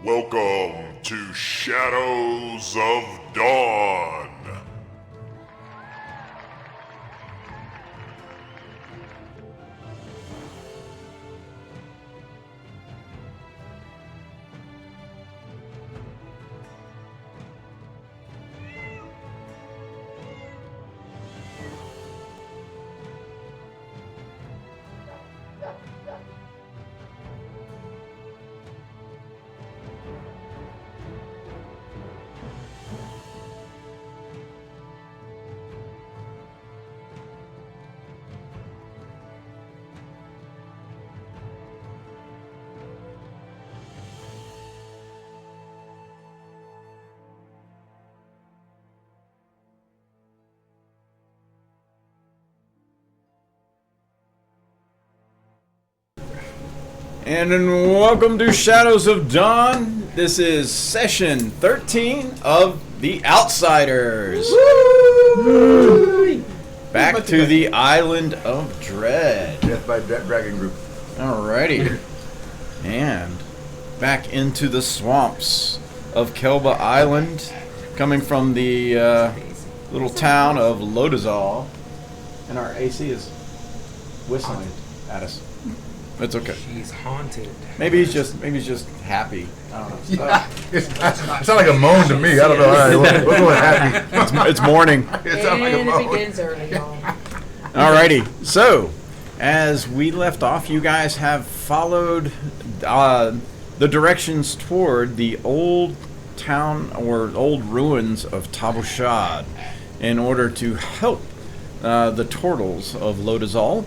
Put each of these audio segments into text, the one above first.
Welcome to Shadows of Dawn. And welcome to Shadows of Dawn. This is session 13 of The Outsiders. Woo! Back to the Island of Dread. Death by Dragon Group. Alrighty. And back into the swamps of Kelba Island, coming from the little town of Lodazal. And our AC is whistling at us. It's okay. She's haunted. Maybe he's just happy. I don't know. Yeah. It sounds like a moan to me. I don't know. All right, we're going happy. It's morning. It sounds like a And moan. it begins early, y'all. Alrighty. So, as we left off, you guys have followed the directions toward the old town or old ruins of Tabushad in order to help the turtles of Lodazal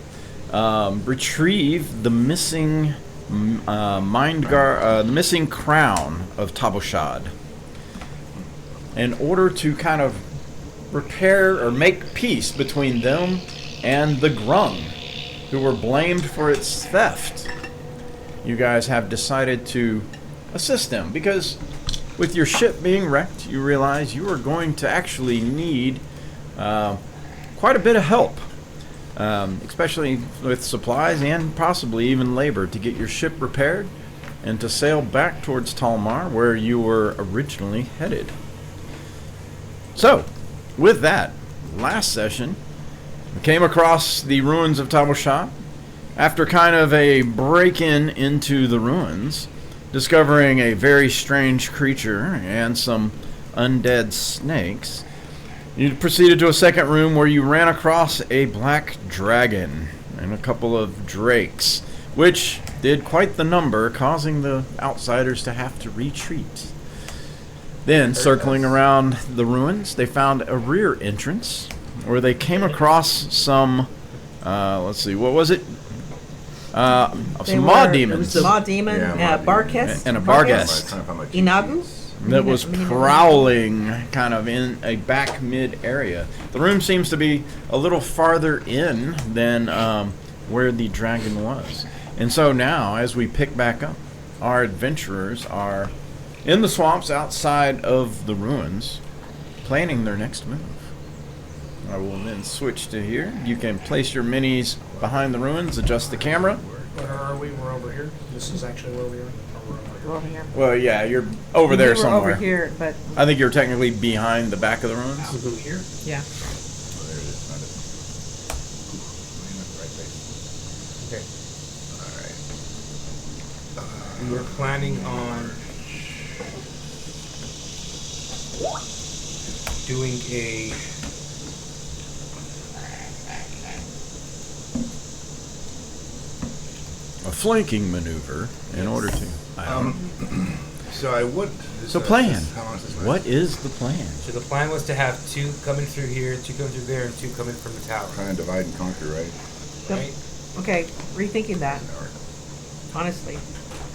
retrieve the missing the missing crown of Tabushad. In order to kind of repair or make peace between them and the Grung, who were blamed for its theft, you guys have decided to assist them because with your ship being wrecked, you realize you are going to actually need quite a bit of help. Especially with supplies and possibly even labor to get your ship repaired and to sail back towards Talmar, where you were originally headed. So, with that, last session, we came across the ruins of Tabushad. After kind of a break-in into the ruins, discovering a very strange creature and some undead snakes, you proceeded to a second room where you ran across a black dragon and a couple of drakes, which did quite the number, causing the outsiders to have to retreat. Then, circling around the ruins, they found a rear entrance where they came across some, let's see, what was it? Some maw demons. The maw demon, Barkes, and a Barghest. Inagu. That was prowling kind of in a back mid area. The room seems to be a little farther in than where the dragon was. And so now, as we pick back up, our adventurers are in the swamps outside of the ruins, planning their next move. I will then switch to here. You can place your minis behind the ruins, adjust the camera. Where are we? We're over here. This is actually where we are. We're over here. Well, yeah, you're over there We were somewhere. over here, but I think you're technically behind the back of the ruins. Over here. yeah. Okay. We were planning on doing a Flanking maneuver in order to. So I would. So plan. How long is this? What is the plan? So the plan was to have two coming through here, two coming through there, and two coming from the tower. Try and divide and conquer, right? Right? Okay, rethinking that. Honestly,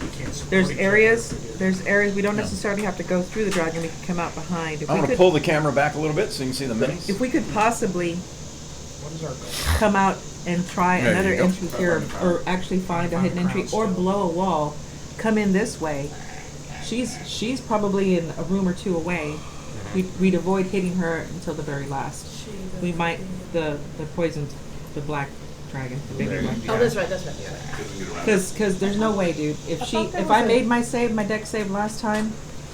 We can't support there's each other areas. if we do. There's areas we don't necessarily have to go through the dragon. We can come out behind. If I'm we going to could, pull the camera back a little bit so you can see the minis. if we could possibly What is our goal? come out and try There you another go. entry here, or actually find a hidden entry, or blow a wall, come in this way, she's probably in a room or two away. We'd avoid hitting her until the very last. We might the poisoned the black dragon, the baby black Oh, dragon. that's right. Because there's no way, dude. If I made my deck save last time,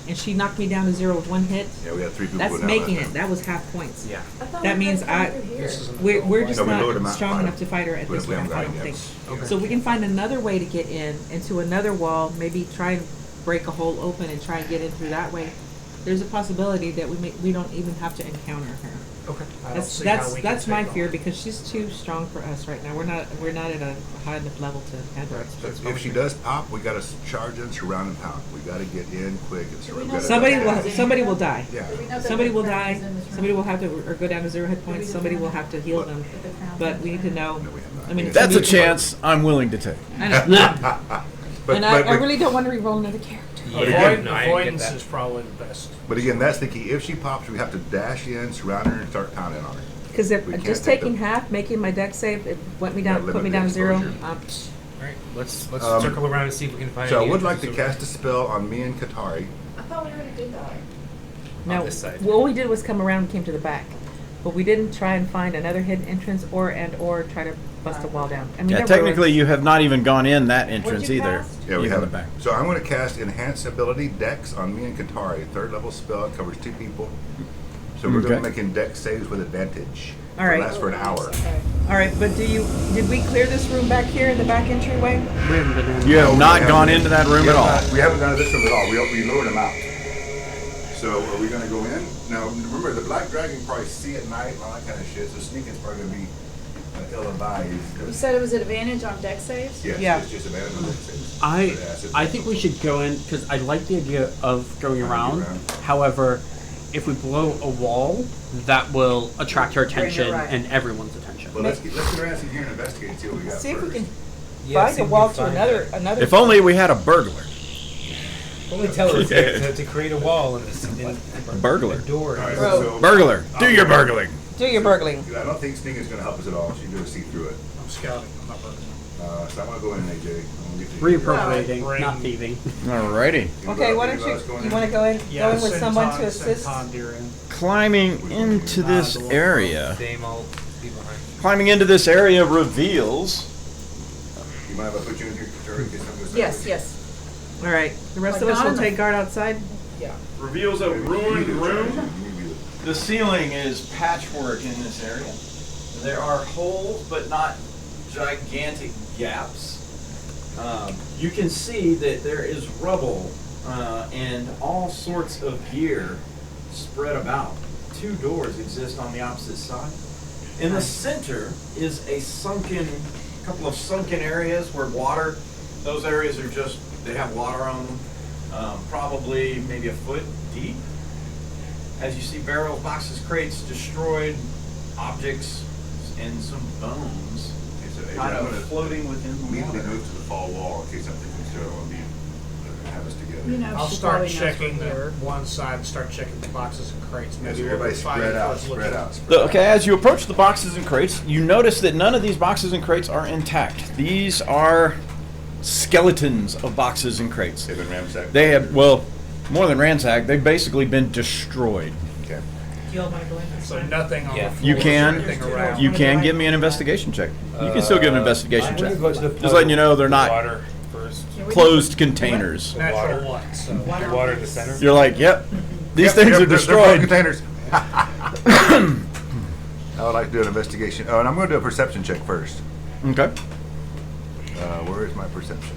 and she knocked me down to 0 with one hit, Yeah, we had 3 people that's go down making last it. time. That was half points. Yeah. That means we're just No, we lowered them not out strong five. enough to fight her at We this haven't point. I gotten don't yet. think. So we can find another way to get into another wall. Maybe try and break a hole open and try and get in through that way. There's a possibility that we don't even have to encounter her. Okay. That's my fear because she's too strong for us right now. We're not at a high enough level to handle it. But if she does pop, we gotta charge in, surround and pound. We gotta get in quick and surround. Somebody will die. Yeah. Somebody will die. Somebody will have to or go down to 0 hit points. Somebody will have to heal them. But we need to know. No, we have not. I mean, it's That's a gonna be- chance I'm willing to take. I know. And I really don't want to re-roll another character. again- Avoidance is probably the best. But again, that's the key. If she pops, we have to dash in, surround her, and start pounding on her. Because if We can't just take taking them. half, making my deck save, it went me Yeah, down, put limit me the down to 0. exposure. Alright, let's Um, circle around and see if we can find So I any would like to entrances cast a spell on me and Katari. I thought we already did that. No, this side. well, all we did was come around and came to the back, but we didn't try and find another hidden entrance or try to bust a wall down. I mean, Yeah, there technically you have not even gone in that entrance you either. cast? Yeah, we Even have the it. back. So I'm going to cast Enhance Ability Dex on me and Katari. 3rd level spell. It covers 2 people. So we're going Okay. to make in Dex saves with advantage. All right. It lasts for an hour. All right, but did we clear this room back here in the back entryway? We haven't been in. You No, have we not haven't. gone into that room We at have all. not- We haven't gone to this room at all. We lowered them out. So are we going to go in? Now, remember, the Black Dragon can probably see at night and all that kind of shit, so sneaking's probably going to be ill-advised. You said it was an advantage on deck saves? Yes, Yeah. it's just a matter of Dex saves. I think we should go in because I like the idea of going around. around. However, if we blow a wall, that will attract her attention right. and everyone's attention. Well, let's get around in here and investigate and see what we got See if we first. can Yeah, find see a if we wall can to find another. If only we had a burglar. Only tell us to create a wall in this Burglar. a door. All right, Bro. so- Burglar, do your burgling. Do your burgling. I don't think sneaking's going to help us at all. She's going to see through it. I'm scouting. I'm not burning. So I'm going to go in, AJ. I'm gonna get you- Reappropriating, Bring- not thieving. Alrighty. Okay, why don't you want to go in with send someone Tom- to send assist? Tom Deere in. Climbing into this area. Same old be behind. Climbing into this area reveals. You mind if I put you in here, Katari, in case something goes Yes, south? yes. All right, the rest Like of us not will in the- take guard outside. Yeah. Reveals a ruined You room. be the- The ceiling is patchwork in this area. There are holes, but not gigantic gaps. You can see that there is rubble and all sorts of gear spread about. 2 doors exist on the opposite side. In the center is a couple of sunken areas where water, those areas are they have water on them, probably maybe a foot deep. As you see barrels, boxes, crates, destroyed objects, and some bones Okay, so AJ, kind I'm of gonna floating within the immediately water. move to the far wall in case something comes through. I want to have us together. You know, I'll she start probably knows checking from the here. one side and start checking the boxes and crates. Yeah, Maybe so we'll everybody find spread it out, first spread looking. out, spread Okay, as you approach the boxes and crates, you notice that none of these boxes and crates are intact. These are skeletons of boxes and crates. They've been ransacked. They have, well, more than ransacked, they've basically been destroyed. Okay. So nothing on Yeah. the floor. You can, Anything around. you can give me an investigation check. You can still give an investigation I'm gonna check. go to the Just letting you know they're not water first. closed containers. Natural one. So The water in the center. You're like, yep, these Yep, things yep, are they're destroyed. containers. I would like to do an investigation. Oh, and I'm going to do a perception check first. Okay. Where is my perception?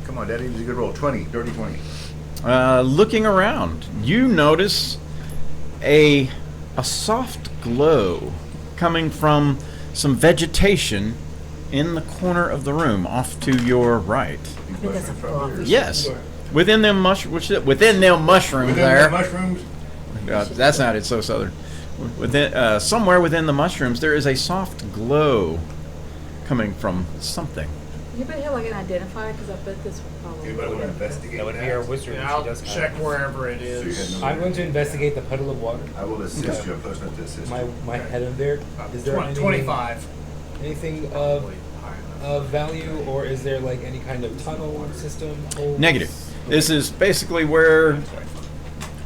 Come on, Daddy. It was a good roll. 20. Dirty 20. Looking around, you notice a soft glow coming from some vegetation in the corner of the room, off to your right. that's a problem. Yes, within them mushrooms there. Within the mushrooms. That's not it. So southern. Within somewhere within the mushrooms, there is a soft glow coming from something. Anybody have like an identifier? Because I bet this would probably. Anybody want to investigate That would be our wizard. yeah, She I'll does check have- wherever it So you is. had no- I'm going to investigate the puddle of water. I will assist you. I'm close enough to assist My you. head in there. Is there anything, 25. anything of of value, or is there like any kind of tunnel system? Holes? Negative. This is basically where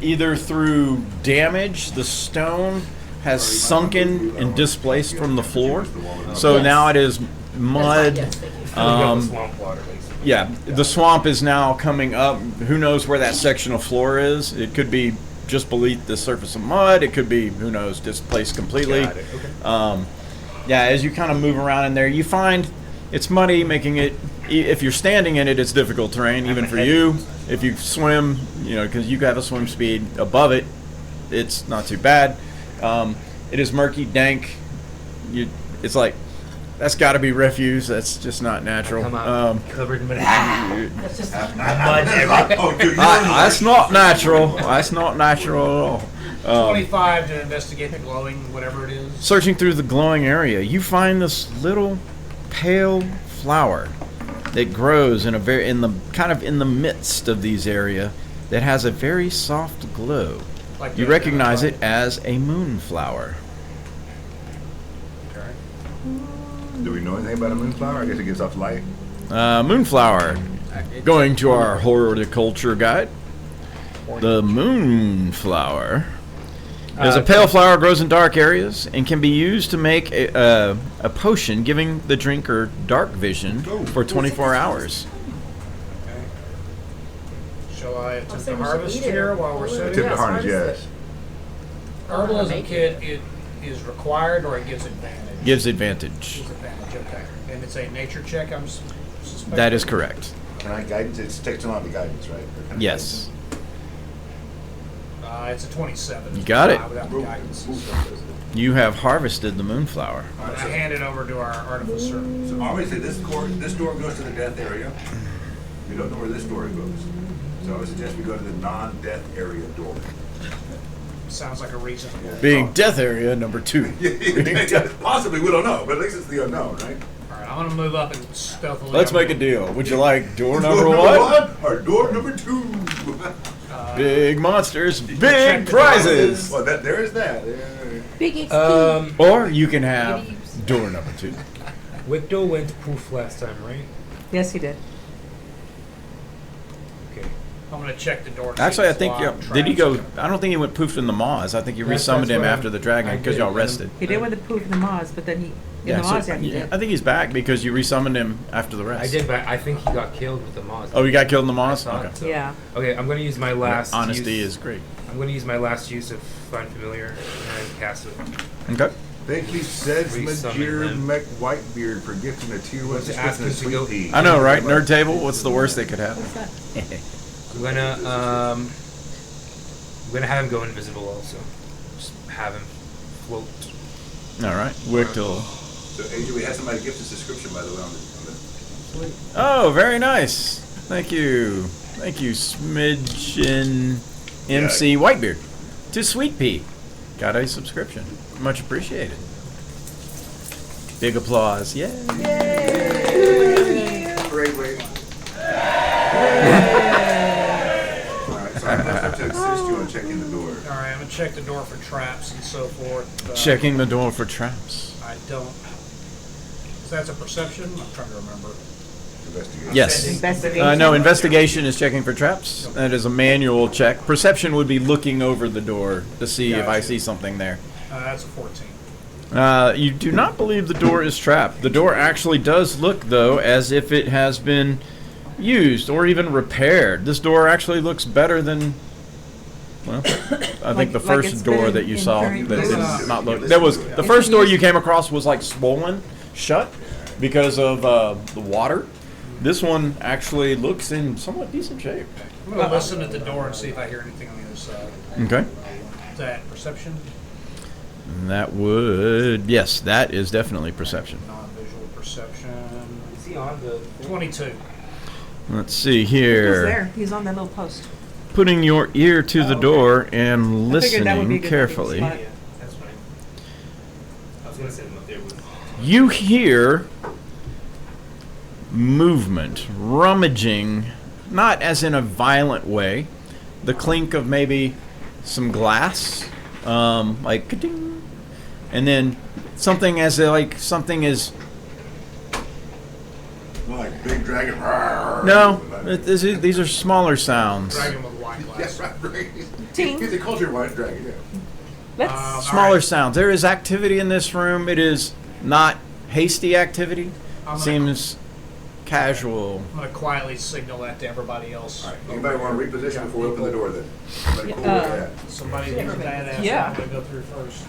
either through damage the stone has sunken and displaced from the floor. So Yes. now it is mud. Yes, thank you. Swamp water, basically. Yeah, the swamp is now coming up. Who knows where that section of floor is? It could be just beneath the surface of mud. It could be, who knows, displaced completely. Got it. Okay. Yeah, as you kind of move around in there, you find it's muddy, making it. If you're standing in it, it's difficult terrain, even for you. If you swim, because you have a swim speed above it, it's not too bad. It is murky, dank. It's like that's got to be refuse. That's just not natural. Come out covered in mud. That's just Mud everywhere. Oh, dude, That's not natural. That's not natural at all. 25 to investigate the glowing, whatever it is. Searching through the glowing area, you find this little pale flower that grows in the midst of these area that has a very soft glow. Like You the- recognize it as a moonflower. Do we know anything about a moonflower? I guess it gives off light. Moonflower. Going to our horticulture guide. The moonflower is a pale flower, grows in dark areas, and can be used to make a potion, giving the drinker dark vision for 24 hours. Shall I I'll attempt say to we should harvest eat it. here while we're Pull it. sitting? Tip the Yes, harness, harvest yes. Herbalism Make kit, it is required or it gives advantage? Gives advantage. Gives advantage, okay. And it's a nature check, I'm suspecting? That is correct. Can I guidance? It takes too long to guidance, right? Or can I Yes. It's a 27. You got it. Without the guidance. You have harvested the moonflower. All right, I hand it over to our artificer. So obviously this door goes to the death area. We don't know where this door goes. So I would suggest we go to the non-death area door. Sounds like a reasonable. Being death area number 2. Possibly, we don't know, but at least it's the unknown, right? All right, I'm going to move up and stealthily. Let's over make a to- deal. Would you like door number Door 1? or door number 2? Big monsters, check big the prizes. Well, there is that. Yeah. Big XP. Or you can have door number 2. Wicto went poof last time, right? Yes, he did. Okay. I'm going to check the door. to see Actually, I if think, it's locked, did he go? traps. I don't think he went poofed in the maws. I think you That's resummoned him what after the dragon I because did. y'all rested. He did with the poof in the Maz, but then he in the so- Maz, yeah, he yeah, did. I think he's back because you resummoned him after the rest. I did, but I think he got killed with the Moz. Oh, you got killed in the Moz? I thought Okay. so. Yeah. Okay, I'm gonna use my last. Honesty use, is great. I'm gonna use my last use of Find Familiar and cast it. Okay. Thank you, says Resummon Majir him. Mech Whitebeard, for gifting a tier 1 Want to ask subscription him to to Sweet go- Pea. I know, right? Nerd table. What's the worst that could happen? I'm gonna have him go invisible also. Just have him float. All right. Wictel. So, AJ, we had somebody gift us a subscription, by the way, on the Oh, very nice. Thank you. Thank you, Smidgen MC Whitebeard. To Sweet Pea. Got a subscription. Much appreciated. Big applause. Yay. Great way. Alright, so I'm left to assist you on checking the door. All right, I'm going to check the door for traps and so forth. Checking the door for traps. I don't. So that's a perception? I'm trying to remember. Investigation. Yes. Investigation. No, investigation is checking for traps. That is a manual check. Perception would be looking over the door to see if I Gotcha. see something there. That's a 14. You do not believe the door is trapped. The door actually does look, though, as if it has been used or even repaired. This door actually looks better than, well, I think the Like first it's door been that you in saw very that good did condition. not look. That was the first door you came across was like swollen shut because of the water. This one actually looks in somewhat decent shape. I'm going to listen at the door and see if I hear anything on the other side. Okay. Is that perception? That would, yes, that is definitely perception. Non-visual perception. Is he on the? 22. Let's see He's here. there. He's on that little post. Putting your ear to the door and I figured that would be a listening good carefully. spot. That's fine. I was gonna set him up there with. You hear movement, rummaging, not as in a violent way. The clink of maybe some glass, like ka-ding, and then something as like something is big dragon. No, these are smaller sounds. Dragon with wine Yes, glass. right. Ting. He's a culture white dragon. Yeah. Let's. Smaller Alright. sounds. There is activity in this room. It is not hasty activity. I'm gonna- Seems casual. I'm gonna quietly signal that to everybody else. All right. Anybody want to reposition before we open the door? Then. Everybody cool with that? Somebody who's badass. Yeah. I'm gonna go through first.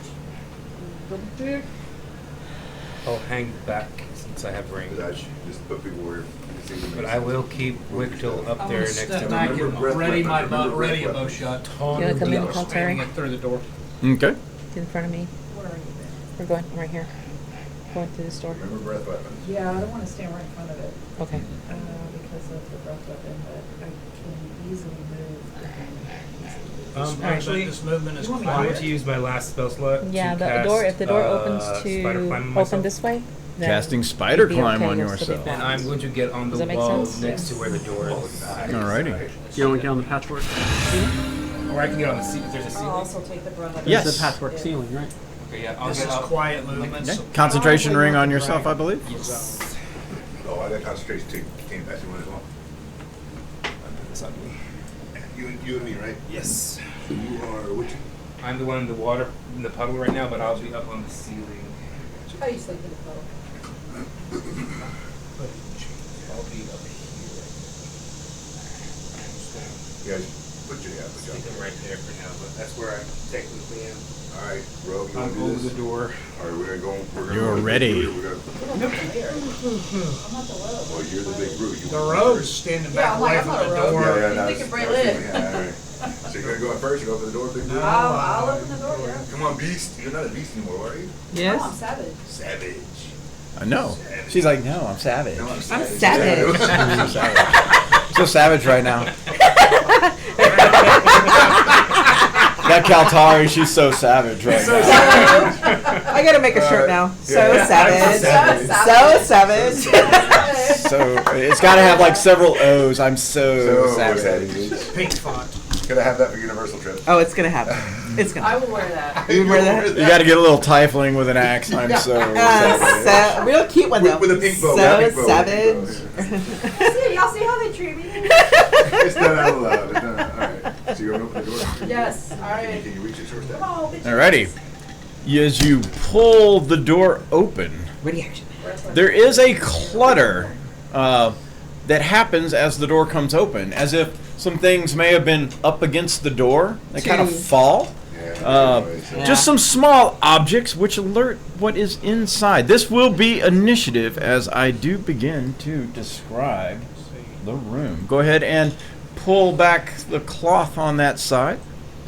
I'll hang back since I have ring. Because I should just put people where you see them. But I will keep Wickel up there next Step to back him. and Remember breath ready my weapon, bow, remember breath ready a bow weapon. shot. You wanna come in, Paul Spanning Terry? it through the door. Okay. In front of me. Where are you then? We're going. I'm right here. Going through this door. Remember breath weapons. Yeah, I don't wanna stand right in front of it, Okay. because of the breath weapon, but I can easily move. Actually, this movement is You want me I'm going quiet. to use my last spell slot. Yeah, to the cast, door. If the door opens Spider Climb on to myself. open this way, then Casting spider you'd be climb okay, on you'll still be yourself. fine. And I'm going to get on Does the that make wall sense? next to where the door is. Alrighty. You want to get on the patchwork? Or I can get on the seat. If there's a I'll ceiling. also take the breath weapon. Yes. It's a patchwork ceiling, right? Okay, yeah, I'll This get is up. quiet movement. Okay. so Concentration probably ring not on the yourself, I dragon. believe. Yes. Oh, I got concentration too. Can't pass you one as well. It's on me. You and me, right? Yes. So you are which? I'm the one in the water, in the puddle right now, but I'll be up on the ceiling. How do you sleep in the puddle? I'll be up here. You guys, put your I think I'm right there for now, but that's where I technically am. All right, Rogue, you want I'm to do over this? the door. All right, we're gonna go. You're ready. We're gonna, I'm not the rogue. well, you're the big brute. You The want to go rogue's first. standing Yeah, back I'm away like, from I'm the not a rogue. door. Yeah, yeah, You no, think it that's- Bray that's- lit. yeah, all right. So you're gonna go in first. You go open the door, big brute. I'll open the door, yeah. Come on, beast. You're not a beast anymore, are you? No, I'm Yes. savage. Savage. No. She's like, no, I'm savage. No, I'm savage. savage. So savage right now. That Kaltari, she's so savage right now. I gotta make a shirt now. So yeah. savage. Savage. So savage. So it's got to have like several O's. I'm so So savage. savage. Pink font. Gonna have that for Universal trip. Oh, it's gonna happen. It's I gonna. will wear that. You wear that? You got to get a little tiefling with an axe. I'm so savage. So, real cute one though. With a pink bow. So Pink bow, savage. pink bow. See, y'all see how they treat me? It's done out loud. It's done out. All right. So you're gonna open the door. Yes, all right. Can you reach it short step? Come on, bitch. Alrighty. As you pull the door open, Ready action. there is a clutter that happens as the door comes open, as if some things may have been up against the door. They kind of Two. fall. Yeah. Yeah. Just some small objects which alert what is inside. This will be initiative as I do begin to describe the room. Go ahead and pull back the cloth on that side.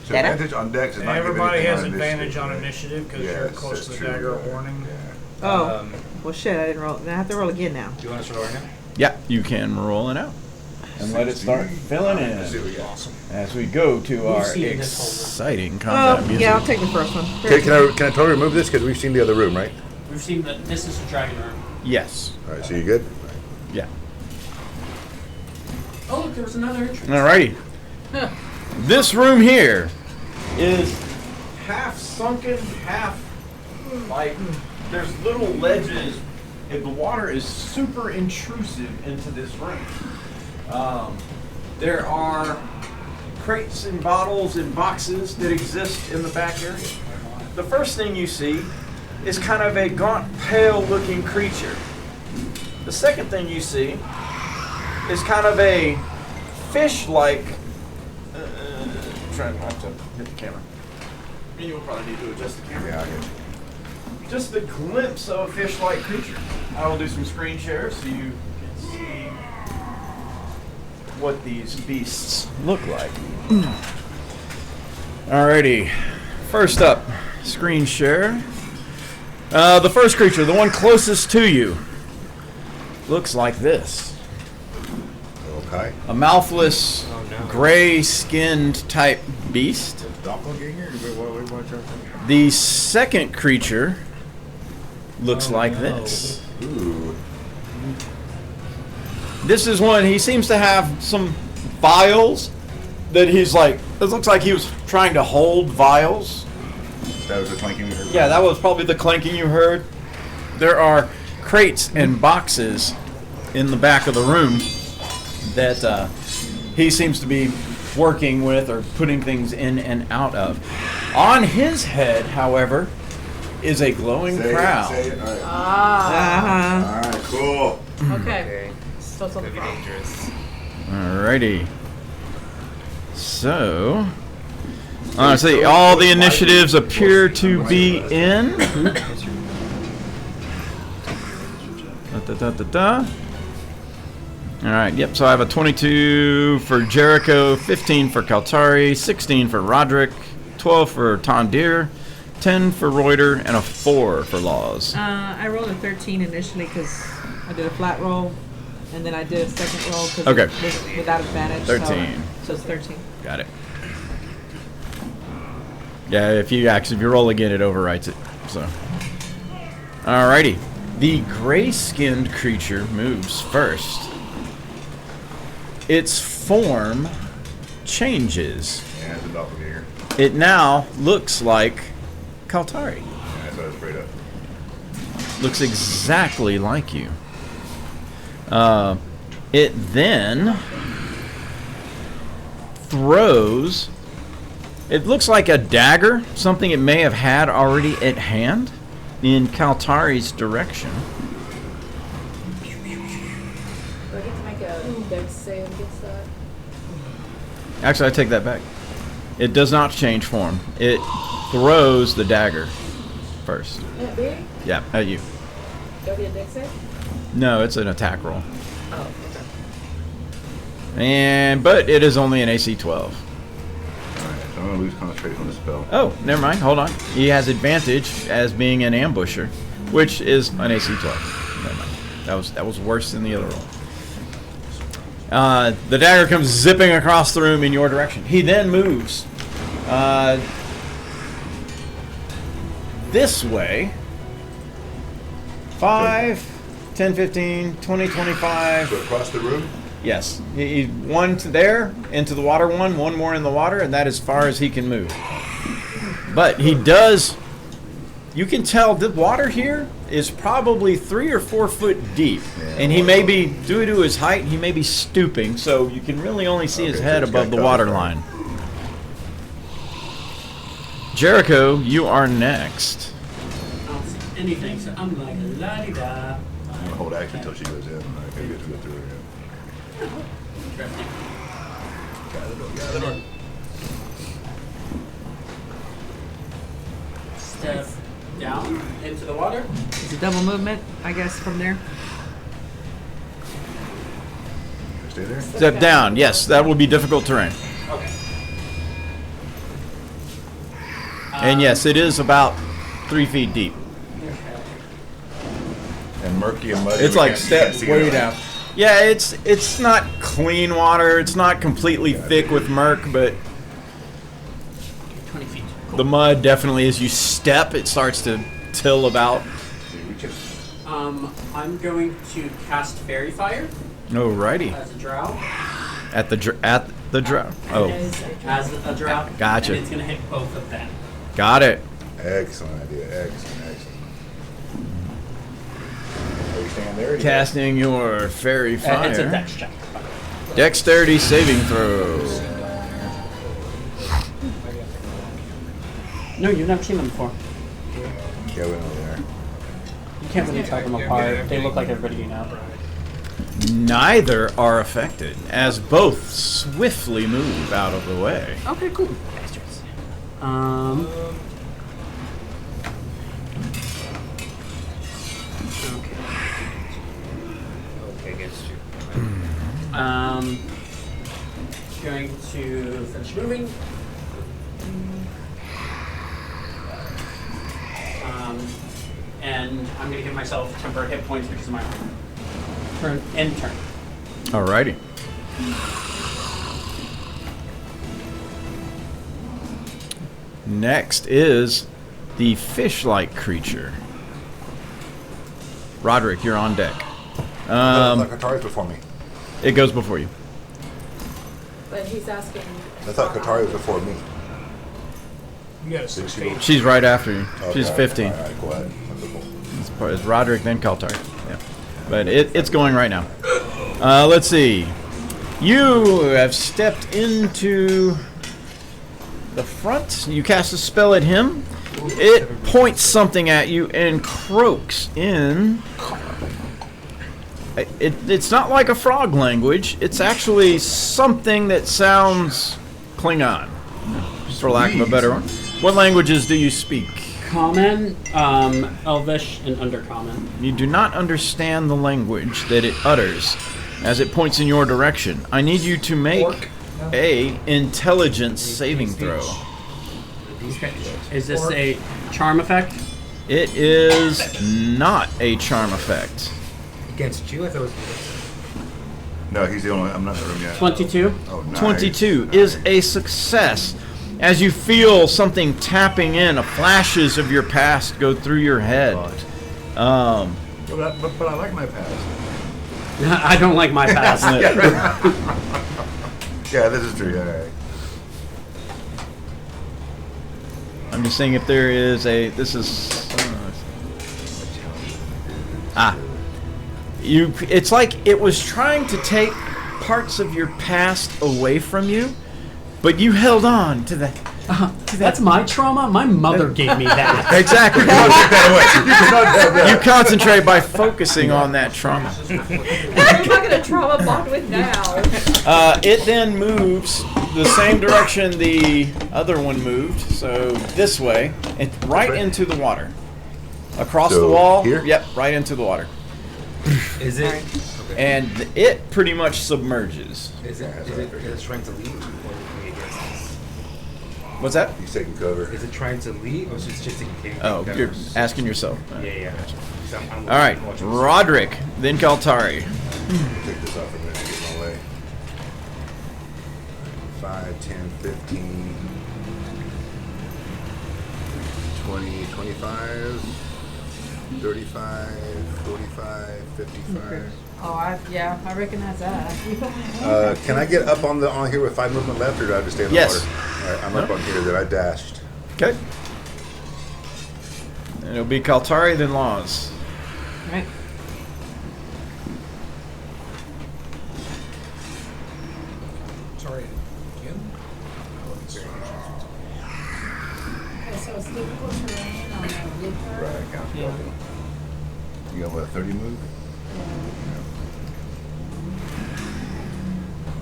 So advantage on decks is not giving Everybody anything has on advantage on right? initiative because Yes, you're close that's to the true, dagger of yeah. warning. Yeah. Oh. Well, shit. I didn't roll. I have to roll again now. Do you want us to roll right now? Yeah, you can roll it out. And let it start filling Let's see what in we got. as we go to our seen this whole exciting Oh, combat music. yeah. I'll take the first one. Okay, can I totally remove this because we've seen the other room, right? We've seen that this is a dragon room. Yes. All right, so you good? Yeah. Oh, look, there was another entrance. Alrighty. This room here is half sunken, half like there's little ledges. And the water is super intrusive into this room. There are crates and bottles and boxes that exist in the back area. The first thing you see is kind of a gaunt, pale-looking creature. The second thing you see is kind of a fish-like. Try not to hit the camera. You'll probably need to adjust the camera. Yeah, I get you. Just the glimpse of a fish-like creature. I will do some screen shares so you can see what these beasts look like. Alrighty. First up, screen share. The first creature, the one closest to you, looks like this. Okay. A mouthless, Oh, no. gray-skinned type beast. Doppelganger? The second creature looks Oh, like no. this. Ooh. This is one, he seems to have some vials that he's like, it looks like he was trying to hold vials. That was the clanking we heard. Yeah, that was probably the clanking you heard. There are crates and boxes in the back of the room that he seems to be working with or putting things in and out of. On his head, however, is a glowing Say crown. it. All right. Ah. Uh-huh. All right, cool. Okay. Okay. Still It's till the gonna be frog. dangerous. Alrighty. So, honestly, all the initiatives appear to be in. Da. Alright, yep, so I have a 22 for Jericho, 15 for Kaltari, 16 for Roderick, 12 for Tondir, 10 for Reuter, and a 4 for Laws. I rolled a 13 initially because I did a flat roll, and then I did a second roll because Okay. it was without advantage. 13. So it's 13. Got it. Yeah, if you roll again, it overwrites it. So, alrighty. The gray-skinned creature moves first. Its form changes. Yeah, it's a doppelganger. It now looks like Kaltari. Yeah, that's what I was afraid of. Looks exactly like you. It then throws. It looks like a dagger, something it may have had already at hand, in Kaltari's direction. Do I get to make a dex save against that? Actually, I take that back. It does not change form. It throws the dagger first. That big? Yeah, at you. Do I get a dex save? No, it's an attack roll. Oh, okay. But it is only an AC 12. Alright, so I'm gonna lose concentration on the spell. Oh, never mind. Hold on. He has advantage as being an ambusher, which is an AC 12. Never mind. That was worse than the other roll. The dagger comes zipping across the room in your direction. He then moves this way. 5, 10, 15, 20, 25. So across the room? Yes. He one to there, into the water one more in the water, and that is as far as he can move. But he does. You can tell the water here is probably 3 or 4 foot deep, and he may be, due to his height, he may be stooping, so you can really only see his Okay, head so it's above got the water cover. line. Jericho, you are next. I don't see anything, so I'm like la-di-da. I'm gonna hold action until she goes in. I can get to go through her. Step down into the water. It's a double movement, I guess, from there. Stay there. Step down. Yes, that will be difficult terrain. Okay. And yes, it is about 3 feet deep. And murky and muddy. It's we like can't- step can't see way it. down. Yeah, it's not clean water. It's not completely thick with murk, but 20 feet. the mud definitely, as you step, it starts to till about. We can- I'm going to cast Fairy Fire Alrighty. as a drow. At the drow. Oh, As a drow. Gotcha. And it's going to hit both of them. got it. Excellent idea. Excellent. Are you staying there? Casting your fairy It's a fire. dex check. Dexterity saving throw. No, you've never seen them before. Go in over there. You can't really tell them apart. They look like everybody you know. Neither are affected, as both swiftly move out of the way. Okay, cool. Okay, against you. Going to finish moving. And I'm going to give myself temporary hit points because of my turn. End turn. Alrighty. Next is the fish-like creature. Roderick, you're on deck. I thought Katari's before me. It goes before you. But he's asking. I thought Katari was before me. You got a Did 16. she? She's right after you. She's Okay, 15. All right, go ahead. Wonderful. It's Roderick, then Kaltar. Yeah. but it's going right now. Let's see. You have stepped into the front. You cast a spell at him. It points something at you and croaks in. It's not like a frog language. It's actually something that sounds Klingon, for lack of a better one. What languages do you speak? Common, Elvish, and Undercommon. You do not understand the language that it utters as it points in your direction. I need you to make a intelligence saving throw. Okay. Is this a charm effect? It is not a charm effect. Against you? I thought it was. No, he's the only one. I'm not in the room yet. 22. Oh, nice. 22 is a success. As you feel something tapping in, flashes of your past go through your head. But I like my past. I don't like my past. Yeah, this is true. All right. I'm just saying if there is a. This is. You. It's like it was trying to take parts of your past away from you, but you held on to that. That's my trauma. My mother gave me that. Exactly. You concentrate by focusing on that trauma. Who am I gonna trauma bond with now? It then moves the same direction the other one moved, so this way, and right into the water. Across So, the wall. here? Yep, right into the water. Is it? Okay. And it pretty much submerges. Is it trying to leave or be against us? What's that? He's taking cover. Is it trying to leave or is it just taking Oh, cover? you're asking yourself. Yeah. So I'm All right, watching. Roderick, then Kaltari. Take this off for a minute to get in my way. 5, 10, 15, 20, 25, 35, 45, 55. Oh, I recognize that. Can I get up on here with 5 movement left, or do I have to stay in the Yes. water? All right, I'm up on here. Then I dashed. Okay. And it'll be Kaltari, then Laws. Right. Sorry, again? Okay, so it's difficult terrain on the Looper. Right, count. You got what, 30 move?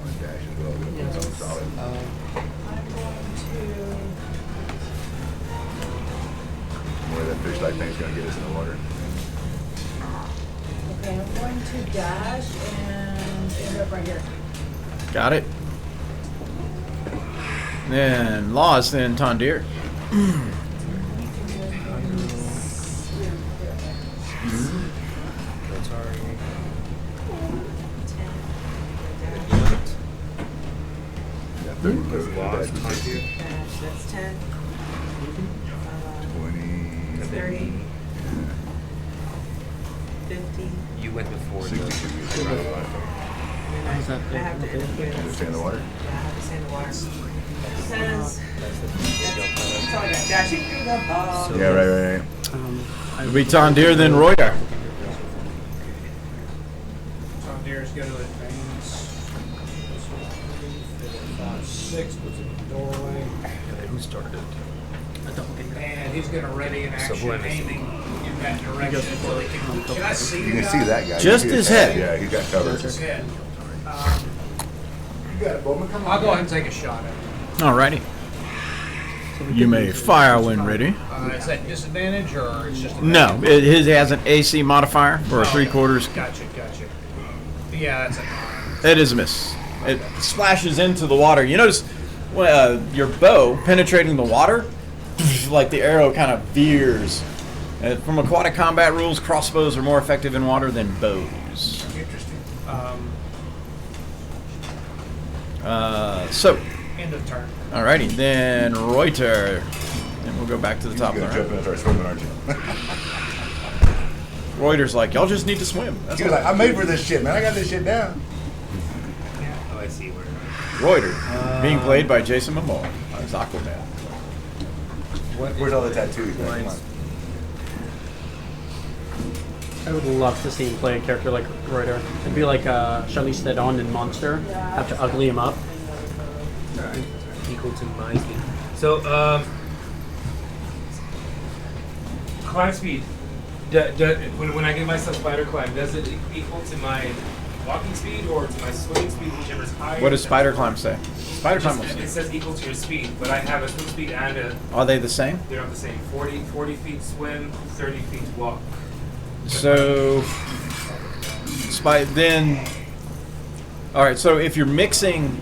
My dash as well. It's on solid. I'm going to. Where that fish like thing's gonna get us in the water. Okay, I'm going to dash and end up right here. Got it. Then Laws, then Tondir. Yeah, 30 move. Lost Dash on is you. That's 10. 20. 30. 50. You went before. 62. Uh-huh. I have to end here. Just stay in the water. Yeah, I have to stay in the water. Says. That's all I got. Dashing through the ball. Yeah, right. It'll be Tondir, then Royar. John Deere's going to advance. 5, 6, puts it in the doorway. Who started? And he's going to ready an action Subliminal. aiming in that direction until he can I see You the can guy? see that guy. Just You can his see head. Yeah, he's got cover. His head. You got it, Bowman. Come on. I'll go ahead and take a shot at it. Alrighty. You may fire when ready. Is that disadvantage or it's just a No, it has an AC modifier for a Oh, 3/4. Gotcha. Yeah, that's a 9. It is a miss. It splashes into the water. You notice your bow penetrating the water, like the arrow kind of veers. From aquatic combat rules, crossbows are more effective in water than bows. Interesting. So, End of turn. alrighty, then Reuter. And we'll go back to the top of You're the gonna jump in round. and start swimming, aren't you? Reuter's like, y'all just need to swim. That's He was like, I'm made for this shit, man. I got this shit down. Oh, I see where. Reuter, being played by Jason Momoa as Aquaman. Where's all the tattoos, man? Come on. I would love to see him play a character like Reuter. It'd be like Charlize Theron in Monster. Have to ugly him up. Equal to my speed. So, climb speed. When I give myself spider climb, does it equal to my walking speed or to my swimming speed, whichever is higher? What does spider climb say? Spider climb will It say. says equal to your speed, but I have a swim speed and a. Are they the same? They're not the same. 40 feet swim, 30 feet walk. So, then. All right. So if you're mixing,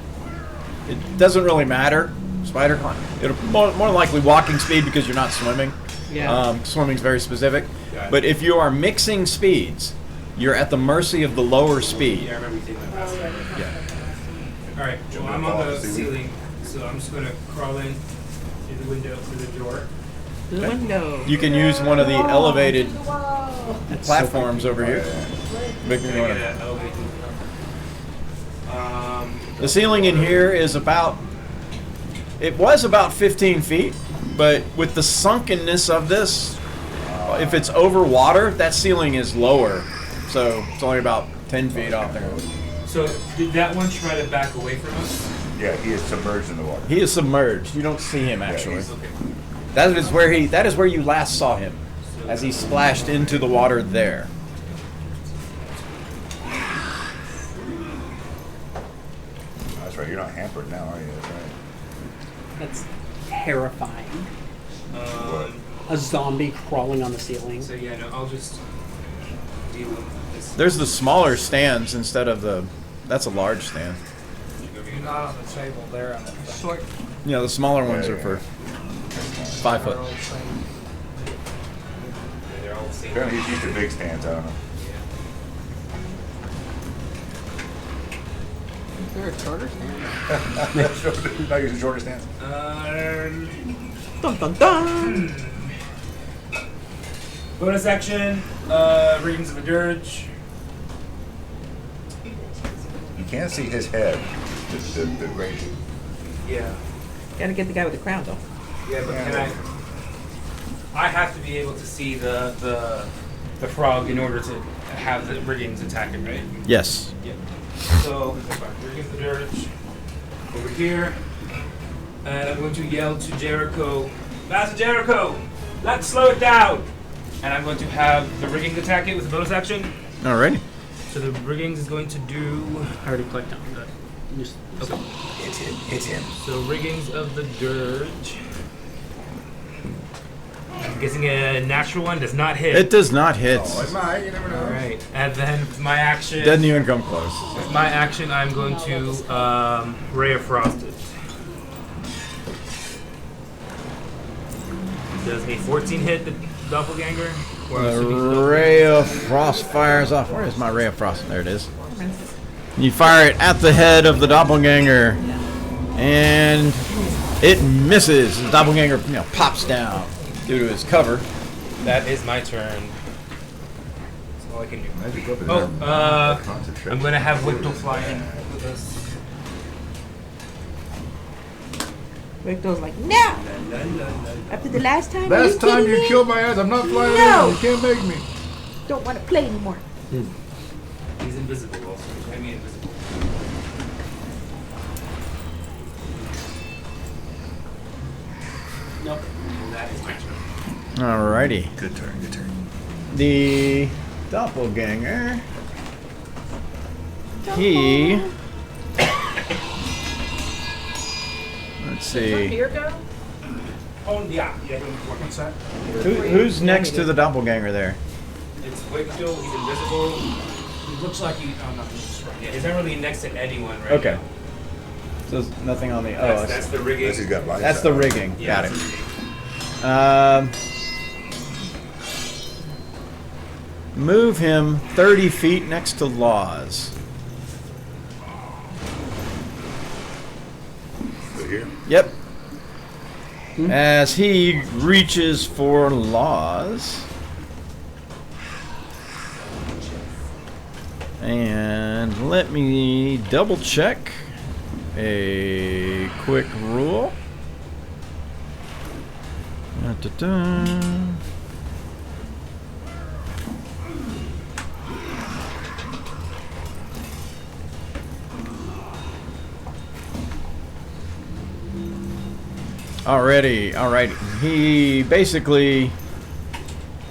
it doesn't really matter. Spider climb. It'll more likely walking speed because you're not swimming. Yeah. Swimming's very specific. Got it. But if you are mixing speeds, you're at the mercy of the lower speed. Yeah, I remember you taking that last time. Yeah. Alright, well, I'm on the ceiling, so I'm just gonna crawl in through the window, through the door. The window. You can use one of the elevated That's platforms over here. Big Can I one. get an elevator? The ceiling in here is about. It was about 15 feet, but with the sunkenness of this, if it's over water, that ceiling is lower. So it's only about 10 feet off there. So, did that one try to back away from us? Yeah, he is submerged in the water. He is submerged. You don't see him actually. he's- Okay. That is where you last saw him, as he splashed into the water there. That's right. You're not hampered now, are you? That's right. That's terrifying. What? A zombie crawling on the ceiling. So, yeah, no, I'll just deal with this. There's the smaller stands instead of the. That's a large stand. You're not on the table there on the short. Yeah, the smaller ones Yeah, are yeah. for 5 foot. They're all the same. Apparently he's used to big stands. I don't know. Is there a shorter stand? Not using shorter stands. Dun dun dun. Bonus action, Rings of a Dirge. You can't see his head. The great. Yeah. Gotta get the guy with the crown though. Yeah, but can I have to be able to see the frog in order to have the riggings attack it, right? Yes. Yeah. So, riggings of the dirge over here. And I'm going to yell to Jericho, Master Jericho, let's slow it down! And I'm going to have the rigging attack it with a bonus action. Alrighty. So the riggings is going to do. I already clicked on that. Just, Okay. Hit him. So riggings of the dirge. I'm guessing a natural one does not hit. It does not hit. Oh, it might. You never know. Alright. And then with my action. Doesn't even come close. With my action, I'm going to Ray of Frost it. Does a 14 hit the doppelganger? Or I'm assuming The ray of frost fires off. Where is my ray of frost? There it is. You fire it at the head of the doppelganger, and it misses. The doppelganger, pops down due to his cover. that is my turn. That's all I can do. Magic weapon. Oh, Concentrate. I'm gonna have Wictal fly in with us. Victor's like, no! After the last time, are Last time kidding you me? killed my ass, I'm not flying No. around. You can't make me. Don't want to play anymore. He's invisible also. I mean invisible. nope. And that is my turn. Alrighty. Good turn. Good turn. The doppelganger. He. Let's see. Here go? Oh yeah, yeah. What's that? Who's next to the doppelganger there? It's Wictal. He's invisible. It looks like he. Oh no, he's right. Yeah, he's not really next to anyone right Okay. now. So there's nothing on the. That's the rigging. Unless he's got lights That's the out. rigging. Yeah, Got that's it. the rigging. Move him 30 feet next to Laws. Right here. Yep. As he reaches for Laws. And let me double check a quick rule. Da-da-da. Already, all right. He basically.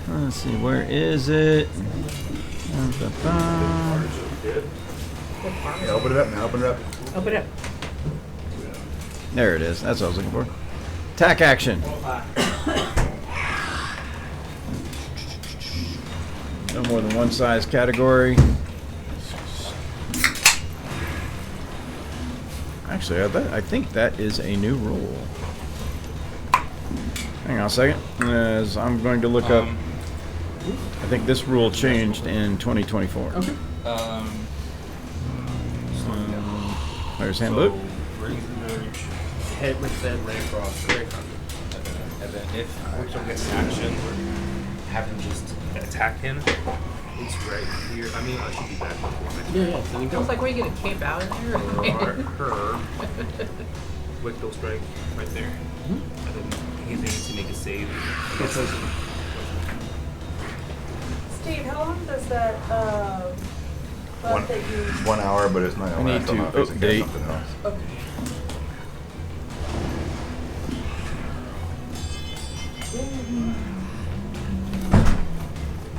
Let's see, where is it? Yeah, open it up now. Open it up. Open it up. There it is. That's what I was looking for. Attack action. No more than one size category. Actually, I think that is a new rule. Hang on a second, as I'm going to look up. I think this rule changed in 2024. Okay. There's handbook. Bring the merge. Hit with the Ray across. And then if Wicklow gets an action, have him just attack him. It's right here. I mean, I should be back before Yeah. So you I go. was like, we're you gonna camp out in here? her. Wicklow strike right there. And then he needs to make a save. Steve, how long does that bug that you? 1 hour, but it's not. I need to update. Something else. Okay.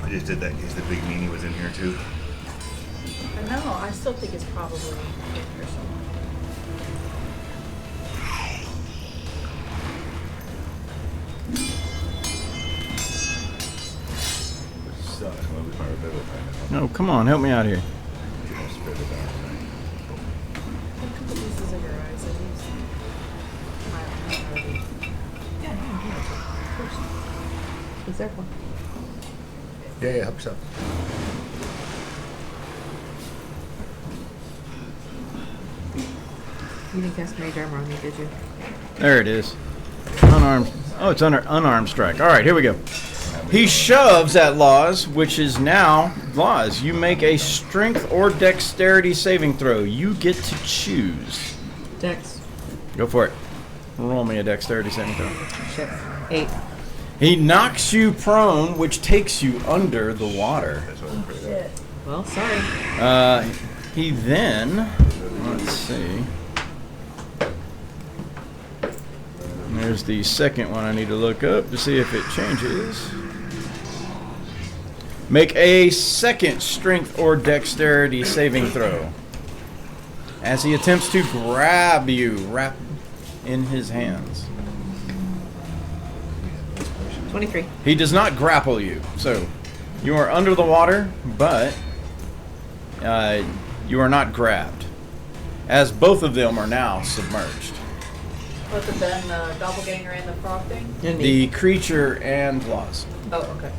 I just did that in case the big meanie was in here too. I know. I still think it's probably in here somewhere. Sucks. I'm gonna lose my ability right now. No, come on, help me out here. Just spit it out. A couple pieces of your eyes at least. I already. Yeah, of course. Be careful. Yeah, help yourself. You didn't cast mage armor on me, did you? There it is. Unarmed. Oh, it's under unarmed strike. All right, here we go. He shoves at Laws, which is now Laws. You make a strength or dexterity saving throw. You get to choose. Dex. Go for it. Roll me a dexterity saving throw. Shit. 8. He knocks you prone, which takes you under the water. That's what I'm afraid of. Shit. Well, sorry. He then, let's see. There's the second one I need to look up to see if it changes. Make a second strength or dexterity saving throw. As he attempts to grab you, wrap in his hands. 23. He does not grapple you, so you are under the water, but you are not grabbed, as both of them are now submerged. But then the doppelganger and the frog thing? And me. The creature and Laws. Oh, okay.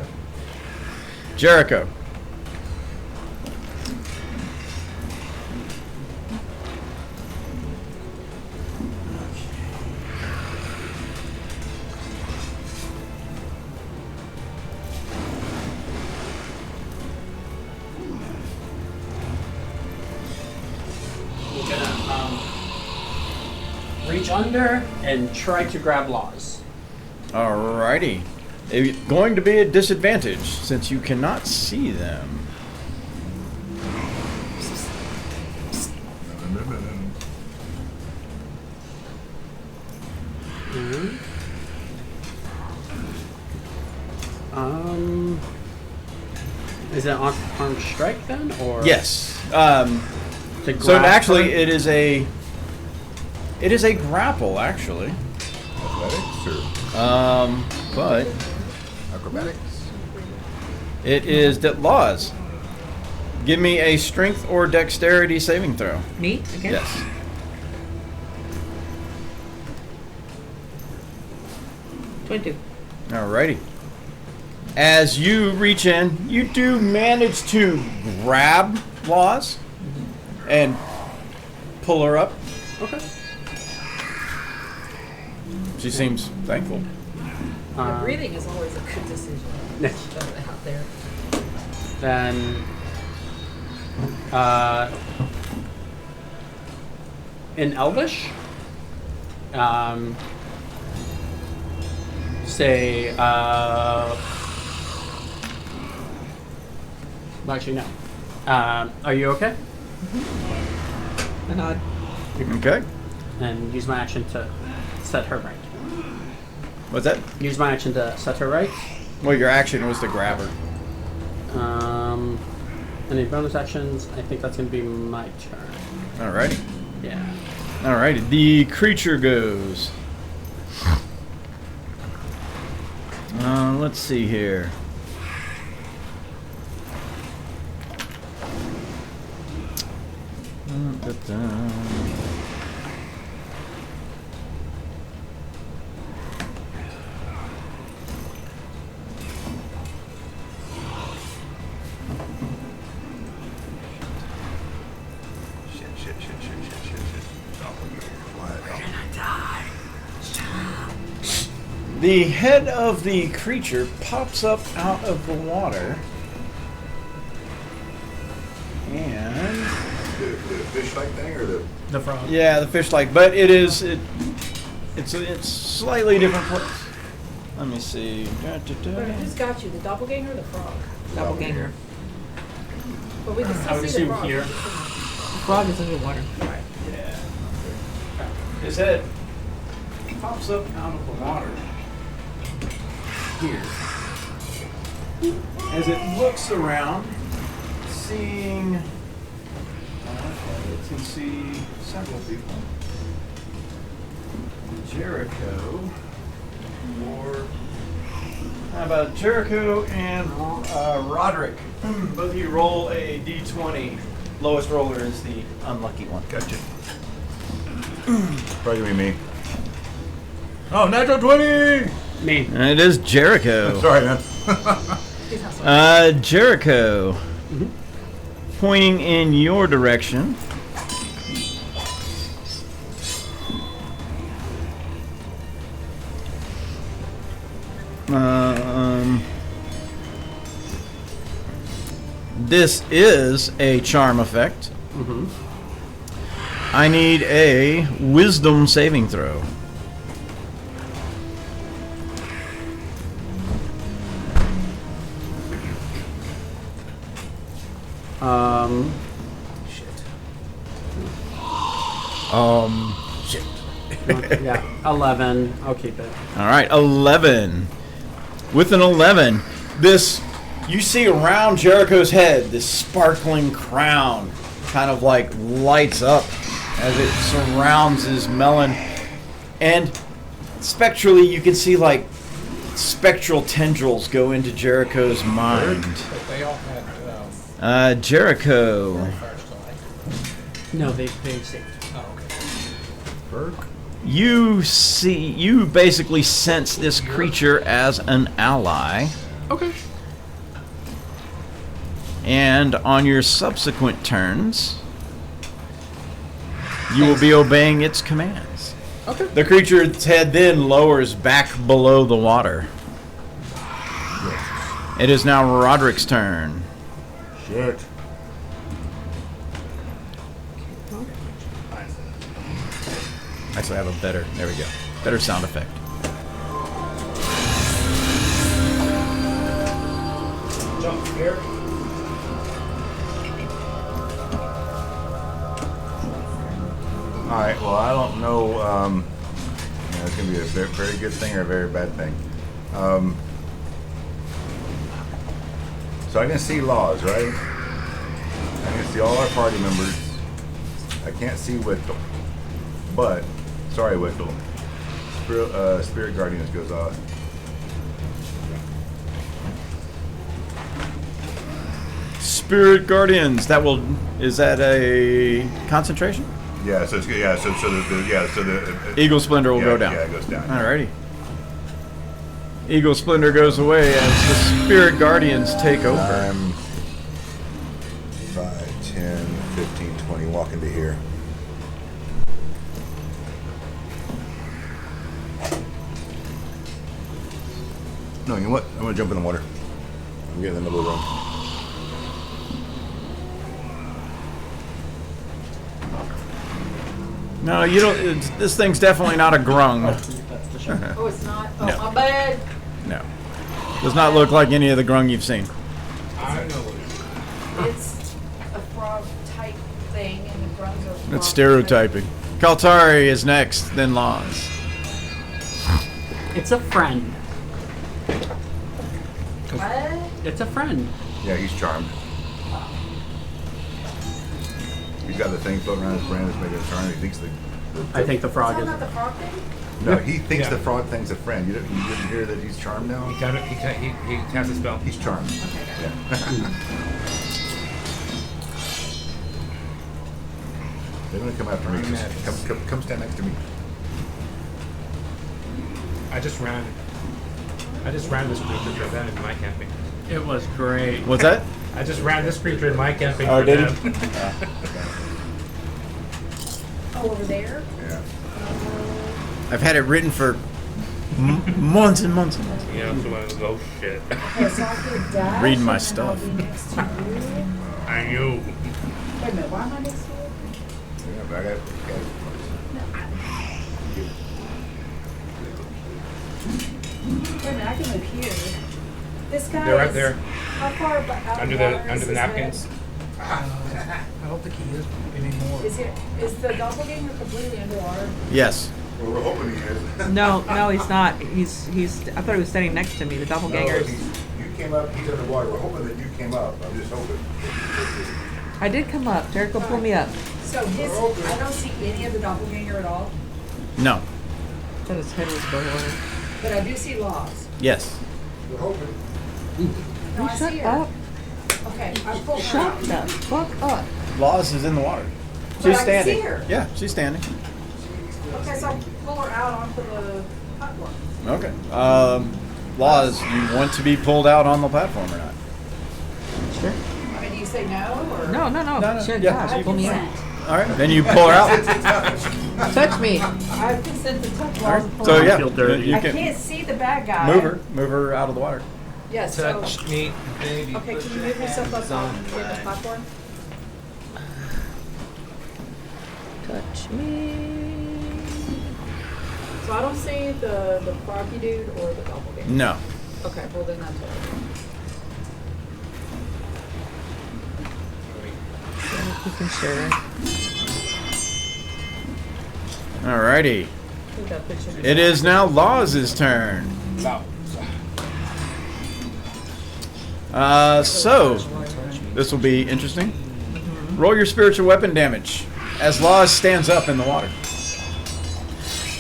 Jericho. We're gonna reach under and try to grab Laws. Alrighty. It's going to be a disadvantage since you cannot see them. Is it armed strike then, or Yes. to So grab actually, her? it is a grapple actually. Athletics or But acrobatics? it is that Laws. Give me a strength or dexterity saving throw. Me? Again? Yes. $22. Alrighty. As you reach in, you do manage to grab Laws and pull her up. Okay. She seems thankful. Yeah, breathing is always a good decision. Out there. Then, in Elvish, say, actually, no. Are you okay? A nod. Okay. And use my action to set her right. What's that? Use my action to set her right. Well, your action was to grab her. Any bonus actions? I think that's gonna be my turn. Alrighty. Yeah. Alrighty. The creature goes. Let's see here. The head of the creature pops up out of the water. And The fish-like thing or the... The frog. yeah, the fish-like, but it's slightly different place. Let me see. But who's got you? The doppelganger or the frog? Doppelganger. But we can I still would see the assume frog. here. The frog is underwater. Yeah. His head pops up out of the water here. As it looks around, seeing it can see several people. Jericho, or how about Jericho and Roderick? Both of you roll a d20. Lowest roller is the unlucky one. Gotcha. Probably gonna be me. Oh, natural 20! Me. And it is Jericho. Sorry, man. Jericho, pointing in your direction. This is a charm effect. I need a wisdom saving throw. Shit. Yeah. 11. I'll keep it. All right, 11. With an 11, this you see around Jericho's head, this sparkling crown kind of like lights up as it surrounds his melon, and spectrally you can see like spectral tendrils go into Jericho's mind. But they all had Jericho, first, No, they saved. Oh, okay. Burke? you basically sense this creature as an ally. Okay. And on your subsequent turns, you will be obeying its commands. Okay. The creature's head then lowers back below the water. It is now Roderick's turn. Shit. Actually, I have a better, there we go, better sound effect. Jump here. Alright, well, I don't know, it's going to be a very, very good thing or a very bad thing. So I can see Laws, right? I can see all our party members. I can't see Wickle. But, sorry Wickle, Spirit Guardians goes off. Spirit Guardians, is that a concentration? Yeah, so the Eagle Splendor will yeah, go down. Yeah, it goes down. Alrighty. Eagle Splendor goes away as the Spirit Guardians take over. I'm 5, 10, 15, 20, walk into here. No, you know what? I'm gonna jump in the water. I'm getting in the middle of the room. No, you don't. This thing's definitely not a grung. Oh, it's not? Oh, No. my bad. No, does not look like any of the grung you've seen. I know what it is. It's a frog type thing, and the grunts are frog That's stereotyping. Kaltari is next, then Lons. It's a friend. What? It's a friend. Yeah, he's charmed. He's got the thing floating around his brain that's making a charm. He thinks I think the Is frog that is. not the frog thing? No, he thinks Yeah. the frog thing's a friend. You didn't hear that he's charmed now? He casts a spell. He's charmed. Okay, got it. Yeah. They're gonna come after me. Just come stand next to me. I just ran this creature to them in my camping. It was great. What's that? I just ran this creature in my camping Oh, for did them. Oh, over there? Yeah. I've had it written for months and months and months. Yeah, so I was like, oh shit. Okay, so I could dash. Read my and then stuff. I'll be next to you. I knew. Wait a minute, why am I next to you? Yeah, but I got Wait a minute, I can move here. This guy They're right is- there. How far out of Under water the is under the his napkins. I don't think he is anymore. head? Is the doppelganger completely underwater? Yes. Well, we're hoping he is. No, he's not. He's. I thought he was standing next to me. The No, doppelganger. you came up, he's underwater. We're hoping that you came up. I'm just hoping. I did come up. Jericho, pull me up. So I don't see any of the doppelganger at all, No. I thought his head was below. but I do see Laws. Yes. We're hoping. No, I Shut see her. up. Okay, I pulled her Shut out. the fuck up. Laws is in the water. But She's I can standing. see her. Yeah, she's standing. Okay, so I pull her out onto the platform. Okay. Laws, you want to be pulled out on the platform or not? Sure. I mean, do you say no or? No. no. Shit, Yeah. gosh, pull me out. All right. Then you pull her out. Touch me. I consent to touch All Laws. right. and pull So her out. yeah, feel dirty. you I can can't see the bad guy. move her out of the water. Yes. So, Touch me, baby. okay, can you move yourself up on the platform? Touch me. So I don't see the froggy dude or the doppelganger. No. Okay, well then that's what. You can share. Alrighty. I think that picture. It is now Laws' turn. So this will be interesting. Roll your spiritual weapon damage as Laws stands up in the water.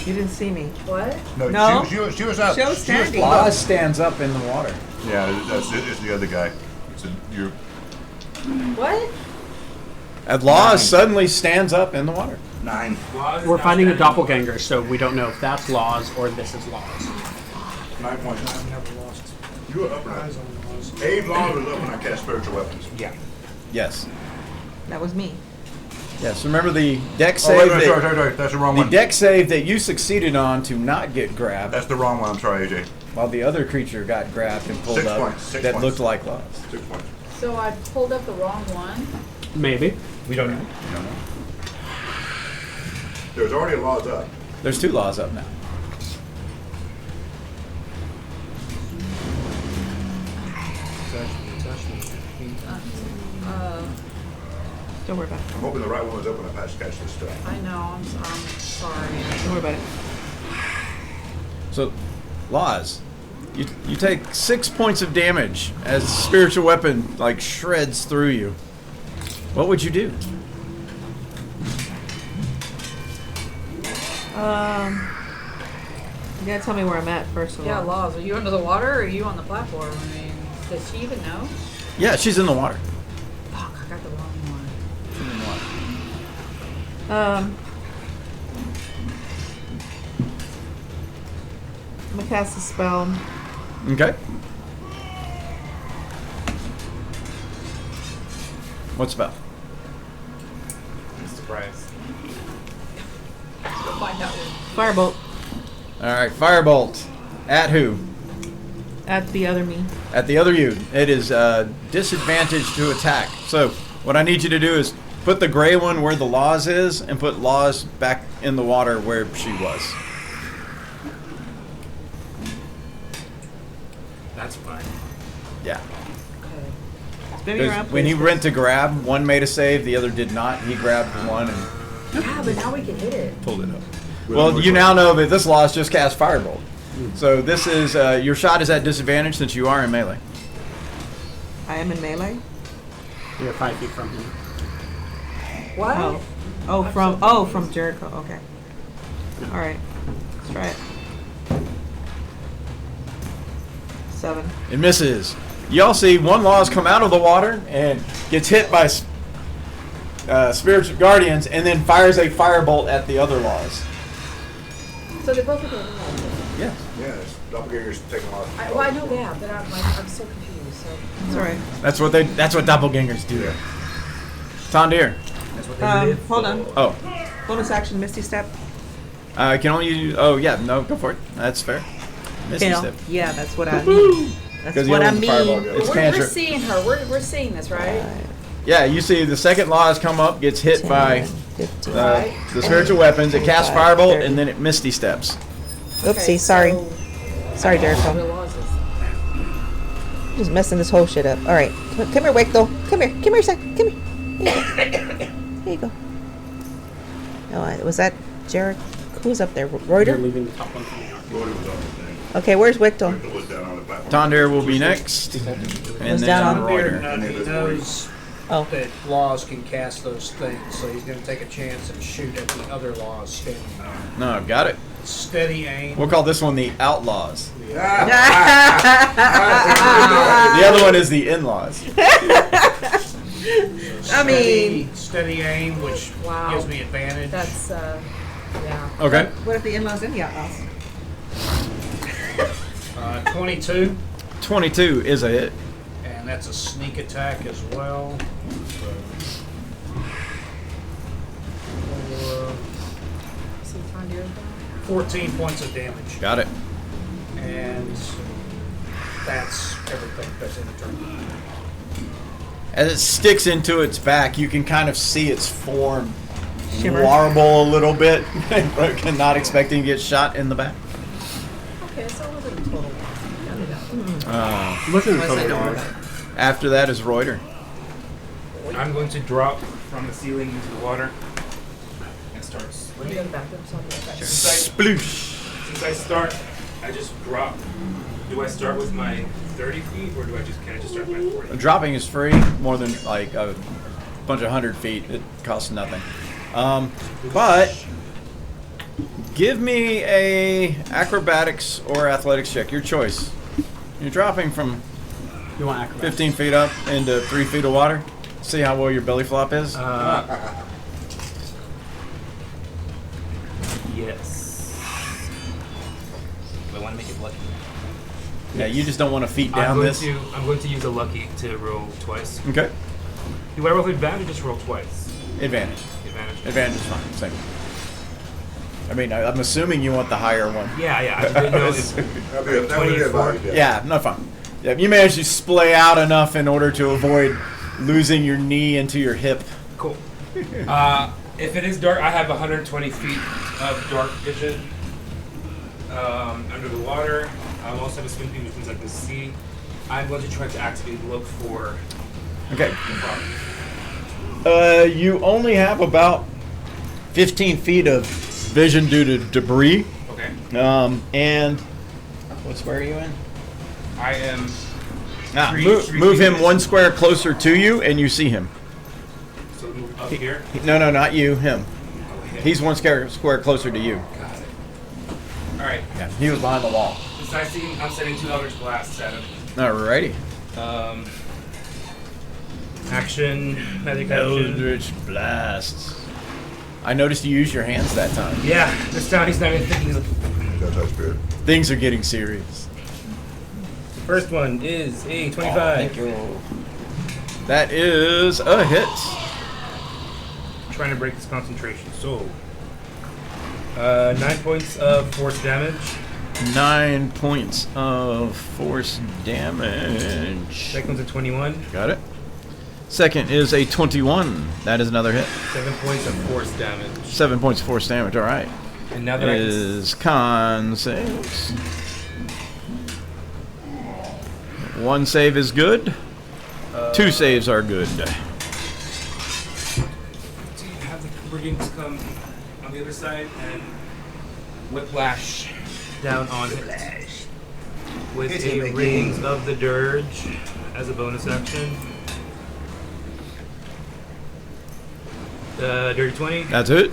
You didn't see me. What? No. She was up. She was standing. Laws stands up in the water. Yeah, that's it. It's the other guy. So you're. What? And Laws suddenly stands up in the water. 9. We're finding a doppelganger, so we don't know if that's Laws or this is Laws. 9 points. I've never lost You were up and eyes up. on those. Abe Law was up when I cast spiritual weapons. Yeah. Yes. That was me. Yes. Remember the deck Oh, save. wait, wait, that, sorry. That's the wrong the one. deck save that you succeeded on to not get grabbed, That's the wrong one. I'm sorry, AJ. while the other creature got grabbed and pulled 6 up. points, 6 that points. looked like Laws. 6 points. So I pulled up the wrong one. Maybe. We don't know. You don't know. There's already laws up. There's 2 Laws up now. Don't worry about it. I'm hoping the right one was up when I catch this stuff. I know. I'm sorry. Don't worry about it. So, Laws, you take 6 points of damage as the spiritual weapon like shreds through you. What would you do? You gotta tell me where I'm at first of Yeah, all. Laws. Are you under the water or are you on the platform? I mean, does she even know? Yeah, she's in the water. Fuck, I got the wrong one. She's in the water. I'm gonna cast a spell. Okay. What spell? Surprise. We'll find out when. Firebolt All right, firebolt. At who? at the other me. At the other you. It is disadvantage to attack. So what I need you to do is put the gray one where the Laws is, and put Laws back in the water where she was. That's fine. Yeah. Spin me around, When he please. went to grab, one made a save, the other did not. He grabbed one and Yeah, but now we can hit it. pulled it up. Well, you now know that this Laws just cast firebolt. So this is your shot is at disadvantage since you are in melee. I am in melee. You're 5 feet from him. What? From Jericho. Okay. All right. Let's try it. 7. It misses. Y'all see one Laws come out of the water and gets hit by spiritual guardians, and then fires a firebolt at the other Laws. So they both are going to Yes. Yes, doppelganger's taking off. Well, I know that, but I'm so confused. So It's all right. That's what doppelgangers do. Yeah. Tondir. That's what they live Hold on. Oh. Bonus action, Misty Step. I can only use. Oh yeah, no, go for it. That's fair. Misty Fail. Step. Yeah, that's what I mean. That's 'Cause you what I don't have the fireball mean. gun. It's we're cantrip. seeing her. We're seeing this, right? Yeah, you see the second Laws come up, gets hit by 15. the spiritual weapons. It casts 25, firebolt, 30. and then it Misty Steps. Oopsie, sorry. Sorry, The Jericho. laws is Just messing this whole shit up. All right. Come here, Wakedo. Come here. Come here a sec. Come here. Here you go. Oh, was that Jericho? Who's up there? You're Reuter? leaving the top one from the arc. Rhoda was on the thing. Okay, where's Wakedo? Rhoda was down on the platform. Tondir will be next, and Was down then on- Reuter. He knows Oh. that Laws can cast those things, so he's going to take a chance and shoot at the other Laws standing there. No, got it. Steady aim. We'll call this one the Outlaws. Ah, The other one is the In-Laws. I mean- Steady aim, which Wow. gives me advantage. that's yeah. Okay. What if the in-laws and the outlaws? 22, 22 is a hit. and that's a sneak attack as well. So, See Tondir down. 14 points of damage, Got it. and that's everything. That's in the turn. As it sticks into its back, you can kind of see its form Shimmer. warble a little bit, but not expecting to get shot in the back. Okay, so it wasn't a total loss. Listen to Was it total over? damage. After that is Reuter. I'm going to drop from the ceiling into the water and start You swimming. go back up, so I'll be right back. Sploosh. Since I start, I just drop. Do I start with my 30 feet, or can I just start with my 40? Dropping is free, more than like a bunch of 100 feet. It costs nothing. But give me a acrobatics or athletics check, your choice. You're dropping from You want acrobatics? 15 feet up into 3 feet of water. See how well your belly flop is. Yes. I want to make it lucky. Yeah, you just don't want to feet I'm down going this. I'm going to use a lucky to roll twice. Okay. Do I roll with advantage or just roll twice? Advantage. Advantage. Advantage is fine. Same. I mean, I'm assuming you want the higher one. Yeah. I didn't know if, That would be 24. advised, Yeah, no fun. Yeah, you managed to splay out enough in order to avoid losing your knee into your hip. cool. If it is dark, I have 120 feet of dark vision under the water. I also have a swim speed which means I can see. I'm going to try to actively look for Okay. the problem. You only have about 15 feet of vision due to debris. Okay. And what square are you in? I am. Move, three move him feet. one square closer to you, and you see him. So move up here. No, not you. Him. Okay. He's one square closer to you. Got it. All right. Yeah, he was behind the wall. Since I see him, I'm setting 2 Eldritch Blasts at him. Alrighty. Action, magic action. Eldritch blasts. I noticed you used your hands that time. Yeah, this time he's not even thinking. That's how spirit. Things are getting serious. The first one is a 25. That is a hit. Trying to break this concentration. So, 9 points of force damage. 9 points of force damage. Second one's a 21. Got it. Second is a 21. That is another hit. 7 points of force damage. 7 points of force damage. All right. And now that I can. Is con saves. One save is good. 2 saves are good. Have the brigands come on the other side and whiplash down on it with Hit a him again. Rings of the Dirge as a bonus action. Dirty 20. That's it.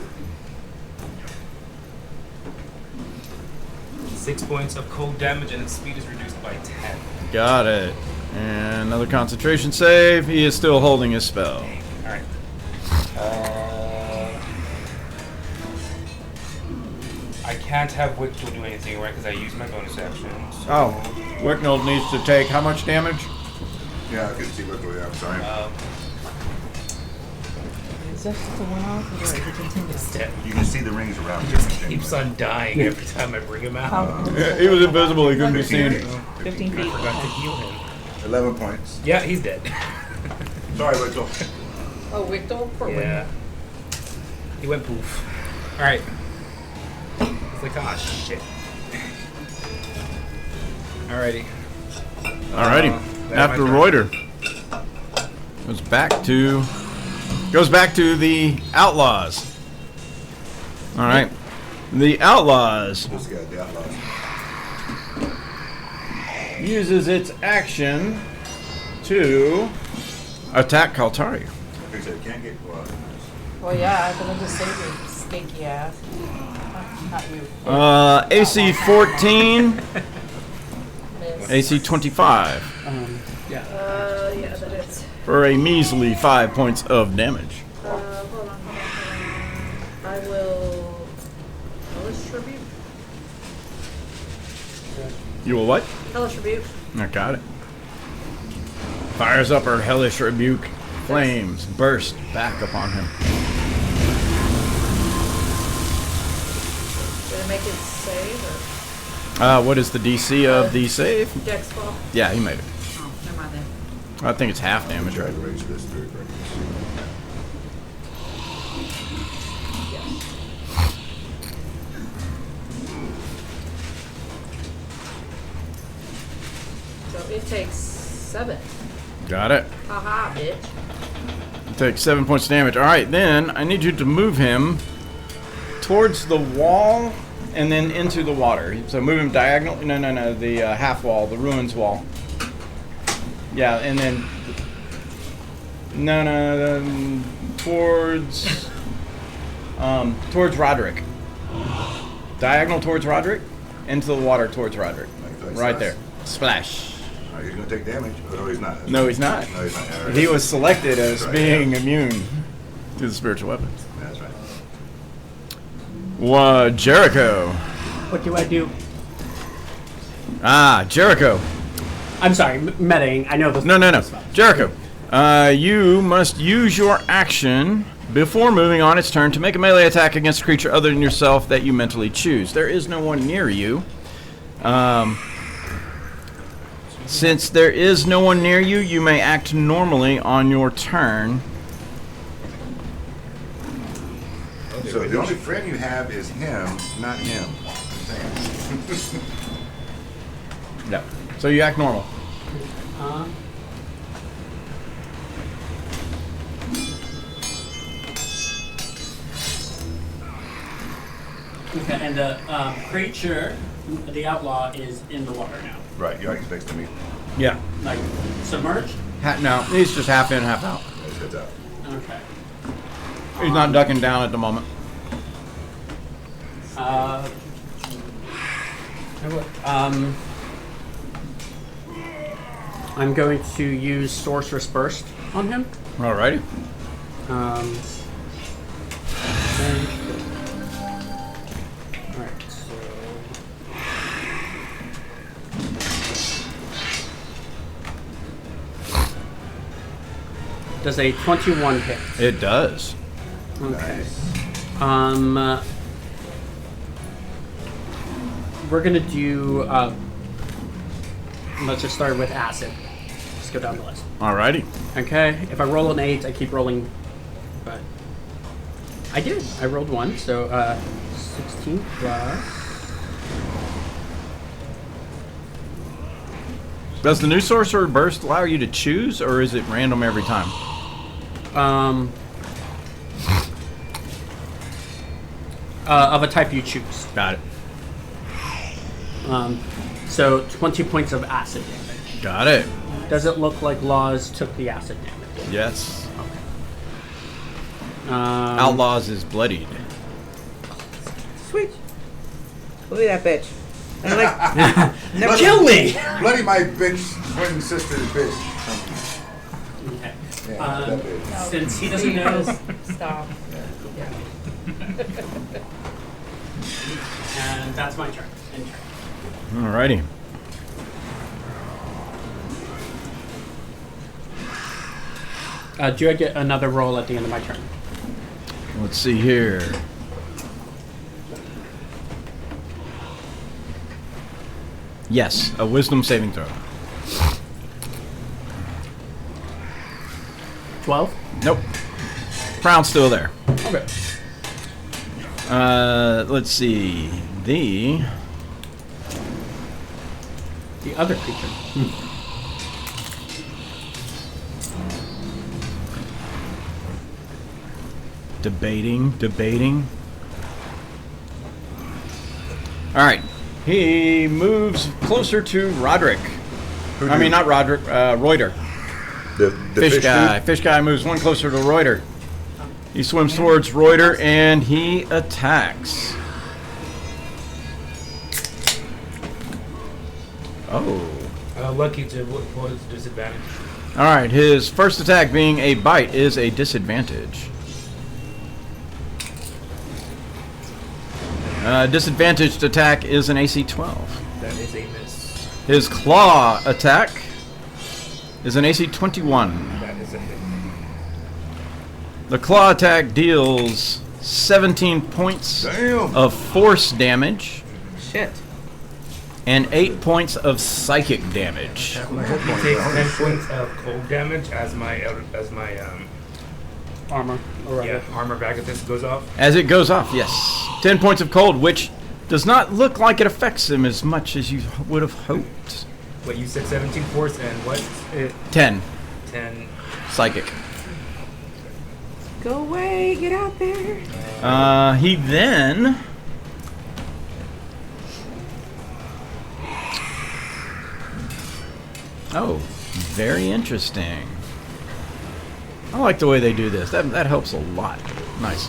6 points of cold damage, and its speed is reduced by 10. Got it. And another concentration save. He is still holding his spell. Alright. I can't have Wickle do anything, right? Because I used my bonus action. So, Oh, Wicknold needs to take how much damage? Yeah, I can see what going on. Sorry. Is that just a one-off or is it continuous? Instead, You can see the rings around. he just keeps on dying every time I bring him out. He was invisible. He couldn't be seen. 15 I feet. forgot to heal him. 11 points. Yeah, he's dead. Sorry, Wickle. Oh, Wickdal? Poor Yeah. He went poof. Alright. It's like, ah, shit. Alrighty. Alrighty. That's After my turn. Reuter goes back to the outlaws. All right. The outlaws This guy, the outlaws. uses its action to attack Kaltari. Like I said, can't get Well, yeah, but I'm just saving stinky ass. Not you. AC 14, Miss. AC 25 Yeah. Yeah, that is. for a measly 5 points of damage. Hold on. I will. Hellish Rebuke? You will what? Hellish Rebuke. I got it. Fires up her hellish rebuke. Flames burst back upon him. Did it make it save or What is the DC of the save? Dex fall? Yeah, he made it. Oh, never mind then. I think it's half damage, Try right? to raise this third right. So it takes 7. Got it. Haha, bitch. Take 7 points of damage. All right, then I need you to move him towards the wall and then into the water. So move him diagonal. No. The half wall, the ruins wall. Yeah, and then towards Roderick. Diagonal towards Roderick, into the water towards Roderick. Like Right that. there. Splash. All right, he's going to take damage. Oh, no, he's not. No, he's not. No, he's not. All right. He was selected as That's right, being yeah. immune to the spiritual weapons. That's right. Jericho. What do I do? Jericho. I'm sorry, metaing. I know this. No. Jericho. You must use your action before moving on its turn to make a melee attack against a creature other than yourself that you mentally choose. There is no one near you. Since there is no one near you, you may act normally on your turn. So the only friend you have is him, not him. No. So you act normal. Okay, and the creature, the outlaw, is in the water now. Right, you're expecting to meet. Yeah. Like, submerged? No, he's just half in, half out. That's heads out. Okay. He's not ducking down at the moment. I'm going to use Sorceress Burst on him. Alrighty. Alright, so... Does a 21 hit? It does. Okay. We're gonna do, let's just start with acid. Just go down the list. Alrighty. Okay, if I roll an 8, I keep rolling, but I did. I rolled 1, so 16 plus. Does the new sorcerer burst allow you to choose, or is it random every time? Of a type you choose. Got it. So 20 points of acid damage. Got it. Does it look like Laws took the acid damage? Yes. Okay. Outlaws is bloodied. Sweet. Look at that bitch. I'm like, never Kill me! Bloody my bitch, twin sister's bitch. Okay. Yeah, that bitch. No, Since he doesn't know. Stop. And that's my turn. End turn. Alrighty. Do I get another roll at the end of my turn? Let's see here. Yes, a wisdom saving throw. 12? Nope. Crown's still there. Okay. Let's see. The other creature. Debating. Alright. He moves closer to Roderick. I mean, not Roderick, Reuter. The Fish guy. Fish guy moves one closer to Reuter. He swims towards Reuter and he attacks. Oh. Lucky to what is the disadvantage? Alright, his first attack being a bite is a disadvantage. Disadvantaged attack is an AC 12. That is a miss. His claw attack is an AC 21. That is a hit. The claw attack deals 17 points Damn. of force damage shit. and 8 points of psychic damage. He takes 10 points of cold damage as my Armor. Or armor bag of this goes off. As it goes off, yes. 10 points of cold, which does not look like it affects him as much as you would have hoped. Wait, you said 17 force and what? 10 10. psychic. Go away. Get out there. He then oh, very interesting. I like the way they do this. That helps a lot. Nice.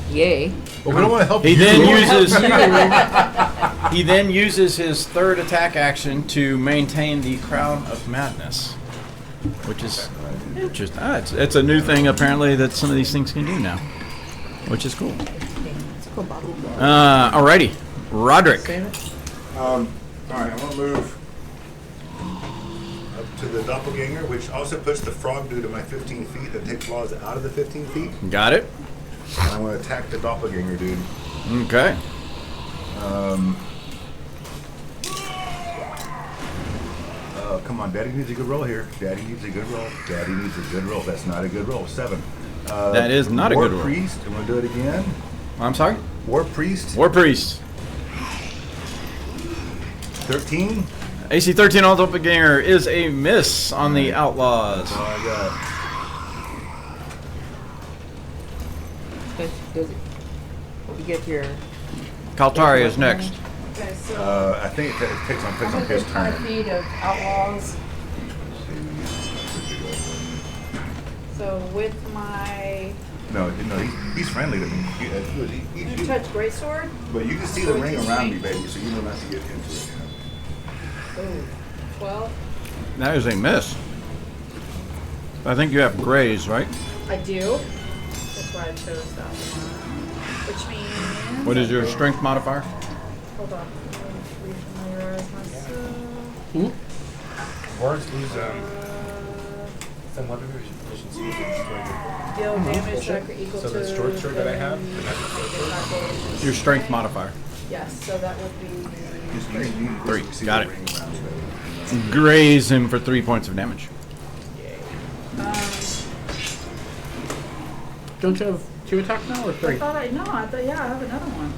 Yay. But we don't want to help He you. then uses his third attack action to maintain the Crown of Madness, which is interesting. It's a new thing apparently that some of these things can do now, which is cool. It's a cool bottle. Alrighty, Roderick. All right, I'm gonna move up to the doppelganger, which also puts the frog dude at my 15 feet and takes Laws out of the 15 feet. Got it. And I'm gonna attack the doppelganger dude. Okay. Come on, Daddy needs a good roll here. Daddy needs a good roll. Daddy needs a good roll. That's not a good roll. 7. That is not a good roll. War Priest. I'm gonna do it again. I'm sorry. War Priest. War Priest. 13. AC 13 on Doppelganger is a miss on the Outlaws. So I got. Does it? You get your. Kaltari is next. Okay, so I think it takes on I'm his within 5 turn. feet of outlaws. So with my No, he's friendly to me. you touch greatsword. But you can see the ring around me, baby, so you know not to get into it. Ooh, 12. That is a miss. I think you have graze, right? I do. That's why I chose that one. Which means. What is your strength modifier? Hold on. Let me refamiliarize myself. Words lose some weapon efficiency. Deal damage tracker equal So to. the short sword that I have, the magic short sword. Your strength modifier. Yes, so that would be. Three. See Got the it. ring around me, baby. Graze him for 3 points of damage. Don't you have 2 attack now or 3? I thought I have another one.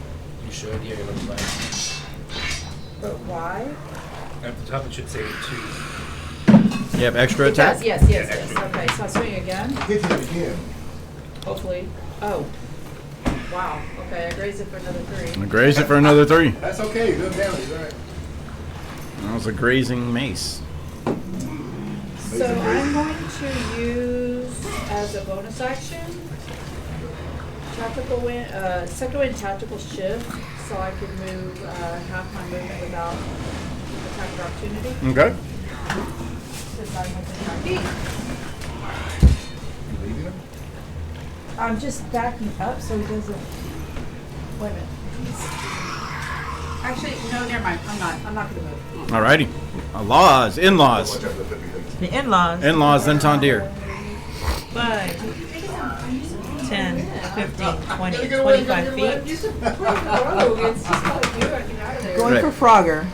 You should, yeah, it looks like. But why? At the top it should say 2. You have extra It attack? does, yes. Okay, so I swing again, Hit him again. hopefully. Oh. Wow. Okay, I raise it for another 3. Graze it for another 3. That's okay. Good damage, all right. That was a grazing mace. So I'm going to use as a bonus action tactical wind, second wind tactical shift, so I can move half my movement without attack of opportunity. Okay. Since I'm within 5 feet. Leaving him? I'm just backing up so he doesn't. Wait a minute. Actually, no, never mind. I'm not going to move. Alrighty. Laws, in-laws. Watch out for the flippy things. The in-laws. In-laws, then Tondir. 5, 10, 15, 20, 25 feet. It's just like you. I can out of there. Going Right. for Frogger.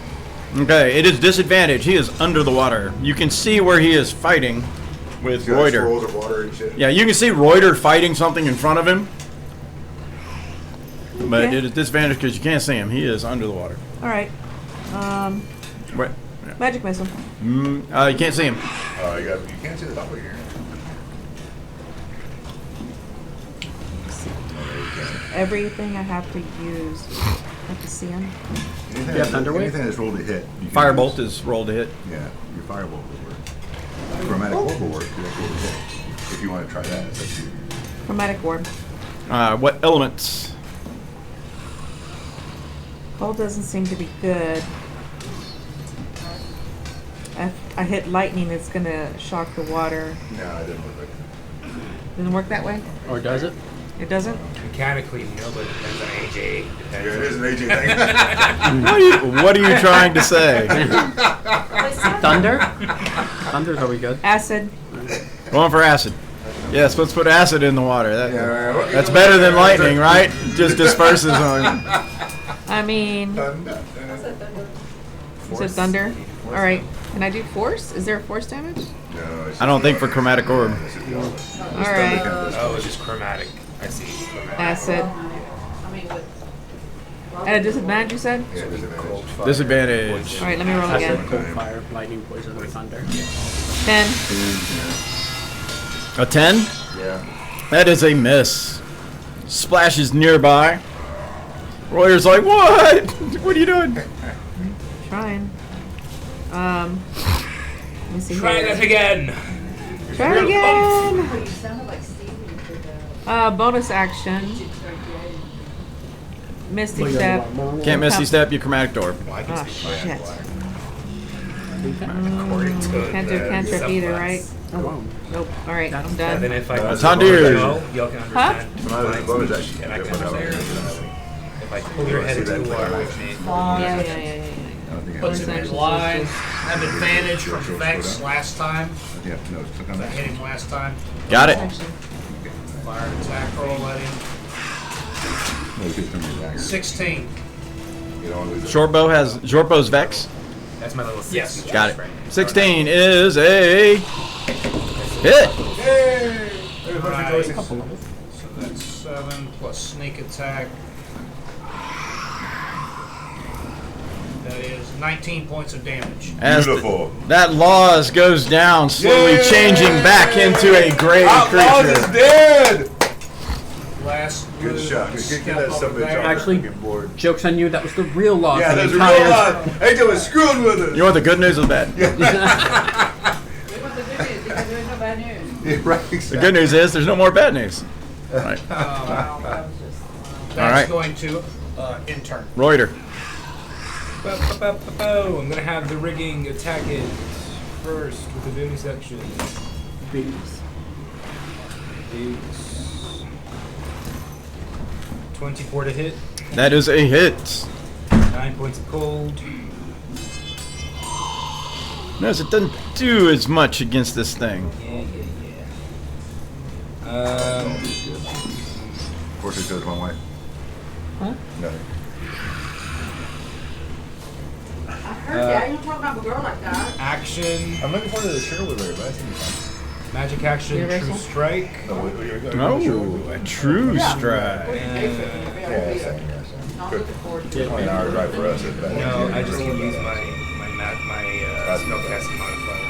Okay, it is disadvantage. He is under the water. You can see where he is fighting with See that Reuter. swirls of water and shit? Yeah, you can see Reuter fighting something in front of him. But Okay. it is disadvantage because you can't see him. He is under the water. All right. Wait. Magic missile. You can't see him. You can't see the top of here. Everything I have to use. I have to see him. Anything, Yeah, Thunderwave? anything that's rolled to hit. you can Firebolt use. is rolled to hit. Yeah, your firebolt will work. Chromatic orb will work. That's rolled to hit. If you want to try that, it's up to you. Chromatic orb. What elements? Cold doesn't seem to be good. I hit lightning, it's gonna shock the water. No, it didn't work like that. Doesn't work that way? Or does it? It doesn't? Mechanically, no, but it depends on AJ. Yeah, it is an AJ thing. What are you trying to say? Thunder? Thunder's always good. Acid. Going for acid. Yes, let's put acid in the water. Yeah, That's better than lightning, right? Just disperses on. I mean, Thunder. you said thunder? Alright. Can I do force? Is there a force damage? No, it's I don't think for chromatic orb. Alright. Oh, it's just chromatic. I see. Chromatic. Acid. At a disadvantage, you said? Yeah, it is an advantage. Disadvantage. Alright, let me roll Acid, again. cold fire, lightning, poison, and thunder. 10. A 10? Yeah. That is a miss. Splashes nearby. Royer's like, what? What are you doing? Trying. Let me see Try here. that again. Try it again. You sounded like Stevie for the. Bonus action. Mystic Step. Can't misty step, you chromatic orb. Well, I can Oh, speak shit. according to Can't do the cantrip either, subclass. right? Oh, wow. Nope. Alright, I'm And then done. if I Tondir. know, y'all can Huh? understand. So now there's a bonus action. And I can Yeah, whatever. understand. If I pull your head into the water with me, Yeah. I don't think I Puts have him it. in line. Have advantage from Vex last time. Yeah, no, click on that. Hit him last time. Got it. Fire attack roll at him. No, you can turn your dagger. 16. You don't lose it. Shortbow has Shortbow's Vex. that's my level 6. Yes. Got it. 16 is a hit. Yay! Alright. So that's 7 plus sneak attack. That is 19 points of damage. As Beautiful. that Laws goes down, slowly Yay! changing back into a gray Outlaws is creature. dead! Last Good move, shot. Get step that over somebody there. Actually- board. Joke's on you, that was the real loss. Yeah, of the that's a real entire- lot. AJ was screwed with us. You want the good news or the bad? We want the good news because there's no bad news. Yeah, right, The exactly. good news is there's no more bad news. Right. That's Alright. going to intern. Reuter. I'm gonna have the rigging attack it first with the booming section. Bees. 24 to hit, That is a hit. 9 points of cold. Notice it doesn't do as much against this thing. Fortune goes one way. Huh? Nothing. I heard that. You don't talk about a girl like that. Action, I'm looking forward to the Sherwood later, but that's gonna be fun. magic action, Universal? true strike. Oh, here we go. Oh, a true strike. Yeah, same. Not Good. looking forward to it. 20 hour drive for us. Isn't bad. No, I just can use my spellcasting modifier.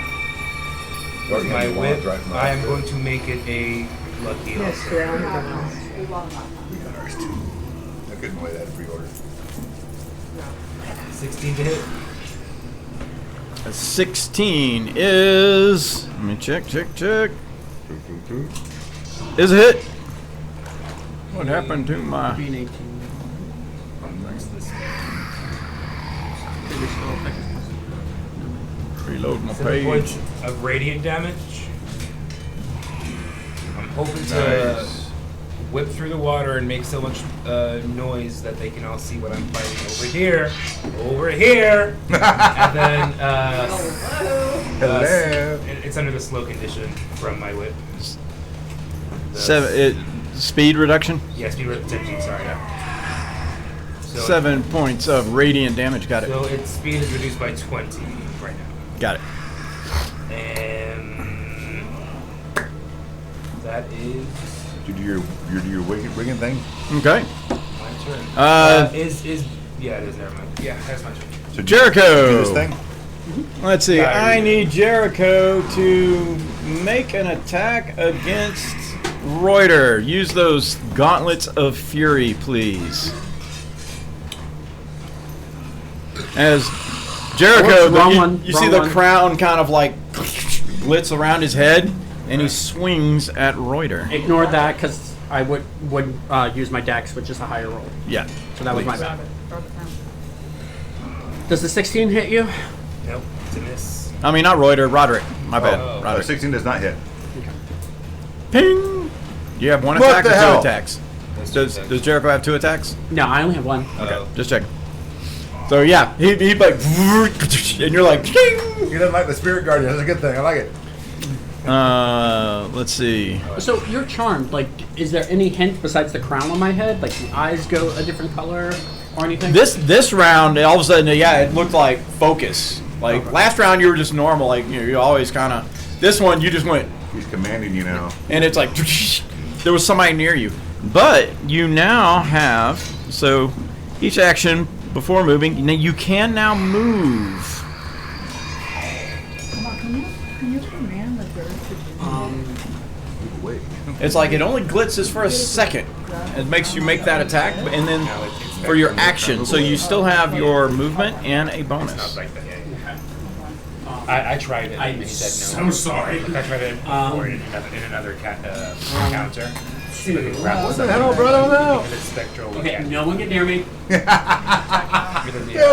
Or With you my can go on whip, drive from I am us. going to make it a lucky Yes, also. yeah, I have one. We want them. We got ours too. I couldn't wait that pre-order. 16 to hit. A 16 is. Let me check. Is a hit. What happened to my. Being 18. Reload my 7 page. points of radiant damage. I'm hoping to Nice. whip through the water and make so much noise that they can all see what I'm fighting over here. Over here! And then, Hello. it's under the slow condition from my whip. Speed reduction. Yeah, speed reduction, sorry. So, 7 points of radiant damage. Got it. So its speed is reduced by 20 right now. Got it. And that is Did you do your wigging thing? Okay. my turn. Is Yeah, it is. Never mind. Yeah, that's my turn. So Jericho. Do this thing? Let's see. Yeah, I I need Jericho to make an attack against Reuter. Use those gauntlets of fury, please. As Jericho, Whoops, wrong one, you wrong see the one. crown kind of like blitz around his head, and he swings at Reuter. Ignored that because I would use my dex, which is a higher roll. Yeah. So that was my please. bad. Does the 16 hit you? Nope, it's a miss. I mean, not Reuter, Roderick. My bad. Oh. Roderick. 16 does not hit. Ping! You have one What attack the or two hell? attacks? That's Does two Does Jericho have 2 attacks? No, I only have one. Okay. Just checking. So yeah, he like, and you're like, "Ding!" You don't like the spirit guardian. That's a good thing. I like it. Let's see. So you're charmed. Like, is there any hint besides the crown on my head? Like, the eyes go a different color or anything? This round, all of a sudden, yeah, it looked like focus. Like Okay. last round, you were just normal. Like you always kind of. This one, you just went, He's commanding you now. and it's like there was somebody near you. But you now have each action before moving, you can now move. Come on, can you command the bird to do Wait. It's like it only glitzes for a second. It makes you make that attack, and then for your action, so you still have your movement and a Not bonus. like that. I tried it. I'm and he said no. so sorry. I tried it before in another counter. What the hell, brother? No. It's spectral. Okay, no one get near me. Get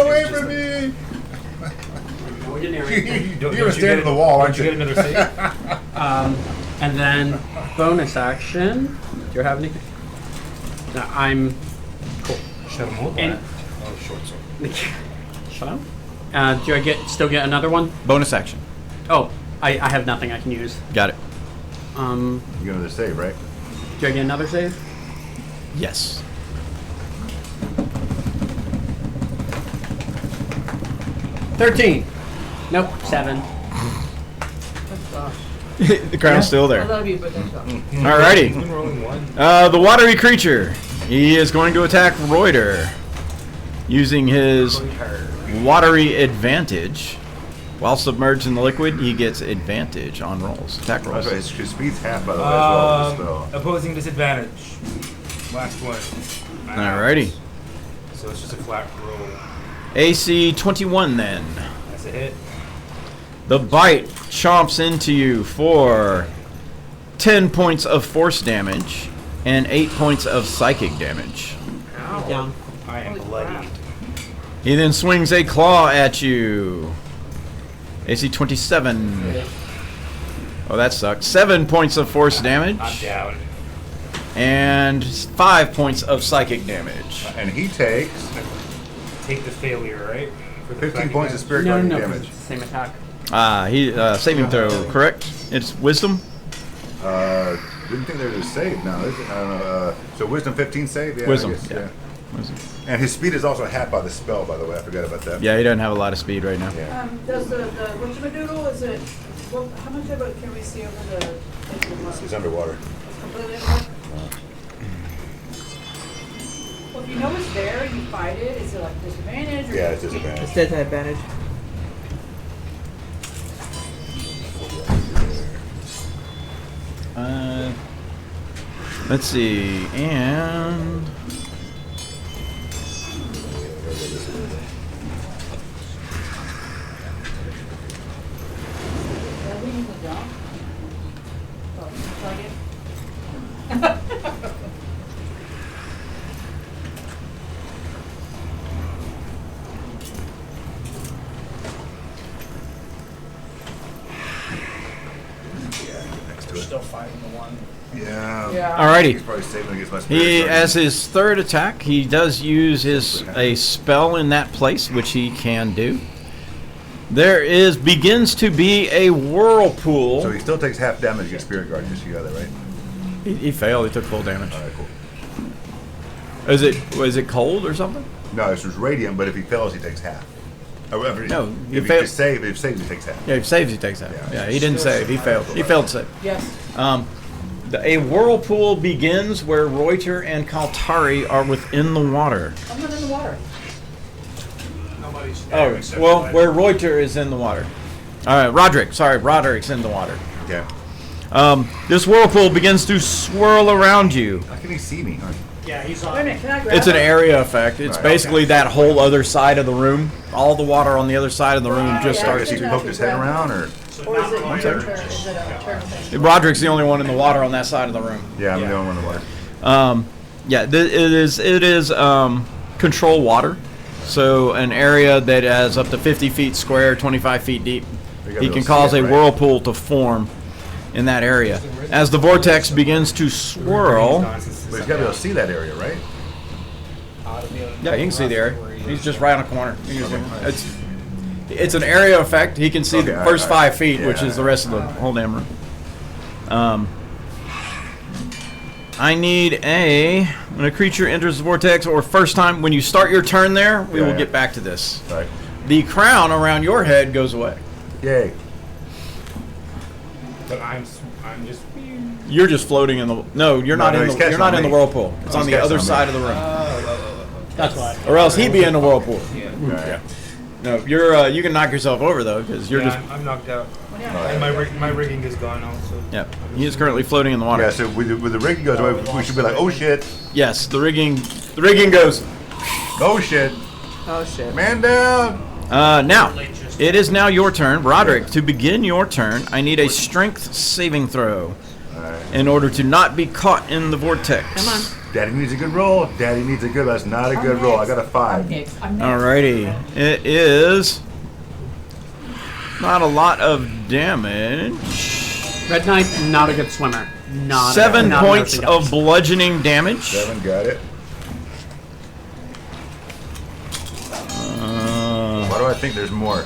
away from me! No one get near me. You're standing on the wall, aren't Don't you you? get another save? And then bonus action. Do you have anything? No, I'm cool. Shut him up. And- Oh, short sword. Shut up. Do I still get another one? Bonus action. Oh, I have nothing I can use. Got it. You get another save, right? Do I get another save? Yes. Nope. 7. The crown's still there. that'll be a potential. Alrighty. Been rolling one. The watery creature. He is going to attack Reuter using his watery advantage. While submerged in the liquid, he gets advantage on rolls, attack rolls. That's right. His speed's half, by the way, as well. As well. Opposing disadvantage. Last one. Alrighty. So it's just a flat roll. AC 21 then. That's a hit. The bite chomps into you for 10 points of force damage and 8 points of psychic damage. Down. I am bloodied. He then swings a claw at you. AC 27. Oh, that sucks. 7 points of force damage I'm down. and 5 points of psychic damage. And he takes Take the failure, right? For the 15 second points of time. spirit No, guardian no, damage. it's the same attack. He saving throw, correct? It's wisdom. Didn't think there was a save now. Is it? I don't know. So wisdom 15 save? Yeah, Wisdom, I guess, yeah. Wisdom. And his speed is also half by the spell, by the way. I forgot about that. Yeah, he doesn't have a lot of speed right now. Yeah. Does the whatchamadoodle, is it, what, how much of it can we see over the, He's underwater. completely underwater? Well, if you know it's there, you fight it, is it like disadvantage or? Yeah, it's disadvantage. It's disadvantage. Let's see, and like it. Next to We're it. still fighting the one. Yeah. Yeah. Alrighty. He's probably saving against my spirit He, guardian. as his third attack, he does use a spell in that place, which he can do. There begins to be a whirlpool. So he still takes half damage against spirit guardian. Just so you got that right. He failed. He took full damage. All right, cool. Was it cold or something? No, this was radiant, but if he fails, he takes half. However, No, you if he fail- just save, if he saves, he takes half. Yeah, if he saves, he takes that. Yeah. Yeah, he didn't save. He failed. He failed to save. Yes. A whirlpool begins where Reuter and Kaltari are within the water. I'm not in the water. Nobody's Oh, except well, for where Reuter is in the water. All right, Roderick's in the water. Okay. This whirlpool begins to swirl around you. How can he see me? Huh? Yeah, he's Wait a on. minute, can I grab It's an it? area effect. It's Right, basically that whole other side of the room. All the water on the other side of the room just Yeah, I guess starts he I can think poke his head around, or So Or is not it really your just- turn? Is it a turn thing? Roderick's the only one in the water on that side of the room. yeah, I'm Yeah. the only one in the water. It is control water. So an area that has up to 50 feet square, 25 feet deep. You gotta He be can able to cause see a it, right? whirlpool to form in that area. As the vortex begins to swirl, But he's got to be able to see that area, right? yeah, you can see the area. He's just right on the corner. You can see- It's an area effect. He can see Okay, the all first right, all right. 5 feet, which Yeah. is the rest of the whole damn room. I need when a creature enters the vortex or first time, when you start your turn there, we Yeah, will yeah. get back to this. All right. The crown around your head goes away. Yay. But I'm just. You're just floating in the. No, you're No, not no, in he's the. catching You're not on in the me. whirlpool. It's He's on the catching other on me. side of the room. That's why. Or else he'd be in the whirlpool. Yeah. All right. No, you're. You can knock yourself over though, because you're Yeah, just. I'm knocked out. All And right. my rigging is gone also. Yeah, he is currently floating in the water. Yeah, so with the rigging goes away, we should be like, oh shit, Yes, the rigging. The rigging goes. oh shit, Oh shit. man down. Now, it is now your turn, Roderick. To begin your turn, I need a strength saving throw All right. in order to not be caught in the vortex. Come on. Daddy needs a good roll. Daddy needs a good. That's not a good roll. I got a 5. Next. I'm next. Alrighty, it is not a lot of damage. Red Knight, not a good swimmer. Not 7 not points nothing else. of bludgeoning damage. 7, got it. Why do I think there's more?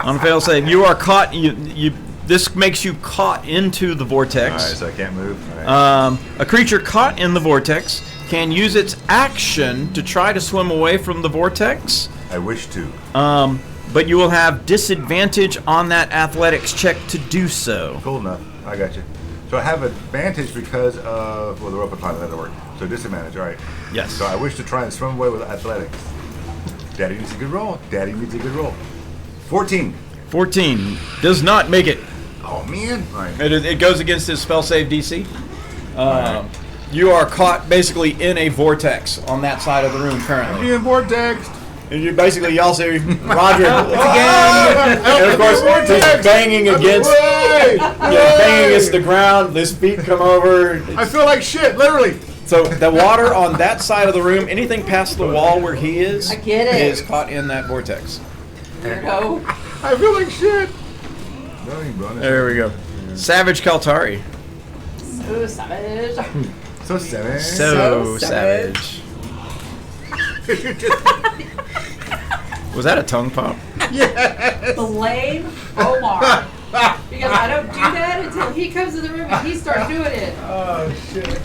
On a fail save, you are caught. This makes you caught into the All right, vortex. so I can't move. All right. A creature caught in the vortex can use its action to try to swim away from the vortex, I wish to. but you will have disadvantage on that athletics check to do so. Cool enough. I got you. So I have advantage because of the rope and pilot that'll work. So disadvantage. All right. Yes. So I wish to try and swim away with athletics. Daddy needs a good roll. Daddy needs a good roll. 14. 14 does not make it. Oh man. All right. It goes against his spell save DC. Alright. You are caught basically in a vortex on that side of the room currently. Being vortexed. And you basically yell say, Roger, again. And of course, he's banging against, banging against the ground. His feet come over. I feel like shit, literally. So the water on that side of the room, anything past the wall where he is, I get it. is caught in that vortex. Weirdo. I feel like shit. There we go. Savage Kaltari. So savage. So savage. So savage. savage. Was that a tongue pop? Blame Omar. Because I don't do that until he comes in the room and he starts doing it. Oh shit.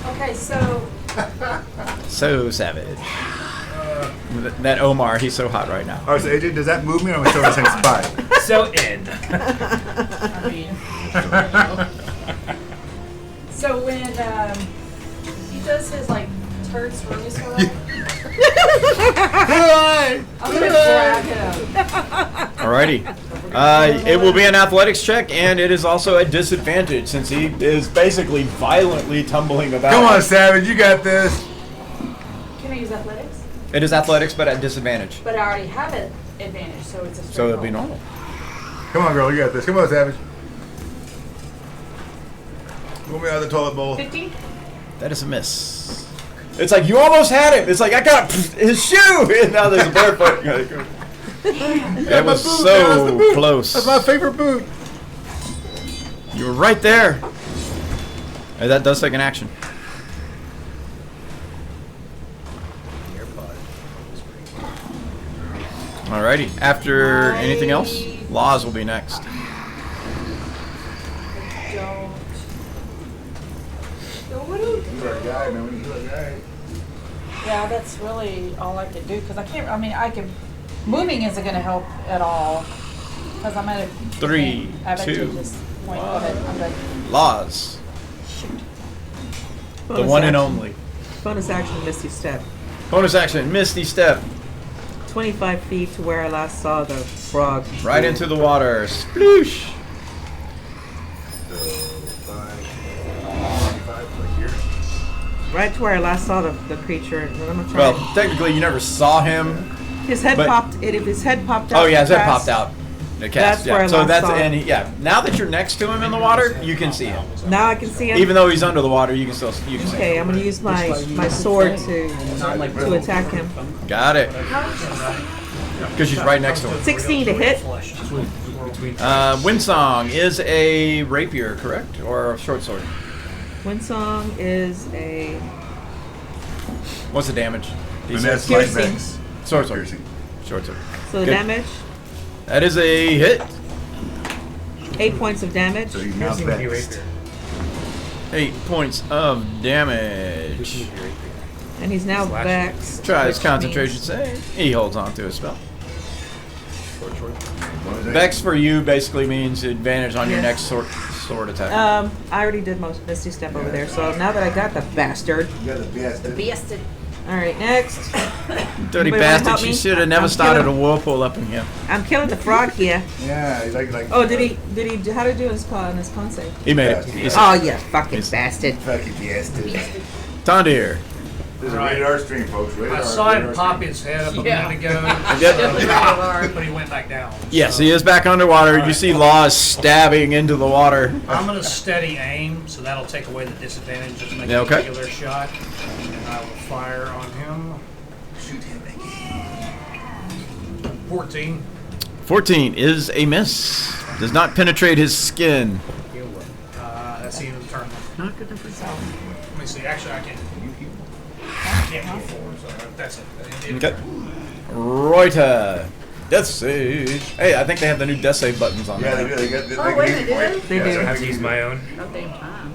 Okay, so So savage. That Omar, he's so hot right now. All right, so AJ, does that move me or am I still the same spot? So end. I mean, so when he does his like turd swirly swirl, I'm gonna grab him. Alrighty. It will be an athletics check, and it is also a disadvantage since he is basically violently tumbling about. Come on, Savage, you got this. Can I use athletics? It is athletics, but at disadvantage. But I already have an advantage, so it's a straight So it'll be roll. normal. Come on, girl, you got this. Come on, Savage. Pull me out of the toilet bowl. 15? That is a miss. It's like you almost had him. It's like I got his shoe, and now there's a barefoot. That was so close. That's my favorite boot. You were right there. Hey, that does take an action. Alrighty. After anything else, Laws will be next. Don't. So what do we do? You're a guy, man. You're a guy. Yeah, that's really all I could do because I can't. I mean, I can. Moving isn't going to help at all because I'm at a 3, 2, advantageous point. Go ahead. I'm ready. Laws. The Bonus one and action. only. Bonus action, Misty Step. Bonus action, Misty Step. 25 feet to where I last saw the frog. Right into the water. Sploosh. So, 5, like here. Right to where I last saw the creature. What am I trying Well, technically, you never saw him. his head but- popped. If his head popped out. Oh yeah, his head fast, popped out. The cast. That's Yeah. where I So last that's saw and him. yeah. Now that you're next to him in the water, you can see him. Now I can see him. Even though he's under the water, you can still see Okay, him. I'm gonna use my sword to attack him. Got it. Because she's right next to him. 16 to hit. Windsong is a rapier, correct, or a short sword? Windsong is a What's the damage? And that's light Piercing. vex. Short sword. Piercing. Short sword. so the Good. damage. That is a hit. 8 points of damage. So he's now vexed. 8 points of damage. And he's now vexed. Try his which concentration means- save. He holds on to his spell. What is that? Vex for you basically means advantage on your Yes. next sword attack. I already did most Misty Step over there, so now that I got the bastard. You got the bastard. Bested. Alright, next. Dirty anybody wanna bastard, help she me? should have never I'm started a killing- whirlpool up in here. I'm killing the frog here. Yeah, like. Oh, did he, how did he do his con save? He made it. Yeah. He's Oh, you fucking He's- bastard. Fucking bastard. Tondir. There's a rated R stream, folks. Rated I R, saw rated him R pop stream. his head up a Yeah. minute ago, Yep. but he went back down. Yes, So he is back underwater. You see Laws stabbing into the water. I'm gonna steady aim, so that'll take away the disadvantage. Just make Yeah, a okay. regular shot, and I will fire on him. Shoot him again. 14. 14 is a miss. Does not penetrate his skin. That's the end of the turn. Not good enough for Let me see. Actually, I can't move forward, so that's it. Okay. Reuter. Death save. Hey, I think they have the new death save buttons on Yeah, there. they do. They got the Oh, wait a minute, do They Yeah, do. so I have to use my own. No damn time.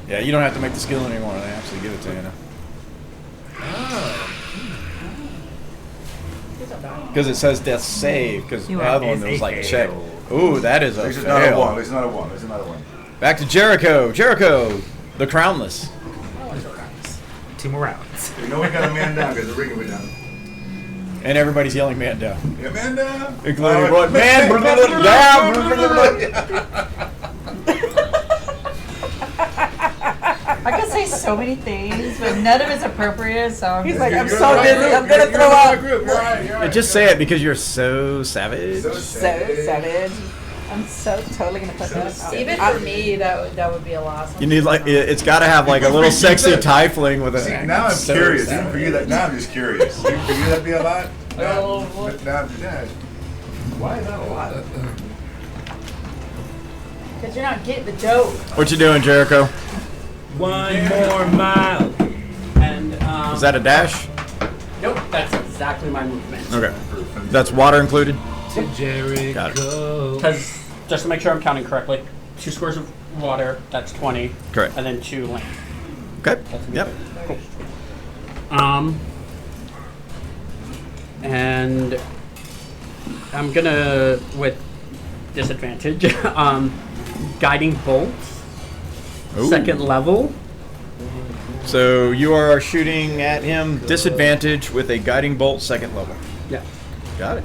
Yeah, you don't have to make the skill anymore. They actually give it to you now. Because it says death save. Because You the are. other one It's was a like fail. check. Ooh, that is a This is not a one. fail. This is not a one. This is not a one. Back to Jericho. Jericho, the crownless. Two more rounds. You know we got a man down because the rigging went down. And everybody's yelling man down. Yeah, man down. Including Roy. Man down! I could say so many things, but none of it's appropriate. So I'm He's just like, You're I'm in so the right busy, group. I'm gonna You're throw in the right up. group. You're right, you're right. Just say it because you're so savage. So So savage. savage. I'm so totally gonna put that out. even for me, that would be a loss. You need like it's got to have like a little sexy tiefling with a. See, now I'm so curious. savage. Even for you, now I'm just curious. For you, that'd be a lot. Now I'm just why is that a lot? Because you're not getting the joke. What you doing, Jericho? One more mile. And Is that a dash? nope, that's exactly my movement. Okay. That's water included. To Jericho. Got it. Because just to make sure I'm counting correctly, 2 squares of water, that's 20. Correct. And then 2 land. Okay. Yep. And I'm gonna, with disadvantage, guiding bolt, Ooh. 2nd level. So you are shooting at him disadvantage with a guiding bolt 2nd level. Yeah. Got it.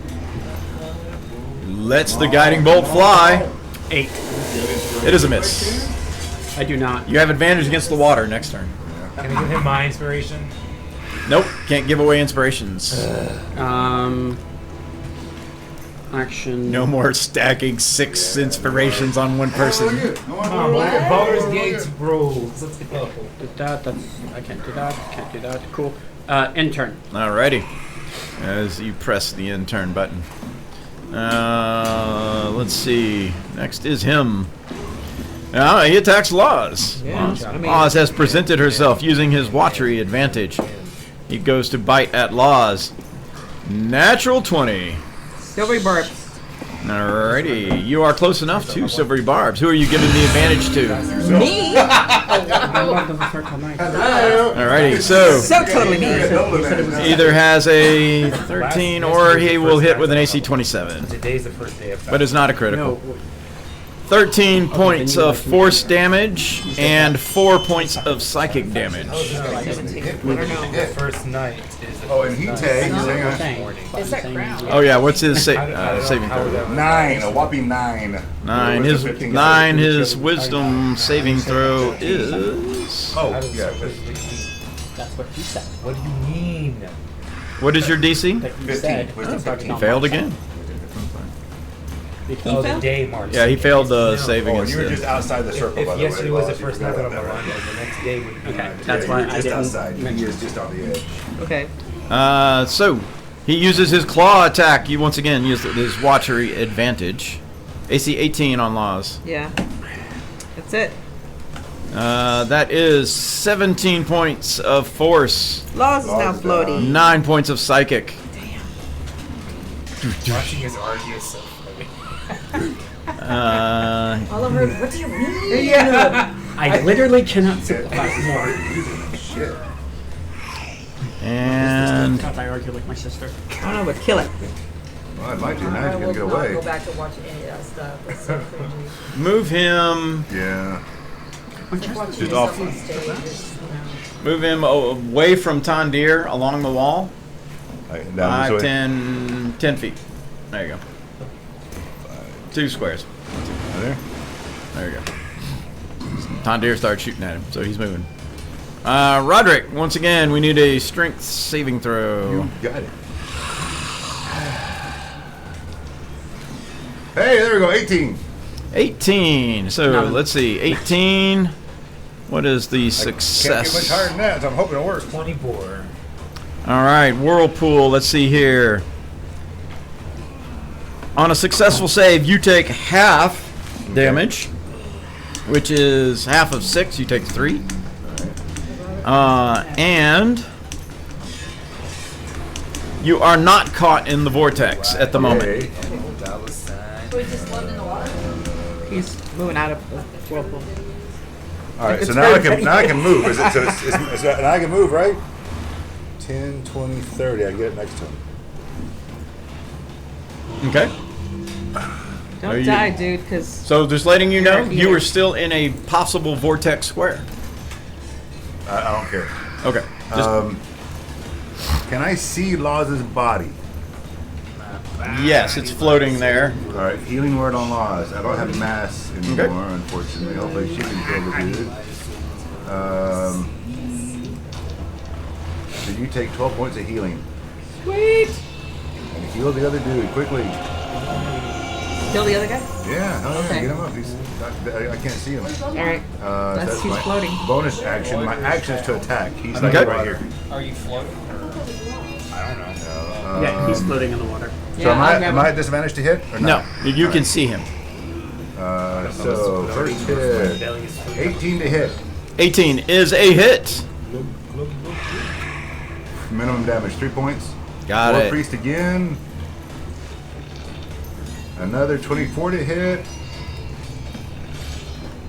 Lets the guiding bolt fly. 8. It is a miss. I do not. You have advantage against the water next turn. Can I give him my inspiration? Nope. Can't give away inspirations. action. No more stacking 6 inspirations on one person. Come on, Baldur's Gate rules. Let's go. I can't do that. Can't do that. Cool. Intern. Alrighty. As you press the intern button. Let's see. Next is him. He attacks Laws. Yeah, I mean- Laws has presented herself using his watchery advantage. He goes to bite at Laws. Natural 20. Silvery barbs. Alrighty. You are close enough to Silvery Barbs. Who are you giving the advantage to? Me? Alrighty. So, So totally me. either has a 13 or he will hit with an AC 27. Today's the first day of But it's not a critical. No. 13 points of force damage and 4 points of psychic damage. the first night is the Oh, and he tags. Hang on. Is that ground? Oh yeah, what's his saving throw? 9, a whopping 9. 9. His 15 9. His wisdom saving throw is. Oh, yeah. That's what you said. What do you mean? What is your DC? That you 15. said. Wisdom 15. Failed again. Oh, the day marks. Yeah, he failed the saving Oh, and you were just instead. outside the circle, by If the way. yesterday was the Boss. You first night forgot that I'm about around, that, the next day would be. Okay, that's why I just didn't outside. He mention. is just on the edge. Okay. So he uses his claw attack. You once again use his watchery advantage. AC 18 on Laws. Yeah. That's it. That is 17 points of force, Laws is now Laws is down. floaty. 9 points of psychic. Watching his argue is so funny. All I heard, what do you mean? Yeah. I literally cannot sympathize more. Shit. And Because I argue like my sister. I don't know, but kill it. Well, I'd like to. Now I he's will going to get not away. go back to watching any of that stuff. It's so cringy. move him. Yeah. Watching Just yourself off. on stage is, Move him away from Tondir along the wall. Right, down this 5, way. 10 feet. There you go. 2 squares. Right there. There you go. Tondir starts shooting at him, so he's moving. Roderick, once again, we need a strength saving throw. You got it. Hey, there we go. 18. 18. So No. let's see. 18. What is the Can't get much success? higher than that, so I'm hoping it works. 24. All right, Whirlpool. Let's see here. On a successful save, you take half damage, which is half of 6. You take 3. And you are not caught in the vortex at the moment. Okay. Dollar sign. So he just floated in the water? He's moving out of the whirlpool. All right, so now I can move. Is it? So it's and I can move, right? 10, 20, 30. I can get it next to him. Okay. Don't Are you- die, dude, because So just letting you know, You're you were still in a possible vortex square. I don't care. Okay. Just, Can I see Law's body? yes, it's floating there. All right, healing word on Laws. I don't have mass anymore, unfortunately. Hopefully she can kill the dude. So you take 12 points of healing. sweet. And heal the other dude quickly. Kill the other guy. Yeah, hell yeah, Okay. get him up. He's I can't see him. All right. That's he's my floating. bonus action. My action is to attack. He's like Okay. right here. Are you floating or? I don't know. Yeah, he's floating in the water. So Yeah, am I'll grab I him. at disadvantage to hit? Or No, not? you can see him. So first hit, Belly is full. 18 to hit. 18 is a hit. Minimum damage, 3 points. Got War it. Priest again. Another 24 to hit.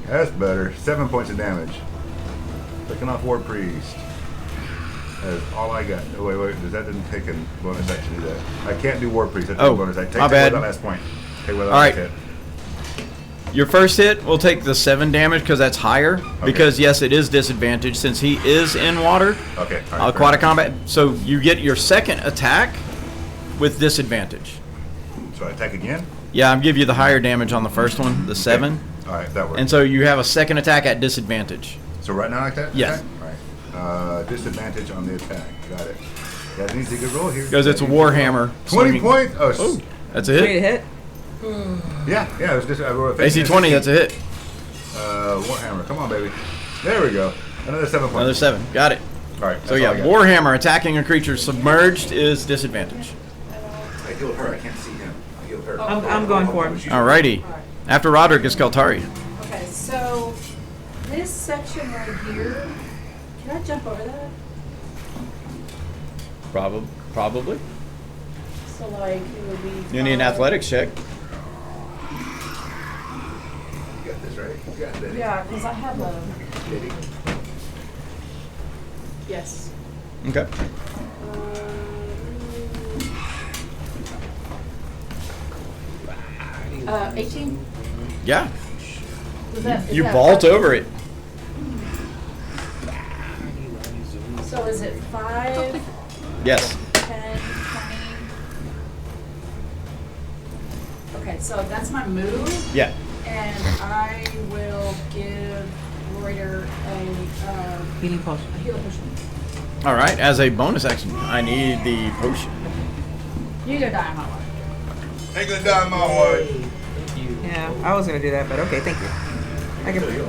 That's better. 7 points of damage. Picking off War Priest. That's all I got. Oh, wait. That didn't take a bonus action to do that. I can't do War Priest. That's Oh, a bonus action. my Take away bad. that last point. Take away that All last right. hit. Your first hit will take the 7 damage because that's higher. Because yes, it is disadvantage since he is in water. Okay. All right, Aquatic fair enough. combat. So you get your second attack with disadvantage. So I attack again? Yeah, I'm give you the higher damage on the first one, the 7. All right, that works. And so you have a second attack at disadvantage. So right now I attack? Yes. All right. Disadvantage on the attack. Got it. That needs a good roll here. Because it's a Warhammer. 20 swinging- points? Oh, Oh. That's a Ready to hit. hit? Yeah, it was just AC 20, that's a hit. Warhammer, come on, baby. There we go. Another 7 points. Another 7. Got it. All right. So yeah, Warhammer attacking a creature submerged is disadvantage. I healed her. I can't see him. I healed her. I'm going for him. Alrighty. After Roderick is Keltari. Okay, so this section right here, can I jump over that? Probably. So like it would be. You need an 5. athletics check. You got this, right? You got this. Yeah, because I have a. Lady. Yes. Okay. 18. Yeah. Was that, is You that vault 5? over it. So is it 5, Yes. 10, 20? Okay, so that's my move, Yeah. and I will give Reuter a Healing potion. healing potion. All right. As a bonus action, I need the potion. You go die on my way. Ain't gonna die my way. Yeah, I was gonna do that, but okay, thank you.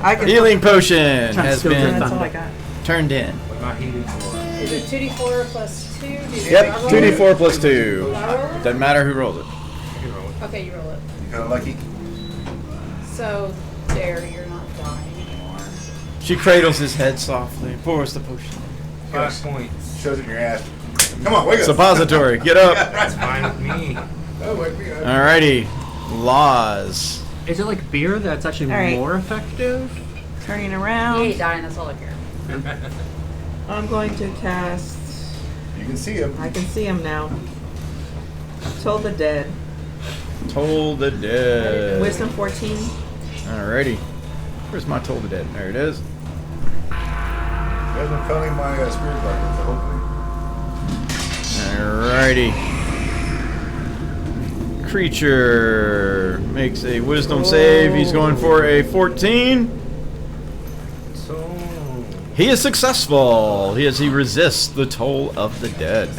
I can. Healing potion has Still been That's all I got. turned in. What am I healing for? Is it 2d4 plus 2? Yep. 2d4 plus 2. Do I roll it? Doesn't matter who rolls it. Okay, you roll it. You kind of lucky. So, there, you're not dying anymore. She cradles his head softly, pours the potion. 5 points. Shoves it in your ass. Come on, wake up. Suppository, get up. That's fine with me. Oh, wake me up. Alrighty. Laws. Is it like beer that's actually All right. more effective? Turning He around. ain't dying, that's all I care. I'm going to cast. You can see him. I can see him now. Toll the Dead. Toll the Dead. Wisdom 14. Alrighty. Where's my Toll the Dead? There it is. You guys been felling my spirit guardians, so hopefully. Alrighty. Creature makes a wisdom save. He's going for a 14. So, He is successful. He resists the toll of the dead.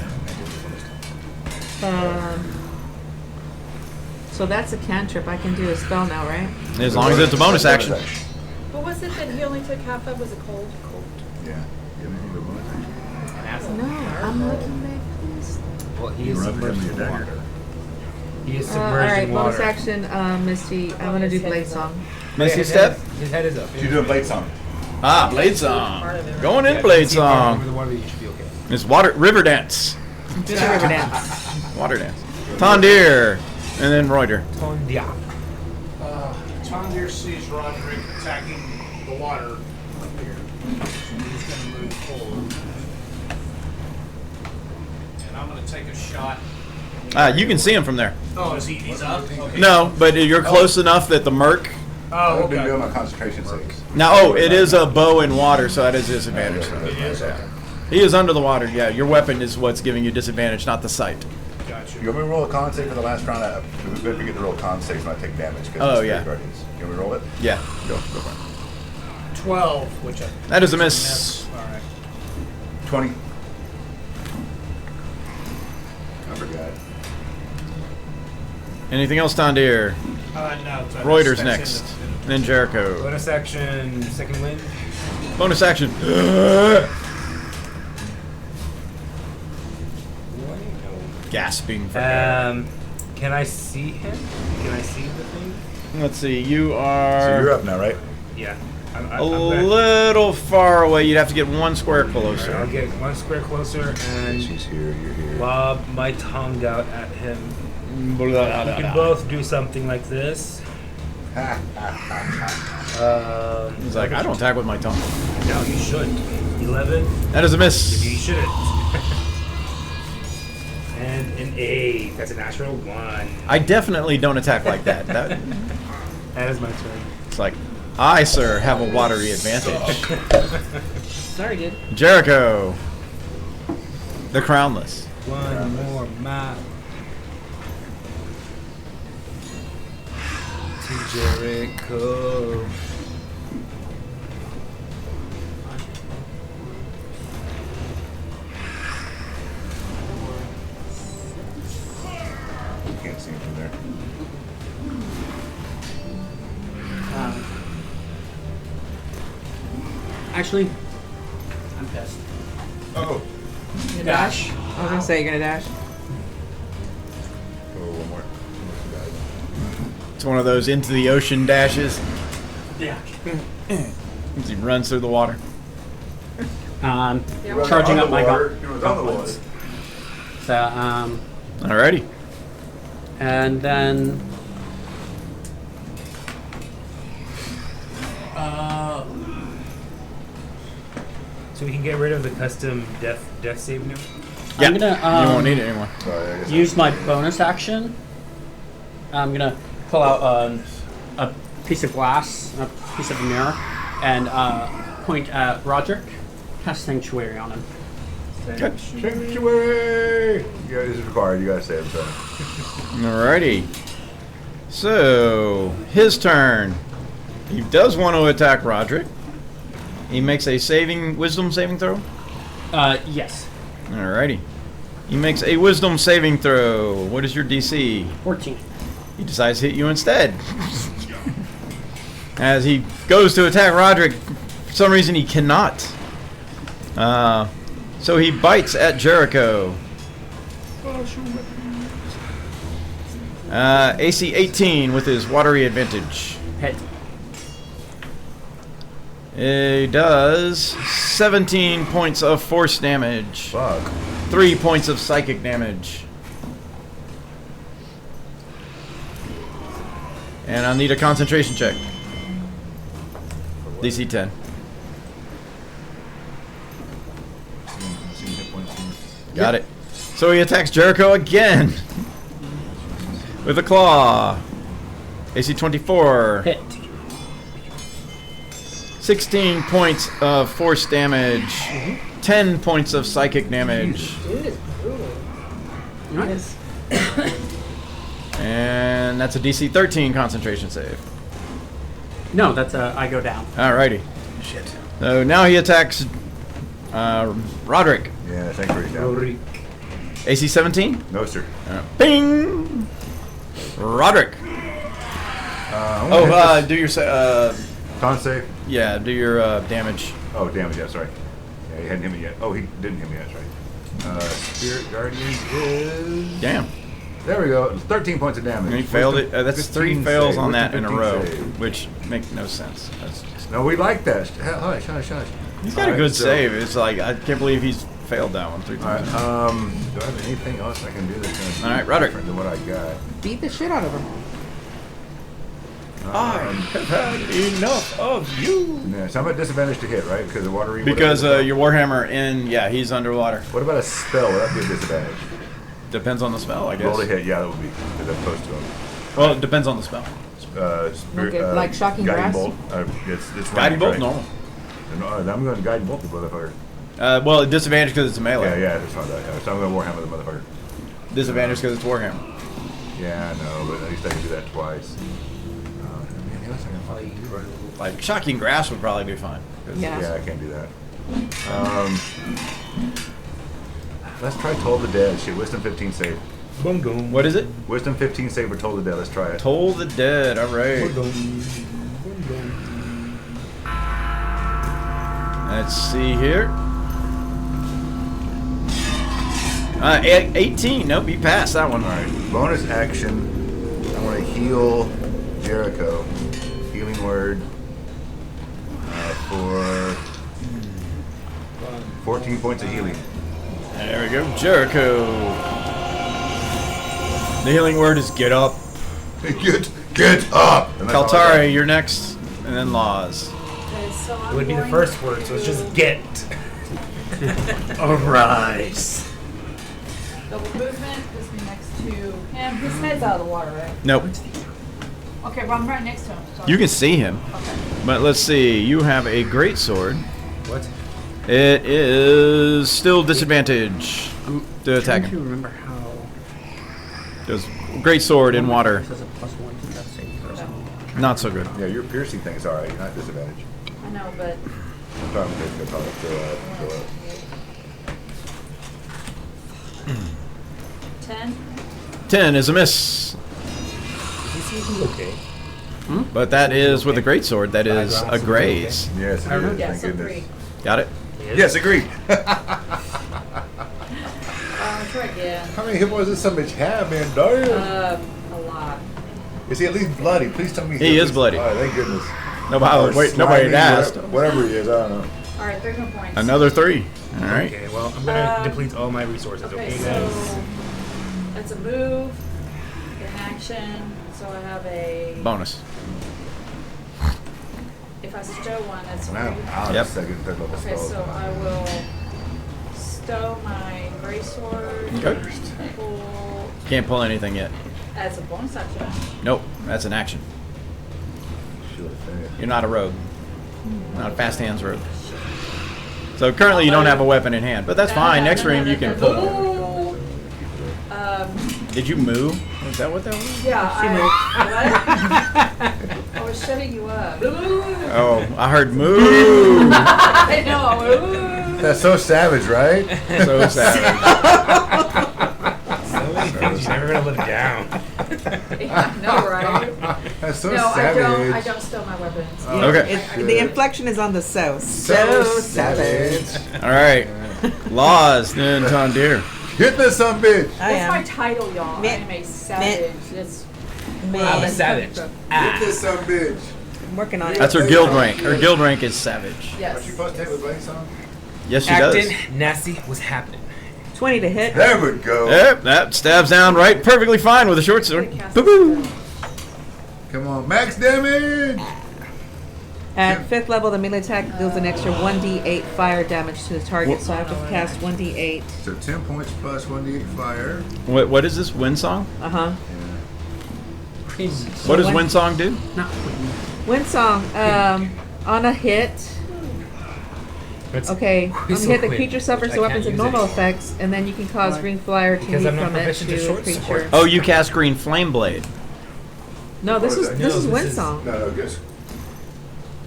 So that's a cantrip. I can do a spell now, right? As long as it's a bonus action. What was it that he only took half of? Was it cold? Cold. Yeah. You have anything but bonus action? No, I'm looking back at this. well, he You is rub it in submerged with your in dagger. water. He is All submerged right, in bonus water. action, Misty. I'm gonna do Blade Song. Misty His step. His head is up. She's doing blade song. Ah, Blade Song. Going in Yeah, Blade see if I remember Song. the water, you should be okay. It's river dance. Do the river dance. Water dance. Tondir. And then Reuter. Tondia. Tondir sees Roderick attacking the water up here. So he's going to move forward. And I'm going to take a shot. You can see him from there. Oh, he's up? Okay. No, but you're close enough that the Merc. Oh, I've been okay. doing my concentration saves. Now, it is a bow in water, so that is disadvantage. It is? Okay. He is under the water. Yeah, your weapon is what's giving you disadvantage, not the sight. Gotcha. You want me to roll a con save for the last round? We better forget to roll con saves when I take damage. 'Cause Oh, it's yeah. spirit guardians. You want me to roll it? Yeah, go for it. 12, which I... That is a miss. All right. 20. I forgot. Anything else, Tondir? No. so Reuters that's next. it. Then Jericho. Bonus action, second wind. Bonus action. Gasping for air. Can I see him? Can I see the thing? Let's see. You So are you're up now, right? Yeah. I'm a little far away. You'd have to get one square I'll closer. get one square closer and She's here, you're here. lob my tongue out at him. Blah, We blah, can blah. both do something like this. He's like, I don't attack with my tongue. No, you should. 11. That is a You miss. shouldn't. And an 8. That's a natural 1. I definitely don't attack like that. That That is my turn. it's like, I, sir, have a watery advantage. Sorry, dude. Jericho, the crownless. One more map. To Jericho. You can't see him from Actually, I'm pissed. Oh. You dash. I was gonna say, you're gonna dash. Oh, one more. It's one of those into the ocean dashes Yeah. as he runs through the water. Yeah. Charging up my water. It was on the water. gauntlets. So, Alrighty. and then. So we can get rid of the custom death save now. Yeah. I'm gonna, you won't need it anymore. Sorry, I guess use my bonus action. I'm gonna pull out a piece of glass, a piece of mirror, and point at Roderick. Cast Sanctuary on him. Sanctuary! Yeah, this is required. You gotta say it. So. Alrighty. So, his turn. He does want to attack Roderick. He makes a wisdom saving throw. Yes. Alrighty. He makes a wisdom saving throw. What is your DC? 14. He decides to hit you instead. As he goes to attack Roderick, for some reason he cannot. So he bites at Jericho. AC 18 with his watery advantage. Hit. He does 17 points of force damage. Fuck. 3 points of psychic damage. And I'll need a concentration check. DC 10. Got it. So he attacks Jericho again. With a claw. AC 24. Hit. 16 points of force damage. 10 points of psychic damage. Nice. And that's a DC 13 concentration save. No, that's I go down. Alrighty. Shit. So now he attacks Roderick. Yeah, Sanctuary's down. AC 17? No, sir. Bing! Roderick. I'm gonna hit this Do your con save. yeah, do your damage. Oh, damage. Yeah, sorry. Yeah, he hadn't hit me yet. Oh, he didn't hit me. That's right. Spirit Guardian is. Damn. There we go. 13 points of damage. And he failed it. That's 3 15 fails save. on that in a 15 row, save. which make no sense. That's just, No, we like that. Hush, hush, hush. he's got a good save. It's like I can't believe he's failed that one 3 All right. times. Do I have anything else I can do that's going to be All right, Roderick. different than what I got? Beat the shit out of him. I have had enough of you. Yeah, so I'm at disadvantage to hit, right? Because of watery. Because whatever. your Warhammer he's underwater. What about a spell? Would that be a disadvantage? Depends on the spell, I guess. Roll to hit. Yeah, that would be. Because I'm close to him. Well, it depends on the spell. Spirit, Okay, like Shocking guiding Grasp? bolt. It's Guiding bolt, right? normal. No, I'm going to guiding bolt the motherfucker. Well, disadvantage because it's a melee. Yeah, that's not that. Yeah, so I'm going to warhammer the motherfucker. Disadvantage because it's Warhammer. Yeah, I know, but at least I can do that twice. Man, the other thing I probably do right. Like Shocking Grass would probably be fine. 'Cause- Yeah. Yeah, I can't do that. Let's try Toll the Dead. Shit, Wisdom 15 save. What is it? Wisdom 15 save for Toll the Dead. Let's try it. Toll the Dead. All right. Let's see here. 18. Nope, you passed that one. All right. Bonus action. I want to heal Jericho. Healing word for 14 points of healing. There we go. Jericho. The healing word is get up. Get up! And that's all I got. Kaltari, you're next. And then Laws. Okay, so I'm It would be the going- first word, so it's just get. Arise. Double movement puts me next to him. His head's out of the water, right? Nope. Okay, well I'm right next to him. So You can see him. Okay. But let's see. You have a great sword. What? It is still disadvantage to attack Trying to him. remember how. Does great sword in water. This is a +1 to that save throw. Not so good. Yeah, your piercing thing's alright. You're not disadvantage. I know, but I'm talking about the product. So, 10. 10 is a miss. Okay. But that is with a greatsword. That is a graze. Yes, it is. Yeah, Thank so goodness. 3. Got it? Yes, agreed. Try again. How many hit points does some bitch have, man? Darn. A lot. Is he at least bloody? Please tell me He at is least- bloody. All right, thank goodness. Nobody, wait, nobody had asked. Whatever he is, I don't know. All right, 3 more points. Another 3. All right. Okay, well, I'm gonna deplete all my resources, Okay, okay, so guys? that's a move, an action. So I have a. Bonus. If I stow one, that's Now, 3. I'll Yep. second, third level Okay, spell. so I will stow my gray sword. Okay. Pull Can't pull anything yet. as a bonus action. Nope. That's an action. Should have said. You're not a rogue. Not a fast hands rogue. So currently you don't have a weapon in hand, but that's fine. Next room you can pull. Ooh. Did you move? Is that what that was? Yeah, I was shutting you up. Oh, I heard move. I know. That's so savage, right? So savage. So many things you're never gonna live down. No, right? That's so No, savage. I don't steal my weapons. Okay. The inflection is on the so. So savage. All right. Laws, then Tondir. Hit this son bitch. I That's my am. title, y'all. I am a savage. It's I'm a Man, savage. Hit this son bitch. I'm working on it. That's her guild rank. Her guild rank is savage. Don't you yes. post that with Blake's on? Yes, she does. Acting nasty was happening. 20 to hit. There we go. Yep, that stabs down right perfectly fine with a short sword. Boo-boo. Come on, max damage. At 5th level, the melee attack deals an extra 1d8 fire damage to the target, so I have to cast 1d8. So 10 points plus 1d8 fire. What is this? Wind Song? Uh huh. What does when- Wind Song do? Not Wind song. On a hit. Okay, on a Whistle hit, the quick, creature suffers which I the weapons can't of use normal it. effects, and then you can cause green flyer to Because move I'm not from it proficient to to a short creature. sword. Oh, you cast Green Flame Blade. No, this is No, this is this Wind is- song. No, guess.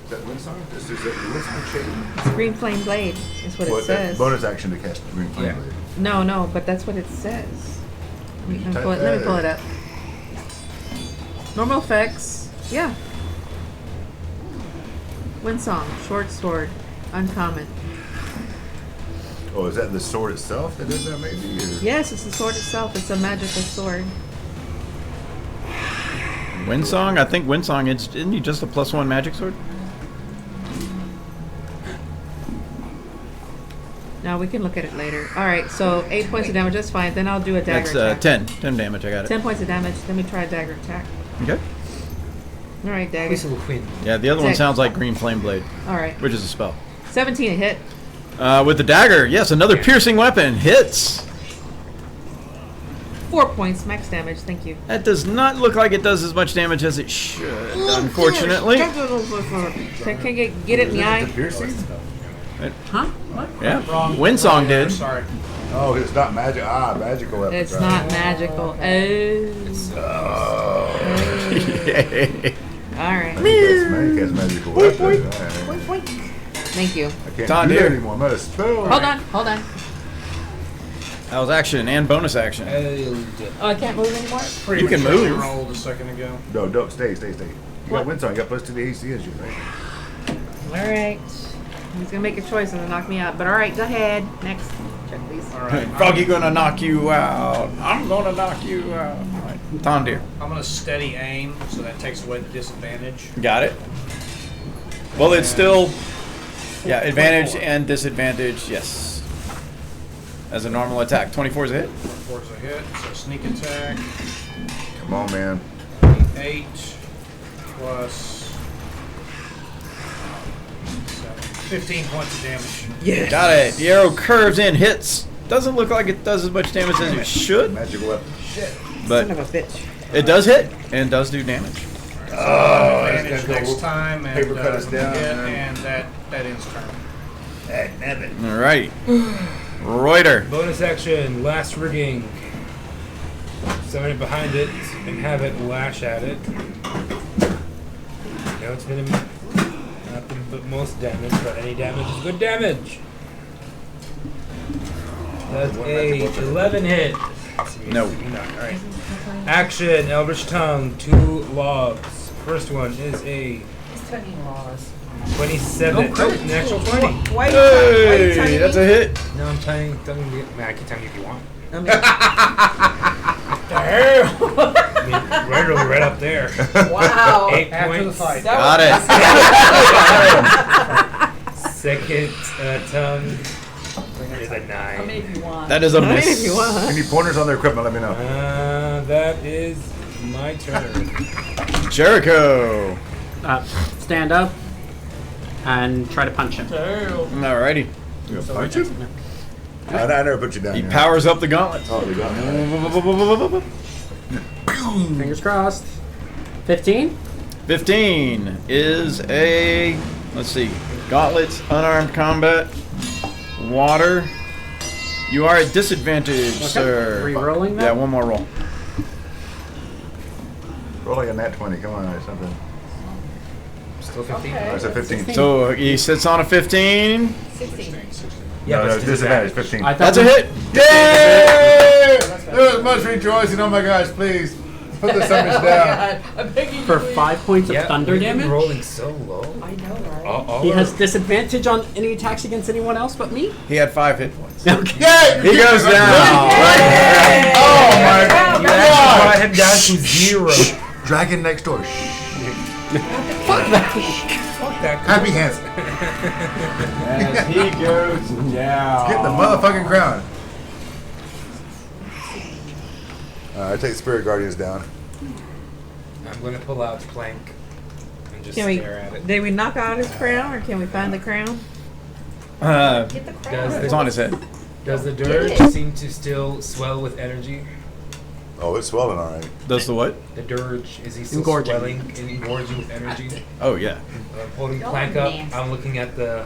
Is that wind song? This is the wind song chain. It's Green Flame Blade is what it That says. bonus action to cast green flame Yeah. blade. No, but that's what it says. You type Let me that pull or- it up. Normal effects. Yeah. Wind song, short sword, uncommon. Oh, is that the sword itself that does that maybe? Or? Yes, it's the sword itself. It's a magical sword. Wind Song? I think Wind Song isn't he just a +1 magic sword? No, we can look at it later. All right, so 8 points of damage. That's fine. Then I'll do a dagger That's attack. 10 damage. I got it. 10 points of damage. Let me try a dagger attack. Okay. All right, dagger. Whistle Queen. Yeah, the other one Sick. sounds like Green Flame Blade, All right, which is a spell. 17 a hit. With the dagger, yes, another piercing weapon hits. 4 points max damage. Thank you. That does not look like it does as much damage as it should, unfortunately. Can get it in the The eye? piercing? Huh? What? Yeah, Wrong. Wind Song Wrong there, did. Sorry. Oh, it's not magic. Magical weapon. It's right. not magical. Oh. All right. That's magical weapon. All right. Thank you. I can't Don do here. that anymore. I'm not a spell. Hold on. That was action and bonus action. Oh, I can't move anymore? Pretty You can much what move. you rolled a second ago. No, don't stay. You What? got wind song. You got +2 to the AC as you, right? All right. He's gonna make a choice and then knock me out. But all right, go ahead. Next. Check, please. All right. Froggy gonna knock you out. I'm gonna knock you out. Right. Tondir. I'm gonna steady aim, so that takes away the disadvantage. Got it. Well, it's still, yeah, advantage and disadvantage, yes. As a normal attack. 24 is a hit. 4 is a hit, so sneak attack. Come on, man. 8 plus 7. 15 points of damage. Yes. Got it. The arrow curves in, hits. Doesn't look like it does as much damage as it should, Magical weapon. but Son of a bitch. it does hit and does do damage. Oh, Advantage it's gonna next go time, and, paper cut us down, hit, man. and that ends turn. All right. Reuter. Bonus action, last rigging. Summon it behind it and have it lash at it. Now it's been not the most damage, but any damage is good damage. That's a 11 hit. No. Alright. Action, Elvish Tongue, 2 logs. first one is a It's Tony Laws. 27. Oh, great. An actual 20. Why Hey, that's a hit. No, I'm telling you. I can tell you if you want. I mean, I mean, literally right up there. wow. 8 After the points. fight. Got it. Second tongue is a 9. How many if you want? That is a How many miss. if you want? Any pointers on their equipment? Let me know. That is my turn. Jericho. Stand up and try to punch him. Alrighty. You gonna punch him? I never put you down. He here. powers up the gauntlet. Oh, they got me. Fingers crossed. 15? 15 is a, let's see, gauntlets, unarmed combat, water. You are at disadvantage, sir. Re-rolling Yeah, that? one more roll. Rolling a nat 20. Come on, or something. Still 15. Okay. Oh, it's a 15. So he sits on a 15. 16. Yeah, no, but no, it's disadvantage. 15. I thought That's a hit. Yay! There was much rejoicing. Oh my gosh, please. Put the summers Oh my down. God. I'm begging you. for please. 5 points of thunder we've been damage. rolling so low. I know, right? He has disadvantage on any attacks against anyone else but me. He had 5 hit points. Okay. He goes down. Oh my You god! brought him down to 0. Dragon next door. Shh. Fuck that. Happy hands. As he goes down. Get the motherfucking crown. I take Spirit Guardians down. I'm going to pull out Plank and just Can we? stare at it. Did we knock out his crown, or can we find the crown? Get the Does crown. It's on his head. Does the Get dirge it. seem to still swell with energy? Oh, it's swelling all right. Does the what? The dirge, is he still Engorging. swelling and engorging with energy? Oh, yeah. I'm holding Y'all Plank are up. nasty. I'm looking at the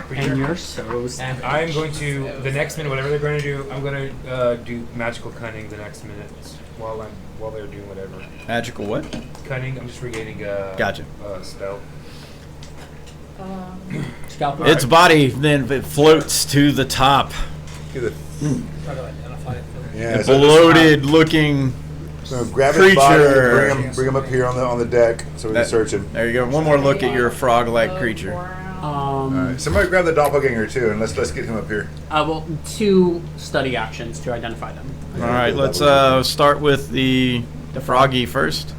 creature. And you're so And I'm going to, the next minute, whatever they're going to do, I'm going to do magical cunning the next minute while they're doing whatever. Magical what? Cunning, I'm just regaining a Gotcha. spell. scalpel. Its body then it floats to the top. Get the, Try to identify it for the yeah, A so bloated looking. so grab his body creature. and bring him up here on the deck so we can That- search him. There you go. One more look at your frog-like creature. All right, somebody grab the doppelganger too, and let's get him up here. Well, 2 study actions to identify them. All right, let's start with the froggy first.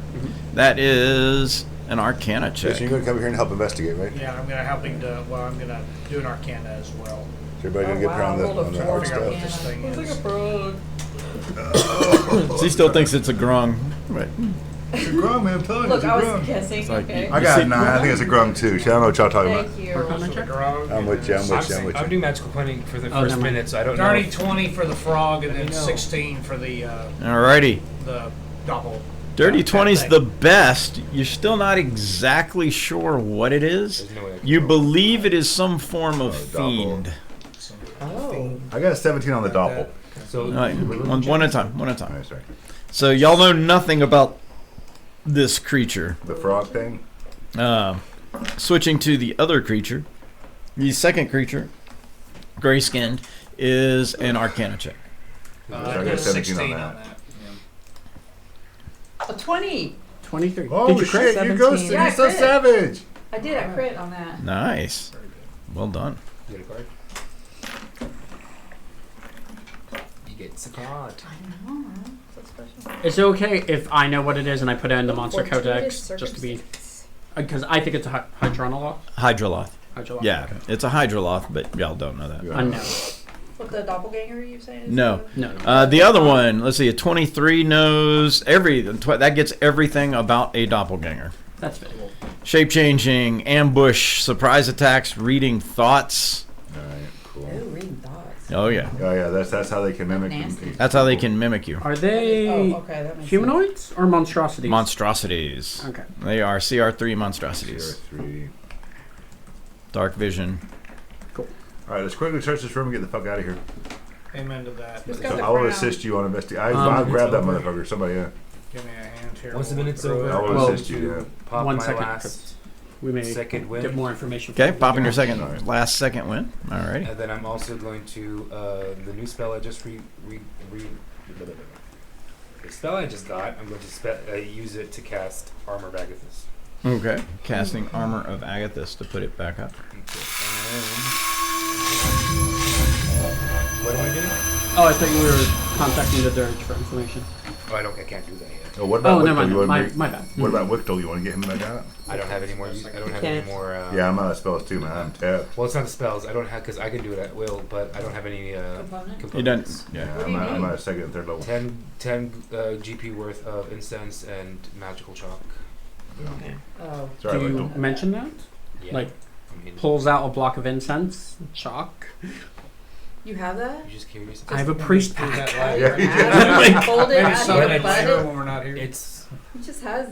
That is an Arcana check. So you're gonna come here and help investigate, right? Yeah, I'm gonna help him to. Well, I'm gonna do an Arcana as well. So everybody gonna Oh, get her wow, on the rolled a on the four. hard Figure out what stuff. this thing Looks like a is. frog. So he still thinks it's a grung. Right. It's a grung, man. I'm telling you, Look, it's a I was grung. guessing. like Okay. I got 9. I think it's a grung too. See, I don't know what y'all talking about. Thank you. Arcana So the check? grog. I'm with you. I'm with you. I'm with I'm you. doing magical cunning for the Oh, first never mind. minute, so I don't know. Dirty 20 for the frog, and Let then me know. 16 for the Alrighty. doppel. Dirty that 20's thing. the best. You're still not exactly sure what it is. There's no way I can You roll. believe it is some form of double. fiend. Oh. I got a 17 on the doppel. So All right, one at a time. One at a All time. right, sorry. So y'all know nothing about this creature. The frog thing. Switching to the other creature, the second creature, gray-skinned, is an Arcana check. I I got got 17 16 on on that. that. A 20. 23. Oh Did you crit? shit! You go. 17. Yeah, I You're so crit. savage. I did. I crit on that. Nice. Well done. You get a card? You get a card. I know. So special. Is it okay if I know what it is and I put it in the monster Fortuitous codex just to be? circumstance. Because I think it's a hydronoloth. Hydroloth. Hydroloth. Yeah, Okay. it's a Hydroloth, but y'all don't know that. Unknown. What, the doppelganger you saying? is No. No. The other one, let's see, a 23 knows that gets everything about a doppelganger. That's it. Shape changing, ambush, surprise attacks, reading thoughts. All right, cool. Oh, reading thoughts. Oh yeah, Oh yeah, that's how they can mimic. Nasty. that's how they can mimic you. Are they Oh, okay. That makes humanoids or monstrosities? Monstrosities. Okay. They are CR3 monstrosities. CR3. Dark vision. All right, let's quickly search this room and get the fuck out of here. Amen to that. Who's So got the I will crown? assist you on investigation. Um, I'll grab that it's over. motherfucker. Somebody, yeah. Give me a hand here. Once the We'll minute's throw over, it. I will Well, assist you. Yeah. pop 1 my second. last, 'cause we may second win. get more information. Okay, before we popping go. your second, Alright. last second win. Alrighty. and then I'm also going to the new spell I just the spell I just got. I'm going to use it to cast Armor of Agathis. Okay. Casting Armor of Agathis to put it back up. What am I doing? Oh, I thought you were contacting the Dirge for information. Oh, I can't do that yet. Oh, what about Oh, never Wictal? You mind. wanna My bad. What about Wictal? You want to get him back out? I don't have any more. I don't have Kenneth. any more. Yeah, I'm out of spells too, man. I'm tapped. Well, it's not the spells. I don't have because I can do it at will, but I don't have any Component? You done? components. Yeah. Yeah, What do you I'm need? at a second and third level. 10 GP worth of incense and magical chalk. Oh. Sorry, Do you Wictal. mention that? Yeah. Like, I mean, pulls out a block of incense, chalk. You have that? you're just curious. I have a priest pack. Yeah, Your you ass folded Maybe out some of later your butt. when we're not here. It's He just has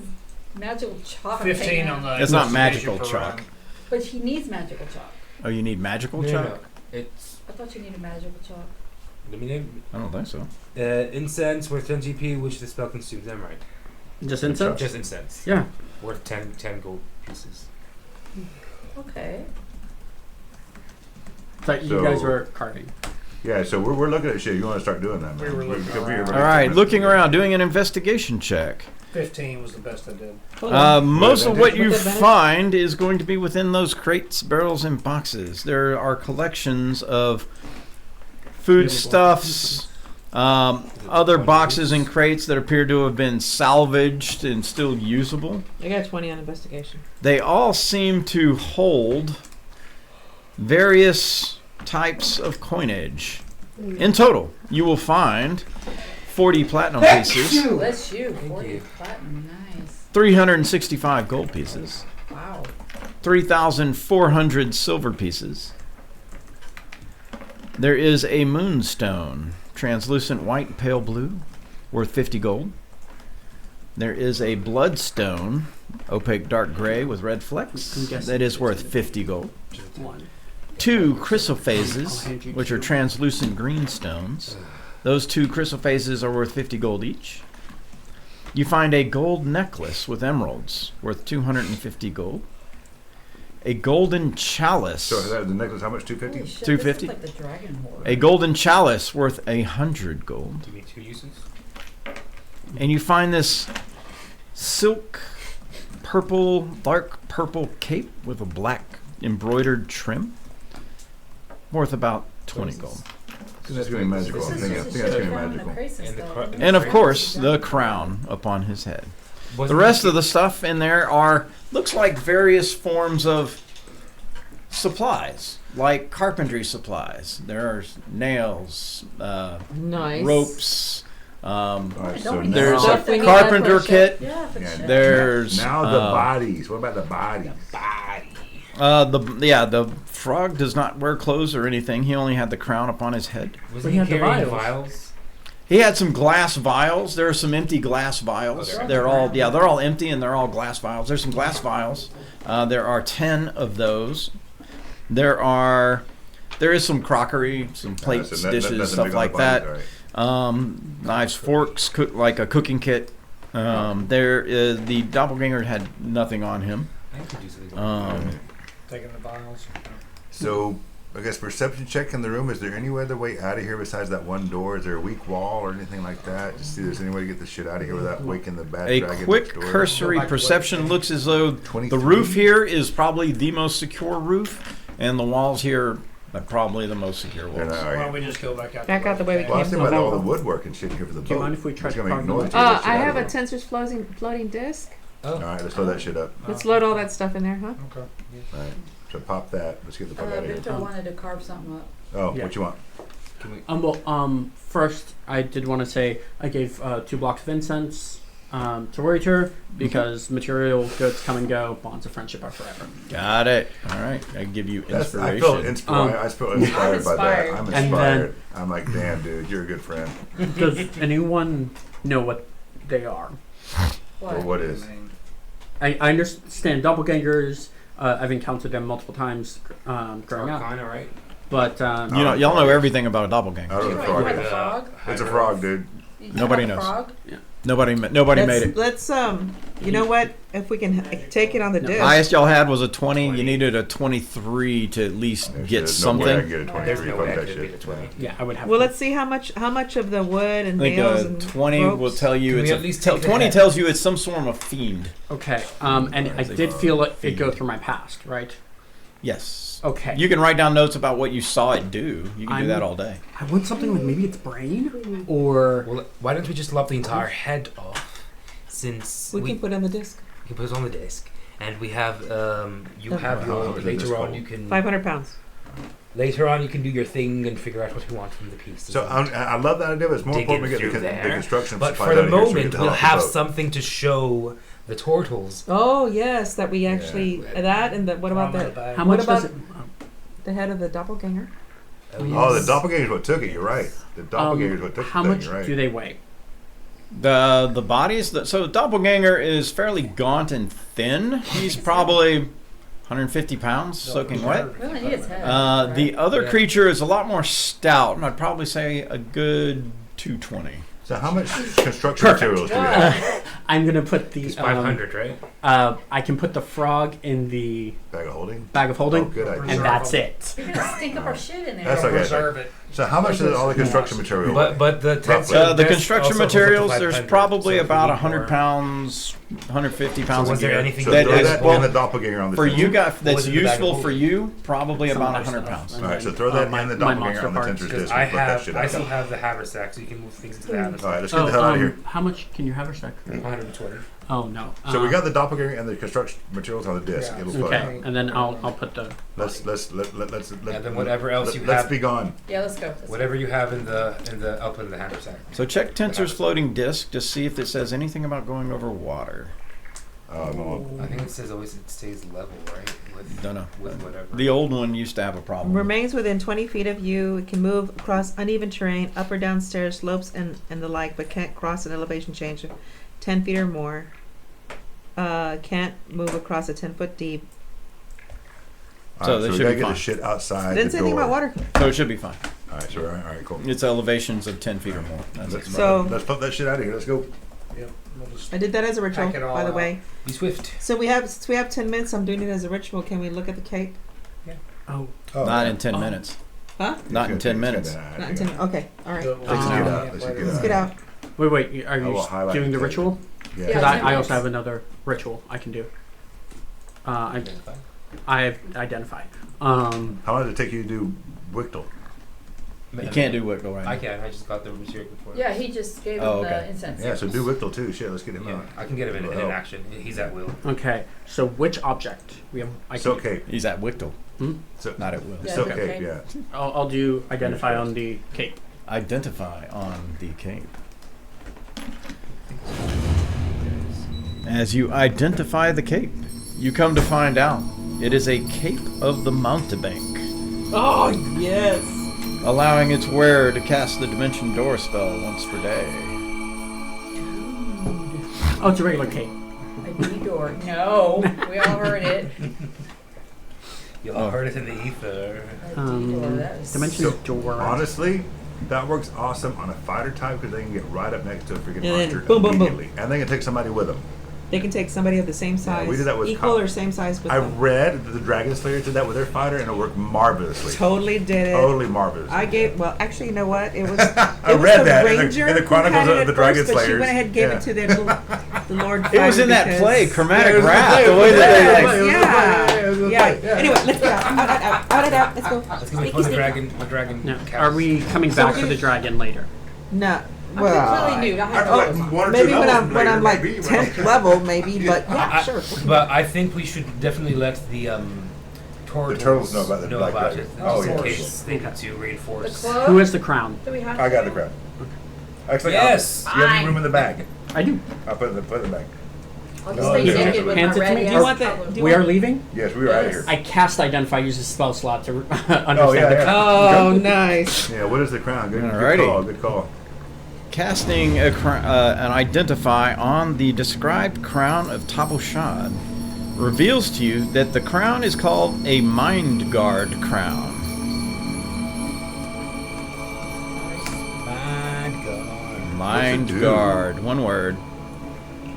magical chalk. 15 hanging on out. the. It's not investigation magical per chalk. round. But he needs magical chalk. Oh, you need magical no, chalk? no, it's. I thought you needed magical chalk. Let me name. I don't think so. Incense worth 10 GP, which the spell consumes. I'm right. Just incense? Just incense. Yeah. Worth 10 gold pieces. Okay. Thought you So- guys were carving. Yeah, so we're looking at shit. You want to start doing that, man? We were looking come here, around. we're All right, gonna- looking around, doing an investigation check. 15 was the best I did. Most of what you With advantage? find is going to be within those crates, barrels, and boxes. There are collections of foodstuffs, other boxes and crates that appear to have been salvaged and still usable. I got 20 on investigation. They all seem to hold various types of coinage. In total, you will find 40 platinum pieces, Bless you. Thank 40 you. platinum. Nice. 365 gold pieces, Wow. 3,400 silver pieces. There is a moonstone, translucent white and pale blue, worth 50 gold. There is a bloodstone, opaque dark gray with red flecks, I'm guessing that is it's worth gonna be- 50 gold. One. 2 I'll chrysophases, hand you which are two. translucent green stones. Those 2 chrysophases are worth 50 gold each. You find a gold necklace with emeralds, worth 250 gold. A golden chalice. So the necklace, how much? 250? Holy shit, 250? This is like the dragon horde. A golden chalice worth 100 gold. Give me 2 uses. And you find this silk dark purple cape with a black embroidered trim, worth about 20 gold. That's going to be magical. I This think is that's just going to shit be found in the magical. crates and And the stuff. cro- And of Right. course, the crown upon his head. The Wasn't rest it- of the stuff in there looks like various forms of supplies, like carpentry supplies. There's nails, Nice. ropes. All right, so Don't we now, There's a Stuff we need carpenter for kit. Yeah, for Yeah, shit. There's now the bodies. What about the bodies? the frog does not wear clothes or anything. He only had the crown upon his head. We Wasn't he had the carrying vials. vials? He had some glass vials. There are some empty glass vials. Oh, They're all empty and they're all glass vials. There's some glass vials. There are 10 of those. There is some crockery, some plates, So dishes, nothing stuff big on like the that. bodies, all right. Knives, forks, like a cooking kit. There is the doppelganger had nothing on him. I could do something. Taking the vials. So, I guess perception check in the room. Is there any other way out of here besides that one door? Is there a weak wall or anything like that? Just see if there's any way to get the shit out of here without waking the bad A dragon quick next door. cursory Go back to perception what- looks as though 23? the roof here is probably the most secure roof, and the walls here are probably the most secure They're walls. not, Why don't right. we just go back out? Back out the way we Well, I was came. thinking about all the woodwork and shit here for the boat. Do you mind if we try It's to gonna make carve noise. them to get that shit I out have of a here. sensors floating disc. All right, let's load that shit up. Let's load all that stuff in there, huh? Okay. All right, so pop that. Let's get the fuck out of here. Victor wanted to carve something up. Oh, Yeah. what you want? Can we? First, I did want to say I gave 2 blocks of incense to Warrior because material goods come and go, bonds of friendship are forever. Got it. All right, I give you I feel inspiration. inspired. I feel inspired by that. I'm inspired. And inspired. I'm like, damn, dude, you're a good friend. Does anyone know what they are? Or what is? I understand doppelgangers. I've encountered them multiple times growing up, Arcana, right? but Y'all know everything about a doppelganger. I don't know Right, what you frog had is. the frog? It's a frog, dude. You Nobody have a knows. frog? Nobody made it. Let's you know what? If we can take it on the disc. Highest y'all had was a 20. You needed a 23 to at least get There's no way I can something. get a There's 23 no from way I that could beat a shit. 20. Yeah, I would have. Well, to. let's see how much of the wood and I think nails a and 20 will ropes. tell you Can it's we a, at least take the 20 head? tells you it's some sort of fiend. Okay. And I did feel it go through my past, right? Yes. Okay. You can write down notes about what you saw it do. You can do I'm- that all day. I want something with maybe its brain, or Well, why don't we just lop the entire head off? Since We can put it on the disc. we can put it on the disc, and we have you Okay. have How your much is later this on called? you can 500 pounds. later on you can do your thing and figure out what you want from the piece. So I love that idea, but it's more Digging important we get through the there. construction But supplies for the out of here so we moment, get the hell we'll off the have boat. something to show the turtles. Oh yes, that we actually that and the what about the how What much does about- it? the head of the doppelganger? Oh, the doppelganger's what took it. You're right. The doppelganger's what took How the thing. much You're right. do they weigh? The bodies. So the doppelganger is fairly gaunt and thin. He's probably 150 pounds, soaking wet. We only need his head. The other Yeah. creature is a lot more stout, and I'd probably say a good 220. So how much construction materials do we have? I'm gonna put the It's 500, right? I can put the frog in the Bag of holding? bag of holding, Oh, good idea. and that's it. You're gonna stink up our shit in there. That's okay. Reserve it. So how much is all the construction material? But the Roughly. The there's construction also materials, close to there's 500, probably so if we about need 100 more- pounds, 150 pounds So was of there gear. anything So that throw is- that well, and the doppelganger on the for you tensor. guys, that's was in the bag of useful for holding? you, probably Some about other 100 stuff. pounds. All right, so throw that my- and the my doppelganger monster on the parts, tensor's Because disc I and put that have, shit I out. still have the haversack, so you can move things into the All haversack. right, let's get the hell out of here. How much can you have a sec? 120. Oh no. So we got the doppelganger and the construction materials on the disc. Yeah. It'll float out. Okay, and then I'll put the. Let's And then whatever else you let's have, be gone. Yeah, let's go. whatever you have in the I'll put in the haversack. So check Tensor's floating disk to see if it says anything about going over water. No. I think it says always it stays level, right? With Dunno. with whatever. The old one used to have a problem. Remains within 20 feet of you. It can move across uneven terrain, up or down stairs, slopes, and the like, but can't cross an elevation change of 10 feet or more. Can't move across a 10-foot deep. All So right, they so we should gotta be get fine. the shit outside Didn't the say door. anything about water. So it should be fine. All right, so all right, cool. It's elevations of 10 feet or more. That's Let's, it. So- let's put that shit out of here. Let's go. Yep. We'll just I did that as a ritual, Pack it all by the out. way. Be swift. So we have 10 minutes. I'm doing it as a ritual. Can we look at the cake? Oh. Not in 10 minutes. Huh? Not in 10 minutes. Not in 10. Okay. All right. We'll Let's just get Um, out. Let's get Let's out. get out. Wait. Are I you will highlight doing the the ritual? Yeah. Because Yeah, I 10 also minutes. have another ritual I can do. I have identified. How long did it take you to do Wichtel? You can't do Wickle right now. I can. I just got the material before. Yeah, he just gave him Oh, the okay. incense. Yeah, so do Wichtel too. Shit, let's get him Yeah, out. I can get him in Oh. action. He's at will. Okay, so which object we have? I So can, okay. He's at Wickle, So not at Will. Yeah. so okay. okay. Yeah. I'll do identify on the cape. Identify on the cape. As you identify the cape, you come to find out it is a cape of the mountebank, Oh, yes. allowing its wearer to cast the Dimension Door spell once per day. Oh, it's a regular cape. A D door. No, we all heard it. You all heard it in the ether. A D door. That was Dimension So door. honestly, that works awesome on a fighter type because they can get right up next to a freaking And then monster boom, boom, boom. immediately, and they can take somebody with them. They can take somebody of the same size. we did that with equal Cop. or same size with I them. read that the Dragon Slayers did that with their fighter, and it worked marvelously. Totally did it. Totally marvelous. I gave, well, actually, you know what? It was, I it was read the that in the- Ranger in the who Chronicles had it of at the Dragon first, but she Slayers. went ahead and gave Yeah. it to the Lord It was in that because- play, Chromatic Yeah, it was Wrath, the the play, way it was that the they play, like. it was the Yeah. play, it was the Yeah. play. Anyway, let's get out. Let's go. Let's go before Sneaky, the sneaky. dragon. Now, casts. are we coming So back to we- the dragon later? No. I'm Well, completely nude. I I have feel no like clothes on. one or maybe two when levels I'm later, like maybe, 10th level, maybe, but yeah, sure. But I think we should definitely let the turtles, turtles know about the Black Dragon. it. Oh, just yeah. in case they need to The reinforce. clothes? Who has the crown? Do we have I got the to? crap. Actually, Yes. you have Fine. any room in the bag? I do. I'll put it in the bag. I'll No, just stay yeah. naked with Hands my it to red me. Do ass you want color. the? Do you We are want, leaving. Yes, we were out of here. I cast identify. Use the spell slot to understand Oh, yeah, the. yeah. oh, nice. Yeah, what is the crown? Good Alrighty. call. Good call. Casting an identify on the described crown of Taboshad reveals to you that the crown is called a Mind Guard crown. My God. Mind do? guard. One word.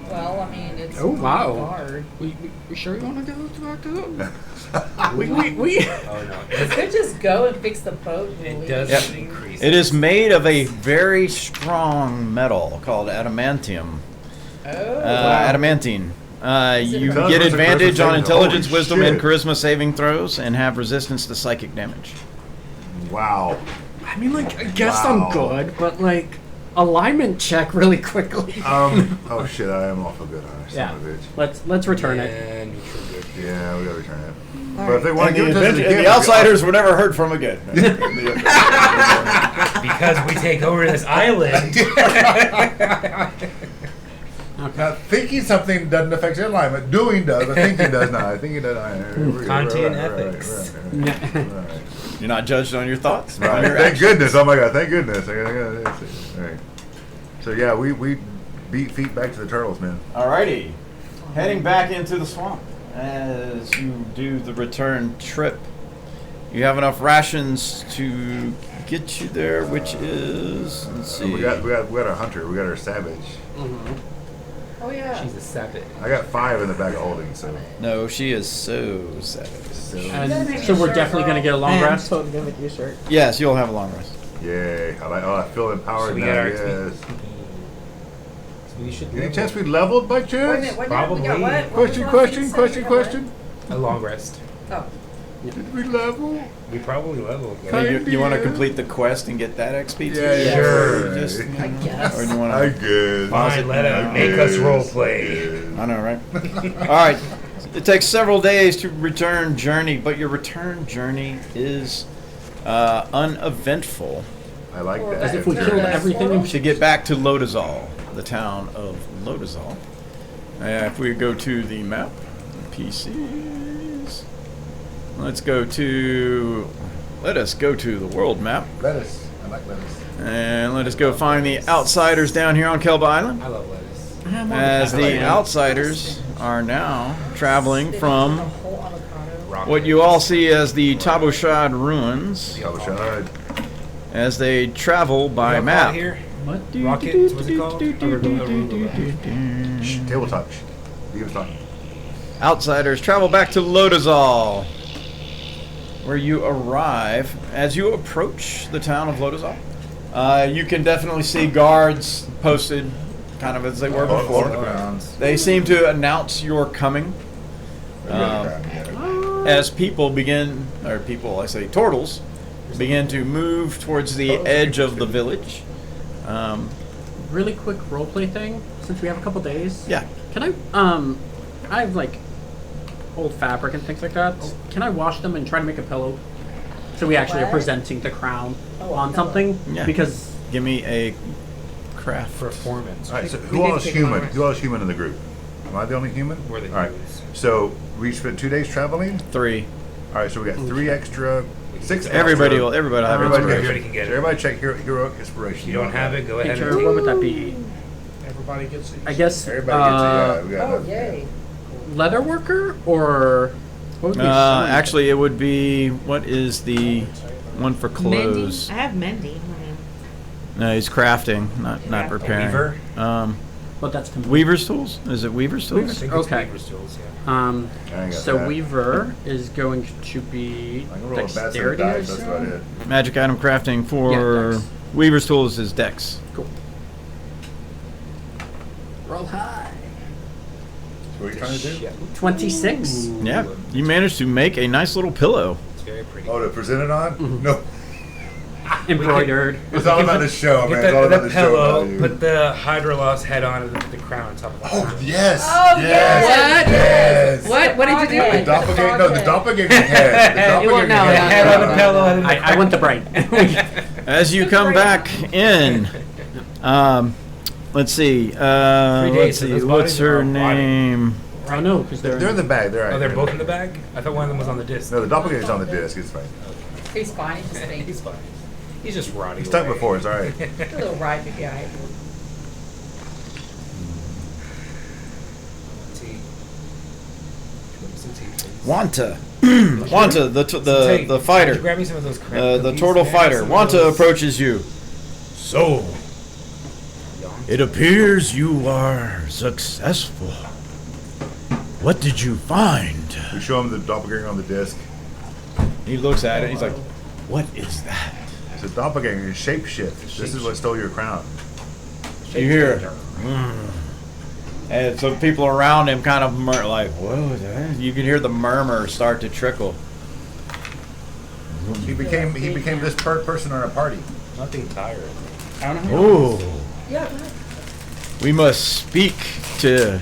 Well, I mean, it's Oh, wow. hard. We sure you want to go talk to him? Oh no, Could just go and fix the boat and it leave. does Yep. increase. It is made of a very strong metal called adamantium. Oh. Adamantine. You Intelligence get and advantage charisma on saving- intelligence, holy wisdom, and shit. charisma saving throws, and have resistance to psychic damage. Wow. I mean, like, I guess Wow. I'm good, but like, alignment check really quickly. Oh shit, I am awful good on it. Yeah. Son of a bitch. Let's return it. And we're good. Yeah, we gotta return it. All But if they want And to give it to us and again, the outsiders were never heard from again. Because we take over this island. Now, thinking something doesn't affect your alignment. Doing does, but thinking does not. Thinking does not. Kantian ethics. Right. You're not judged on your thoughts. Right. On your Thank actions. goodness. Oh my god, thank goodness. All right. So yeah, we beat feet back to the turtles, man. Alrighty. Heading back into the swamp as you do the return trip. You have enough rations to get you there, which is, let's see. We got our hunter. We got our savage. Oh, yeah. She's a savage. I got 5 in the bag of holding. So. No, she is so savage. And so we're definitely gonna get a long Man, rest. totally good with your shirt. Yes, you'll have a long rest. Yay! I feel empowered So we now. got our Yes. So we should Any level chance we leveled by Wait a chance? minute, what Probably. we got what? What was Question, the last question, thing you question, said? question. a long rest. Oh. Did we level? We probably leveled. You want to complete the quest and get that XP too? Yeah, Sure. Just, I guess. or do you want I to? guess. Fine, let I it make us guess. role play. I know, right? All right. It takes several days to return journey, but your return journey is uneventful. I like that. As if we killed everything. You should get back to Lodazal, the town of Lodazal. If we go to the map, PCs, let's go to. Let us go to the world map, Lettuce. I like lettuce. and let us go find the outsiders down here on Kelba Island. I love lettuce. As the outsiders are now traveling from The whole avocado. what you all see as the Taboshad ruins, Cabochon. as they travel by map. Here. What? Rocket. What's it called? Shh, table talk. Shh. Leave us talking. Outsiders travel back to Lodazal, where you arrive. As you approach the town of Lodazal, you can definitely see guards posted, kind of as they were before. They seem to announce your coming. As people begin, or people, I say turtles, begin to move towards the edge of the village. Really quick roleplay thing, since we have a couple days. Yeah. Can I I have like old fabric and things like that. Can I wash them and try to make a pillow? So we actually are What? presenting the crown Oh, a on pillow. something. Yeah. Because Give me a craft. Performance. All right, so We who did all is take human? long rest. Who all is human in the group? Am I the only human? We're the All right. humans. So we spent 2 days traveling. 3. All right, so we got 3 extra, 6. Everybody extra. will. Everybody will have Everybody, inspiration. Everybody can get it. Everybody check heroic inspiration. If you don't have it, go ahead and picture, take what it. would that be? Everybody gets these. I guess Everybody gets it. Yeah, we got Oh, enough. yay. leather worker or what would be Actually, it would be, what is the one for Mending. clothes? I have mending. No, he's crafting, not repairing. Weaver? But that's complete. Weaver's tools? Is it Weaver's I tools? think it's Okay. Weaver's tools, yeah. I ain't got So that. Weaver is going to be I can roll a bad set of dexterity. I dice. That's about assume? it. Magic item crafting for Dex. Weaver's tools is Dex. Cool. Roll high. What are you trying to do? Yeah. 26. Yeah, you managed to make a nice little pillow. It's very pretty. Oh, to present it on? No, Embroidered. it's all about the show, Get man. It's all about the the show. pillow, value. put the Hydrolos head on and the crown on top of it. Oh yes! Oh, yes! yes! Yes! What did you do? The doppelganger, no, the doppelganger head. The doppelganger no, head. The head on the pillow and then the I went the brain. As you come back in, let's see. 3 days, Let's so see. those What's bodies are her all rotting. name? I know, because They're in the bag. They're all right. Oh, they're both in the bag? I thought one of them was on the disc. No, the doppelganger's on the disc. It's fine. He's fine. He just He's thinks. fine. He's just rotting. He's stunk away. before. It's all right. A little ripe guy. Tea. Some tea, please. Wanta. Wanta, Tea. the fighter. Grab me some of those crap The cookies. turtle Grab fighter. some of Wanta those- approaches you. So, you It appears you are successful. What did you find? We show him the doppelganger on the disc. He looks at it. He's like, "What is that?" It's a doppelganger. It's shapeshift. This is what stole your crown. You hear, and so people around him kind of like, "Whoa!" You can hear the murmur start to trickle. He became this person on our party. Nothing tired. I don't know. Oh, Yeah, go ahead. we must speak to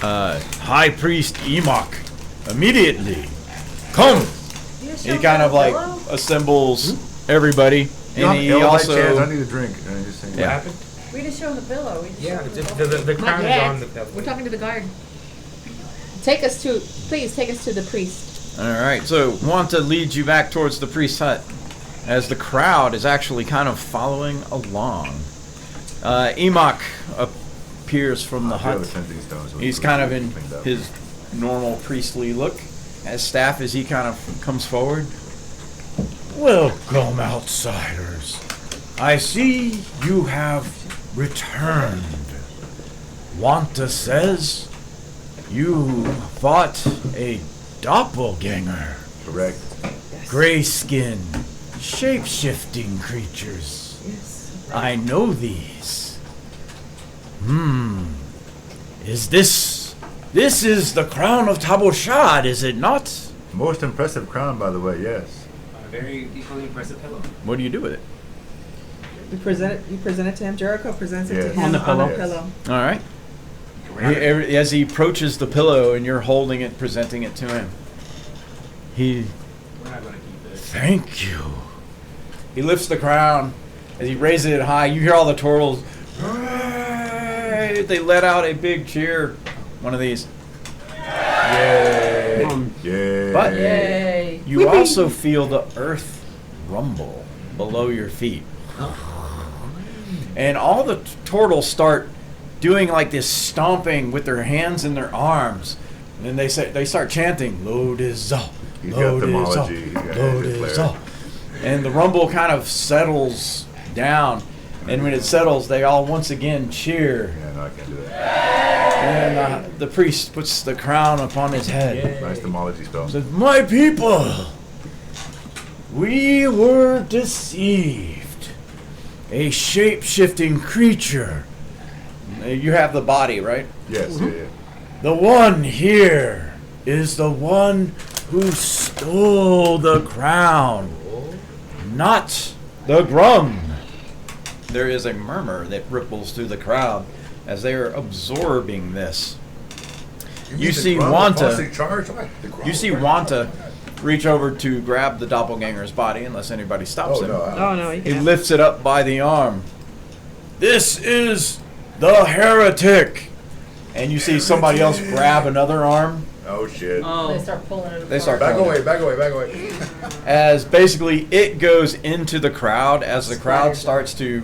High Priest Emok immediately. Come. You just He showed kind me of the like pillow? assembles everybody, and he Chance, I also need a drink. And I just say, What Yeah. happened? We just showed him the pillow. We just Yeah, showed him the Not crown is yet. on the pillow. We're talking to the guard. Please take us to the priest. All right, so Wanta leads you back towards the priest's hut as the crowd is actually kind of following along. Emok appears from the hut. He's kind of in his normal priestly look. As staff, as he kind of comes forward. Welcome, outsiders. I see you have returned. Wanta says you fought a doppelganger. Correct. Gray skin, shape-shifting creatures. Yes. I know these. Is this is the crown of Taboshad, is it not? Most impressive crown, by the way. Yes. A very equally impressive pillow. What do you do with it? You present it to him. Jericho presents it to Yes. him On the pillow. pillow. All right. As he approaches the pillow and you're holding it, presenting it to him, he We're not gonna keep this. thank you. He lifts the crown. As he raises it high, you hear all the turtles. They let out a big cheer. One of these. Yay! Yay! But Yay. you also feel the earth rumble below your feet. And all the turtles start doing like this stomping with their hands and their arms. And they start chanting, Lodiza, He's got Lodiza, themology. He's got Lodiza. And the rumble kind of settles down. And when it settles, they all once again cheer. Yeah, no, I can't do that. And the priest puts the crown upon his head. Nice demology spell. Says, "My people, we were deceived. A shape-shifting creature." You have the body, right? Yes, yeah. The one here is the one who stole the crown, not the Grung. There is a murmur that ripples through the crowd as they are absorbing this. You see Wanta. You see Wanta reach over to grab the doppelganger's body, unless anybody stops Oh, him. no. Oh no, you He can't. lifts it up by the arm. This is the heretic. And you see somebody else grab another arm. Oh, shit. They start pulling it They start Back pulling away, it. back away, back away. As basically it goes into the crowd as the crowd starts to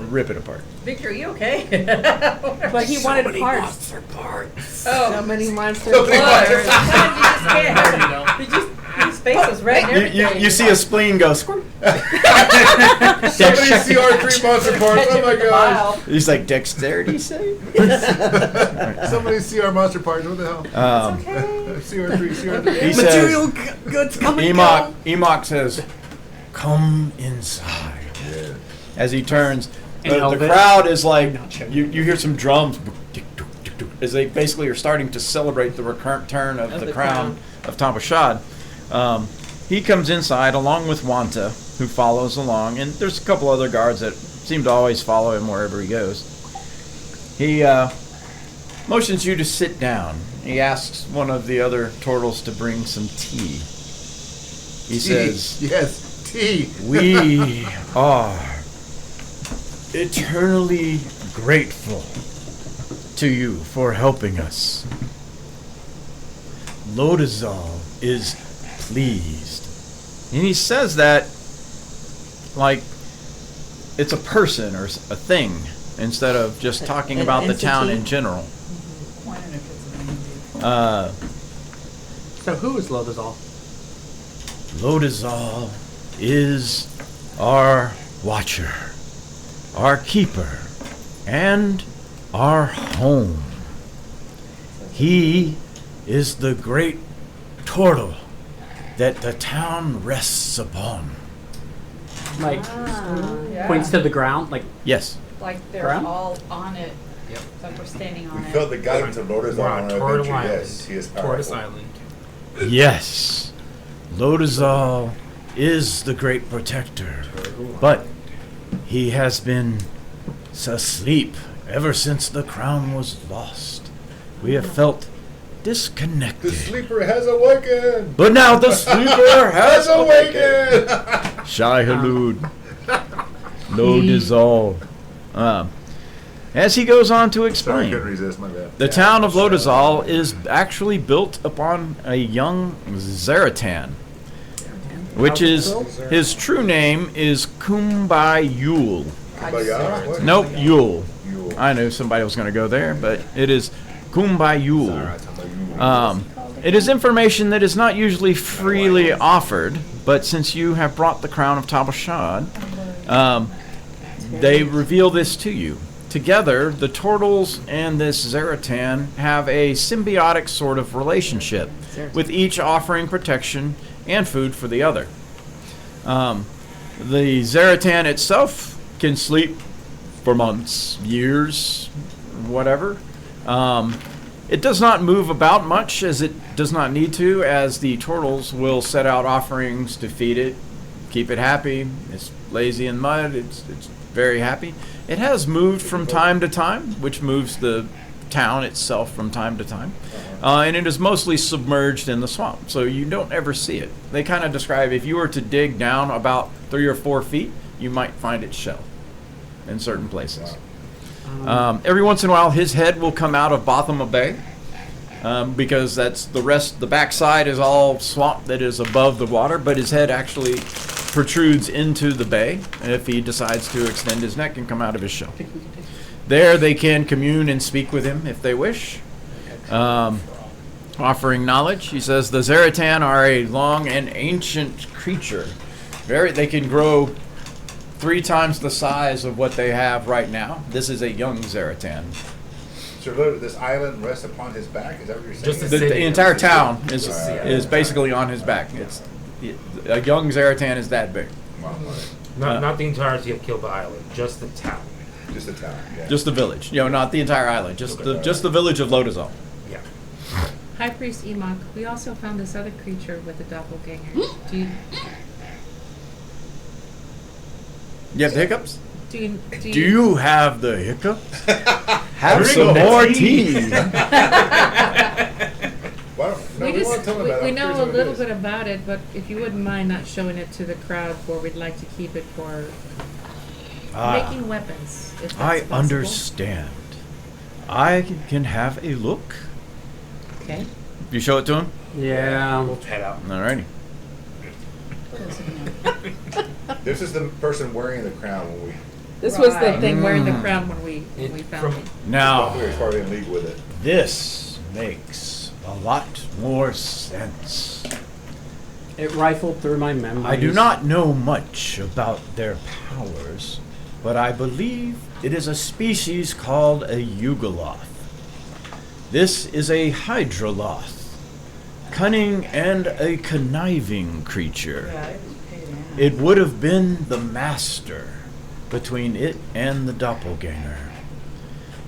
rip it apart. Victor, are you okay? But he wanted parts. So many monster parts. Sometimes you just can't. His face was red and everything. You see a spleen go squirt. Somebody CR3 monster parts. Oh my gosh. He's like, dexterity save? Somebody CR monster parts. What the hell? CR3, CR3. He says, Emok says, "Come inside." Yeah. As he turns, And the Elvis. crowd is like, you hear some drums as they basically are starting to celebrate the recurrent turn of the crown of Taboshad. He comes inside along with Wanta, who follows along, and there's a couple other guards that seem to always follow him wherever he goes. He motions you to sit down. He asks one of the other turtles to bring some tea. He says, Yes, tea. "We are eternally grateful to you for helping us. Lodazal is pleased." And he says that like it's a person or a thing instead of just talking An about the town entity? in general. So who is Lodazal? Lodazal is our watcher, our keeper and our home. He is the great turtle that the town rests upon. Like, Yeah. points to the ground, like, Yes. Like they're Ground? all on it. Yep. Like we're standing on We it. felt the guidance of Lotus We're on on our Turtle adventure. Island. Yes, he is Tortoise powerful. Island. Yes. Lodazal is the great protector, but he has been asleep ever since the crown was lost. We have felt disconnected. The sleeper has awakened. But now the sleeper has awakened. awakened. Shai Halud. Lodazal. As he goes on to Sorry, I explain, couldn't resist. My bad. the town of Lodazal is actually built upon a young Zaratan, which is his true name is Kumbayul. Kumbaya? What? Nope, Yule. Yule. I knew somebody was going to go there, but it is Kumbayul. It is information that is not usually freely offered, but since you have brought the crown of Tabashad, they reveal this to you. Together, the turtles and this Zaratan have a symbiotic sort of relationship, with each offering protection and food for the other. The Zaratan itself can sleep for months, years, whatever. It does not move about much, as it does not need to, as the turtles will set out offerings to feed it, keep it happy. It's lazy in mud. It's very happy. It has moved from time to time, which moves the town itself from time to time. And it is mostly submerged in the swamp, so you don't ever see it. They kind of describe, if you were to dig down about 3 or 4 feet, you might find its shell in certain places. Every once in a while, his head will come out of Botham Bay, because that's the backside is all swamp that is above the water, but his head actually protrudes into the bay if he decides to extend his neck and come out of his shell. There they can commune and speak with him if they wish. Offering knowledge, he says the Zaratan are a long and ancient creature. They can grow 3 times the size of what they have right now. This is a young Zaratan. So look, this island rests upon his back. Is that what you're saying? Just The, the city. the entire town is Right. basically on his back. It's a young Zaratan is that big. Wow, all right. Not the entirety of Kilba Island, just the town. Just the town. Yeah. Just the village. Not the entire island. Just the village of Lodazal. Yeah. High Priest Emok, we also found this other creature with a doppelganger. You have the hiccups? Do Do you have the hiccups? Have Drink some the more tea. tea. Why don't, no, we we just want to tell them about it. we I'm know curious a what it little is. bit about it, but if you wouldn't mind not showing it to the crowd, for we'd like to keep it for making weapons. If that's I possible. understand. I can have a look. Okay. You show it to him? yeah. We'll head out. Alrighty. This is the person wearing the crown when we This was the Right. thing wearing the crown when we found From- it. Now, thought we were as far in league with it. this makes a lot more sense. It rifled through my memories. I do not know much about their powers, but I believe it is a species called a Yugoloth. This is a Hydroloth, cunning and a conniving creature. Yeah, it was paid in. It would have been the master between it and the doppelganger.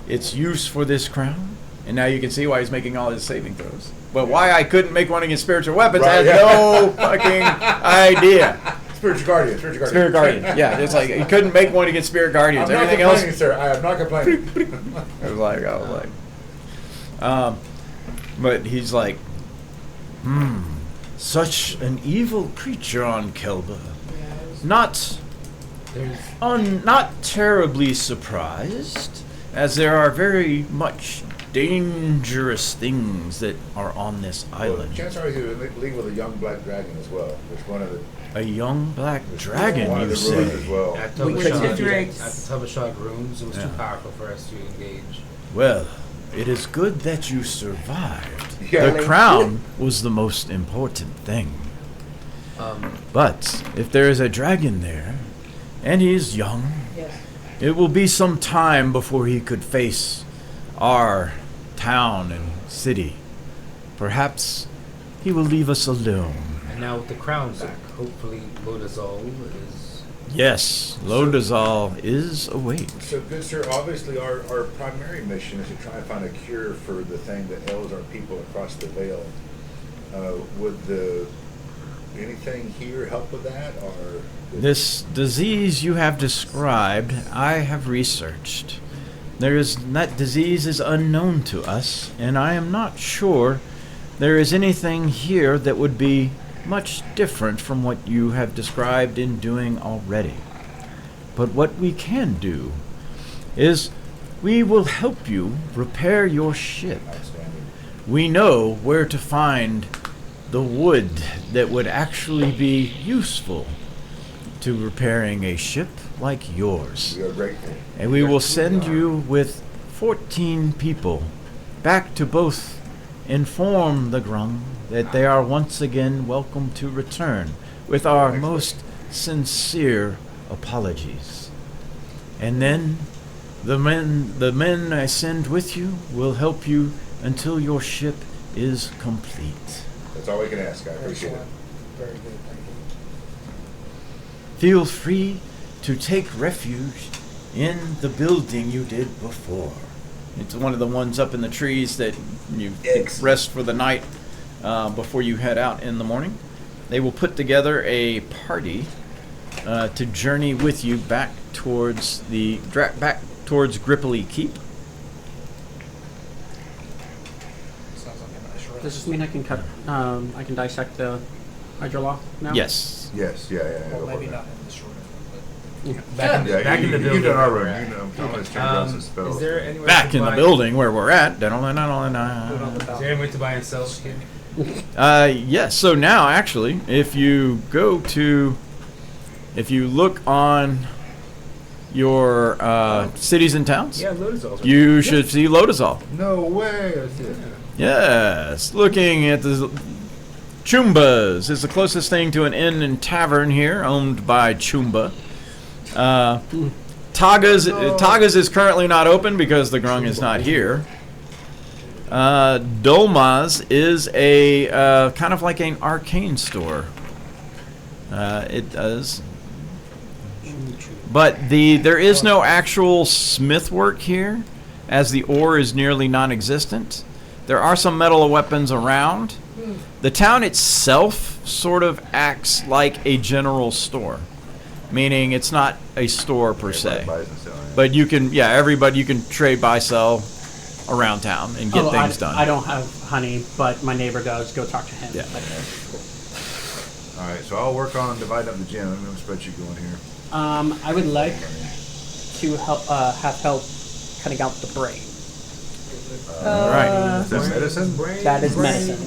Its use for this crown, and now you can see why he's making all his saving throws. But why I couldn't make one against spiritual weapons, I Right, had yeah. no fucking idea. Spiritual guardian. Spirit Guardian, yeah, it's like he couldn't make one against Spirit Guardians. I'm not Everything complaining, else, sir. I am not complaining. I was like, but he's like, such an evil creature on Kelba. Not terribly surprised, as there are very much dangerous things that are on this Well, island. chances are he's in league with a young black dragon as well. There's one of the A young black dragon, one of you the ruins as say? well. At We could Tubashad, do drakes. at the Tubashad ruins, it was Yeah. too powerful for us to engage. Well, it is good that you survived. Yeah. The crown was the most important thing. But if there is a dragon there, and he is young, Yes. it will be some time before he could face our town and city. Perhaps he will leave us alone. And now with the crown back, hopefully Lodazal is. Yes, Lodazal is awake. So, good sir, obviously our primary mission is to try and find a cure for the thing that ails our people across the Vale. Would anything here help with that, or? This disease you have described, I have researched. That disease is unknown to us, and I am not sure there is anything here that would be much different from what you have described in doing already. But what we can do is we will help you repair your ship. Outstanding. We know where to find the wood that would actually be useful to repairing a ship like yours. We are grateful. And we will send you with 14 people back to both inform the Grung that they are once again welcome to return with our most sincere apologies. And then the men I send with you will help you until your ship is complete. That's all we can ask. I appreciate it. Very good, thank you. Feel free to take refuge in the building you did before. It's one of the ones up in the trees that you rest for the night before you head out in the morning. They will put together a party to journey with you back towards Gripoli Keep. Sounds like a nice rest. Does this mean I can cut? I can dissect the hydrolock now? Yes. Yes, yeah. Well, go for maybe it. not in this room, Back in the, Yeah, back in the building. You done our where room. we're You at. know, Thomas John's Is spells. there anywhere Back to in the buy- building where we're at. but put on the Is there balcony. anywhere to buy and sell skin? Yes. So now, actually, if you look on your cities and towns, Yeah, Lodazal's. you should see Lodazal. No way. That's it. Yes, looking at the Chumba's is the closest thing to an inn and tavern here, owned by Chumba. Taga's is currently not open because the Grung is not here. Dolma's is a kind of like an arcane store. It does. But there is no actual smith work here, as the ore is nearly non-existent. There are some metal weapons around. The town itself sort of acts like a general store, meaning it's not a store per se. Buys and sells, yeah. But you can, everybody, you can trade, buy, sell around town and get things done. I don't have honey, but my neighbor does. Go talk to him. Yeah. All right, so I'll work on dividing up the gym. I'm going to spreadsheet going here. I would like to have help cutting out the brain. All right. Is that medicine? That is medicine.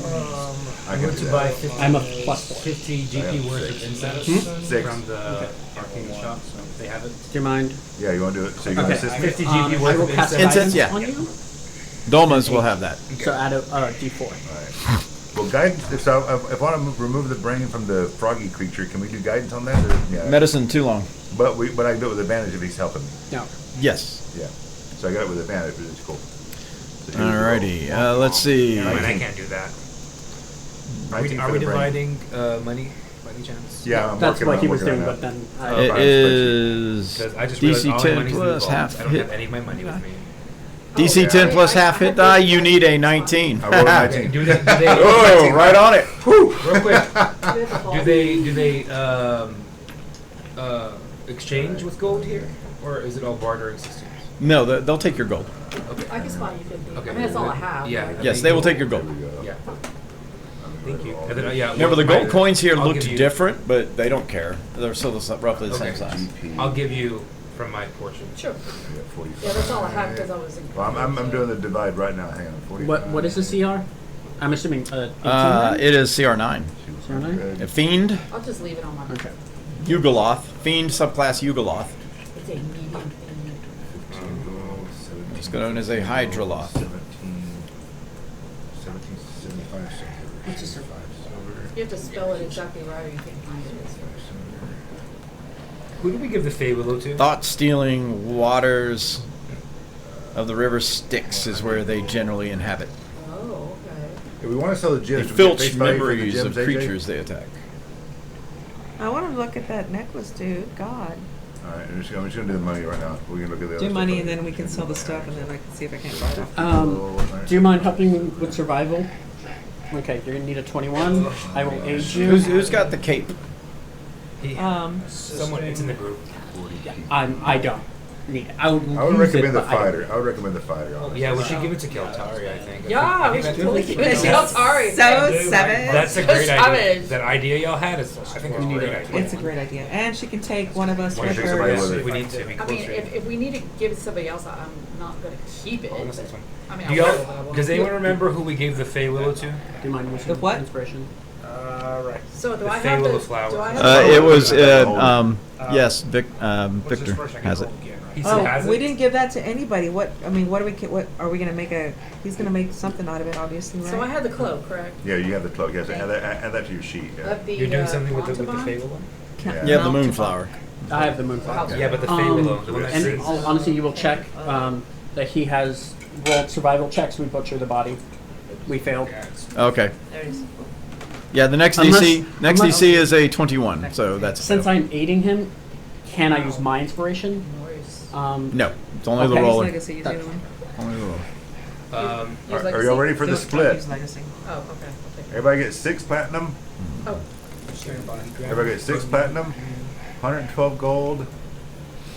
I I'm can going do to that. buy 50, I'm a +4. 50 GP worth of incense Six. from the arcane shop. So if they have it. Do you mind? Yeah, you want to do it? So you're going to Okay. assist me? 50 I GP worth will of cast Incense, incense. guidance yeah. on you. Dolmas will have that. So add a D4. All right. Well, guidance. If I want to remove the brain from the froggy creature, can we do guidance on that? Or, yeah. Medicine too long. But I can do it with advantage if he's helping me. No. Yes. Yeah. So I got it with advantage, which is cool. So here's the Alrighty. roll. Let's see. Never mind, I 19. can't do that. 19 Are for we the brain. dividing money by any chance? Yeah, I'm That's working what on he it, was working doing, on but that. then Oh, I, It Brian's is Because I just realized DC all my 10 money's plus involved. half I don't hit. have any of my money with me. DC 10 plus half hit die. You need a 19. I rolled a 19. Do they Oh, right on it. real quick? Do Do they exchange with gold here, or is it all bartering systems? No, they'll take your gold. I can spot you 50. Okay. I mean, that's all I have. Yeah. but- Yes, they will take your gold. There we go. Yeah. Thank you. And then, Remember, the gold coins here I'll looked give you- different, but they don't care. They're still roughly the same Okay. size. GP. I'll give you from my portion. Sure. We got 45. Yeah, that's all I have because I was in. Well, I'm doing the divide right now. Hang on. 45. what is the CR? I'm assuming 18. It is CR9. CR9? A Fiend, I'll just leave it on my. Okay. Yugoloth. Fiend subclass Yugoloth. It's a medium thing. It's known as a Hydroloth. 1775 Which is You have to spell it exactly right or you can't find it. Who did we give the Fey Willow to? Thought-stealing waters of the river Styx is where they generally inhabit. Oh, okay. If we want to sell the They gems, we get filch face value for the memories of gems, AJ? creatures they attack. I want to look at that necklace, dude. God. All right, I'm just gonna do the money right now. We're gonna look at the other Do stuff money, later. and then we can sell the stuff, and then I can see if I can't buy it. Do you mind helping with survival? Okay, you're gonna need a 21. I will aid you. Who's got the cape? Someone, it's in the group. I don't need it. I would I would use recommend it, the but I don't. fighter. I would recommend the fighter. Honestly. Yeah, we should give it to Keltari, I think. Yeah, I we think should totally that's- give it to Keltari. So dude, seven. That's a great Savage. idea. That idea y'all had is, I think it's a great idea. It's a great idea, and she can take one of us Why don't with you take somebody her. with Yes, it? we need to be I closer. mean, if we need to give it to somebody else, I'm not gonna keep it. Oh, this is but- fun. I mean, Do I will, y'all, but I won't. does anyone remember who we gave the Fey Willow to? Do you mind with The what? inspiration? Right. So do The I Fey have Willow to? flower. Do I have It was, Uh, yes, What's his Victor first? I can has it. roll again, right? He still Oh, has we it? didn't give that to anybody. What are we gonna make a? He's gonna make something out of it, obviously, right? So I had the cloak, correct? Yeah, you have the cloak. Yes, add that to your sheet. Yeah. Of the You're doing something with the Montauban? Fey Willow? Can't You have the mount moonflower. I have the moonflower. Yeah, but the Fey Willow, the one that And sits. honestly, you will check that he has rolled survival checks. We butcher the body. We failed. Okay. There it is. Yeah, the next Unless- next unless- DC is a 21, so that's a Since fail. I'm aiding him, can I use my inspiration? Noise. No, it's only the Okay. roller. Legacy, use the other one. Only the roller. Use Are legacy? y'all ready for the Don't split? use legacy. Oh, okay. I'll take it. Everybody gets 6 platinum. Oh, Stand by. Everybody gets 6 platinum, 112 gold,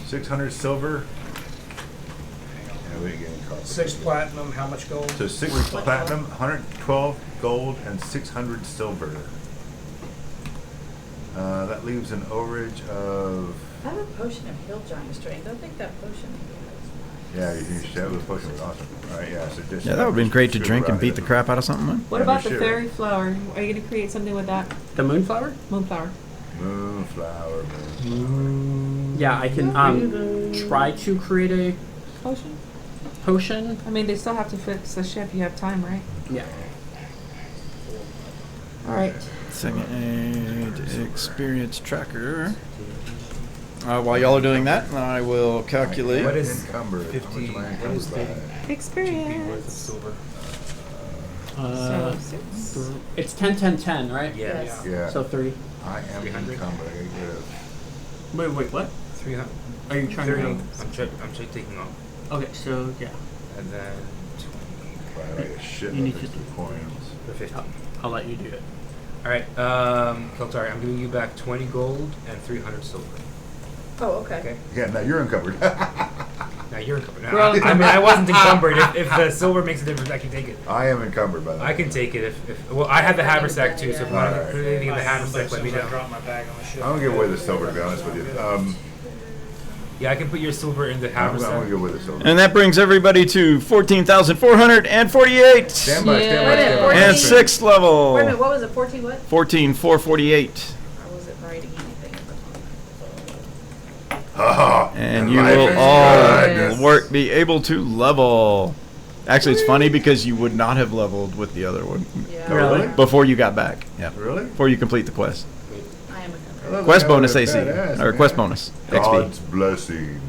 600 silver. Yeah, we ain't getting cards. 6 platinum, how much gold? So 6 platinum, 112 gold, and 600 silver. That leaves an overage of. I have a potion of hill giant strength. I think that potion. Yeah, you should have those potions. Awesome. All right, yeah. So just Yeah, that would have been great to scoop drink and around beat it. the crap out of something. Then. What Yeah, about we the should. fairy flower? Are you gonna create something with that The moonflower? moonflower? Moonflower. Moon. Yeah, I can try to create a Potion? potion. I mean, they still have to fix the ship. You have time, right? Yeah. All right. Second aid experience tracker. While y'all are doing that, I will calculate. What is Encumbered. 50? How much am I What is encumbered 50? by? 2p worth of Experience. silver. So 6. It's 10, 10, 10, right? Yeah. Yes. Yeah. So 3. I am 300. encumbered. I gotta get rid of. Wait, what? 300. Are you trying 30. to? I'm taking off. Okay, so yeah, And then 20 Like a shit You need of to- coins. for 50. I'll let you do it. Alright, Keltari, I'm giving you back 20 gold and 300 silver. Oh, okay. Okay? Yeah, now you're encumbered. Now you're encumbered. Now, Well- I mean, I wasn't encumbered. If the silver makes a difference, I can take it. I am encumbered by that. I can take it if well, I have the haversack too, so if you want to Alright. put anything in the I haversack, let me know. dropped my bag on the ship. I'm gonna give away the silver, to be honest with you. Yeah, I can put your silver in the I'm gonna haversack. give away the silver. And that brings everybody to 14,448. Stand by, stand by, Wait a stand minute, by. And 6th level. Wait a minute, what was it? 14 what? 14,448. I wasn't writing anything at the time. Ah, And you life will is all good. be able to level. Actually, it's funny because you would not have leveled with the other one Yeah. Oh, really? before you got back. Yeah. Really? Before you complete the quest. I am a I love Quest that guy bonus with AC. badass, Or man. quest bonus. God's XP. blessing.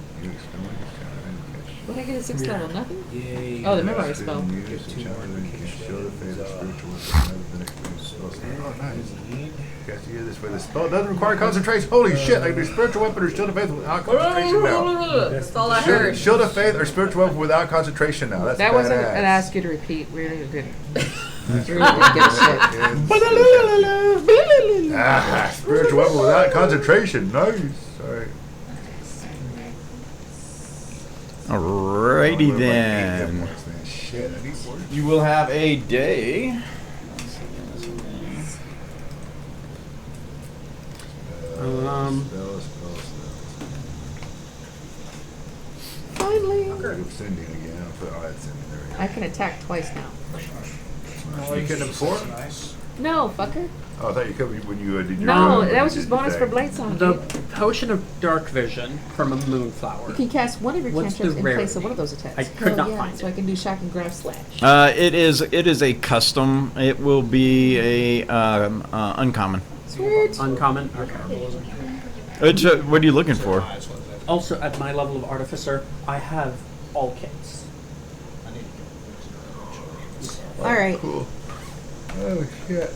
What did I get at 6th level? Nothing? Yay. Oh, the memory spell. Show the favor spiritual weapon rather than experience spells. Oh, nice. Cast you this way. The spell doesn't require concentration. Holy shit! I can do spiritual weapon or shield of faith without concentration now. That's all I heard. Shield of faith or spiritual weapon without concentration now. That's That badass. wasn't an ask you to repeat. Really didn't. Really didn't give a shit. Spiritual weapon without concentration. Nice. Sorry. Alrighty Only like 8 hit then. points, man. Shit, I need more. You will have a day. Spell. Finally. Give sending again. I'll put that's sending there. we go. I can attack twice now. You couldn't have before? Nice. No, fucker. Oh, I thought you could when you did your. No, when that you was did just your bonus for thing. Blade Song. The dude. potion of dark vision from a moonflower. You can cast one of your What's the cantrips in place of rarity? one of those attacks. I could Hell not yeah, find so it. I can do shock and grab slash. It is a custom. It will be a uncommon. Sweet. Uncommon. Okay. What are you looking for? Also, at my level of artificer, I have all kits. All right. Cool. Oh shit.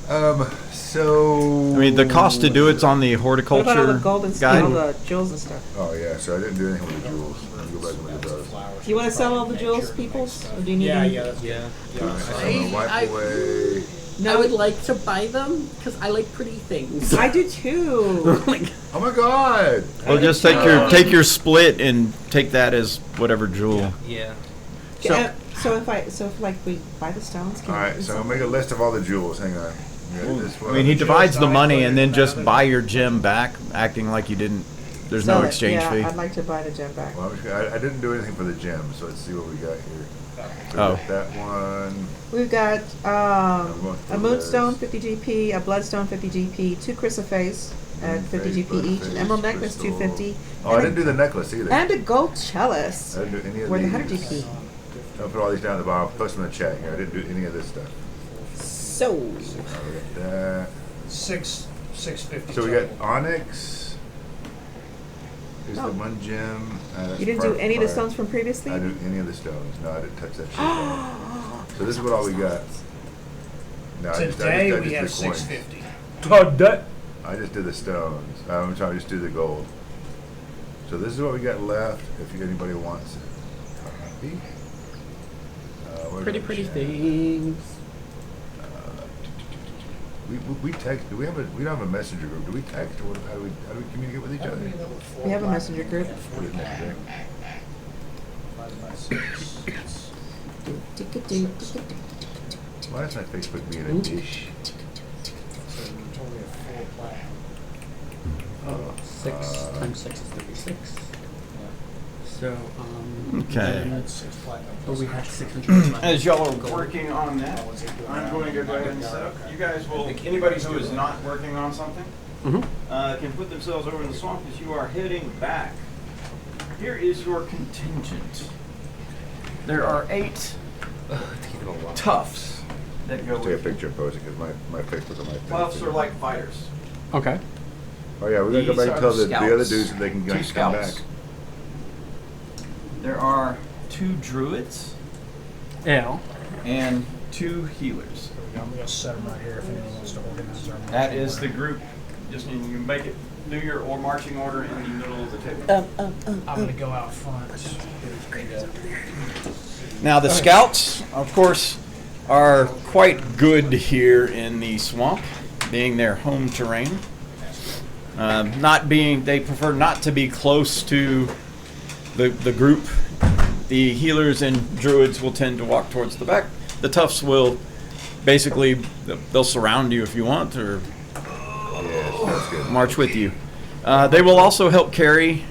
So. I mean, the cost to do it's on the What about all the horticulture gold and stuff, all guide. the jewels and stuff? Oh yeah. So I didn't do anything with the jewels. Let me go back and look at those. Do you want to sell all the jewels, peoples, or do you need? any? I'm gonna wipe away. I would like to buy them because I like pretty things. I do too. Like, Oh my god. Well, just take your split and take that as whatever jewel. Yeah. So if like we buy the stones, can All right. we So sell I'll make a list of all the jewels. Hang on. Yeah, this I one. mean, he divides the money and then just buy your gem back, acting like you didn't. There's sell no it? exchange Yeah, fee. I'd like to buy the gem back. Well, I didn't do anything for the gem, so let's see what we got here. So Oh. we got that one. We've got going a through moonstone, this. 50 GP, a bloodstone, 50 GP, 2 chrysoprase at 50 GP each, an emerald necklace, 250, Oh, I didn't do the necklace either. and a gold chalice I didn't do any of worth these. 100 GP. I'll put all these down at the bottom. Post them in the chat here. I didn't do any of this stuff. So, We got that. 650. So we got onyx. Here's Oh. the one gem. That's you didn't do any of the fire. stones from previously? I didn't do any of the stones. No, I didn't touch that shit. So this is what all we got. No, Today I we have just did the coins. 650. I just did the stones. I'm trying to just do the gold. So this is what we got left. If anybody wants it. Copy. Where's pretty, our pretty chat? things. We text. Do we have a? We don't have a messenger group. Do we text or how do we communicate with each other? We have a messenger group. What is messenger? Why is my Facebook being a dish? Oh, 6 times 6 is 36. So, Okay. Oh, we had 600. As y'all are working on that, I'm going to go ahead and set up. You guys will. Anybody who is not working on something can put themselves over in the swamp as you are heading back. Here is your contingent. There are 8 toughs that go Take a with you. picture and post it because my Facebook on my thing. Toughs are like fighters. Okay. Oh yeah, we're gonna go These back are and tell the the other scouts. dudes that they can 2 come back. scouts. There are 2 druids L. and 2 healers. I'm going to set them right here if anyone wants to organize their own. That is the group. Just you can make it. Do your marching order in the middle of the table. I'm going to go out front. Now the scouts, of course, are quite good here in the swamp, being their home terrain. They prefer not to be close to the group. The healers and druids will tend to walk towards the back. The toughs will basically, they'll surround you if you want, or Yes, that's good. march with you. They will also help carry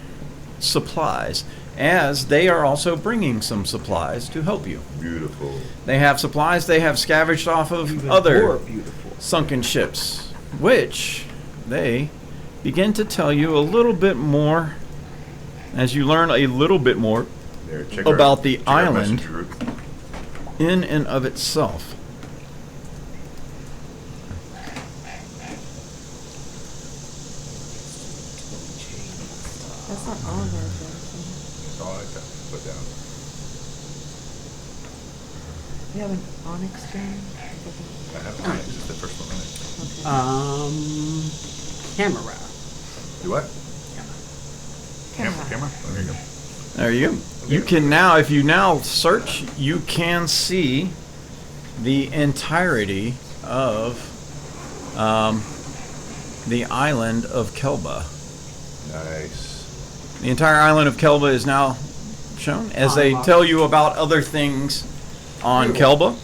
supplies, as they are also bringing some supplies to help you. Beautiful. They have supplies they have scavenged off of other sunken ships, which they begin to tell you a little bit more as you learn a little bit more There, check about the check our island messenger group. in and of itself. That's not all of our things. That's all I put down. We have an onyx gem. I have mine. This is the first one. Right? Camera. Do what? Camera. Camera? Oh, there you go. There you go. You can now, if you now search, you can see the entirety of the island of Kelba. Nice. The entire island of Kelba is now shown as they tell you about other things on Kelba.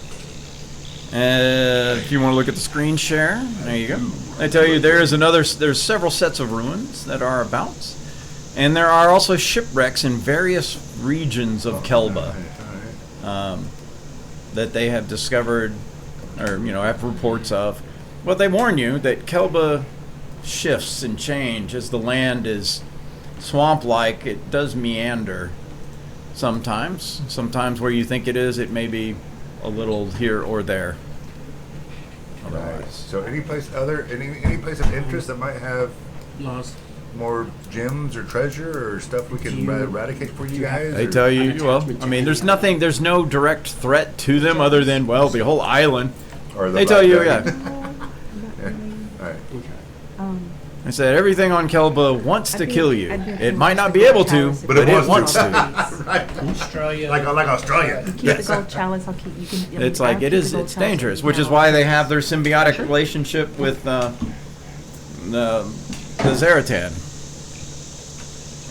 If you want to look at the screen share, there you go. They tell you there's several sets of ruins that are about. And there are also shipwrecks in various regions of Kelba that they have discovered, or have reports of. But they warn you that Kelba shifts and change as the land is swamp-like. It does meander sometimes. Sometimes where you think it is, it may be a little here or there. Nice. So any place of interest that might have Laws. more gems or treasure or stuff we can eradicate for you guys? They or- tell you, well, I mean, there's no direct threat to them other than, well, the whole island. Or the They tell you, black yeah. dragon? All right. I said everything on Kelba wants I'd to be- kill you. I'd be It might not okay be with able the to, chalice if but you it want wants to. to. Right. Australia. Like Australia. Keep the gold chalice. I'll keep. You can. It's I'll like keep it the is. gold It's chalice dangerous, if which you is want. why they have their symbiotic relationship with the Zaratan,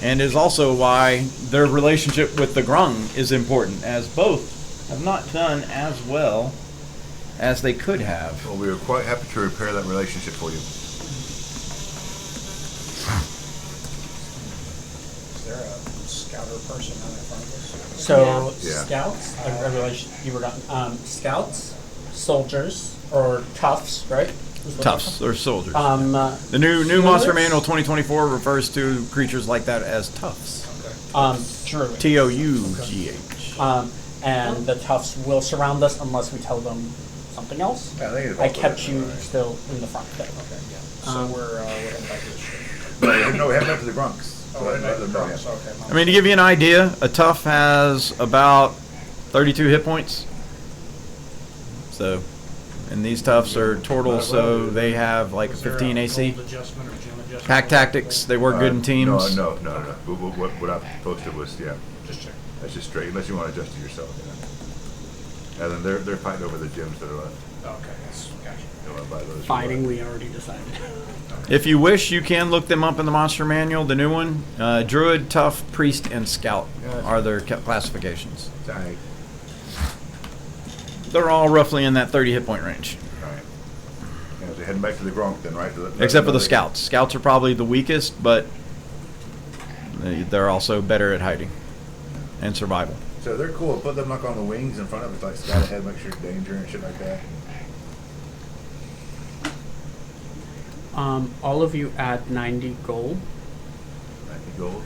and is also why their relationship with the Grung is important, as both have not done as well as they could have. Well, we were quite happy to repair that relationship for you. Is there a scouter person on the front of us? So Yeah. scouts, a relation you were done. Scouts, soldiers, or toughs, right? Is what Toughs or soldiers. they're The new Monster healers? Manual 2024 refers to creatures like that as toughs. called? Druid. Tough. And the toughs will surround us unless we tell them something else. Yeah, I think it's I also- kept you right. still in the front there. Okay, yeah. So we're heading back to the ship. No, we haven't been to the Grunks. Oh, we're heading back to the Bronx, okay. I mean, to give you an idea, a tough has about 32 hit points. So, and these toughs are turtles, so they have like a Was there 15 AC. gold adjustment or gem adjustment? Pack tactics, they work good in teams. No. What I posted was, yeah, Just check. that's just straight, unless you want to adjust it yourself. Yeah. And then they're fighting over the gems that are left. Okay, that's, gotcha. You want to buy those? Fighting, we already decided. If you wish, you can look them up in the Monster Manual, the new one. Druid, Tough, Priest, and Scout Yeah, that's are their classifications. All right. They're all roughly in that 30 hit point range. All right. Yeah, so heading back to the Grunk then, right? Except for the Scouts. Scouts are probably the weakest, but they're also better at hiding and survival. So they're cool. Put them like on the wings in front of us, like scout ahead, make sure danger and shit like that. All of you add 90 gold. 90 gold.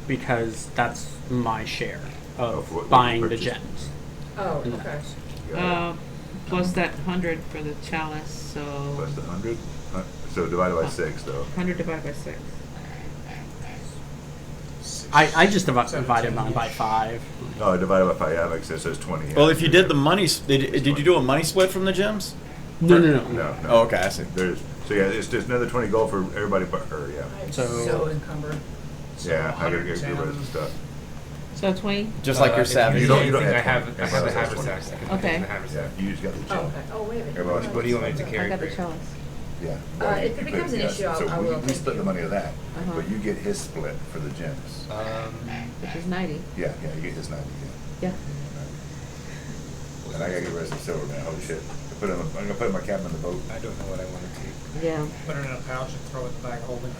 Because that's my share Oh, of for what we buying the purchased. gems. Oh, in the okay. house. Plus that 100 for the chalice, so Plus the 100. So divided by 6, though. 100 divided by 6. I just divided mine by 5. Oh, divided by 5. Yeah, that makes sense. So it's 20. Yeah. Well, if you did the money, did you do a money split from the gems? No. No. Oh, okay, I see. So yeah, it's just another 20 gold for everybody but her. Yeah. I'm So- so encumbered. Yeah, I gotta get rid of 110. some stuff. So 20. Just like your if savage. You don't need have anything, I 20. have Yeah, I have the that's haversack. 20. I can Okay. take the haversack. Yeah, you just got the Oh, gem. okay. Oh, wait a minute. Everybody else- What do you want me to I carry? got the Craig? chalice. Yeah. If it becomes an issue, so I we, will, we thank split you. the money of that, Uh-huh. but you get his split for the gems. Which is 90. Yeah, you get his 90. Yeah. Yeah. And I gotta get rid of some silver, man. Holy shit. I'm gonna put it in my cabin in the boat. I don't know what I want to take. Yeah. Put it in a pouch and throw it in the bag holding.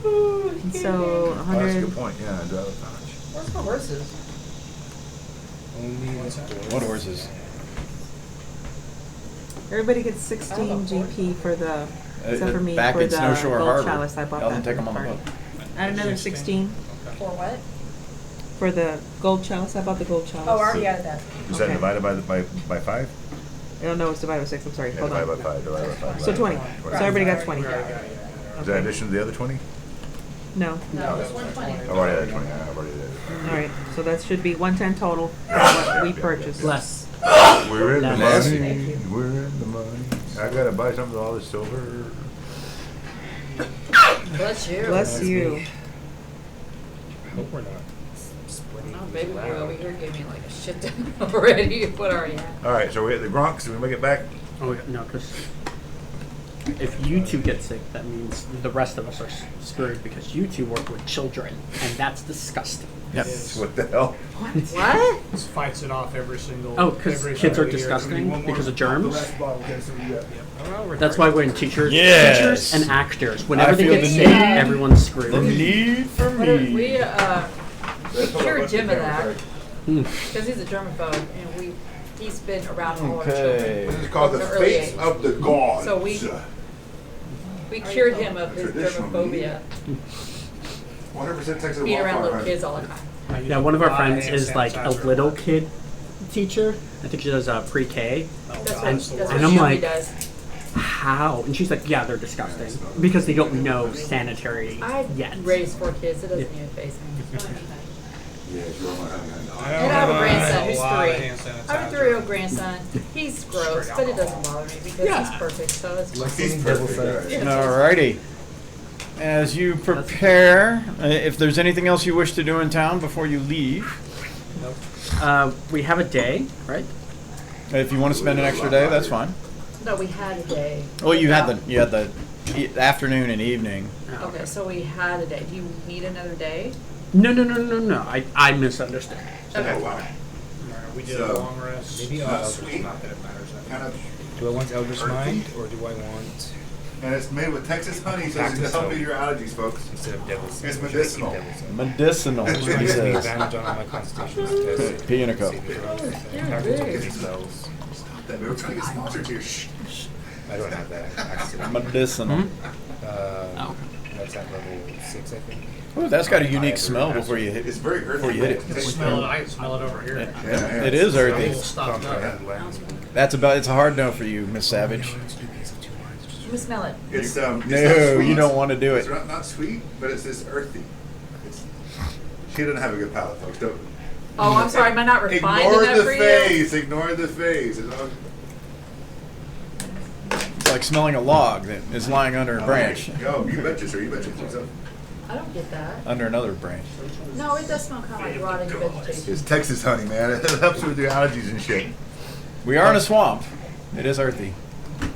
And so Oh, that's a 100. good point. Yeah, and, pouch. Where's my horses? Only What's that? What horses? Everybody gets 16 GP for the, except for me, Back for at the Snowshore gold Harbor. chalice. I bought Y'all that can take for them the on the party. boat. Add another 16 For what? for the gold chalice. I bought the gold chalice. Oh, I already added that. Is that Okay. divided by 5? Oh, no, it's divided by 6. I'm sorry. Yeah, Hold divided on. by 5. Divided by 5. So 20. So everybody got 20. Is that in addition to the other 20? No. No, it's 120. I've already added 20. I've already added it. All right. So that should be 110 total for what we purchased. Less. We're in the Less. money. We're in the money. I gotta buy some of all this silver. Bless you. Bless you. I hope we're not splitting. Oh, baby boy over here gave me like a shit ton already. What are you? All right, so we hit the Gronks and we make it back. Oh no, because if you two get sick, that means the rest of us are screwed because you two work with children, and that's disgusting. Yep. What the hell? What? This fights it off every single. Oh, 'cause every kids are single year. disgusting One more because of germs? last bottle, okay, so we got- That's why when teachers Yes. and actors, whenever I they feel get the sick, need. everyone's screwed. The need for What are, me. we cured Jim of that Hmm. because he's a germaphobe and he's been around all our children. Okay. This is called the From an early Fates age. of the Gods. So we cured him of his Traditional germophobia. 100% Texas Being around little wildfire kids all the time. I use Yeah, one of our buy friends hand is like a sanitizer. little kid teacher. I think she does pre-K. That's what, And- that's and what I'm Shelby like- does. how? And she's like, yeah, they're disgusting because they don't know sanitary I've yet. raised 4 kids. It doesn't even faze me. Yeah, sure. I And I have a grandson who's a lot of 3. hand I have a sanitizer. 3-year-old grandson. He's gross, but it doesn't bother me because Yeah. he's perfect. So it's fine. He's perfect. Right. Yeah. Alrighty. As you prepare, if there's anything else you wish to do in town before you leave, We have a day, right? if you want to spend an extra day, that's fine. No, we had a day. Well, you had the afternoon and evening. Okay, so we had a day. Do you need another day? No. I misunderstood. Okay. Alright, we did So, a long rest. maybe not I'll- sweet. Not that it matters. Kind of, Do I want Elder's Earthy. Mind or do I want and it's made with Texas honey, so it's Texas to help honey. with your allergies, folks. instead of Devil's? It's Should I keep medicinal. Devil's Mind? Medicinal, Which he Gives me says. advantage on all my constitution tests. Pee in a cup. You're big. Spells. That we were trying to get sponsored here. Shh. I don't have that. Accident. Medicinal. Oh. That's at level 6, I think. Oh, that's got a unique smell before you hit It's very earthy. before you hit it. They smell it. I can smell it over here. Yeah, It is Little earthy. stopped up. It's a hard no for you, Miss Savage. Let me smell it. It's not No, sweet. you don't want to do It's it. not sweet, but it's just earthy. She doesn't have a good palate, folks. Don't. Oh, I'm sorry. Am I not refined Ignore enough the for you? face. Ignore the face. It's all- It's like smelling a log that is lying under a branch, Yo, you betcha, sir. You betcha. So, I don't get that. under another branch. No, it does smell kind of like rotting vegetation. it's Texas honey, man. It helps with your allergies and shit. We are in a swamp. It is earthy.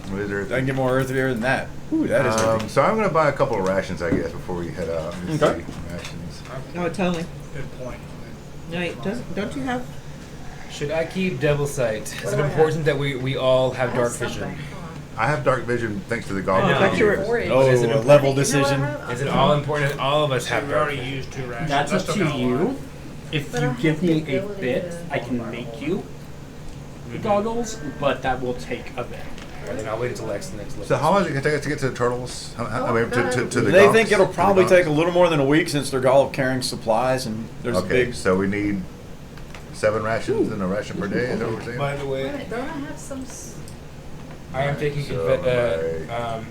What is I there? can get more earthier than that. Ooh, that is earthy. So I'm gonna buy a couple of rations, I guess, before we head out. Let's Okay. see. Rations. Oh, totally. Good point. No, wait, don't you have? Should I keep Devil's Sight? Is What it do I important that we all have I dark something. vision? Hold I have dark vision thanks to the I goggles. know. I thought you were- on. Oh, Is it a a- level You know what I decision. have? Is it all important that all of us So have we dark already vision? used 2 rations. That's I up still to got a you. lot. If But you I give have me the a ability bit, to- I can make you the goggles, but that will take a bit. Or then I'll wait until next look. So how long is it gonna take us to get to the turtles? I mean, to the They goggles? think it'll To the probably take a goggles? little more than a week since they're all carrying supplies and there's a Okay, big. so we need 7 rations and a ration per day. Is that what we're saying? By the Wait a way, minute, don't I have some? I am taking So, like,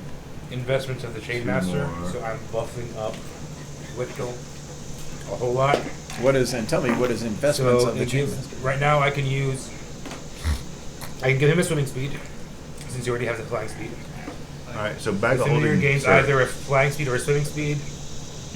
investments of the Chain 2 Master, more. so I'm buffing up Whitkill a whole lot. What is and tell me what is investments So of the it chain gives, master? right now I can give him a swimming speed, since he already has a flying speed. All right, so bag The of familiar holding. gains sir, either a flying speed or a swimming speed.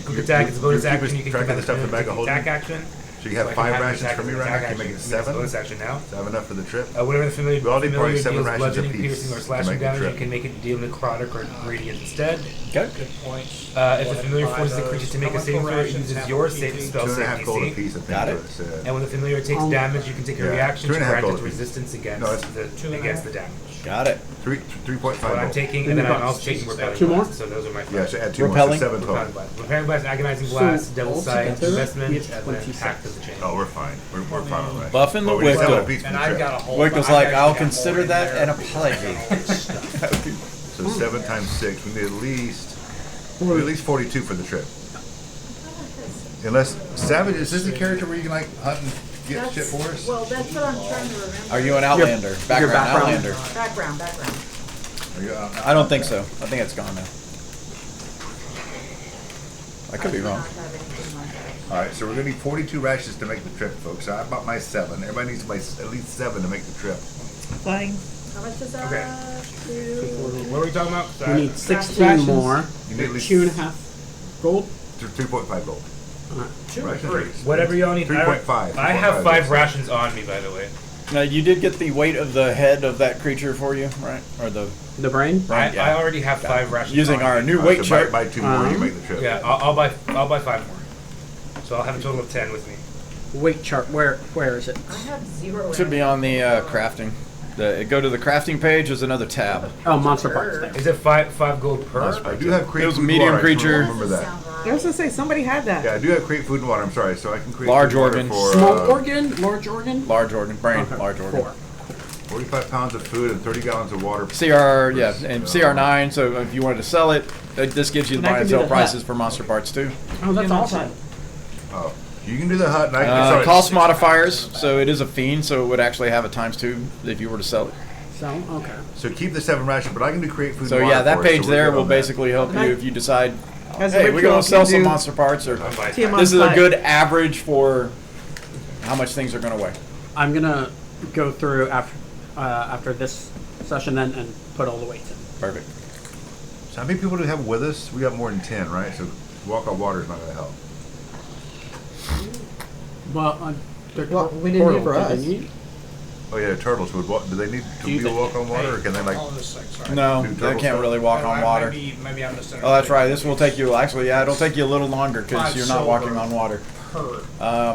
Quick you- attack is a bonus you keep action. You can track of command the stuff in the bag of holding? attack action. So you have So I 5 can rations attack for me as an right now. attack Can you make action. it Yes, 7? bonus action now. Is that enough for the trip? Whenever the familiar, We all need probably familiar 7 deals rations bludgeoning, apiece piercing, or to slashing make the damage, trip. you can make it deal necrotic or radiant instead. Okay. Good point. If the familiar forces the creature to make a saving throw, it uses your save spell 2.5 save gold DC. apiece, I think. Got it. was, And when the familiar takes damage, you can take a Yeah, reaction to 2.5 grant gold its apiece. resistance against No, it's the damage. Got it. 3.5 So I'm gold. taking, And and then you I'm got also taking repelling 2 more? blast. So those are my Yeah, five. so add 2 more, Repelling? so 7 total. Repelling blast, repelling blast, agonizing So blast, devil sight, altogether, investment, we and have then 26. hack of the chain. Oh, we're fine. We're fine all right. Buffing the But we need 7 Whittle. apiece for And the I've trip. got a whole. Wickle's I've like, actually I'll got consider more in that there. an apology. So 7 times 6. We need at least 42 for the trip. Unless Savage, is this the character where you can like hunt and get That's- shit for us? Well, that's what I'm trying to remember. Are you an Outlander? your Background background. Outlander. Background. Are you, I don't think so. I think it's gone now. I could be do wrong. not have anything like that. All right, so we're gonna need 42 rations to make the trip, folks. So I bought my 7. Everybody needs to buy at least 7 to make the trip. Flying. How much is that? Okay. Two. What are we talking about? We need 16 Rations. more. You need at least 2.5 gold. 3.5 gold. Rations are easy. Whatever y'all need. 3.5. I have 3.5 5 gold. rations on me, by the way. Now you did get the weight of the head of that creature for you, right? Or the The brain. Right, I yeah. already have 5 rations. using on our me. new All right, weight so chart. buy 2 more, you make the trip. Yeah, I'll buy 5 more. So I'll have a total of 10 with me. Weight chart. Where is it? I have 0. Should be on the crafting. Go to the crafting page. There's another tab. Oh, monster parts. There. Is it 5 gold per? I do have create It was food and medium water. I just creature. Remember that. I was gonna say somebody had that. Yeah, I do have create food and water. I'm sorry, so I can create Large food and water organ. for Small organ, large organ. Large organ, brain, Okay, large organ. 4. 45 pounds of food and 30 gallons of water. CR, yeah, and CR9. So if you wanted to sell it, this gives you the And I buy can and do sell the prices hut. for monster parts too. Oh, that's Yeah, awesome. Oh, you can do the hut. And sorry. Cost modifiers. So it is a fiend. So it would actually have a ×2 if you were to sell it. So, okay. So keep the 7 ration, but I can do create food. So and yeah, water that for us, page so we're there good will on that. basically help you if you decide, As a hey, we're ritual, going to sell you some do monster parts, or Tiamat this is a fight. good average for how much things are going to weigh. I'm gonna go through after this session then and put all the weights in. Perfect. So how many people do we have with us? We got more than 10, right? So walk on water is not going to help. Well, Well, we didn't need for us. Oh yeah, turtles would walk. Do they need to be walk on water, or can they like? All this thing, sorry. No, Do they turtle can't stuff? really walk on water. Maybe I'm Oh, that's right. This will take you, actually, yeah, it'll take you a little longer because 5 you're not walking silver. on water. Per.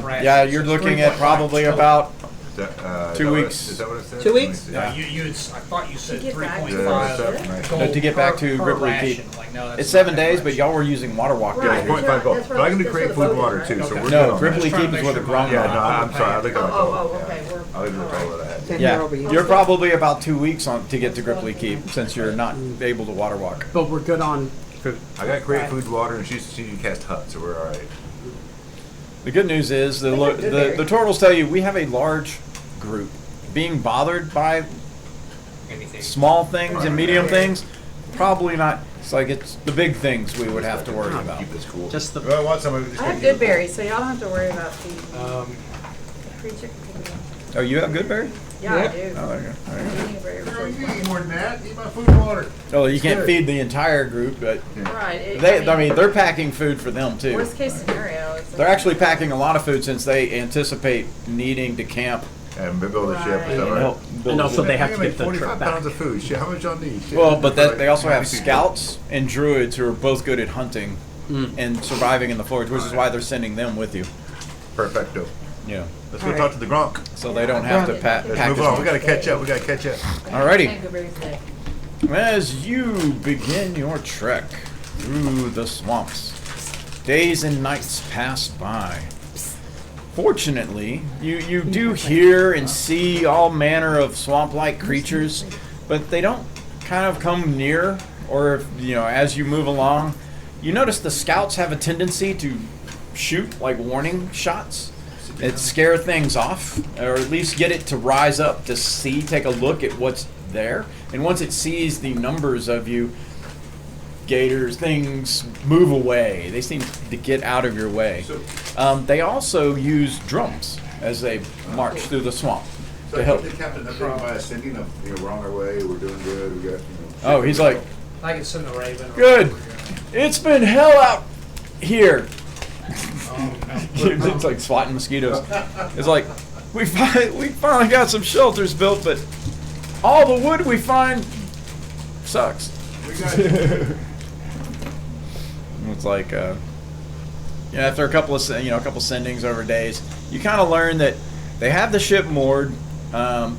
Right. Yeah, you're looking at probably about Is that, 2 weeks. Is that what it said? 2 weeks? Yeah. I thought you said get back to 3.5. Yeah, gold to get back per- to per Ripley ration. Keep. Like, no, that's It's not 7 days, that but y'all were using water walk. Yeah, Right. 0.5 gold. That's But I can do that's create what food and the water vote too, is, so right? we're good No, on Ripley that. Keep is what the grung Yeah, are. no, I'm sorry. I think I Oh, okay, we're. I think that's all that I had. Can hear over Yeah, you. you're probably about 2 weeks on to get to Gripply Keep since you're not able to water walk. But we're good on food. I got create food and water, and she's seen you cast hut, so we're all right. The good news is the turtles tell you we have a large group. Being bothered by Anything. small things and medium things, probably not. It's like it's the big things we would have to worry about. Keep this cool. Just the Well, I want somebody. I have good berries, so y'all don't have to worry about the free chicken. Oh, you have Goodberry? Yeah, I Yeah. do. Oh, there you go. There you go. I'm eating a berry before You it's eat more than that. Eat my food and water. Oh, you can't Good. feed the entire group, but right. I mean, they're packing food for them too. Worst case scenario. It's They're actually packing a lot of food since they anticipate needing to camp And build a ship. Is Right. that and right? help build. And a also ship. they have I to make get the 45 trip back. pounds of food. Shit, how much y'all need? Shit, Well, but like they also have 90 people. scouts and druids who are both good at hunting Mm. and surviving in the forest, which is why they're sending them with you. Perfecto. You know, Let's go All talk right. to the Gronk. so they don't have to Let's Let's pack move as on. We much. gotta catch up. We gotta catch up. Alrighty. Good berries today. As you begin your trek through the swamps, days and nights pass by. Fortunately, you do hear and see all manner of swamp-like creatures, but they don't kind of come near, or if, you know, as you move along, you notice the scouts have a tendency to shoot like warning shots. It scare things off, or at least get it to rise up to see, take a look at what's there. And once it sees the numbers of you, gators, things move away. They seem to get out of your way. They also use drums as they march through the swamp to help. the captain updated by ascending of, we're on our way, we're doing good, we got, Oh, he's like, I can send the raven. good. It's been hell out here. It's like swatting mosquitoes. It's like we finally got some shelters built, but all the wood we find sucks. We got you. It's like, after a couple of a couple sendings over days, you kind of learn that they have the ship moored. They've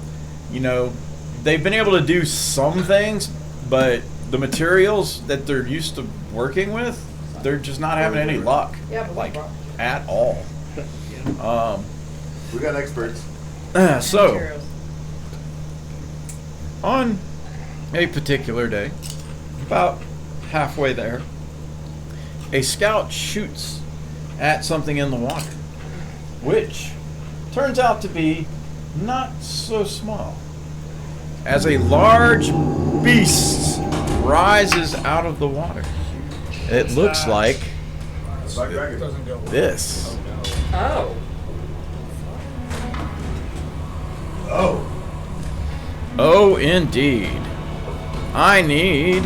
been able to do some things, but the materials that they're used to working with, they're just not having any luck, Yeah, but like at all. We got experts. So, Materials. on a particular day, about halfway there, a scout shoots at something in the water, which turns out to be not so small. As a large beast rises out of the water, it looks like Black Dragon. Doesn't go. this. Oh. Oh. Oh, indeed. I need,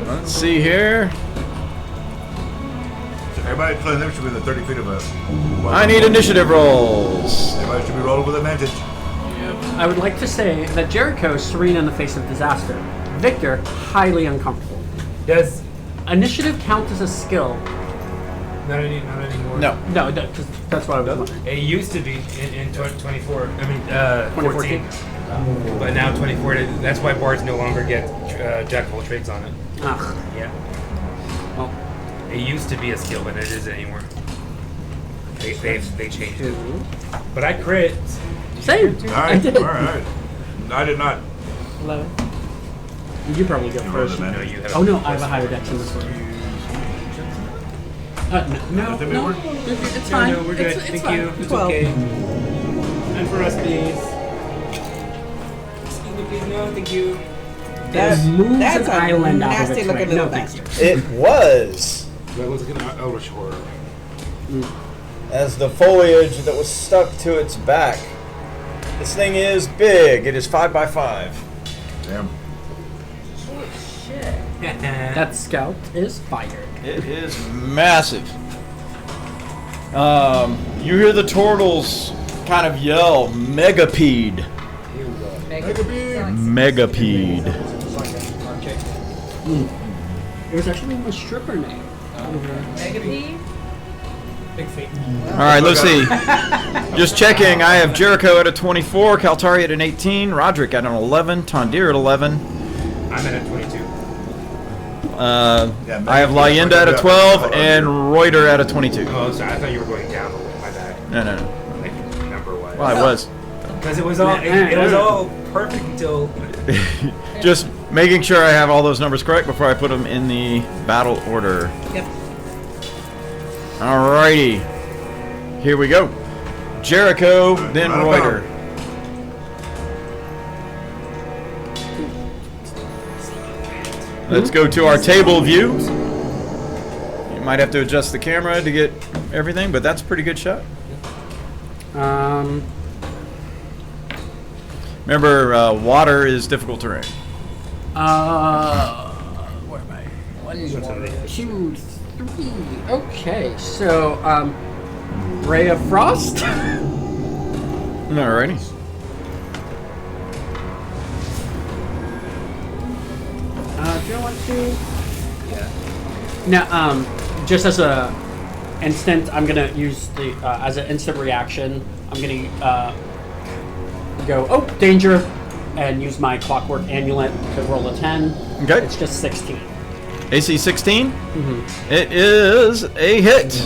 let's see here, Everybody playing them should be within 30 feet of us. I need initiative rolls. Everybody should be rolling with advantage. I would like to say that Jericho is serene in the face of disaster. Victor, highly uncomfortable. Does Initiative count as a skill? not anymore. No. No, because that's what I was wondering. It used to be in 24. I mean, 2014. 14. But now 24. That's why bards no longer get jack of all trades on it. Ah, Yeah. well, It used to be a skill, but it isn't anymore. They changed it. But I crit. same. All I right. did. All right. I did not. 11. You probably go You rolled first. the No, advantage. you have. Oh no, I have a higher dex in this one. No, Does it no, work? it's No, fine. no, we're good. It's Thank fine. you. It's 12. okay. And for us, please. Excuse me, No, thank you. That, moves that's an a island out of nasty its looking way. little No, thank you. bastard. It was, That looks like an Eldritch Horror. as the foliage that was stuck to its back. This thing is big. It is 5 by 5. Damn. Holy shit. That scout is fired. It is massive. You hear the turtles kind of yell, "Megapede, Megapede." It was actually my stripper name. Megapede? Big feet. All right, let's see. Just checking. I have Jericho at a 24, Kaltari at an 18, Roderick at an 11, Tondir at 11. I'm at a 22. I have Layenda at a 12 and Reuter at a 22. Oh, sorry. I thought you were going down, but my bad. No. Like number-wise. Well, I was. Because it was all perfect until. Just making sure I have all those numbers correct before I put them in the battle order. Yep. Alrighty. Here we go. Jericho, then Reuter. Let's go to our table view. You might have to adjust the camera to get everything, but that's a pretty good shot. Remember, water is difficult terrain. Where am I? 1, 2, 3. Okay, so Ray of Frost. Alrighty. Do you want to? Yeah. Now, just as a instant, I'm gonna use the as an instant reaction. I'm gonna go, oh, danger, and use my Clockwork Amulet to roll a 10. Okay. It's just 16. AC 16. Mm-hmm. It is a hit.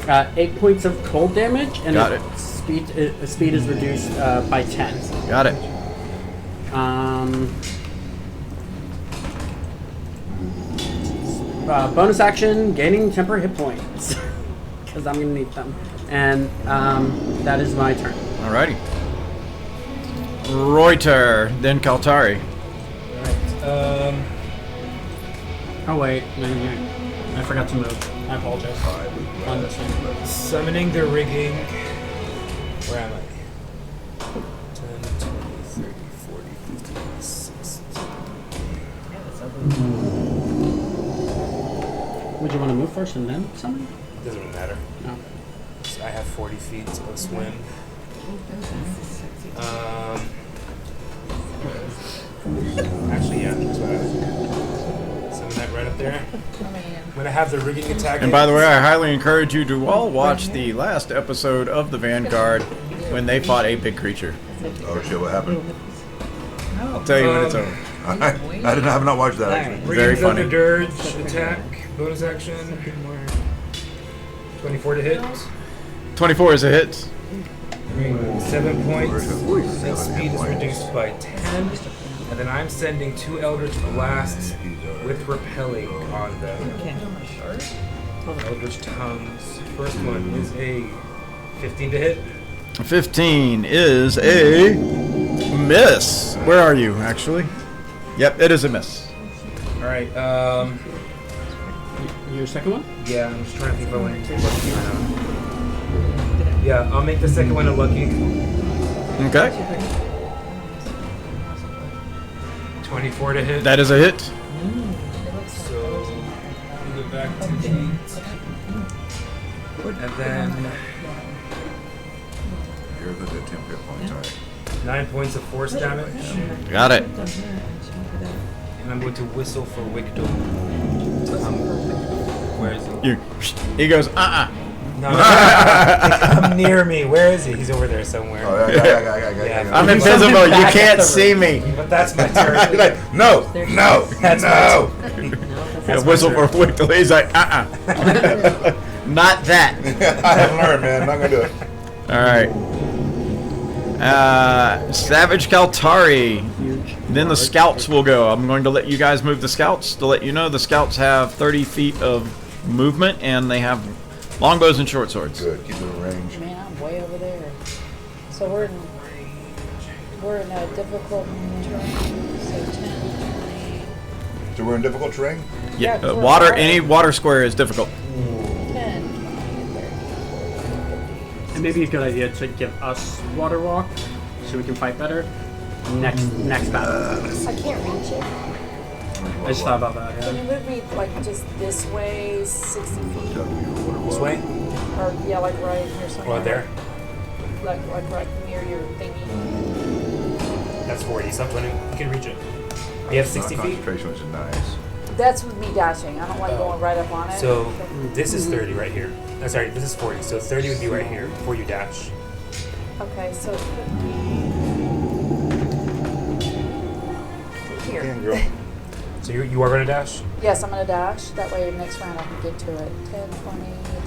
Okay. 8 points of cold damage, and Got it. Speed is reduced by 10. Got it. Bonus action, gaining temporary hit points, because I'm gonna need them, and that is my turn. Alrighty. Reuter, then Kaltari. Alright. Oh wait, no, I forgot to move. I apologize. On this one. Summoning the rigging. Where am I? 10, 20, 30, 40, 50, 60. Would you want to move first and then summon? Doesn't really matter. No. So I have 40 feet of swim. Actually, yeah, that's what I have. Summon that right up there. I'm gonna have the rigging attack. And by the way, I highly encourage you to all watch the last episode of the Vanguard when they fought a big creature. Oh shit! What happened? I'll tell you when it's over. I have not watched that actually. Very Rigging's funny. under dirge attack. Bonus action. 24 to hit. 24 is a hit. 7 points. Its speed is reduced by 10. And then I'm sending 2 Eldritch Blasts with repelling on them. Okay. Eldritch Tongues. First one is a 15 to hit. 15 is a miss. Where are you, actually? Yep, it is a miss. Alright, Your second one? yeah, I'm just trying to think if I want to take lucky or not. Yeah, I'll make the second one a lucky. Okay. 24 to hit. That is a hit. So, we go back to 8. And then You're the 10 hit points, alright. 9 points of force damage. Got it. And I'm going to whistle for Wigdom. Where is he? He goes, No, come near me. Where is he? He's over there somewhere. Oh, yeah. I'm invisible. You can't see me. But that's my turn. Like, no. That's my Yeah, whistle for Wickle. He's like, not that. I haven't learned, man. I'm not gonna do it. All right. Savage Kaltari. Then the scouts will go. I'm going to let you guys move the scouts to let you know the scouts have 30 feet of movement and they have longbows and short swords. Good. Keep it in range. Man, I'm way over there. So we're in a difficult terrain, so 10, So we're in difficult terrain? Yeah, Yeah, water. water. Any water square is difficult. 20, 10, 20, 30, And maybe a good idea to give us water walk so we can fight better next battle. I can't reach it. I just thought about that. Can Yeah. you move me like just this way, 60 feet? This way? Or yeah, like right here somewhere. Right there. Like right near your thingy. That's 40. Stop 20. You can reach it. You have 60 feet? Concentration, which is nice. That's with me dashing. I don't like going right up on it. So this is 30 right here. No, sorry, this is 40. So 30 would be right here before you dash. Okay, so it could be here. Can, girl. So you are going to dash? Yes, I'm gonna dash. That way next round I can get to it. 10, 20.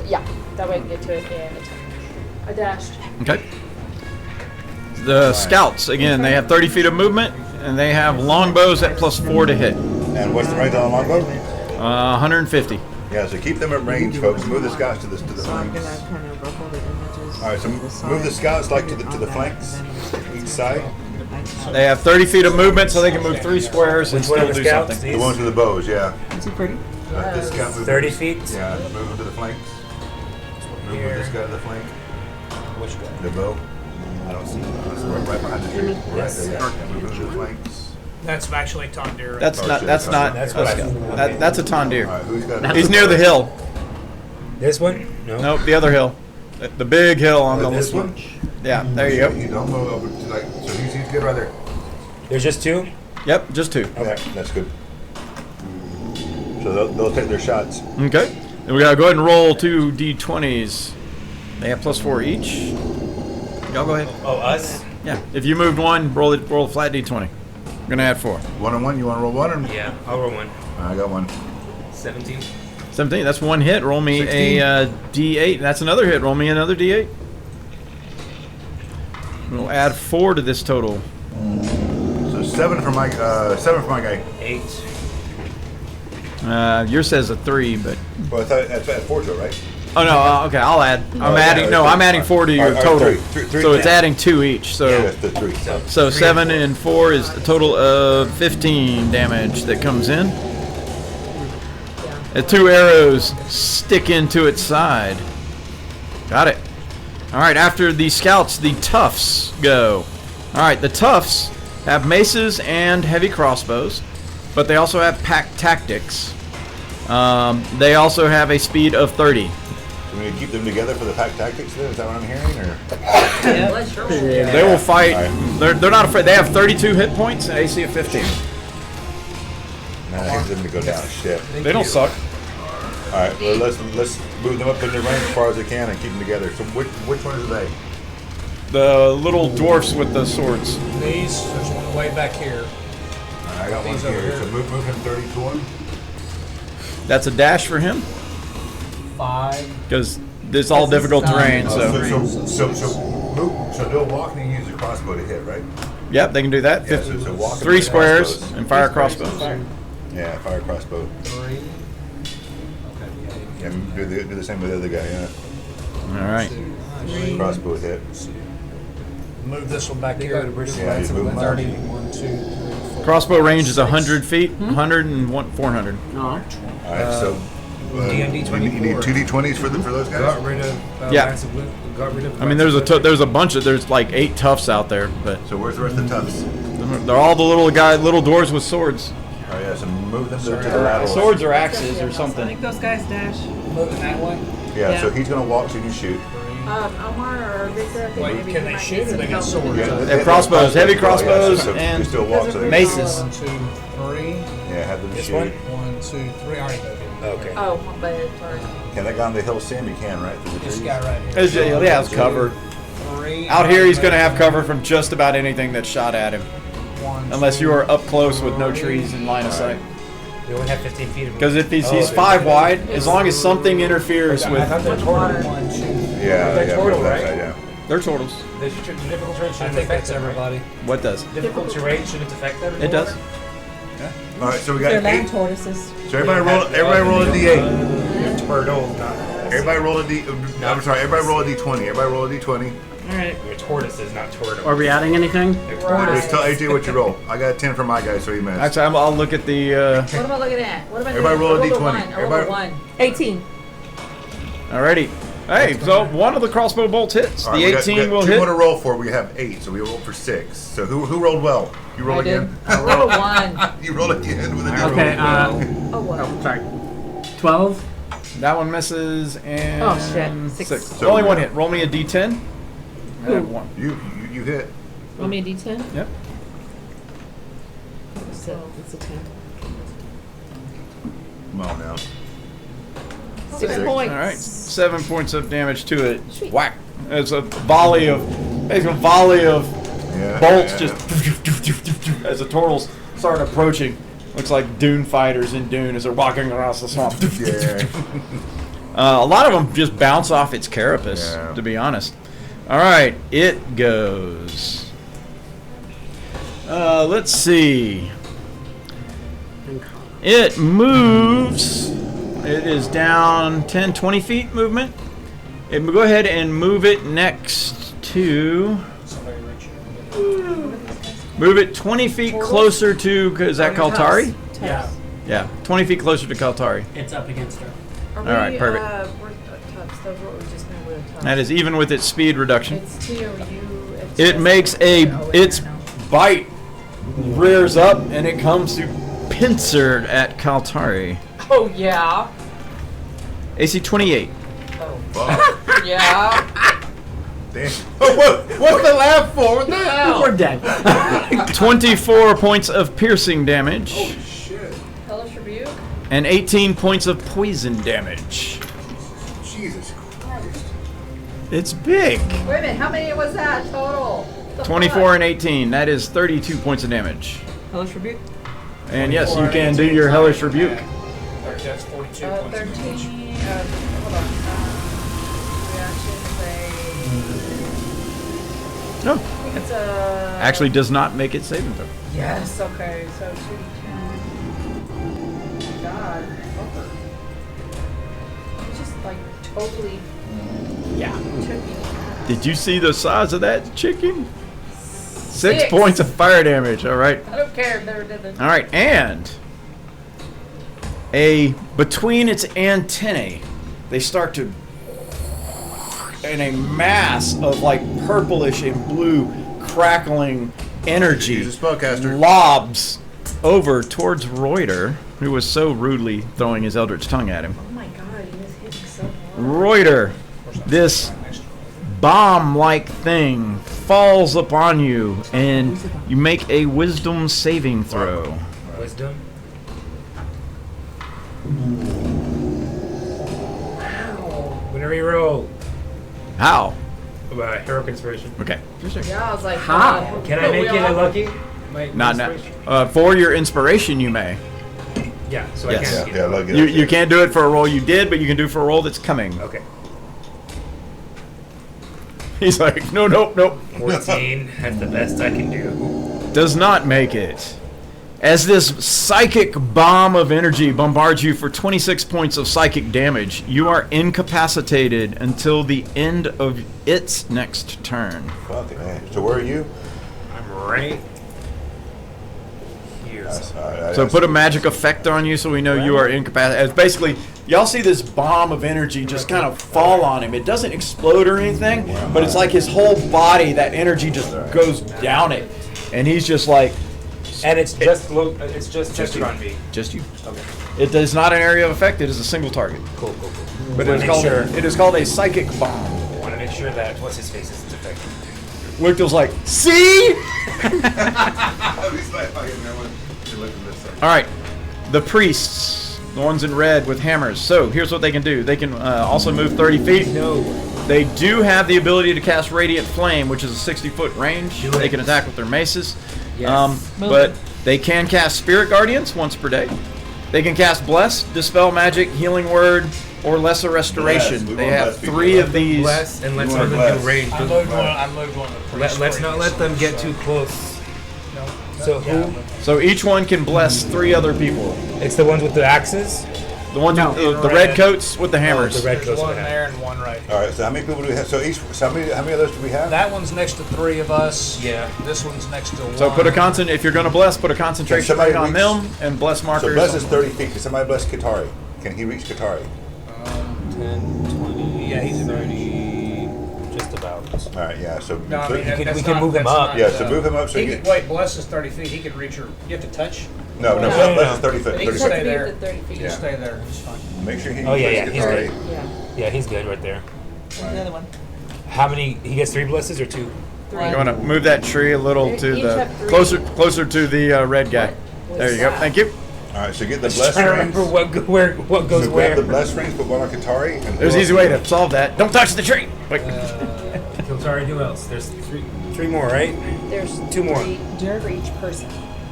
Yeah, that way I can get to it in a 10. I dashed. Okay. The scouts again. They have 30 feet of movement, and they have longbows at +4 to hit. And what's the range on a longbow? 150. Yeah, so keep them at range, folks. Move the scouts to the So I'm gonna flanks. kind of ruffle the images. All right, so move the scouts like to the flanks, each side. They have 30 feet of movement, so they can move 3 squares and Which one still are the do scouts? something. The ones with the bows, yeah. Is he pretty? This scout move 30 feet? Yeah, move them to the flanks. Move Here. this guy to the flank. Which guy? The bow. I don't see it. It's right behind the tree. Right there, yeah. Move them to the flanks. That's actually Tondir. That's not. That's not. That's a what I- scout. okay. That's a All Tondir. right, who's got He's near the hill. This one? No. Nope, the other hill. The big hill on the this one? Yeah, there you go. You don't go over to like, so he's good right there. There's just 2? Yep, just 2. Yeah, that's good. So they'll take their shots. Okay. And we gotta go ahead and roll 2 d20s. They have +4 each. Y'all go ahead. Oh, us? Yeah. If you moved 1, roll a flat d20. I'm gonna add 4. 1 on 1. You want to roll 1? Or? Yeah, I'll roll 1. I got 1. 17. 17. That's 1 hit. Roll me 16. a d8. That's another hit. Roll me another d8. We'll add 4 to this total. So 7 for my guy. 8. Yours says a 3, but Well, I thought that's at 4 to it, right? oh no. Okay, I'll add. I'm yeah, adding. No, it's I'm adding 4 to your All right, total. three, So it's adding 2 each. So. Yeah, that's the 3. So 7 and 4 is a total of 15 damage that comes in. The 2 arrows stick into its side. Got it. All right, after the scouts, the toughs go. All right, the toughs have maces and heavy crossbows, but they also have pack tactics. They also have a speed of 30. So we need to keep them together for the pack tactics then? Is that what I'm hearing? Or? They will fight. All They're not afraid. They have 32 hit points and AC of 15. Man, I hate them to go down. Shit. They don't suck. All right, well, let's move them up in their range as far as they can and keep them together. So which one are they? The little dwarfs with the swords. These, there's one way back here. All right, I got one These over here. here. So move him 30 to one. That's a dash for him 5. because it's all difficult terrain. So So they'll walk and use a crossbow to hit, right? yep, they can do that. Yeah, so walk 3 with squares crossbows. and fire crossbows. Yeah, fire crossbow. 3. Okay, Yeah, do the same with the other guy. Yeah, All right. crossbow hit. Move this one back here. Yeah, you move them up. 30. 1, 2, 3, 4. Crossbow range is 100 feet, 100 and 400. No. All right, so D&D you need 2 d20s for those guys. Got rid of Yeah. Lance of Blue. Got rid of I mean, there's a bunch of there's like 8 toughs out there, but So where's the rest of the toughs? they're all the little dwarves with swords. Oh yeah, so move them to the lateral. Swords or axes or I something. think those guys dash. Moving that way. Yeah, so Yeah. he's gonna walk so you shoot. Omar or Victor, I think Wait, maybe can you they might shoot need or some they got help. swords? They have crossbows, heavy crossbows, so and- you still walk. So they, Maces. 1, 2, 3. yeah, have them This shoot. one? 1, 2, 3. I already moved it. Okay. Oh, my bad, sorry. Can that guy on the hill see him? He can, right? Through the This trees? guy right here. Yeah, it's covered. 3. Out here, he's going to have cover from just about anything that's shot at him, 1, unless you are up close with no trees in line of sight. We only have 15 feet of Because if he's Oh, 5 wide, as long as something interferes I with thought they're total. 1, 2. Yeah, They're yeah, total, move that right? side, yeah. their totals. The difficult terrain I shouldn't think affect that's them, right? everybody. What does? Difficult terrain shouldn't affect them. It does. All right, so we They're got land 8. tortoises. So everybody roll a d8. Turtle, not. Everybody roll a d. I'm sorry. Everybody roll a d20. Everybody roll a d20. Alright. They're tortoises, not tortoises. Are we adding anything? They're Just tortoises. tell AJ what you roll. I got a 10 for my guy, so he missed. Actually, I'll look at the. What am I looking at? What am I Everybody doing? roll a I rolled D20. one. I rolled a Everybody- 1. 18. Alrighty. Hey, so one of the crossbow bolts hits. All right, The we got 18 will two more to hit. roll for. We have 8, so we rolled for 6. So who rolled well? You roll I did. again. I rolled a 1. You roll again with a I Okay, rolled Oh, well. oh, sorry. 12. That one misses and Oh, shit. 6. So Only one yeah. hit. Roll me a D10. I have one. You hit. Roll me a d10. Yep. It's a 10. Come on now. 6 Six. points. All right. 7 points of damage to it. Sweet. Whack. It's a volley of, basically a volley of Yeah. bolts yeah. just as the turtles start approaching. Looks like Dune fighters in Dune as they're walking across the swamp. Yeah. A lot of them just bounce off its carapace, Yeah. to be honest. All right, it goes. Let's see. It moves. It is down 10, 20 feet movement. Go ahead and move it next to. Move it 20 feet closer to. Is that Kaltari? Yeah. Yeah, 20 feet closer to Kaltari. It's up against her. Are All right, perfect. We're Tubbs. That's what we just moved with Tubbs. That is even with its speed reduction. It's TOU. It makes its bite rears up and it comes to pincer at Kaltari. Oh, yeah. AC 28. Fuck. Yeah. Damn. Oh, what's the laugh for? What the hell? We're dead. 24 points of piercing damage Shit. Hellish Rebuke. and 18 points of poison damage. Jesus Christ. It's big. Wait a minute, how many was that total? The 24 fuck? and 18. That is 32 points of damage. Hellish Rebuke. And yes, you can do your hellish rebuke. That's 42 points. 13. Hold on. Reaction, say. No, It's a. actually does not make it saving throw. Yes, okay, so 2d10. God, fucker. It just like totally Yeah. took me. Did you see the size of that chicken? 6 Six. points of fire damage. All right. I don't care, never did it. All right, and between its antennae, they start to, in a mass of like purplish and blue crackling energy, He's a spellcaster. lobs over towards Reuter, who was so rudely throwing his eldritch tongue at him. Oh my god, he was hitting so hard. Reuter, this bomb-like thing falls upon you, and you make a wisdom saving throw. Wisdom. Whenever you roll. How? Heroic inspiration. Okay. Yeah, I was like, How? God, Can I make it a lucky? Not now. Inspiration? For your inspiration, you may. Yeah, so Yes. I can't. Yeah, look at You can't do it for a roll you did, but you can do it for a roll that's coming. Okay. He's like, no, nope, nope. 14. That's the best I can do. Does not make it. As this psychic bomb of energy bombards you for 26 points of psychic damage, you are incapacitated until the end of its next turn. Fucking man. So where are you? I'm right here. So put a magic effect on you so we know you are incapacitated. Basically, y'all see this bomb of energy just kind of fall on him. It doesn't explode or anything, but it's like his whole body, that energy just goes down it. And he's just like, And it's just centered on me. just you. Okay. It is not an area of effect, it is a single target. Cool. But it is called a psychic bomb. I want to make sure that what's his face isn't affected. Luctil's like, see? All right, the priests, the ones in red with hammers. So here's what they can do. They can also move 30 feet. No. They do have the ability to cast Radiant Flame, which is a 60-foot range. Do They it. can attack with their maces. Yes. But they can cast Spirit Guardians once per day. They can cast Bless, Dispel Magic, Healing Word, or Lesser Restoration. Bless. We They want have bless people. 3 of these. Bless and let's You let want them bless. do range. I moved one of the priests. Let's not let them get too close. So who? So each one can bless 3 other people. It's the ones with the axes. The ones No. with the red coats with the hammers. The red There's coats one we have. there and one right here. All right, so how many people do we have? So how many of those do we have? That one's next to 3 of us. Yeah. This one's next to 1. So put a if you're going to bless, put a concentration somebody rate on reach- them and bless markers. So bless on is them. 30 feet. Can somebody bless Katari? Can he reach Katari? 10, 20, Yeah, he's 30, just about. All right, yeah. So, No, I so- mean, we that's can not- move him that's up. not, yeah. So move him up. So He he can, can, wait, bless is 30 feet. He can reach her. You have to touch. no, No. bless is 30 foot. He 30 can foot. stay there. 30 feet. You Yeah. stay there. It's fine. Make sure he. Oh, yeah, bless he's Katari. good. Yeah. Yeah, he's good right there. Where's the other one? How many? He gets 3 blesses or 2? You want to move that tree a little to Each the have 3. closer to the red guy. There you go. Thank you. All right, so get the Just bless trying to rings. remember what goes So where. grab the bless rings, put one on Katari, and There's an easy way to solve that. Don't touch the tree. Wait. Sorry, who else? There's three more, right? There's 2 more. 3 for each person.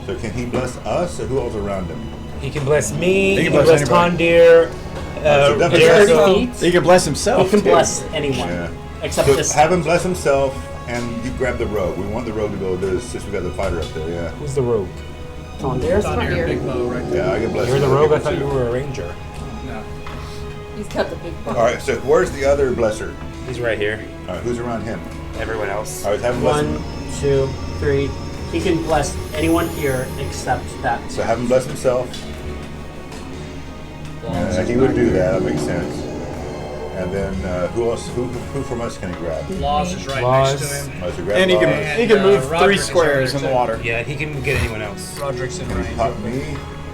So can he bless us, or who else around him? He can bless me. He He can can bless bless anybody. Tondir. So definitely It's bless 30 him. feet. He can bless himself. You can too. bless anyone. Yeah. Except So this. have him bless himself, and you grab the rogue. We want the rogue to be able to do this since we got the fighter up there. Yeah. Who's the rogue? on There's there. one Your here. big bow right there. Yeah, I can bless You're the him. rogue. I thought you were a ranger. No. He's got the big All right, so where's the other blesser? He's right here. All right, who's around him? Everyone else. All right, have him bless 1, him. 2, 3. He can bless anyone here except that. So have him bless himself. He would do that. That makes sense. And then who else? Who from us can he grab? Laws is right Laws. next to him. Oh, so grab And he Laws. can move Roderick 3 is squares right in the there, water. Yeah, he can get anyone else. Roderick's in Can he range. pop me?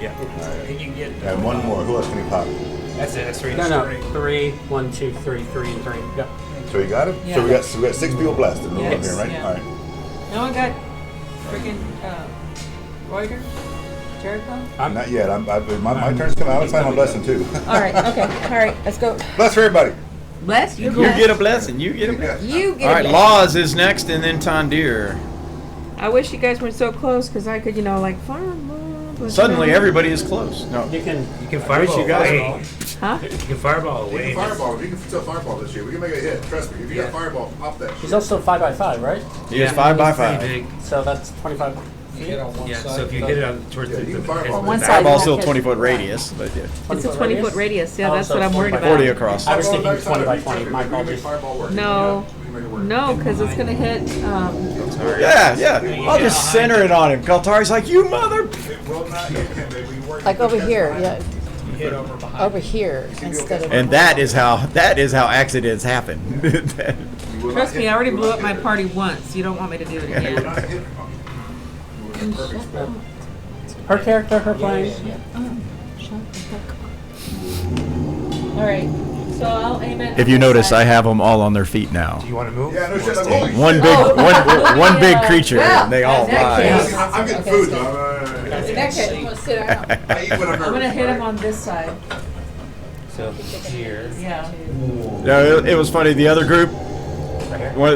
Yeah. All right. And you can get. And one more. Who else can he pop? That's it. That's 3. No, 3, 1, 2, 3, 3, and 3. Yep. So you got him. Yeah. So we got 6 people blessed in the middle Yes, here, right? yeah. All right. No one got freaking Reuter? Jericho? Not yet. My turn's coming. I plan on blessing too. All right, okay, all right, let's go. Bless for everybody. Bless you. You get a blessing. You get a blessing. You get All right, it. Laws is next, and then Tondir. I wish you guys weren't so close because I could, like, farm. Suddenly, everybody is close. No. You can. You can I wish fireball you guys away. Huh? You can fireball away. If you can still fireball this year, we can make a hit. Trust me. If you got fireball, pop that He's also 5x5, right? He is 5 by 5. Big. So that's 25 You feet. hit on one Yeah. side. So if you hit it on towards Yeah, the, you can the fireball. On one side. Fireball's still Yeah. 20-foot radius, but yeah. It's a 20-foot radius. Yeah, Oh, that's so what I'm 40 worried by about. 40 across. I was thinking 20 by 20. My apologies. No. No, because it's going to hit. Yeah. I'll just center it on him. Kaltari's like, you mother. Like over here, yeah, You hit over behind. over here instead of. And that is how accidents happen. Trust me, I already blew up my party once. You don't want me to do it again. Her character, her playing. All right, So I'll aim it. If you notice, I have them all on their feet now. Do you want to move? Yeah, no shit. I'm holy One big, one big creature, and they all Yeah. fly. I'm getting Okay, food so- though. in that case, you want to sit down. I eat when I'm I'm going to nervous, hit him right? on this side. So here. Yeah. No, it was funny. The other group,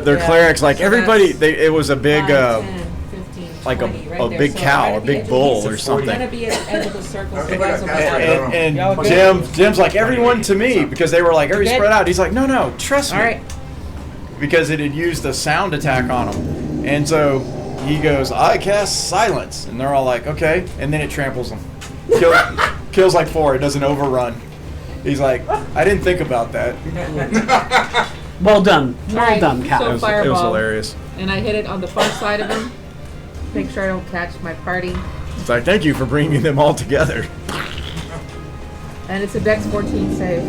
their Yeah. clerics, like So everybody, that's it was a big, 5, 10, 15, like 20, right a there. big So cow, I'm a gonna be big at bull least- or I'm going something. to be at the edge of the circle. So Okay, you guys will be got it. fine. And Y'all good? Jim's like, everyone to me, because they were like very Good? spread out. He's like, no, trust me. All right. Because it had used a sound attack on him. And so he goes, I cast silence. And they're all like, okay. And then it tramples them. Kills like 4. It doesn't overrun. He's like, I didn't think about that. Well done. Well Alright, done, Cat. so It was fireball. hilarious. And I hit it on the far side of him. Make sure I don't catch my party. It's like, thank you for bringing them all together. And it's a Dex 14 save.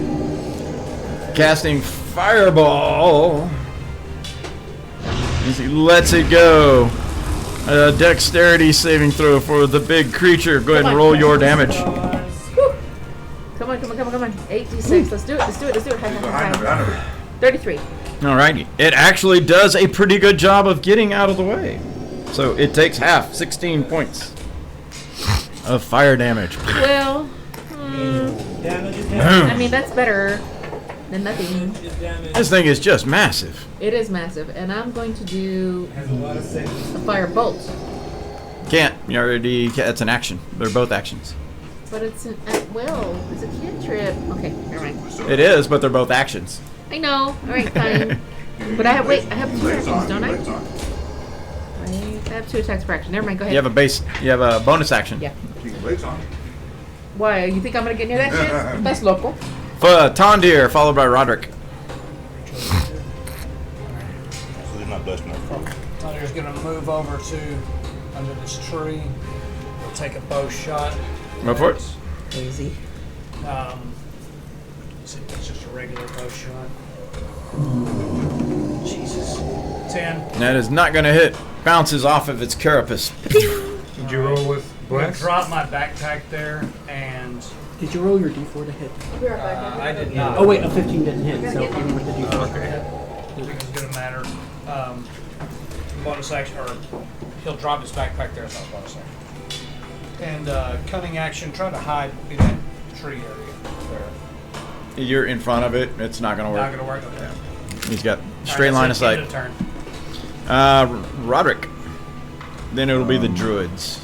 Casting Fireball. He lets it go. Dexterity saving throw for the big creature. Go ahead and roll your damage. Come on. 8d6. Let's do it. High. 33. Alrighty. It actually does a pretty good job of getting out of the way. So it takes half, 16 points of fire damage. Well, I mean, that's better than nothing. This thing is just massive. It is massive. And I'm going to do a fire bolt. Can't. You already. That's an action. They're both actions. But it's an, it's a cantrip. Okay, never mind. It is, but they're both actions. I know. Alright, fine. But I have 2 actions, don't I? I have 2 attacks per action. Never mind, go ahead. You have a bonus action. Yeah. Keep the blades on. Why? You think I'm gonna get near that shit? That's local. Tondir, followed by Roderick. So they're not blessed enough. Thunder's gonna move over to under this tree. We'll take a bow shot. Go for it. Easy. It's just a regular bow shot. Jesus. 10. That is not going to hit. Bounces off of its carapace. Did you roll with I'm gonna bless? drop my backpack there and Did you roll your d4 to hit? I'll be right back. I did not. Oh wait, a 15 didn't hit, so even with the d4. I think it's gonna matter. Bonus action, or he'll drop his backpack there. It's not a bonus action. And cunning action, try to hide in that tree area there. You're in front of it. It's not going to Not work. gonna work. Okay. He's got All straight right, line of that's it. sight. End of turn. Roderick. Then it'll be the druids.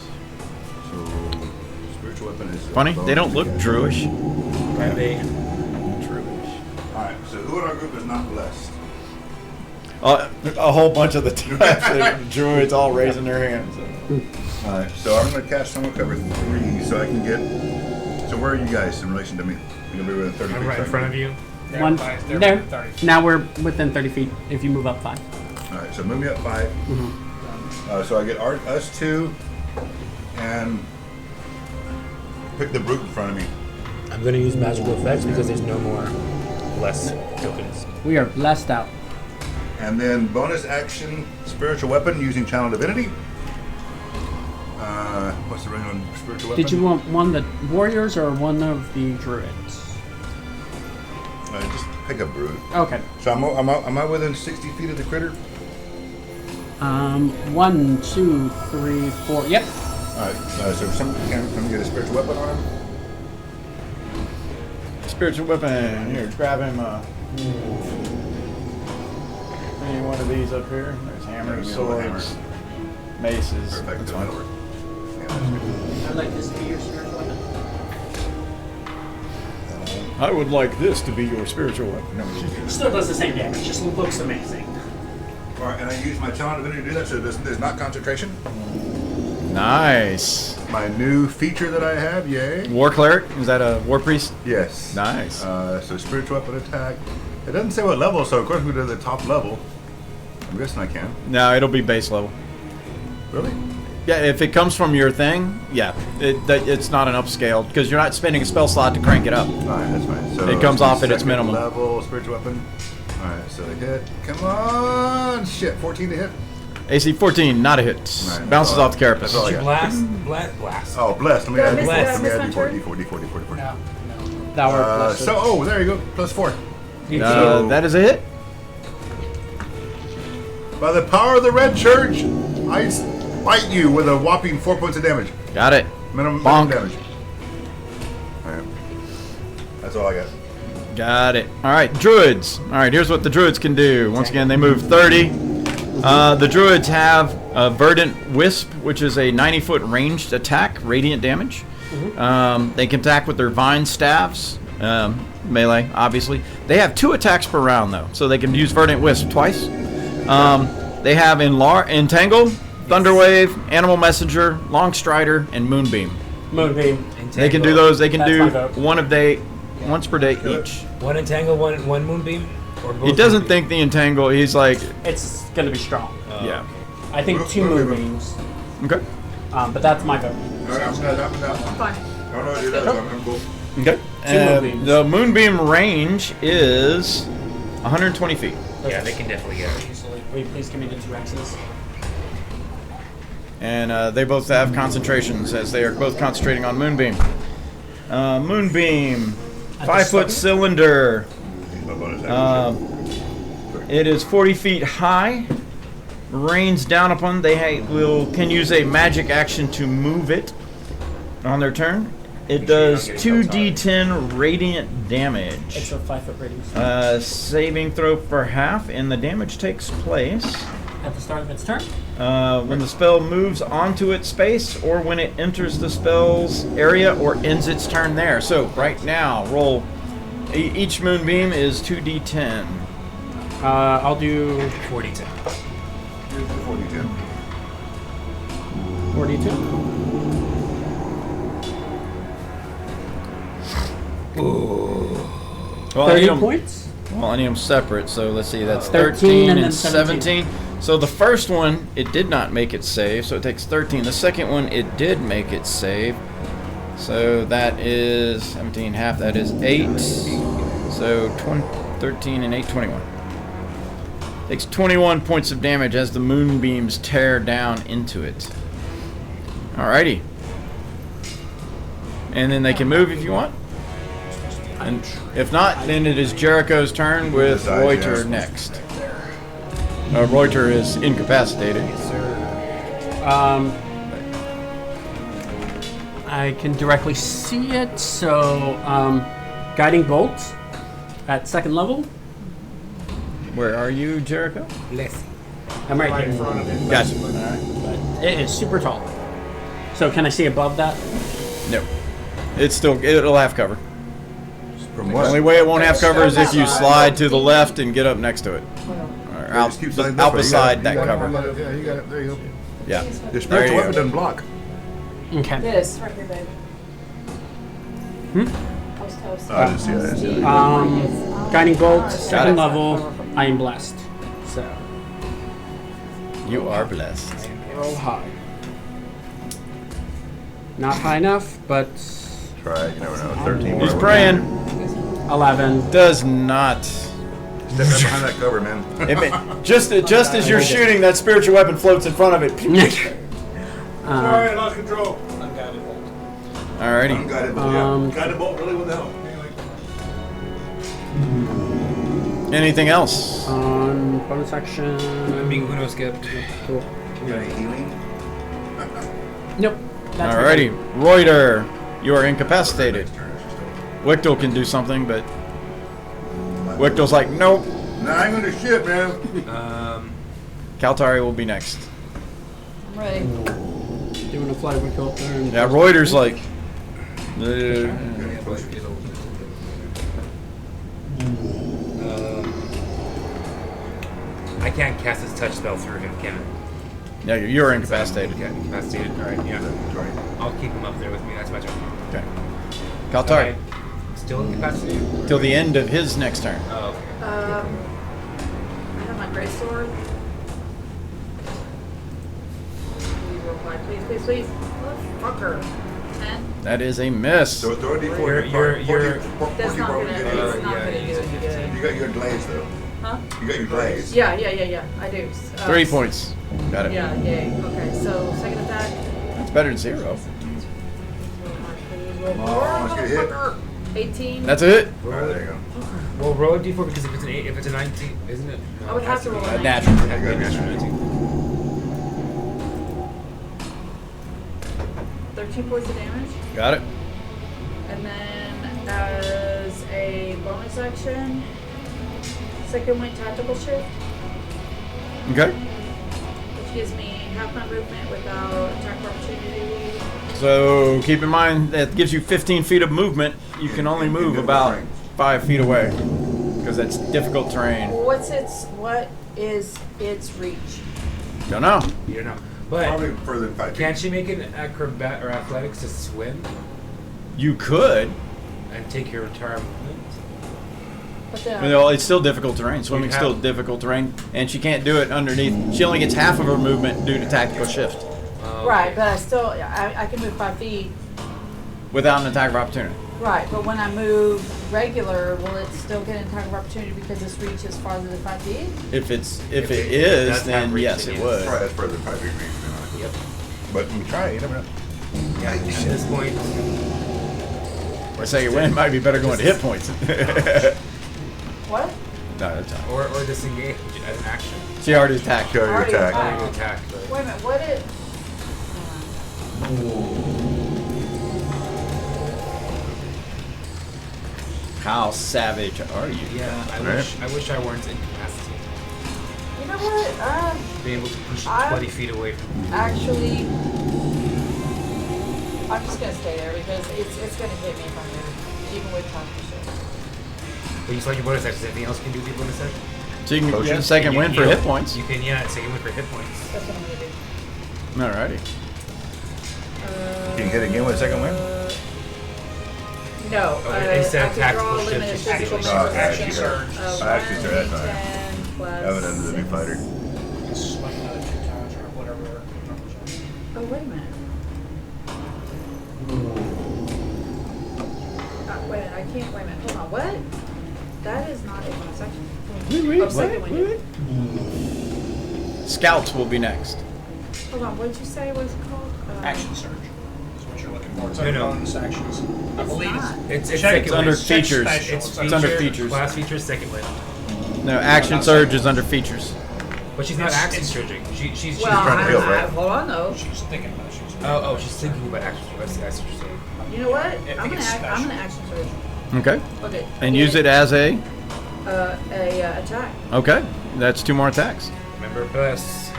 So spiritual weapon is. Funny, they don't look druish. Are they? All right. So who in our group is not blessed? A whole bunch of the druids all raising their hands. All right. So I'm gonna cast Summer Cover 3, so I can get. So where are you guys in relation to me? You're gonna be within 30 feet. I'm right in front of you. They're One they're there. within 30. Now we're within 30 feet. If you move up 5. All right. So move me up 5. So I get us 2, and pick the brute in front of me. I'm going to use magical effects because there's no more bless tokens. We are blessed out. And then bonus action, spiritual weapon using channel divinity. What's the range on spiritual weapon? Did you want one of the warriors or one of the druids? Just pick a brute. Okay. So am I within 60 feet of the critter? 1, 2, 3, 4. Yep. All right. So can we get a spiritual weapon on him? Spiritual weapon. Here, grab him. Any one of these up here. There's hammers, Yeah, give me a swords, maces. Perfect. That's That'll fine. work. Yeah, that's good. I'd like this to be your spiritual weapon. I would like this to be your spiritual weapon. No, Still does the same damage. Just looks amazing. All right, and I use my channel divinity to do that, so there's not concentration. nice. My new feature that I have, yay. War cleric? Is that a war priest? Yes. Nice. So spiritual weapon attack. It doesn't say what level, so of course we do the top level. I'm guessing I can. No, it'll be base level. Really? Yeah, if it comes from your thing, yeah, it's not an upscale because you're not spending a spell slot to crank it up. All right, that's fine. So It comes off at its second minimum. level spiritual weapon. All right, so they hit. Come on, shit, 14 to hit. AC 14, not a hit. Right, Bounces that's all- off the carapace. that's all I got. Blast. Oh, blessed. Let me Did I add miss- D4. did I Let me miss add my D4. turn? D4. No. Thou art blessed. So, oh, there you go. Plus 4. That is a hit. By the power of the Red Church, I smite you with a whopping 4 points of damage. Got it. Minimum Bonk. damage. All right. That's all I got. Got it. All right, druids. All right, here's what the druids can do. Once again, they move 30. The druids have a Verdant Wisp, which is a 90-foot ranged attack, radiant damage. They can attack with their vine staffs, melee, obviously. They have 2 attacks per round, though, so they can use Verdant Wisp twice. They have Entangle, Thunderwave, Animal Messenger, Long Strider, and Moonbeam. Moonbeam. They can do those. They can That's do my vote. once per day each. One entangle, one moonbeam? Or both He doesn't moonbeam? think the Entangle. He's like, It's gonna be strong. yeah. I think 2 moonbeams. Okay. But that's my vote. All right, I'm done. Fine. I don't know how to do that, so I'm cool. Okay. Moonbeams. The Moonbeam range is 120 feet. Yeah, they can definitely get it. Easily. Will you please give me the 2 X's? And they both have concentrations as they are both concentrating on Moonbeam. Moonbeam, At 5 the foot start? cylinder. My bonus action. It is 40 feet high. Rains down upon. They can use a magic action to move it on their turn. It does 2d10 radiant damage. It's a 5-foot radius. Saving throw for half, and the damage takes place At the start of its turn. when the spell moves onto its space, or when it enters the spell's area, or ends its turn there. So right now, roll. Each moonbeam is 2d10. I'll do 40-10. 40-10. 42. Well, I need 30 them, points. well, I need them separate. So let's see. That's 13 13 and and then 17. So the first one, it did not make it save. So it takes 13. The second one, it did make it save. So that is 17 half. That is 8. So 13 and 8, 21. Takes 21 points of damage as the moonbeams tear down into it. Alrighty. And then they can move if you want. And if not, then it is Jericho's turn with Reuter next. Reuter is incapacitated. I can directly see it, so guiding bolt at second level. Where are you, Jericho? I'm right Right in here. front of him. Gotcha. But it is super tall. So can I see above that? No. It'll have cover. From The what? only way it won't have cover is if you slide to the left and get up next to it. Or out, just keep sliding out that way. beside You that got it. cover. Yeah, you got it. There you go. Yeah. Your There spiritual you weapon go. doesn't block. Okay. This, right here, babe. Coast, coast. I just see it. I just see it. Guiding bolt, second it. level. I am blessed. So You are blessed. roll high. Not high enough, but Try it. You never know. 13. He's praying. 11. Does not. Step right behind that cover, man. Just as you're shooting, that spiritual weapon floats in front of it. Sorry, I lost control. Unguided bolt. Alrighty. Unguided bolt, yeah. Guided bolt really would help. Anything else? On bonus action. I'm being Uno skipped. Cool. You got any healing? Nope. That's Alrighty. Reuter, you are incapacitated. Wichtel can do something, but Wichtel's like, nope. Nah, I ain't gonna shit, man. Kaltari will be next. I'm ready. Doing a fly with go turn. Yeah, Reuter's like, I can't cast this touch spell through him, can I? yeah, you're incapacitated. Okay, incapacitated. All right, yeah. I'll keep him up there with me. That's my turn. Okay. Kaltari, Still incapacitated? till the end of his next turn. Oh, okay. I have my gray sword. Please roll 5, please, please, please. Fucker. 10. That is a miss. So throw a D4. You're- That's not gonna, it's not yeah, gonna do any good. You got your glaze, though. Huh? You got your glaze. Yeah, I do. 3 points. Got it. Yeah, yay. Okay, so second attack. That's better than 0. Roll on, let's get a hit. motherfucker. 18. That's it. All right, there you go. Well, roll a d4 because if it's an 8, if it's a 19, isn't it? No, I would it have has to roll be- a Uh, 19. natural. it has to be You gotta be a 19. 13 points of damage. Got it. And then as a bonus action, second wind tactical shift, Okay. which gives me half my movement without attack of opportunity. So keep in mind that gives you 15 feet of movement. You can only move about 5 feet away because that's difficult terrain. What is its reach? Don't know. You don't know. But Probably further than 5 feet. can't she make an acrobat or athletics to swim You could. and take your entire movement? But then, You know, it's still difficult terrain. Swimming's have- still difficult terrain, and she can't do it underneath. She only gets half of her movement due to tactical shift right, but I still, I can move 5 feet. without an attack of opportunity. Right, but when I move regular, will it still get an attack of opportunity because its reach is farther than 5 feet? If it does is, have then reach, yes, then it yes. would. Probably that's further than 5 feet. Yep. But we try it. You never know. Yeah, at this point, Or second wind might be better going to hit points. What? No, that's fine. or disengage as an action. She already attacked. Carry your Already attack. attacked. Or attack, but Wait a minute, what is... How savage are you? yeah, I wish I weren't incapacitated. You know what? Being able to push I- 20 feet away from me. Actually, I'm just gonna stay there because it's gonna hit me if I move, even with tactical shift. But you saw your bonus action. Anything else you can do with your bonus action? So you can Potion? get a second You win for heal. hit points. You can, second win for hit points. That's what I'm gonna do. Alrighty. Can you hit again with a second win? No, Oh, I it said could tactical draw a shift, limited just physical action measure surge. action. Action surge, that's fine. 10 plus. I haven't done the six. fighter. It's like another 2 times or whatever. Oh, wait a minute. Wait a minute, I can't, wait a minute, hold on, what? That is not a bonus action. Oh, second one. Scouts will be next. Hold on, what did you say was it called? Action surge is what you're looking for. It's No, under no. bonus actions. I believe not. it's. It's Check- second It's under wave. check features. special. It's under feature, features. Class features, second wave. No, action surge is under features. But she's not It's- action it's- surging. She's Well, trying to heal, right? hold on though. She's thinking about it. She's Oh, she's thinking about action. I see what you're saying. You know what? I think I'm it's gonna action surge. Okay. Okay. And use it as a. Attack. Okay. That's 2 more attacks. Remember best.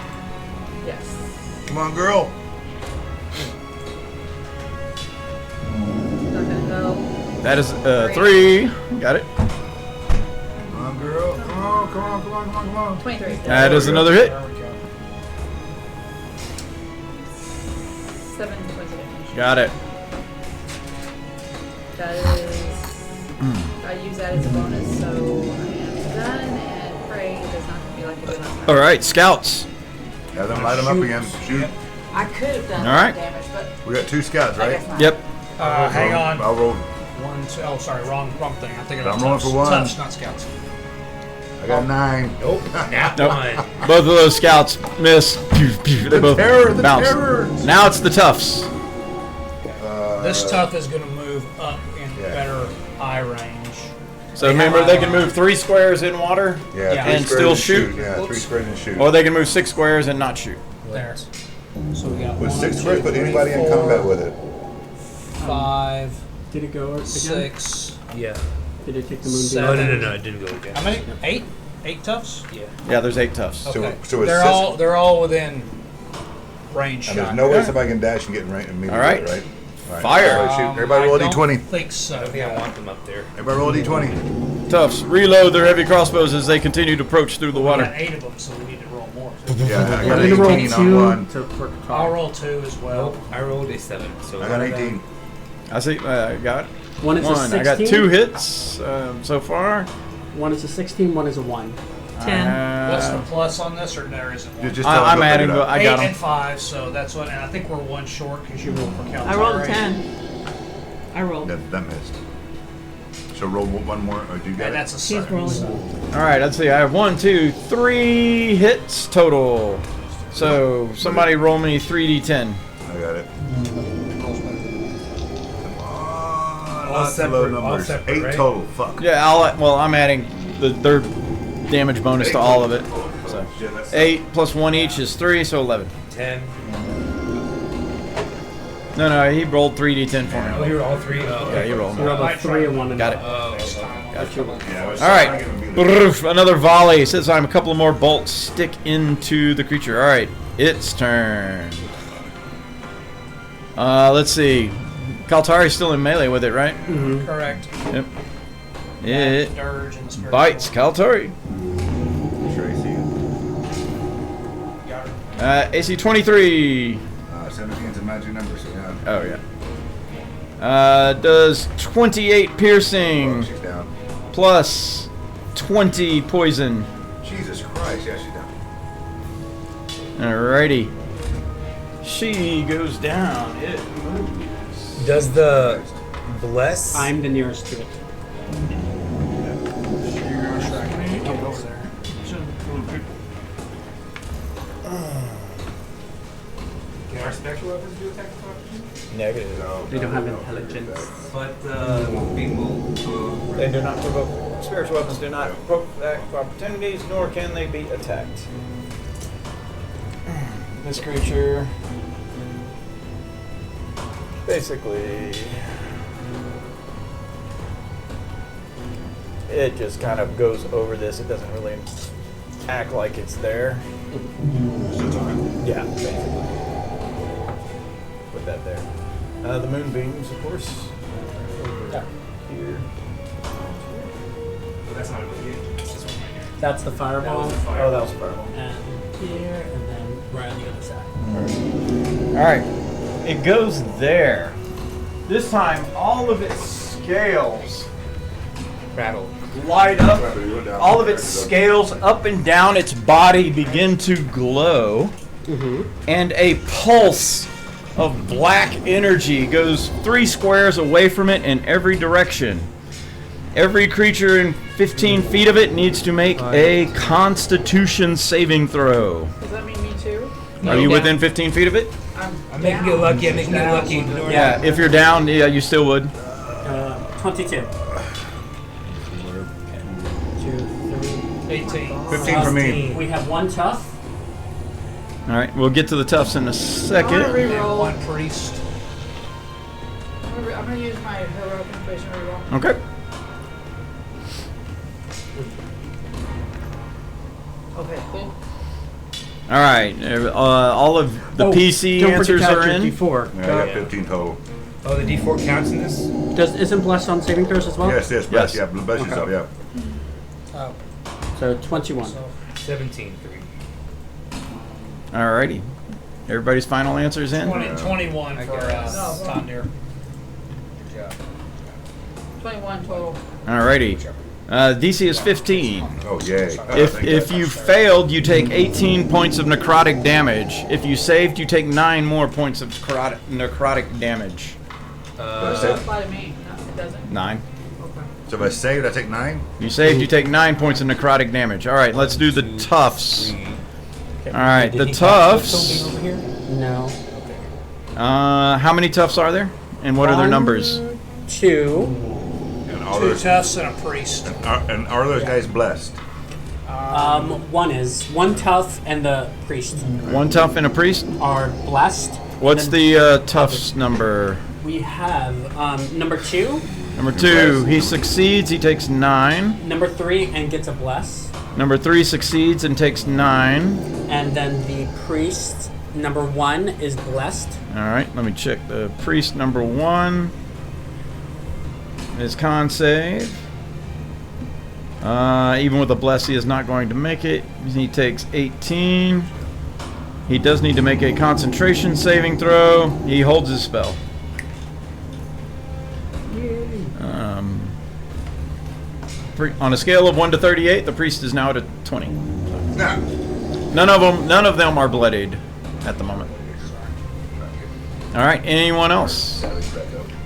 Yes. Come on, girl. Not gonna help. That is 3. Got it. Come on, girl. Come on, come on, come on, come on, come on. 23. That is another hit. There we go. 7 points of damage. Got it. That is. I use that as a bonus, so I am done. And pray it does not hit me like it did last time. All right, scouts. Have them light them up again. Shoot. I could have done All right. some damage, but We got 2 scouts, I right? guess not. Yep. Hang on. I'll roll. 1, 2. Oh, sorry, wrong thing. I'm thinking of I'm rolling toughs. for 1. Toughs, not scouts. I got 9. Nope. Nat Nope. 1. Both of those scouts miss. Pew, pew, they both terror, the bounce. terror. Now it's the toughs. This tough is going to move up in yeah. better eye range. So remember, they can move 3 squares in water, Yeah, Yeah. 3 And squares still and shoot. Yeah, 3 Oops. squares and shoot. or they can move 6 squares and not shoot. There. So we got With 1, 6 squares, 2, put 3, anybody in 4, combat with it. 5, Did it go again? 6. Yeah. Did it take the moon? Seven. No, it didn't go again. How many? 8? 8 toughs? Yeah. Yeah, there's 8 toughs. So- Okay. so it's they're all within range And shot. there's no way somebody can dash and get in range immediately, All right. right? All right. Fire. Everybody shoot. Everybody roll a I d20. don't think so. I don't think I want them up there. Everybody roll a d20. Toughs reload their heavy crossbows as they continue to approach through the We got water. 8 of them, so we need to roll more. Yeah, I I'm got gonna roll 18 on 2 one. for I'll roll 2 as well. Nope. I rolled a 7. So I got 18. I see. I got One is a 1. 16. I got 2 hits so far. One is a 16, one is a 1. 10. What's the plus on this, or there isn't one? Just tell I'm them to adding. pick it up. I 8 got and them. 5, so that's what. And I think we're 1 short because you rolled for Caltari. I rolled a 10. I rolled. That missed. So roll 1 more. Or do you got And it? that's a She's 7. rolling. All right. Let's see. I have 1, 2, 3 hits total. So somebody roll me 3d10. I got it. All Lots of separate, low all numbers. separate, 8 right? total. Fuck. Yeah. I'm adding their damage bonus to all of it. So Yeah, that's 8 plus 1 each is 3, so 11. 10. No, he rolled 3d10 for Oh, me. you're all 3? Oh, Yeah, okay. you rolled You rolled them. a 3 and 1 and Got it. Next time. Got you. Yeah, I was All right. trying to get them Brrrf, another volley. Since I'm a couple more bolts stick into the creature. All right, its turn. Let's see. Kaltari's still in melee with it, right? Correct. Yep. It Dirge and spiritual. bites Kaltari. Tracy. Got her. AC 23. 17's a magic number, so yeah. Oh yeah. Does 28 Oh, piercing she's down. plus 20 poison. Jesus Christ, yeah, she's down. Alrighty. She goes down. It moves. Does the bless? I'm the nearest to it. Can our spectral weapons do attack of opportunity? Negative. They don't have intelligence. But being will. They do not provoke. Spiritual weapons do not provoke opportunities, nor can they be attacked. This creature basically it just kind of goes over this. It doesn't really act like it's there. Yeah, basically. Put that there. The moonbeams, of course. Over here. But that's not a good This one right here. That's the fireball. That was the fire. Oh, that was a fireball. And here, and then right on the other side. Alright. It goes there. This time, all of its scales Rattle. light up. All of its scales up and down its body begin to glow. And a pulse of black energy goes 3 squares away from it in every direction. Every creature in 15 feet of it needs to make a Constitution saving throw. Does that mean me too? Are you within 15 feet of it? I'm making it lucky. I'm making it lucky. Yeah, if you're down, yeah, you still would. 22. 18. 15 for me. We have 1 tough. All right, we'll get to the toughs in a I'm second. gonna And reroll. 1 priest. I'm gonna use my heroic information reroll. Okay. Okay, cool. All right, all of the PC don't forget answers to add are your in. D4. Yeah, I got 15 total. Oh, the D4 counts in this? Isn't blessed on saving throws as well? Yes, bless, Yes. yeah, bless yourself, yeah. Oh, So 21. so 17, 3. All righty. Everybody's final answers in. 21 for Tondir. Good job. 21 total. All righty. DC is 15. Oh, yay. If you failed, you take 18 points of necrotic damage. If you saved, you take 9 more points of necrotic damage. Does that apply to me? No, it doesn't. 9. So if I saved, I take 9? You saved, you take 9 points of necrotic damage. All right, let's do the toughs. All right, the toughs. No. How many toughs are there? And what are their numbers? 2. And all 2 those, toughs and a priest. and are those guys blessed? 1 is 1 tough and the priest 1 tough and a priest? are blessed. What's And the toughs number? We have number 2, Number 2, he succeeds, he takes 9. number 3, and gets a bless. Number 3 succeeds and takes 9. And then the priest, number 1, is blessed. All right, let me check the priest number 1. His con save. Even with a bless, he is not going to make it. He takes 18. He does need to make a concentration saving throw. He holds his spell. On a scale of 1 to 38, the priest is now at a 20. No. None of them are bloodied at the moment. All right, anyone else? It's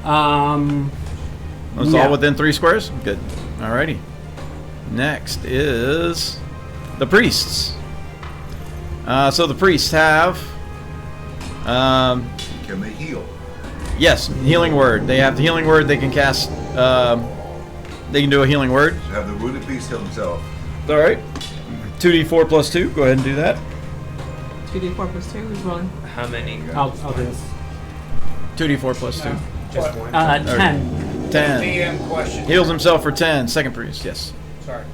It's all within 3 squares? Good. Alrighty. Next is the priests. So the priests have... Can they heal? yes, healing word. They have the healing word. They can cast... they can do a healing word. Have the wounded priest heal himself? Alright. 2d4 plus 2. Go ahead and do that. 2d4 plus 2. Who's rolling? How many? I'll do this. 2d4 plus 2. Just one. 10. 10. DM question. Heals himself for 10. Second priest, yes. Sorry.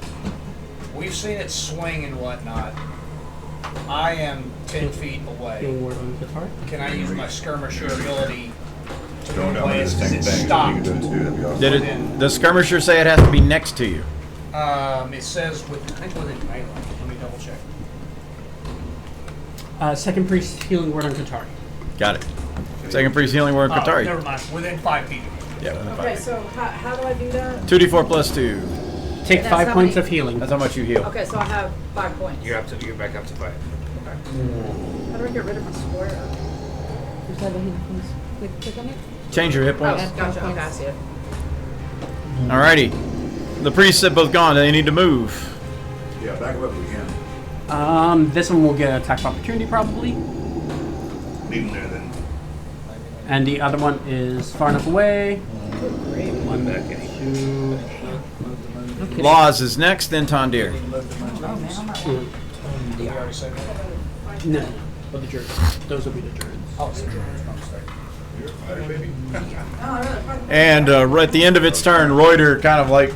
We've seen it swing and whatnot. I am 10 feet away. Healing word on guitar. Can I use my skirmisher ability to Don't go know away? the Because same it thing. stopped. You can do it too, that'd be awesome. Did it? Does skirmisher say it has to be next to you? It says with, I think within, let me double check. Second priest, healing word on guitar. Got it. Second priest healing word, Oh, Katari. never mind. Within 5 feet. Yeah, within 5 Okay, feet. so how do I do that? 2d4 plus 2. Take That's 5 how points many- of healing. That's how much you heal. Okay, so I have 5 points. You're back up to 5. How do I get rid of my square? Just have a healing, please. Click on it. Change your hit Oh, points. gotcha. Okay, I see it. Alrighty. The priests have both gone. They need to move. Yeah, back him up if we can. This one will get an attack of opportunity probably. Leave him there then. And the other one is far enough away. One back in. 2. Laws is next, then Tondir. Did we already say that? No. Oh, the druids. Those will be the druids. Oh, it's a drone. Alright, baby. And right at the end of its turn, Reuter kind of like,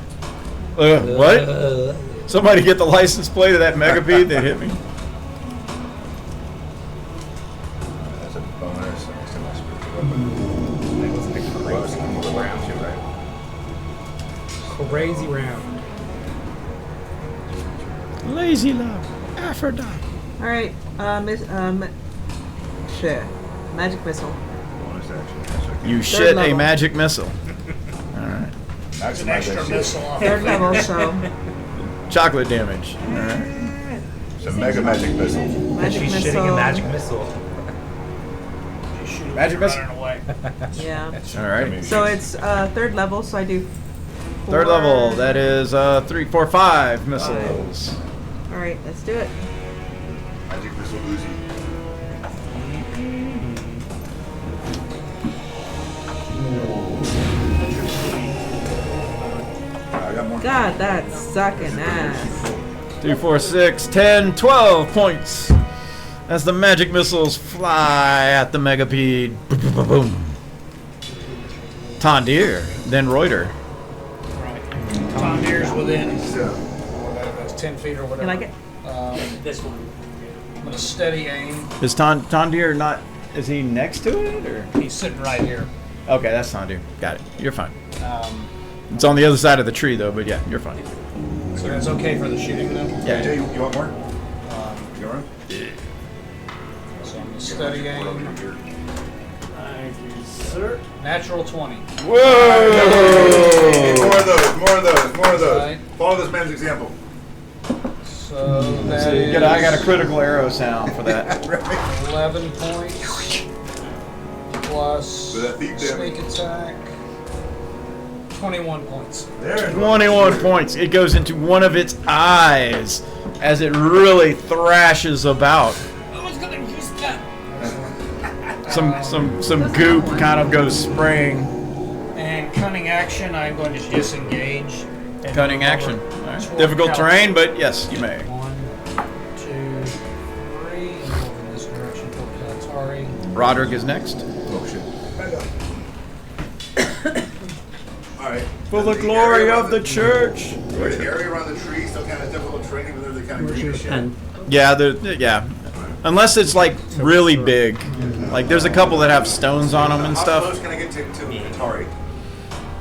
what? Somebody get the license plate of that megapede that hit me. That's a bonus. Next to my spiritual weapon. That was like a Bonus crazy on the round too, right? Crazy round. Lazy love. Aphrodite. All right. Shit. Magic missile. Bonus action. Yes, okay. You Third shit a level. magic missile. Alright. That's an extra missile off Third the level, fingers. so Chocolate damage. All right. It's a mega magic missile. magic She's missile. shitting a magic missile. Magic missile. Running away. Yeah. All right. So it's third level, so I do. Third four- level. That is 3, 4, 5 missiles. All right, let's do it. Magic missile Uzi. I got more. God, that's sucking ass. 2, 4, 6, 10, 12 points. As the magic missiles fly at the Megapede. Boom, boom, boom, boom. Tondir, then Reuter. Right. Tom Deere's within whatever, that's 10 feet or whatever. You like it? This one. I'm gonna steady aim. Is Tondir not? Is he next to it or? He's sitting right here. Okay, that's Tondir. Got it. You're fine. Um, It's on the other side of the tree though, but yeah, you're fine. so that's okay for the shooting then? Yeah. Jay, you want more? You want So I'm gonna steady aim. Thank you, sir. Natural 20. More of those, more of those, more of those. Right. Follow this man's example. So that So is I got a critical arrow sound for that. 11 points plus With that thief sneak attack. 21 points. There. 21 points. It goes into one of its eyes as it really thrashes about. I was gonna use that. Some goop kind of goes spraying. And cunning action, I'm going to disengage. and Cutting move action. over All right. toward Difficult Cal. terrain, but yes, you may. 1, 2, 3, and move in this direction toward Kaltari. Roderick is next. Oh shit. Alright. For the glory of the church. The area around the tree still kind of difficult terrain, even though they're kind of green as shit. And Yeah. Unless it's like really big. Like there's a couple that have stones on them and How close stuff. can I get to Atari?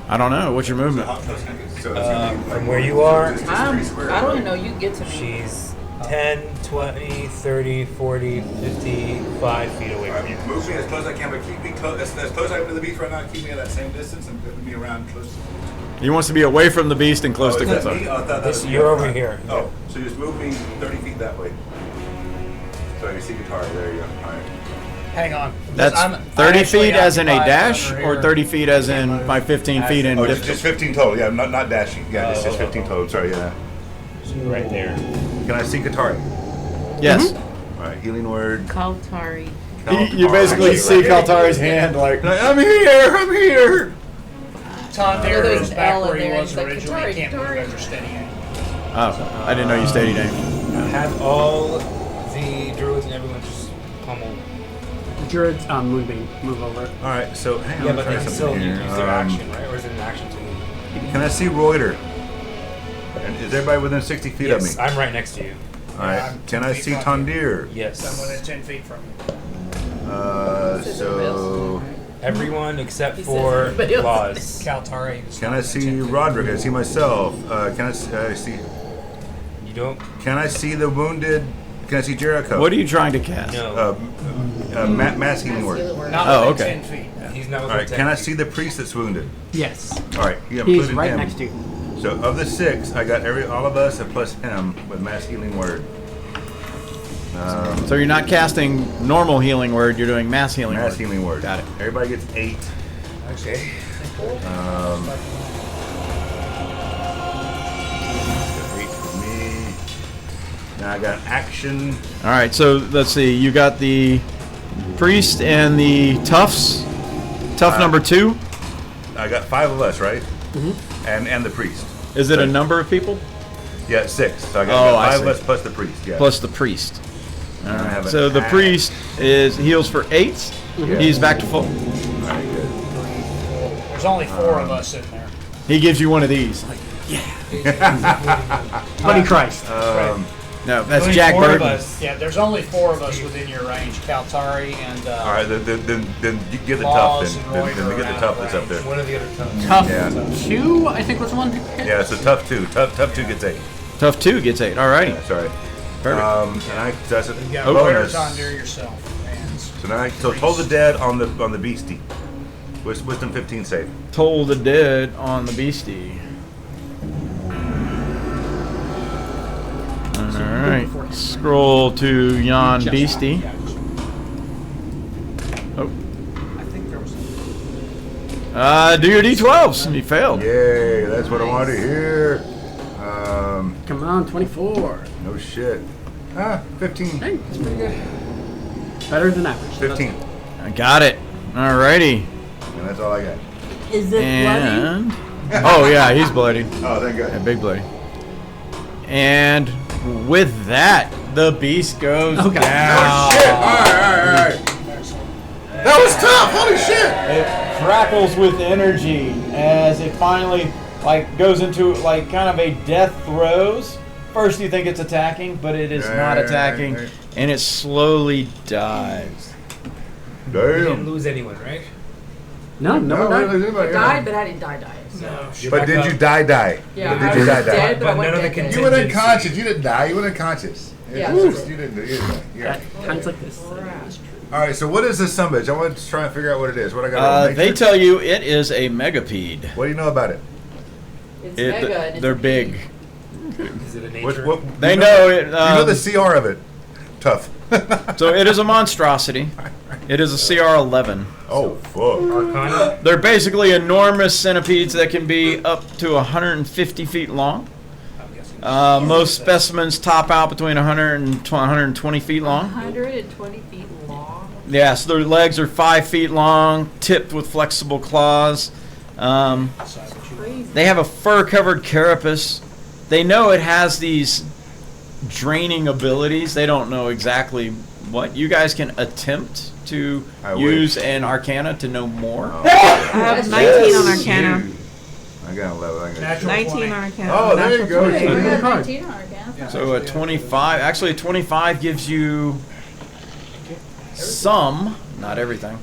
I don't know. What's your movement? How close can I get? So it's gonna be From where you are, just I three squares, don't right? even know you get to me. she's 10, 20, 30, 40, 55 feet away from you. Move me as close as I can, but keep me close. As close as I am to the beach right now, keep me at that same distance and put me around close to the beach. He wants to be away from the beast and close to is that me? Katha. Oh, I thought that was You're me. over here. Oh, so just move me 30 feet that way. So you see guitar, there you go. Alright. Hang on. That's I'm 30 actually feet as in a occupied dash, under or here. 30 feet as in my 15 feet in Oh, difficult? just 15 total, yeah, not dashing. Yeah, just 15 total, sorry, yeah. Right there. Can I see Katari? Yes. Alright, healing word. Kaltari. You basically see Kaltari's hand like, I'm here, I'm here! Tom Deere there's goes an back L in where he there, was and it's like, originally. He Katari, can't move Katari. after steady aim. oh, I didn't know you steadied aim. Have all the druids and everyone just pummel. Druids, move over. Alright, so hang on. Yeah, I'm but they trying can still something use here. their action, right? Or is it an action tool? Can I see Reuter? And is everybody within 60 feet Yes, of me? I'm right next to you. Alright, I'm can 10 I feet see from you. Tondir? I'm Yes. within 10 feet from you. So... Everyone except He says for everybody else. Laws. Kaltari. is Can not I within 10 see feet. Roderick? Can I see myself? Can I see... You don't? Can I see the wounded? Can I see Jericho? What are you trying to cast? No. Mass healing word. Not Oh, within okay. 10 feet. He's not All within right. 10 Can I feet. see the priest that's wounded? Yes. All right. You He's included right him. next to you. So of the 6, I got all of us and plus him with mass healing word. So you're not casting normal healing word, you're doing mass healing Mass word. healing word. Got it. Everybody gets 8. Okay. Eight for me. Now I got action. All right, so let's see. You got the priest and the toughs. Tough number 2. I got 5 of us, right? And the priest. Is it a number of people? Yeah, 6. So I Oh, got I 5 see. of us plus the priest. Yeah. Plus the priest. All I right. have an So the axe. priest heals for 8. Yeah. He's back to full. All right, good. There's only 4 of us in there. He gives you one of these. Honey Christ. No, that's Only Jack 4 of Burton. us. Yeah, there's only 4 of us within your range. Kaltari and All right, then you get the tough Laws then. and Then Reuter we get the are tough out of that's up there. range. One of the other tongues. Tough Yeah. 2, I think was one. Yeah, so tough 2. Tough 2 gets 8. Tough 2 gets 8. All righty. That's all right. Perfect. And that's a you got bonus. Reuters on there yourself. And So now, so toll the dead on the beastie. Wisdom 15 save. Toll the Dead on the beastie. Alright. Scroll to yon beastie. Oh. I think there was. Do your D12s. You failed. Yay, that's what I wanted to hear. Come on, 24. No shit. 15. Hey, that's pretty good. Better than average. 15. I got it. Alrighty. And that's all I got. Is it bloody? And oh yeah, he's bloody. Oh, thank Yeah, God. big bloody. And with that, the beast goes Okay. down. Shit! Alright. That was tough! Holy shit! It crackles with energy as it finally goes into kind of a death throes. First you think it's attacking, but it is not attacking, and it slowly dies. We didn't Damn. lose anyone, right? No, no, No, no. anybody, Died, but I didn't die. So. No. But did you die? Yeah, But I did you was die? dead, but I But went none of the dead. You went unconscious. You didn't die. You went unconscious. Yeah. You didn't die. Yeah. Kinds like this. All right. So what is this sumbitch? I want to try and figure out what it is. What I got? They tell you it is a megapede. What do you know about it? It's mega. And it's They're big. Is it a nature? They you know it. You know the CR of it. Tough. So it is a monstrosity. It is a CR11. Oh fuck. Arcana? They're basically enormous centipedes that can be up to 150 feet long. I'm guessing. Most specimens top out between 100 and 120 feet long. 120 feet long. Yeah, so their legs are 5 feet long, tipped with flexible claws. Crazy. They have a fur-covered carapace. They know it has these draining abilities. They don't know exactly what. You guys can attempt to I use wish. an Arcana to know more. I have 19 on Arcana. I got 11. I got Natural 19 20. on Arcana. Oh, there you Natural go. 20. I got card. 19 on Arcana. Yeah. So a 25, actually a 25 gives you some, not everything.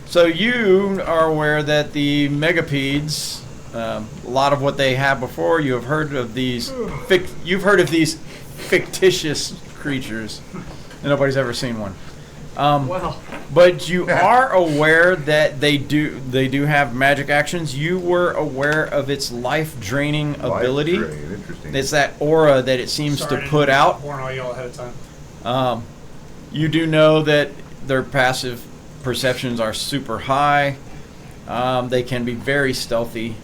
So you are aware that the megapedes, a lot of what they have before, you have heard of these. You've heard of these fictitious creatures, and nobody's ever seen one. Wow. But you are aware that they do have magic actions. You were aware of its life draining ability. Life drain, interesting. It's that aura that it seems Sorry, to put out. Warn all y'all ahead of time. You do know that their passive perceptions are super high. They can be very stealthy.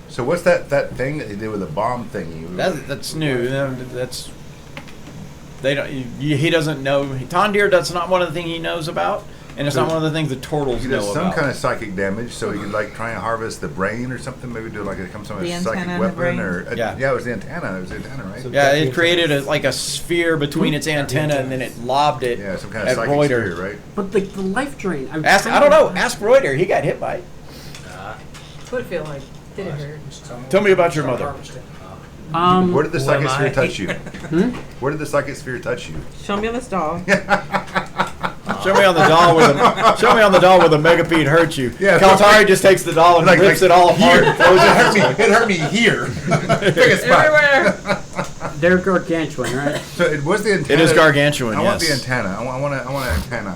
So what's that thing that they did with the bomb thingy? That's new. That's they don't. He doesn't know. Tondir, that's not one of the things he knows about, and it's not one of the things the turtles He know does some about. kind of psychic damage, so he could try and harvest the brain or something. Maybe do some sort of The antenna psychic and the weapon, brain? or Yeah. it was the antenna. It was the antenna, right? So- Yeah, it created a sphere between its antenna, and then it lobbed it Yeah, some kind of at psychic Reuter. sphere, right? But the life drain. I'm Ask, trying I don't to- know. Ask Reuter. He got hit by it. That's what it feel like. Did it hurt? Tell me about your Start mother. harvesting. Where did the Who am psychic sphere I? touch you? Where did the psychic sphere touch you? Show me on this doll. Show me on the doll with a megapede hurt you. Yeah, Kaltari just takes the doll and rips it all apart. And throws It hurt me here. Biggest spot. Everywhere. They're gargantuan, right? So it was the antenna. It is gargantuan. I want the Yes. antenna. I want an antenna.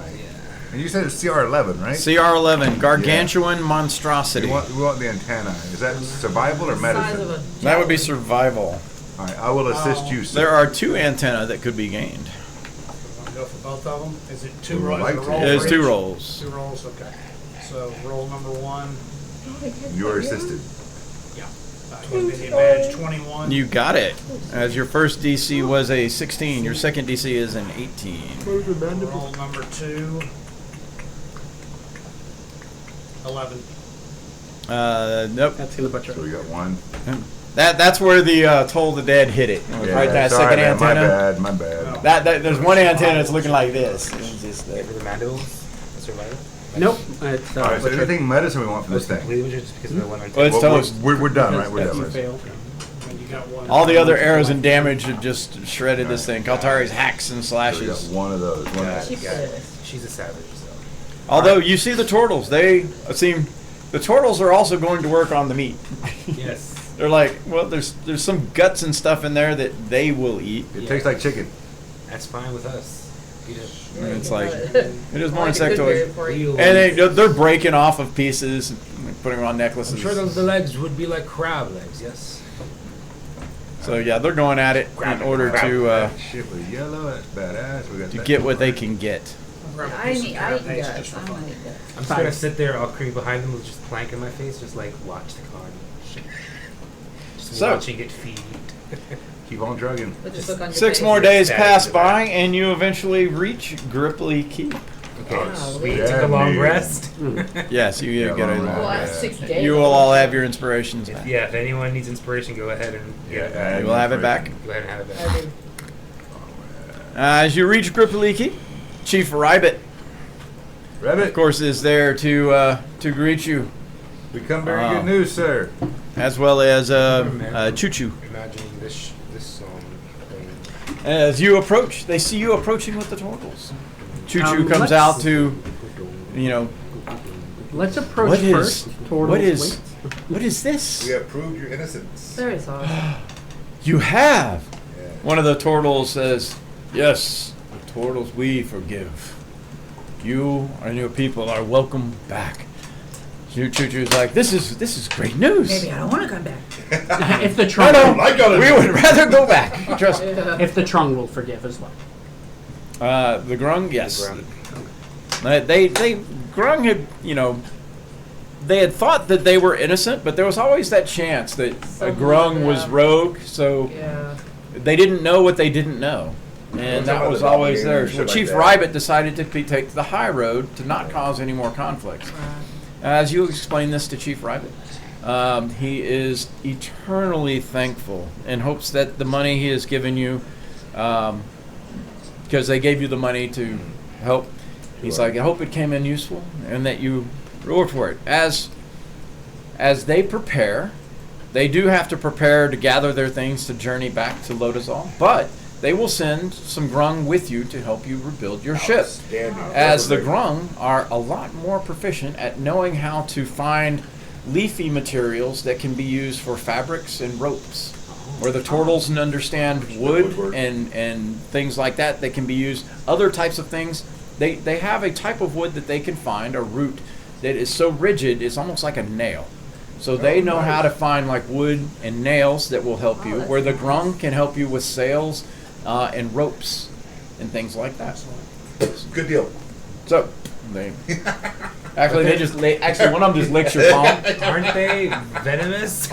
And you said it's CR11, right? CR11, gargantuan monstrosity. We want the antenna. Is that survival or Size of medicine? a That would be survival. All right, I will assist you. Sir. There are 2 antennae that could be gained. Want to go for both of them? Is it two We would rolls? like Is it a to. roll There's for 2 each? rolls. 2 rolls, okay. So roll number 1. You are assisted. Give me the advantage 21. You got it. As your first DC was a 16, your second DC is an 18. Roll number 2. 11. Nope. That's gonna butcher. So we got 1. That's where the Toll the Dead hit it. It was right that sorry, second man, antenna. My bad. That there's one antenna that's looking like this. It's just For the mandibles? The survival? Nope. It's All right, so anything medicine we want from this thing? Completely just because of the one right Well, there. it's toast. We're done, right? We're That's done. you Right? fail. And you got 1. all the other arrows and damage have just shredded this thing. Kaltari's hacks and So we got slashes. one of those. One of those. Got it. She's a savage, so. Although you see the turtles, they seem the turtles are also going to work on the meat. Yes. They're like, well, there's some guts and stuff in there that they will eat. It tastes like chicken. That's fine with us. And it's like, it is more Like a good insectoid. berry for you. And they're breaking off of pieces, and putting them on necklaces. I'm sure the legs would be like crab legs, yes? So yeah, they're going at it in order to That shit was yellow. That's badass. We got that. get what they can get. I eat guts. I'm gonna eat guts. I'm just gonna sit there all creepy behind them with just plank in my face, just like watch the card. Just So- watching it feed. Keep on drugging. But just look on your 6 face. more days Stabbing pass the by, back. and you eventually reach Gripply Keep. Okay, sweet. yeah, Took a long dude. rest. Yes, you Yeah, get long a. rest. Well, that's 6 days. You will all have your inspirations back. Yeah, if anyone needs inspiration, go ahead and get it back. You will have it back. Go ahead and have it back. I do. As you reach Gripply Keep, Chief Rybit, Rabbit, of course, is there to greet you, we come bearing good news, sir. as well as Choo Choo. Imagining this thing. As you approach, they see you approaching with the turtles. Choo Choo comes let's- out to, you know, Let's approach what is first. Turtles, what is wait. what is this? We have proved your innocence. Very soft. You have. Yeah. One of the turtles says, "Yes, the turtles we forgive. You and your people are welcome back." Choo Choo's like, "This is great news." Maybe I don't want to come back. If the No, trunk, no, I got it. we would rather go back. Trust me. if the trunk will forgive as well. The Grung, yes. Grung. They Grung had, they had thought that they were innocent, but there was always that chance that a Someone, Grung was yeah. rogue, so Yeah. they didn't know what they didn't know. And that about was the always doppelganger there. and So shit like Chief that. Rybit decided to take the high road to not cause any more conflicts. As you explain this to Chief Rybit, he is eternally thankful and hopes that the money he has given you, because they gave you the money to help, he's like, I hope it came in useful and that you reward for it. As they prepare, they do have to prepare to gather their things to journey back to Lodazal, but they will send some Grung with you to help you rebuild your ship. Outstanding. As the Grung are a lot more proficient at knowing how to find leafy materials that can be used for fabrics and ropes. Where the turtles understand wood woodwork. and things like that, they can be used. Other types of things, they have a type of wood that they can find, a root, that is so rigid, it's almost like a nail. So they know how to find like wood and nails that will help you, where the Grung can help you with sails and ropes and things like that. Good deal. So they actually actually one of them just licks your palm. Aren't they venomous?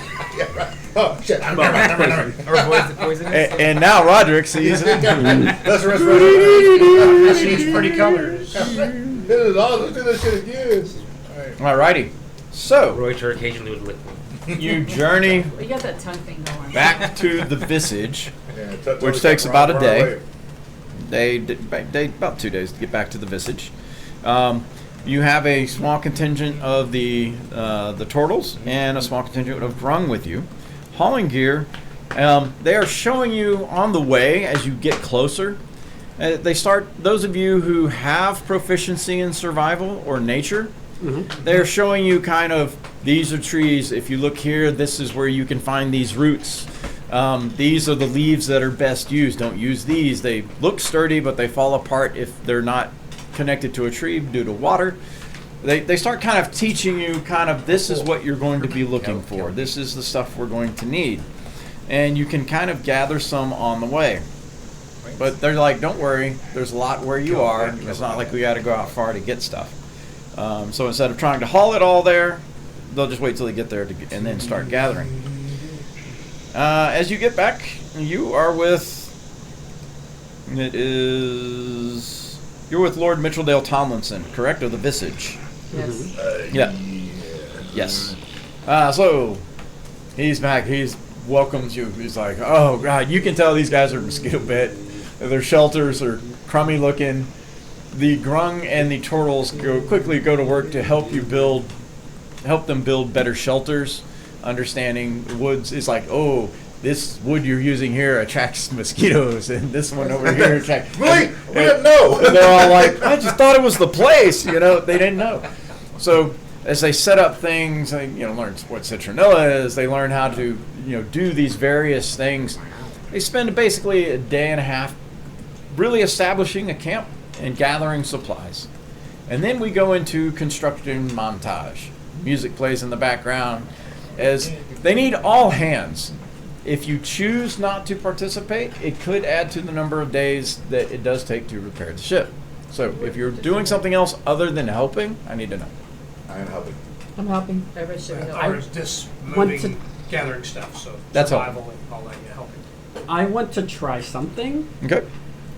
Oh shit! Or poisonous? And now Roderick sees it. Let's rest right She's pretty colors. Let's do this shit again. Alrighty. So Reuter occasionally would lick one. you journey We got that tongue thing going. back to the Visage. Yeah, Which takes about a day. They about 2 days to get back to the Visage. You have a small contingent of the turtles and a small contingent of Grung with you, hauling gear. They are showing you on the way as you get closer. They start. Those of you who have proficiency in survival or nature, they're showing you kind of, these are trees. If you look here, this is where you can find these roots. These are the leaves that are best used. Don't use these. They look sturdy, but they fall apart if they're not connected to a tree due to water. They start kind of teaching you kind of, this is what you're going to be looking for. This is the stuff we're going to need. And you can kind of gather some on the way. But they're like, don't worry, there's a lot where you are. It's not like we got to go out far to get stuff. So instead of trying to haul it all there, they'll just wait till they get there and then start gathering. As you get back, you are with, you're with Lord Mitchelldale Tomlinson, correct? Or the Visage? Yes. Yeah. Yes. So he's back. He's welcomes you. He's like, oh God, you can tell these guys are mosquito bit. Their shelters are crummy looking. The Grung and the turtles quickly go to work to help them build better shelters. Understanding woods is like, oh, this wood you're using here attracts mosquitoes, and this one over here attracts. Really? We didn't know. And they're all like, I just thought it was the place. They didn't know. So as they set up things, they learn what citronella is. They learn how to do these various things. They spend basically a day and a half really establishing a camp and gathering supplies. And then we go into construction montage. Music plays in the background as they need all hands. If you choose not to participate, it could add to the number of days that it does take to repair the ship. So if you're doing something else other than helping, I need to know. I am helping. I'm helping. Everybody should be Or helping. is this want moving, to- gathering stuff, so That's all. survival and all that, yeah, helping. I want to try something. Okay.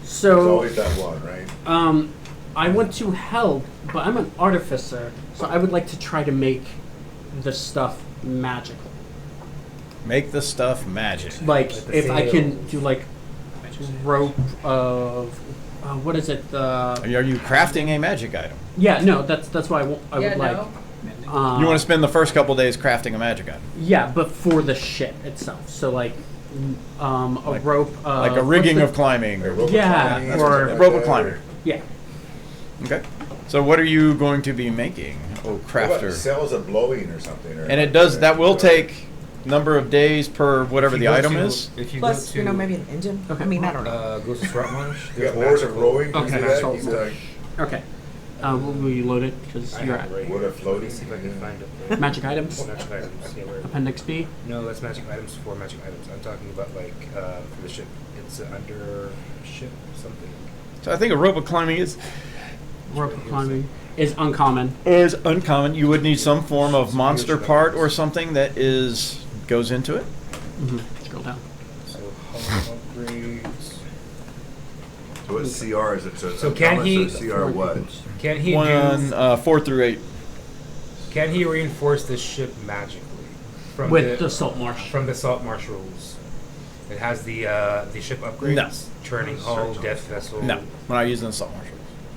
There's So always that one, right? I want to help, but I'm an artificer, so I would like to try to make the stuff magical. Make the stuff magic. Like Like the if I can sails. do like rope of what is it? Are you crafting a magic item? Yeah, no, that's what I Yeah, would no. like. You want to spend the first couple days crafting a magic item, Yeah, but for the ship itself. So like a Like- rope. like a rigging of climbing. A Or, rope Yeah, climbing, that's or- something like rope that, climber. or- Yeah. Okay. So what are you going to be making, oh What about crafter? cells of blowing or something? Or And it does that will take number of days per whatever If the you go item to- is. If you Plus, go to you know, maybe an engine. Okay. I mean, I don't know. go to Swartmarsh. You got oars of rowing? Okay, Okay, that's that? all. He's done. Okay. Will you load it? Because I you're have at it right What here. a floating. See if I can find it. magic items. Magic items. Yeah, where? Appendix B. No, that's magic items for magic items. I'm talking about like for the ship. It's under ship something. So I think a rope of climbing is Rope climbing is uncommon. uncommon. You would need some form of monster part or something that goes into it. Mm-hmm. Scroll down. So hull upgrades. So what CR is it? So can he- CR what? Can he 4 through 8. Can he reinforce the ship magically from With the salt marsh. from the salt marsh rules? It has the ship upgrades. No. Churning hull, death vessel. No, we're not using the salt marshals.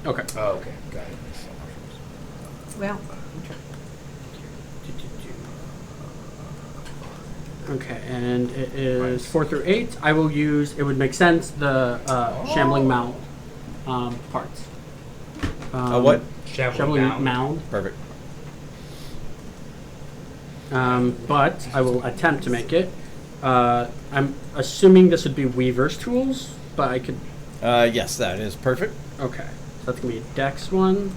Okay. Oh, okay, got it. Well, Okay, and it is 4 through 8. I will use. It would make sense. The shambling mound parts. What? Shambling mound. mound. Perfect. But I will attempt to make it. I'm assuming this would be Weaver's tools, but I could. Yes, that is perfect. Okay, so that's gonna be a Dex one.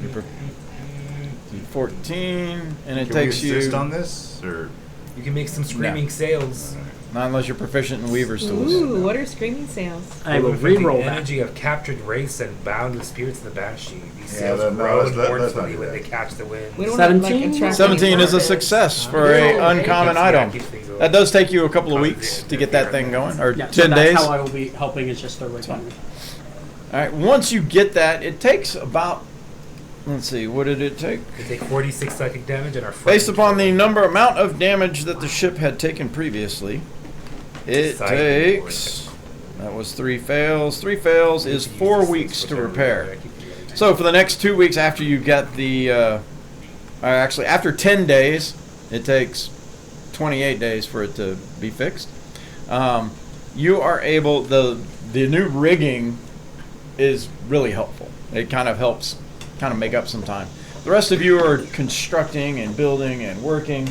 You per- 14, and it Can takes we assist you. on this? Or You can make some screaming sails. Not unless you're proficient in Weaver's tools. ooh, what are screaming sales? I will With the re-roll that. energy of captured race and bound with spirits of the banshee. These Yeah, sails no, grow let's not mournfully do when that. they catch the wind. We don't wanna, 17? Like, attract 17 any is a purpose. success for a Yeah, uncommon keeps- item. keeps things That does take you a couple of weeks to get that thing going, or Yeah, so 10 that's days. how I will be helping. Is just the rigging. All right. Once you get that, it takes about. Let's see. What did it take? They take 46 psychic damage and are Based upon the frightened. amount of damage that the ship had taken previously, it Psychic takes. That was 3 fails. 3 fails is 4 weeks to repair. So for the next 2 weeks after you get the, actually after 10 days, it takes 28 days for it to be fixed. You are able, the new rigging is really helpful. It kind of helps kind of make up some time. The rest of you are constructing and building and working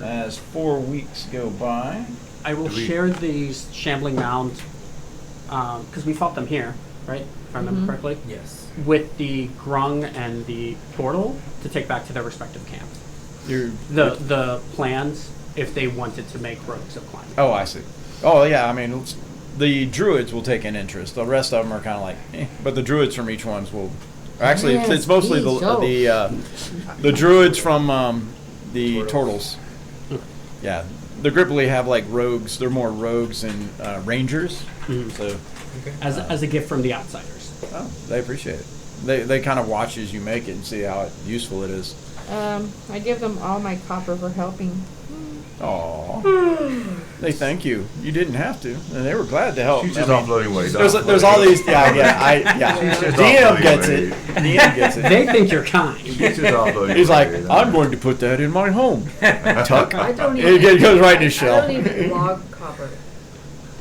as 4 weeks go by. I will share these shambling mounds because we fought them here, right? If I remember correctly. Yes. With the grung and the portal to take back to their respective camps. You're, The plans if they wanted to make rogues of climbing. oh, I see. Oh, yeah, I mean, the druids will take an interest. The rest of them are kind of like, but the druids from each ones will. Actually, Yes, it's mostly please, go. the druids from the turtles. Yeah, the Gripply have like rogues. They're more rogues and rangers. Mhm. So As a gift from the outsiders. oh, they appreciate it. They kind of watch as you make it and see how useful it is. I give them all my copper for helping. Aw. They thank you. You didn't have to, and they were glad to help. she's I just mean, offloading away. there's all these. Yeah. She's just DM offloading gets away. it. DM gets it. They think you're kind. She's just offloading He's like, away. I'm going to put that in my home. Tuck. I don't It even. goes right in his I shell. don't even log copper.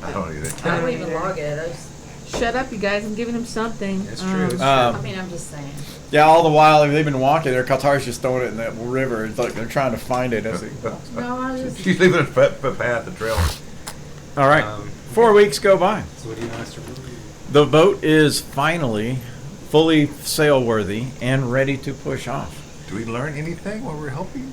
I don't either. I don't even log it. I just. Shut up, you guys. I'm giving them something. That's true. It's I Um, mean, I'm just saying. yeah, all the while they've been walking, their Qatar's just throwing it in that river. It's like they're trying to find it. As they, No, I just. She's leaving a path, the trail. all right, 4 weeks go by. So what do you want us to do? The boat is finally fully sailworthy and ready to push off. Do we learn anything while we're helping?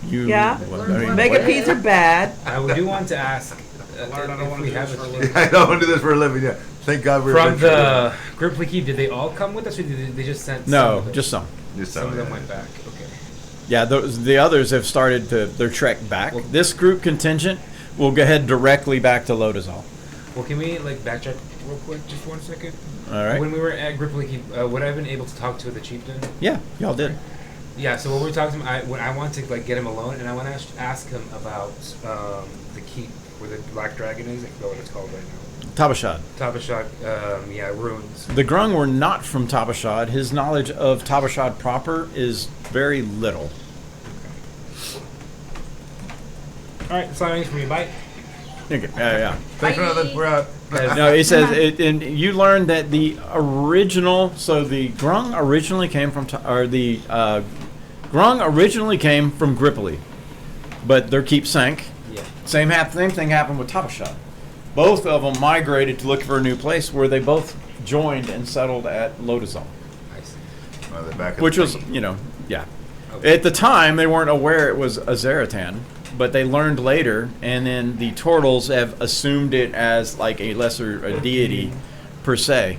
You, Yeah. what- I mean, Megapedes are bad. I do want to ask Learn I don't if wanna we do have this for a a living. I don't want to do this for a living. Yeah. Thank God we're from adventurers. the group we keep. Did they all come with us, or did they just send? some no, of them? just some. Just some of them yeah. went back. Okay. Yeah, the others have started their trek back. Well- This group contingent will go head directly back to Lodazal. Well, can we like backtrack real quick, just for 1 second? All right. When we were at Group Keep, would I have been able to talk to the chieftain? Yeah, y'all did. Yeah. So when we were talking to him, I want to like get him alone, and I want to ask him about the keep where the Black Dragon is. I forgot what it's called right now. Tabashad. Tabashad, yeah, ruins. The Grung were not from Tabashad. His knowledge of Tabashad proper is very little. All right, that's all I need from you. Bye. Okay, yeah. Thanks for nothing. We're out. No, he says, and you learned that the original, so the Grung originally came from, Grung originally came from Gripoli, but their keep sank. Yeah. Same thing happened with Tabashad. Both of them migrated to look for a new place where they both joined and settled at Lodazal, I see. Well, they're back at which the was, thing. yeah. Okay. At the time, they weren't aware it was Azeratan, but they learned later, and then the Turtles have assumed it as like a deity per se.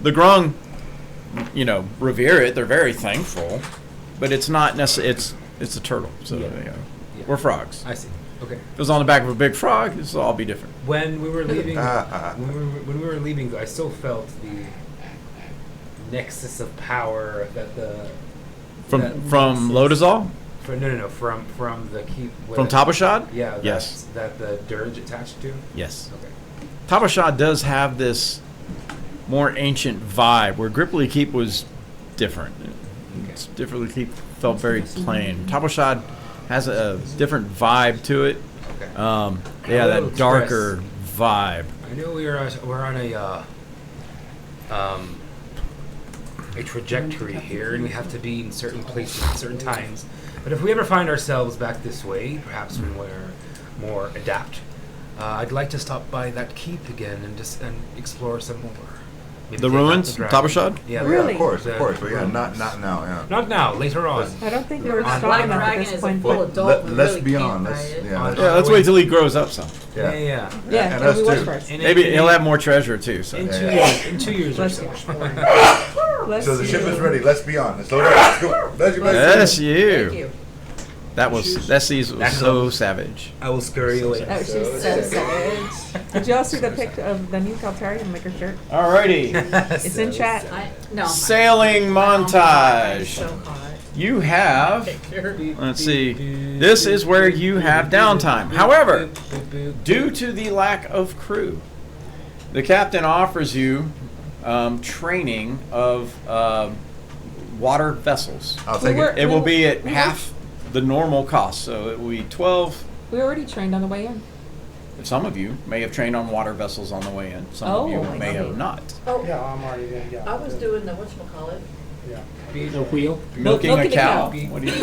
The Grung, revere it. They're very thankful, but it's not necessarily. It's a turtle, so Yeah. we're frogs. I see. Okay. If it was on the back of a big frog, this will all be different. When we were leaving, when we were leaving, I still felt the nexus of power that the From nexus- Lodazal, no, from the keep. from Tabashad. Yeah. Yes. That the dirge attached to. Yes. Okay. Tabashad does have this more ancient vibe, where Gripoli Keep was different. It's Gripoli Keep felt very plain. Tabashad has a different vibe to it. Okay. Yeah, A little that darker vibe. I know we're on a trajectory here, and we have to be in certain places at certain times. But if we ever find ourselves back this way, perhaps when we're more adept, I'd like to stop by that keep again and explore some more. Maybe The take out ruins, dragon. Tabashad? Yeah, Really? Of course, the but yeah, ruins. not now. Yeah. Not now. Later on. I don't think we're Black strong enough at Dragon this is a point. full But adult. we let's really be can't on. buy Let's it. Yeah, let's wait till he grows up some. Yeah, yeah. yeah, and Toby us was too. first. And Maybe in- he'll have more treasure too. So in 2 Yeah. years. In 2 years or Let's so. Let's So the see. ship is ready. Let's be on. Let's load up. Let's go. Let's go. that's you. Thank you. That season was so savage. I will scurry away. Oh, she's so savage. Did y'all see the pic of the new Caltari and make her shirt? Alrighty, It's in chat. No. sailing montage. So hot. You have. Let's see. This is where you have downtime. However, due to the lack of crew, the captain offers you training of water vessels. I'll take We were- it. It will be at we half the normal cost, so it will be 12. We already trained on the way in. Some of you may have trained on water vessels on the way in. Some Oh, of you I may see. have not. Oh, Yeah, I'm already there. Yeah. I was doing the whatchamacallit. Yeah. The wheel. Milking milking a a cow. cow. What do you?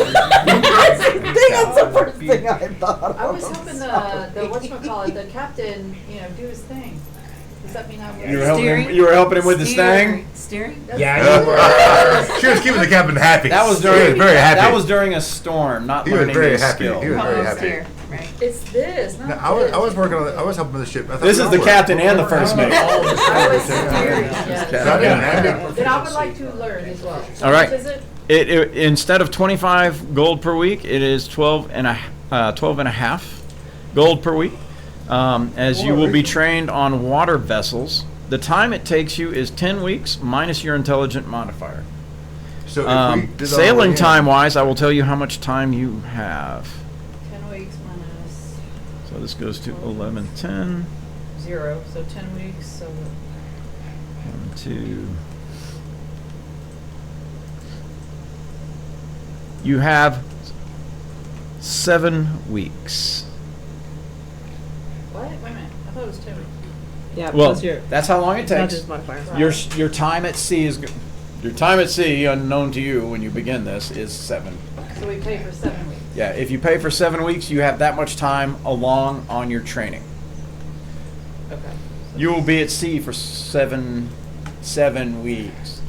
That's the first thing I thought. I was helping the whatchamacallit, the captain, do his thing. Does that mean I was? You were helping him. You were helping him with his thing. Steering? Yeah, you were. She was keeping the captain happy. That was He during. very happy. That was during a storm, not He was learning very his happy. skill. He was very happy. Steer, right. It's this, not No, this. I was working on it. I was helping with the ship. I thought This we is all the were. captain and the first mate. I was steering, yes. Captain, yeah. Then I would like to learn as well. So All right. How much is it? It instead of 25 gold per week, it is 12 and a half gold per week. As you will be trained on water vessels. The time it takes you is 10 weeks minus your intelligent modifier. So if we did all the Sailing way in- time wise, I will tell you how much time you have. 10 weeks minus So this goes to 11, 10, 0, so 10 weeks, so 1, 2. You have 7 weeks. what? Wait a minute, I thought it was 2 weeks. Yeah, Well, plus your that's how long it takes. intelligence modifier. Your time at sea is your time at sea, unknown to you when you begin this, is 7. So we pay for 7 weeks. Yeah, if you pay for 7 weeks, you have that much time along on your training. Okay. You will be at sea for 7 weeks.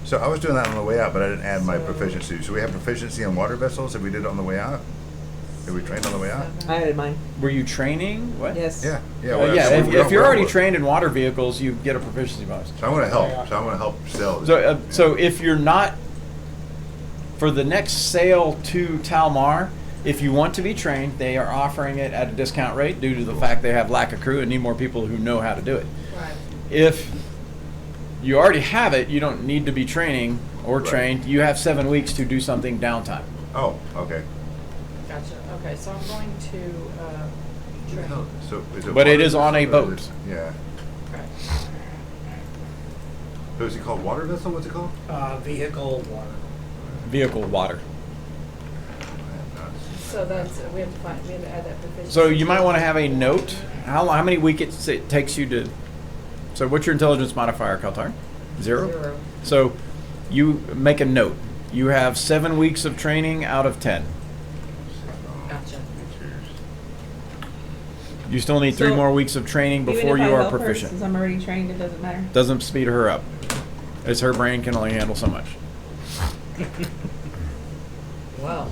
So I was doing that on the way out, but I didn't add my proficiency. So we have proficiency in water vessels if we did it on the way out? If we trained on the way out? I added mine. Were you training? What? Yes. Yeah. Yeah. Yeah, so if, we don't if you're already roll it. trained in water vehicles, you get a proficiency bonus. So I'm going to help. So I'm going to help sell. So if you're not, for the next sail to Talmar, if you want to be trained, they are offering it at a discount rate due to the fact they have lack of crew and need more people who know how to do it. Right. If you already have it, you don't need to be training or Right. trained. You have 7 weeks to do something downtime. Oh, okay. Gotcha. Okay, so I'm going to train. So is it But it water is on a vessel or boat. is it- Yeah. Okay. So is it called water vessel? What's it called? Vehicle water. Vehicle water. So that's we have to add that proficiency. So you might want to have a note. How many weeks it takes you to? So what's your intelligence modifier, Kaltar? 0? 0. So you make a note. You have 7 weeks of training out of 10. Gotcha. You still need 3 So, more weeks of training before Even if you I are help her, proficient. since I'm already trained, it doesn't matter. Doesn't speed her up, as her brain can only handle so much. Wow.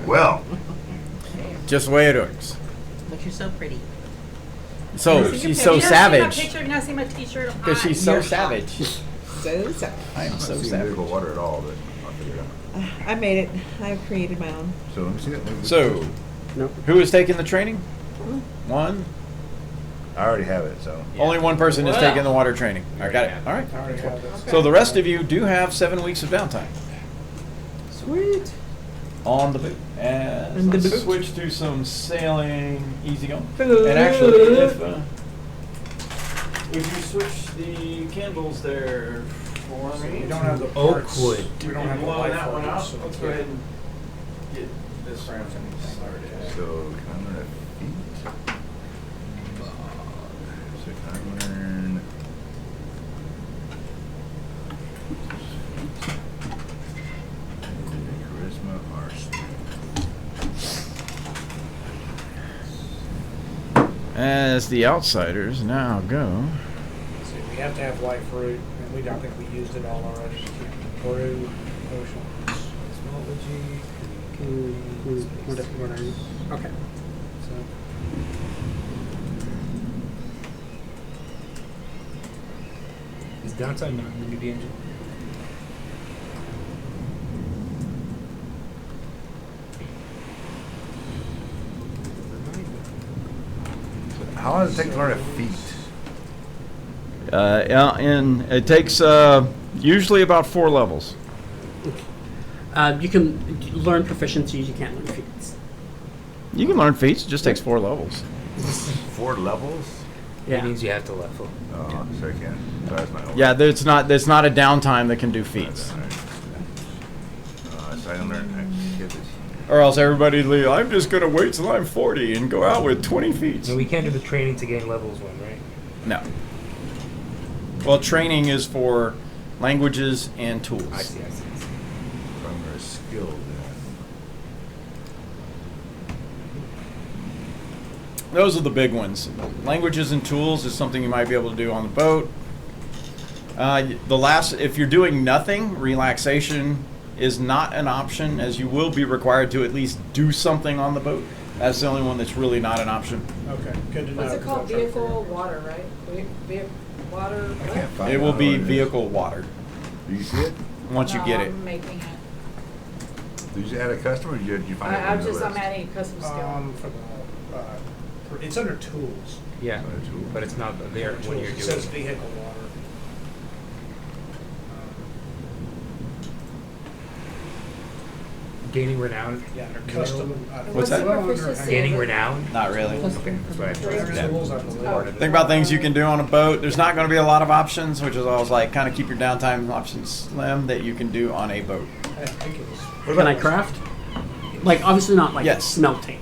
Well, Just the way it works. But you're so pretty. So See she's your so picture? You see my savage picture? You not see my t-shirt? because she's so savage. So, so. I am I'm so not seeing savage. vehicle water at all, but I'll figure it out. I made it. I created my own. So let me see it. So, Nope. who is taking the training? One. I already have it, so. Only one person is Wow. taking the water training. I got it. All right. I already have this. So the rest of you do have 7 weeks of downtime. Sweet. On the boot. And On the let's boot. switch to some sailing, easy going. Boot. And actually, if you switch the candles there for me, We don't have the parts. Oakwood. We don't have the blow light that one out. so Let's we go ahead can't- and get this round started. So can I learn a feat? So can I learn? Charisma or strength? As the outsiders now go. See, we have to have life root, and I think we used it all already. Brew, potions. What are you? Okay. Is downtime not in the new engine? How long does it take to learn a feat? And it takes usually about 4 levels. You can learn proficiencies. You can't learn feats. You can learn feats. It just takes 4 levels. 4 levels? Yeah. It means you have to level. Oh, so I can't. So that's not. Yeah, there's not a downtime that can do feats. Alright. So I can learn. I get this. Or else everybody leave. I'm just gonna wait till I'm 40 and go out with 20 feats. And we can't do the training to gain levels 1, right? No. Well, training is for languages and tools. I see. So I'm very skilled then. Those are the big ones. Languages and tools is something you might be able to do on the boat. If you're doing nothing, relaxation is not an option, as you will be required to at least do something on the boat. That's the only one that's really not an option. Okay, good to know. What's it 'cause called? I'm trying to figure Vehicle water, right? Water. I can't find It will out be what is. vehicle water Do you see it? once you get it. I'm making it. Did you add a customer or did you find it? I'm on the just, I'm list? adding a custom skill. For the, it's under tools. Yeah, Not a tool. but it's not there Under when tools. you're It doing says it. vehicle water. Gaining renown. Yeah, under custom. What's that? Proficiency? Gaining renown. Not really. Okay, that's what I thought. Yeah. Tools, I believe. Think about things you can do on a boat. There's not going to be a lot of options, which is always like kind of keep your downtime options slim that you can do on a boat. I think it was. Can I craft? Like obviously not like Yes. smelting.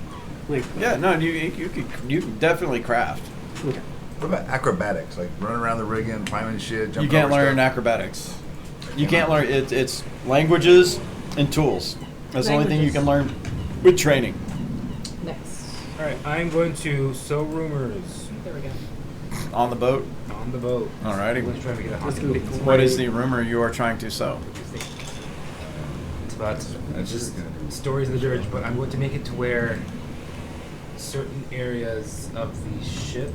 Like Yeah, no, you could definitely craft. okay. What about acrobatics? Like running around the rigging, climbing shit, jumping You can't over learn stuff? acrobatics. You can't learn it's languages and tools. That's the only thing you can learn with training. Next. All right, I'm going to sow rumors. There we go. on the boat? On the boat. Alrighty. Let's try to get a That's hockey gonna be boat. cool. What is the rumor you are trying to sow? It's about That's just good. stories of the dirge, but I'm going to make it to where certain areas of the ship.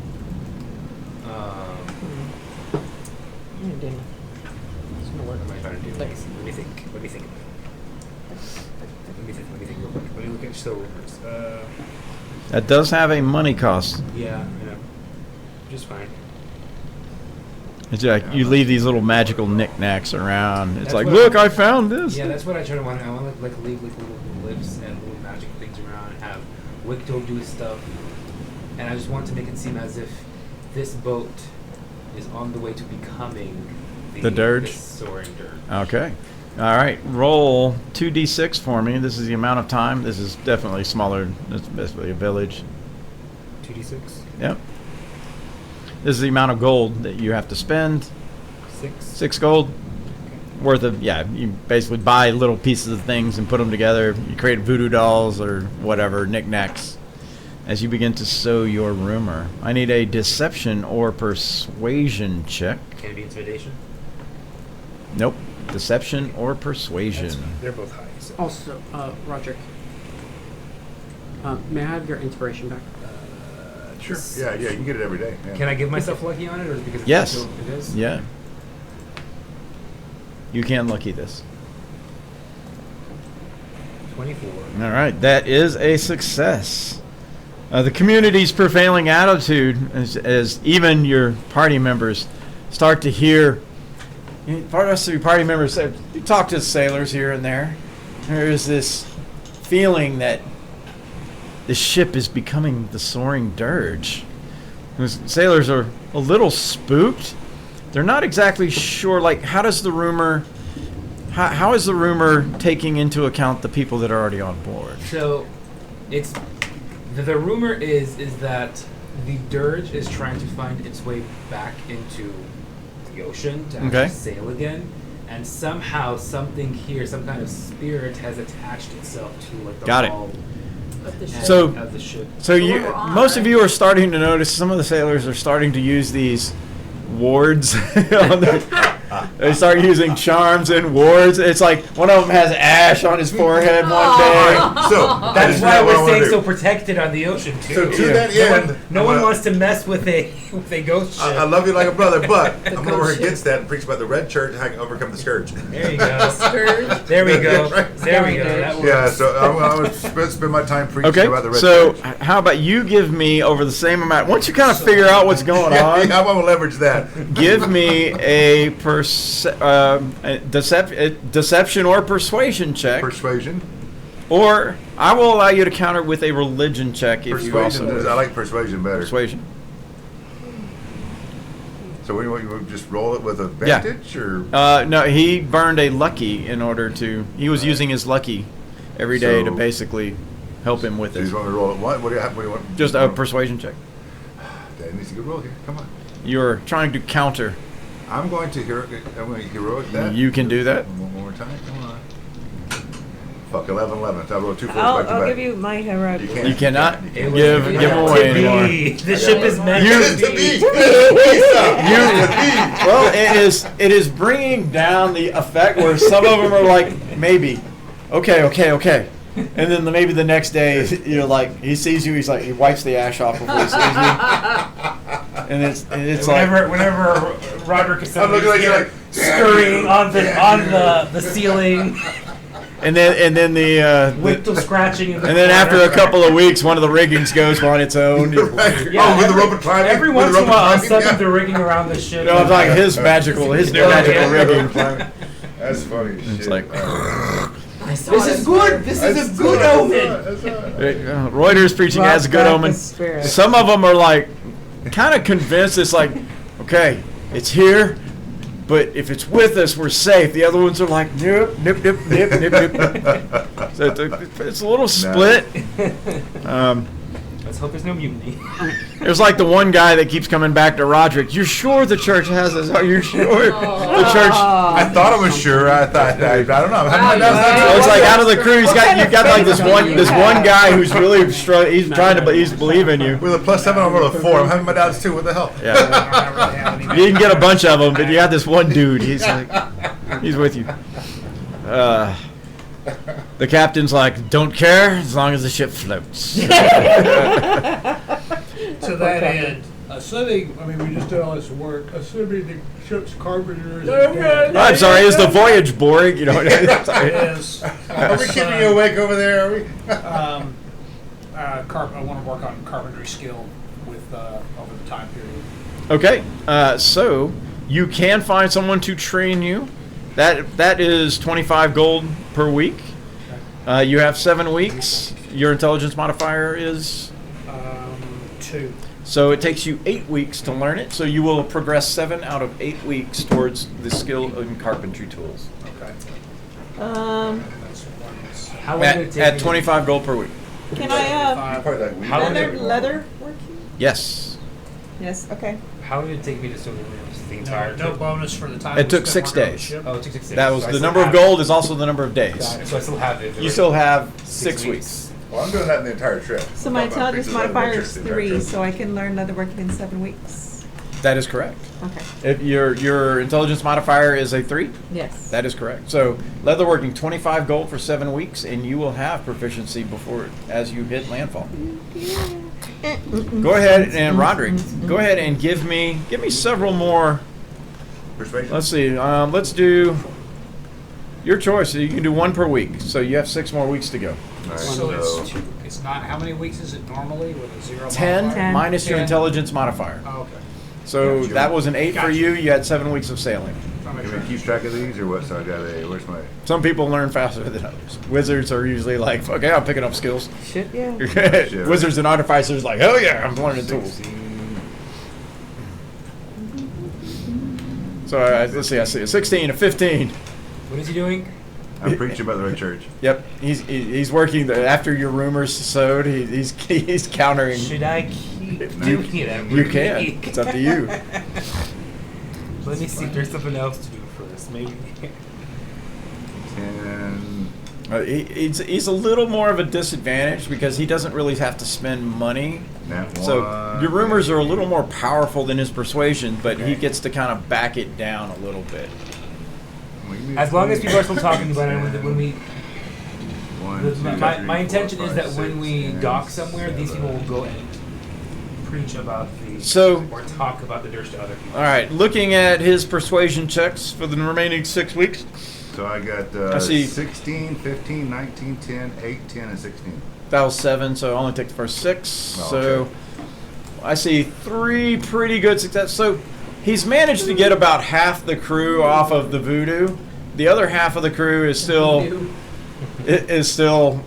What am I trying to do? Let me think. Let me think real quick. Let me look at still rumors. That does have a money cost. Yeah, I know. Just fine. It's like you leave these little magical knickknacks around. It's That's like, what look, I found this. Yeah, that's what I try to want. I want to like leave like little glyphs and little magic things around, and have Wicto do his stuff, and I just want to make it seem as if this boat is on the way to becoming The dirge? the soaring dirge. Okay. All right. Roll 2d6 for me. This is the amount of time. This is definitely smaller. It's basically a village. 2d6. Yep. This is the amount of gold that you have to spend. 6. 6 gold worth of, yeah, you basically buy little pieces of things and put them together. You create voodoo dolls or whatever, knickknacks, as you begin to sow your rumor. I need a deception or persuasion check. Can it be intimidation? Nope. Deception or persuasion. They're both high. So. Also, Roger, may I have your inspiration back? Sure. Yeah, you can get it every day. Yeah. Can I give myself lucky on it, or is it because it's Yes. it is? Yeah. You can lucky this. 24. All right, that is a success. The community's prevailing attitude, as even your party members start to hear, part of your party members, you talk to sailors here and there. There is this feeling that the ship is becoming the soaring dirge. Those sailors are a little spooked. They're not exactly sure, like, how is the rumor taking into account the people that are already on board? So, it's the rumor is that the dirge is trying to find its way back into the ocean to actually Okay. sail again, and somehow something here, some kind of spirit, has attached itself to like the Got it. hull Of the and- ship. So- of the ship. So you, we're on, most of right? you are starting to notice some of the sailors are starting to use these wards. On their, they start using charms and wards. It's like one of them has ash on his forehead one day. So That's why what I we're wanna staying do. so protected on the ocean too. So to that end, no one wants to mess with a ghost ship. I love you like a brother, but I'm going to ghost work ship. against that and preach about the red church and how you can overcome the scourge. There you go. Scourge. There we go. Right. There we go. That works. Yeah, so I'm going to spend my time preaching Okay, about the red so church. how about you give me over the same amount? Once you kind of figure out what's going Yeah, on, I'm going to leverage that. give me a deception or persuasion check, Persuasion. or I will allow you to counter with a religion check if you Persuasion. also wish. I like persuasion better. Persuasion. So what do you want? You want to just roll it with advantage, or No, he burned a lucky in order to. He was using his lucky every day to So- basically help him with do you this. want me to roll it? What do you have? What do you want? Just a persuasion check. Dad needs a good roll here. Come on. You're trying to counter. I'm going to heroic that. You can do that. One more time. Come on. Fuck 11. I rolled 2 4s I'll back to back. give you my heroic. You can't. You cannot It give was him meant away to anymore. be. The ship is meant You- to To be. be. Well, it is bringing down the effect where some of them are like maybe, okay, and then maybe the next day you're like he sees you, he's like he wipes the ash off before he sees you, and it's like Whenever Roderick is I'm looking like you're like scurrying on the ceiling, and then the Wictal scratching in the and then after a corner. couple of weeks one of the riggings goes on its own. You're right. Yeah, Oh, with the rope and climbing. Every With once the in a rope while, and climbing, suddenly the rigging around the ship. No, it's like his new magical rigging. That's funny. It's shit. like- This is good. This is a good omen. Reuters preaching as a good omen. Some of them are like kind of convinced it's like, okay, it's here, but if it's with us, we're safe. The other ones are like, nope. So it's a little split. Let's hope there's no mutiny. There's like the one guy that keeps coming back to Roderick. You're sure the church has this? Are you sure the church? I thought I was sure. I thought I don't know. It's like out of the crew. You got like this one guy who's really he's trying to he's believing you. With a +7, I'm rolling a 4. I'm having my doubts too. What the hell? Yeah. You didn't get a bunch of them, but you got this one dude. He's with you. The captain's like, don't care as long as the ship floats. To that end, assuming, I mean, we just did all this work, assuming the ship's carpenter is dead. I'm sorry, is the voyage boring? You know, Is, Are we keeping you awake over there? Are we? I want to work on carpentry skill with over the time period. Okay, so you can find someone to train you. That is 25 gold per week. You have 7 weeks. Your intelligence modifier is 2. So it takes you 8 weeks to learn it. So you will progress 7 out of 8 weeks towards the skill in carpentry tools. Okay. How long would it take At me 25 gold per week. Can I How would leather working? Yes. Yes. Okay. How did it take me to sew the rooms the entire No trip? bonus for the time. It we took spent 6 working on the days. ship. Oh, it took 6 days. That was So I the still number of have- gold is also the number of days. Got it. So I still have it. You still have 6 weeks. Well, I'm doing that in the entire trip. So my I'm talking about intelligence fixes other modifier metrics is the entire 3, trip. so I can learn leatherworking in 7 weeks. That is correct. Okay. If your intelligence modifier is a 3, Yes. that is correct. So leatherworking 25 gold for 7 weeks, and you will have proficiency as you hit landfall. Go ahead and Roderick, go ahead and give me several more. Persuasion. Let's see. Let's do your choice. You can do 1 per week, so you have 6 more weeks to go. All right, So it's not, how many weeks is it normally with a 0 10 modifier? minus your 10. intelligence modifier. Oh, okay. So Gotcha. that was an 8 for Gotcha. you. You had 7 weeks of sailing. Trying to Can make we sure. keep track of these or what? So I got where's my? Some people learn faster than others. Wizards are usually like, okay, I'm picking up skills. Shit, yeah. Wizards and artificers like, hell yeah, I'm learning tools. 16. So let's see, I see a 16, a 15. What is he doing? I'm preaching about the right church. Yep, he's working after your rumors sowed. He's countering. Should I keep You- doing it every You can. week? It's up to you. Let me see if there's something else to do first. Maybe. 10. He's a little more of a disadvantage because he doesn't really have to spend money. Nat So 1. your rumors are a little more powerful than his persuasion, but he gets to kind of back it down a little bit. As long as people are still talking about it when we. One, The, two, my three, my intention four, is five, that when six, we seven, dock somewhere, these people will seven. go and preach about the So- or talk about the Durst to other people. All right, looking at his persuasion checks for the remaining 6 weeks. So I got I see. 16, 15, 19, 10, 8, 10, and 16. That was 7, so I only take the first 6. Oh, so okay. I see 3 pretty good success. So he's managed to get about half the crew off of the voodoo. The other half of the crew is still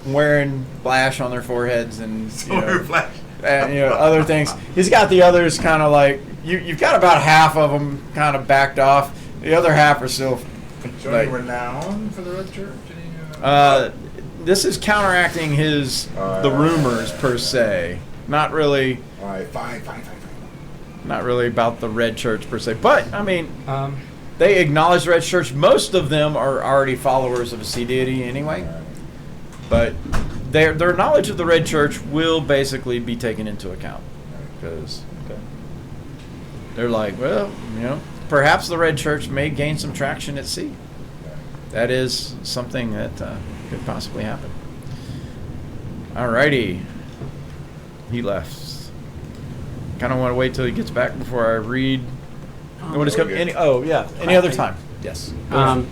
wearing flash on their foreheads and Flash. and other things. He's got the others kind of like you've got about half of them kind of backed off. The other half are still So like, any renown for the red church? Any, this is counteracting the rumors per se. Not really. All right, fine. Not really about the red church per se, but I mean, Um, they acknowledge the red church. Most of them are already followers of a sea deity anyway, but their knowledge of the red church will basically be taken into account because they're like, well, perhaps the red church may gain some traction at sea. That is something that could possibly happen. Alrighty, he left. Kind of want to wait till he gets back before I read. What is coming? Any other time? Yes. I'm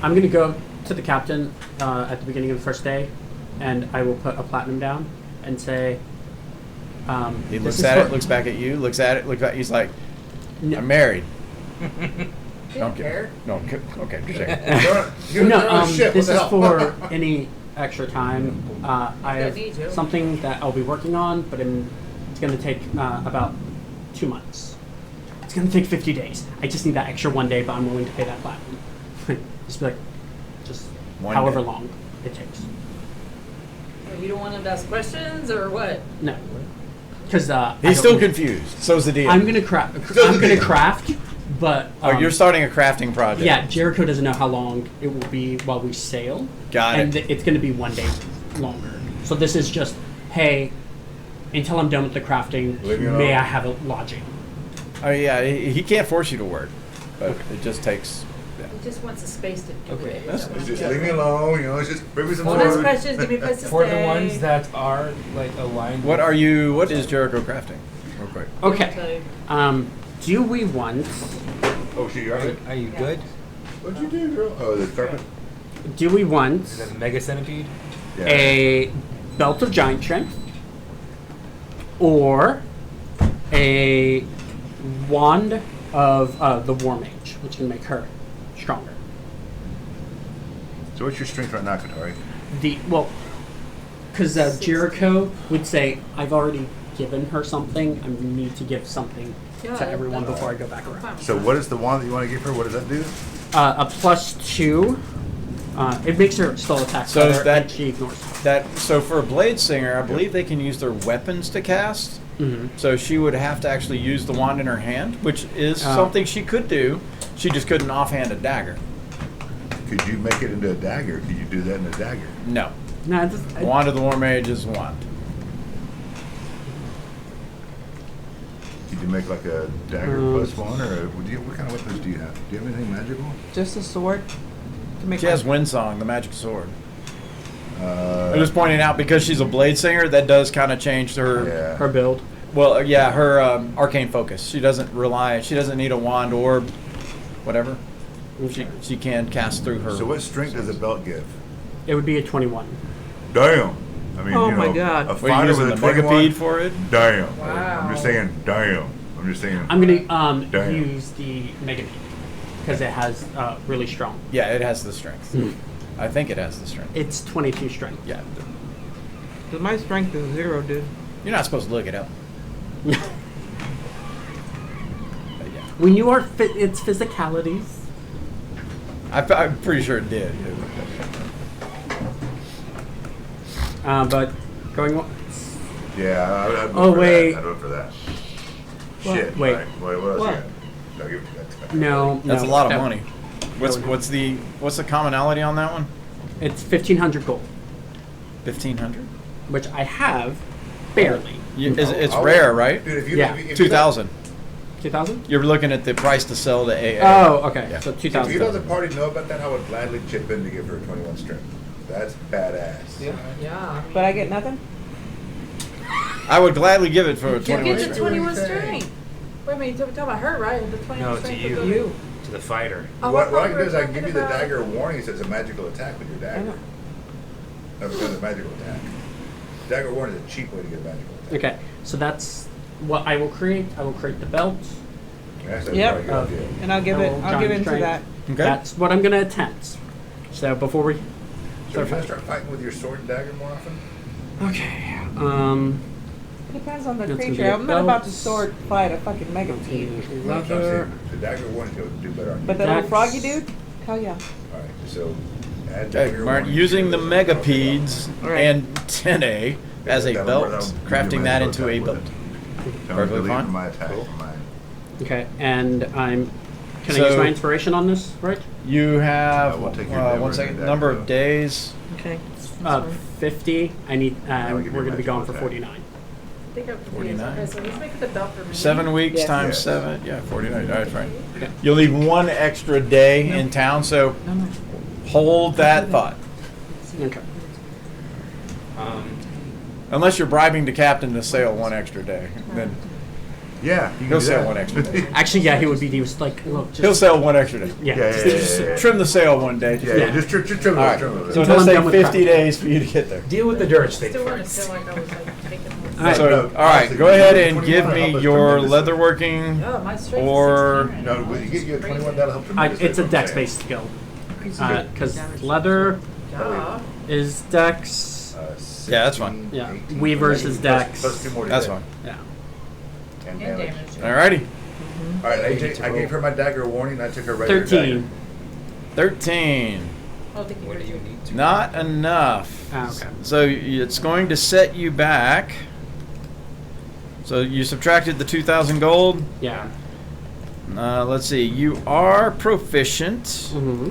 going to go to the captain at the beginning of the first day, and I will put a platinum down and say. He this looks is at it, for- looks back at you, looks at it, looks back. He's like, No. I'm married. Don't care. No, okay, just checking. No, shit, this what is the for any extra time. I Don't need to. have something that I'll be working on, but it's going to take about 2 months. It's going to take 50 days. I just need that extra 1 day, but I'm willing to pay that platinum. Just be like, just 1 however day. long it takes. You don't want them to ask questions or what? No. Because He's still confused. So's the DM. I'm gonna craft. Still I'm the gonna DM. craft, but You're starting a crafting project. yeah, Jericho doesn't know how long it will be while we sail. Got and it. it's going to be 1 day longer. So this is just, hey, until I'm done with the crafting, Leave me may alone. I have a lodging? Oh yeah, he can't force you to work, but it just takes. Yeah. He just wants a space to do Okay. it. That's- Just leave me alone, you know, it's just bring me some Well, that's food. questions. Give me a place to For stay. the ones that are like aligned. What are you? What is Jericho crafting? Real quick. Okay. Do we want? Oh, shit, you're right. Are you good? What'd you do, girl? Oh, the carpet? Do we want Is that a mega centipede? Yeah. a belt of giant strength, or a wand of the war mage, which can make her stronger? So what's your strength right now, Katari? Because Jericho would say, I've already given her something. I need to give something Yeah, to everyone that's- before I go back I'm around. fine with So that. what is the wand that you want to give her? What does that do? A +2. It makes her still attack So better, that- and she ignores. So for a blade singer, I believe they can use their weapons to cast. Mm-hmm. So she would have to actually use the wand in her hand, which is Oh. something she could do. She just couldn't offhand a dagger. Could you make it into a dagger? Could you do that in a dagger? No. No, it's just, Wand of the War Mage is wand. Could you make like a dagger Um, plus one, or what kind of weapons do you have? Do you have anything magical? Just a sword to make She has Windsong, the magic sword. Uh, I'm just pointing out because she's a blade singer, that does kind of change her. yeah. her build. Well, yeah, her arcane focus. She doesn't rely. She doesn't need a wand or whatever. She can cast through her. So what strength does a belt give? It would be a 21. Damn. I mean, Oh you my know, God. a What, are you fighter using with the a 21. megapede for it? Damn. Wow. I'm just saying, damn. I'm just saying. I'm gonna Damn. use the Mega because it has really strong. Yeah, it has the strength. I think it has the strength. It's 22 strength. Yeah. Cause my strength is 0, dude. You're not supposed to look it up. But yeah. When you are it's physicalities. I'm pretty sure it did. But going on. Yeah, I'd vote Oh, for wait. That. I'd vote for that. What? Shit. Wait. All right. What else What? you got? No, give it that. No, That's no, a lot of that- money. What's the commonality on that one? It's 1,500 gold, 1,500. which I have barely. It's I'll- rare, right? Dude, if you, Yeah. if you 2,000. 2,000? You're looking at the price to sell the AA. Oh, okay. Yeah. So If you let 2,000. the party know about that, I would gladly chip in to give her a 21 strength. That's badass. Yeah. Yeah. I mean, But I get nothing? I would gladly give it for a you 21 get the strength. 21 strength. Wait a minute, you're talking about her, right? The 21 No, to strength. you. would go To the fighter. Oh, what I I thought can we do were is I can talking give you the about- dagger warning. It says a magical attack with your dagger. know. No, because a magical attack. Dagger warning is a cheap way to get a magical attack. Okay, so that's what I will create. I will create the belt. That's a Yep. very good idea. And I'll give into that. Okay. That's what I'm gonna attempt. So before we So you're gonna start fighting with your sword and dagger more often? Okay. Depends on the That's gonna creature. be a I'm not about to belt. sword fight a fucking megapede. Well, that's what I'm Leather. saying. The dagger warning will do better on you. But that little Dex. froggy dude? Hell yeah. Alright, so add Okay, dagger Martin, warning using to the the- megapeds Alright. and 10A as a That'll- belt, that'll give you crafting that magical into a attack belt. with it. Tell me to Perfectly delete fine. from my attack from mine. Okay, and I'm. Can I So- use my inspiration on this, right? You have We'll take your dagger one and second. dagger Number out. of days. Okay. 50. I need. Now we give you We're gonna be magical gone for attack. 49. I think I'm confused. 49. Okay, so let's make it the belt for me. 7 weeks Yes. times Yes. 7. Yeah, 49. That's right. Okay. You'll need one extra day in town, so No, no. hold that thought. Okay. Unless you're bribing the captain to sail one extra day, then Yeah, you can he'll do sail that. one extra day. Actually, yeah, he would be. He was like, look, just. He'll sail one extra day. Yeah. Yeah, just- yeah, Just yeah, yeah. trim the sail one day. Yeah, yeah, just trim All right. it. So Until it'll I'm take done with 50 crafting. days for you to get there. Deal with the dirt I state still want to first. feel like I was like taking more. All right. So, No, all right, honestly, go ahead and 21 give will help me us your tremendously. leatherworking. Yeah, my strength Or- is 16 right No, now. when you get 21, that'll help I, tremendously. it's a that's what I'm dex-based skill. saying. Because leather Yeah. is dex. 16, Yeah, that's fine. Yeah. 18, Weavers plus- is dex. plus 2 more That's today. fine. Yeah. And And damage. damage. Alrighty. All right, AJ, I gave her my dagger warning. I took her regular 13. 13. I don't think you What do you could need to? Not enough. Ah, okay. So it's going to set you back So you subtracted the 2,000 gold. Yeah. Let's see. You are proficient. Mm-hmm.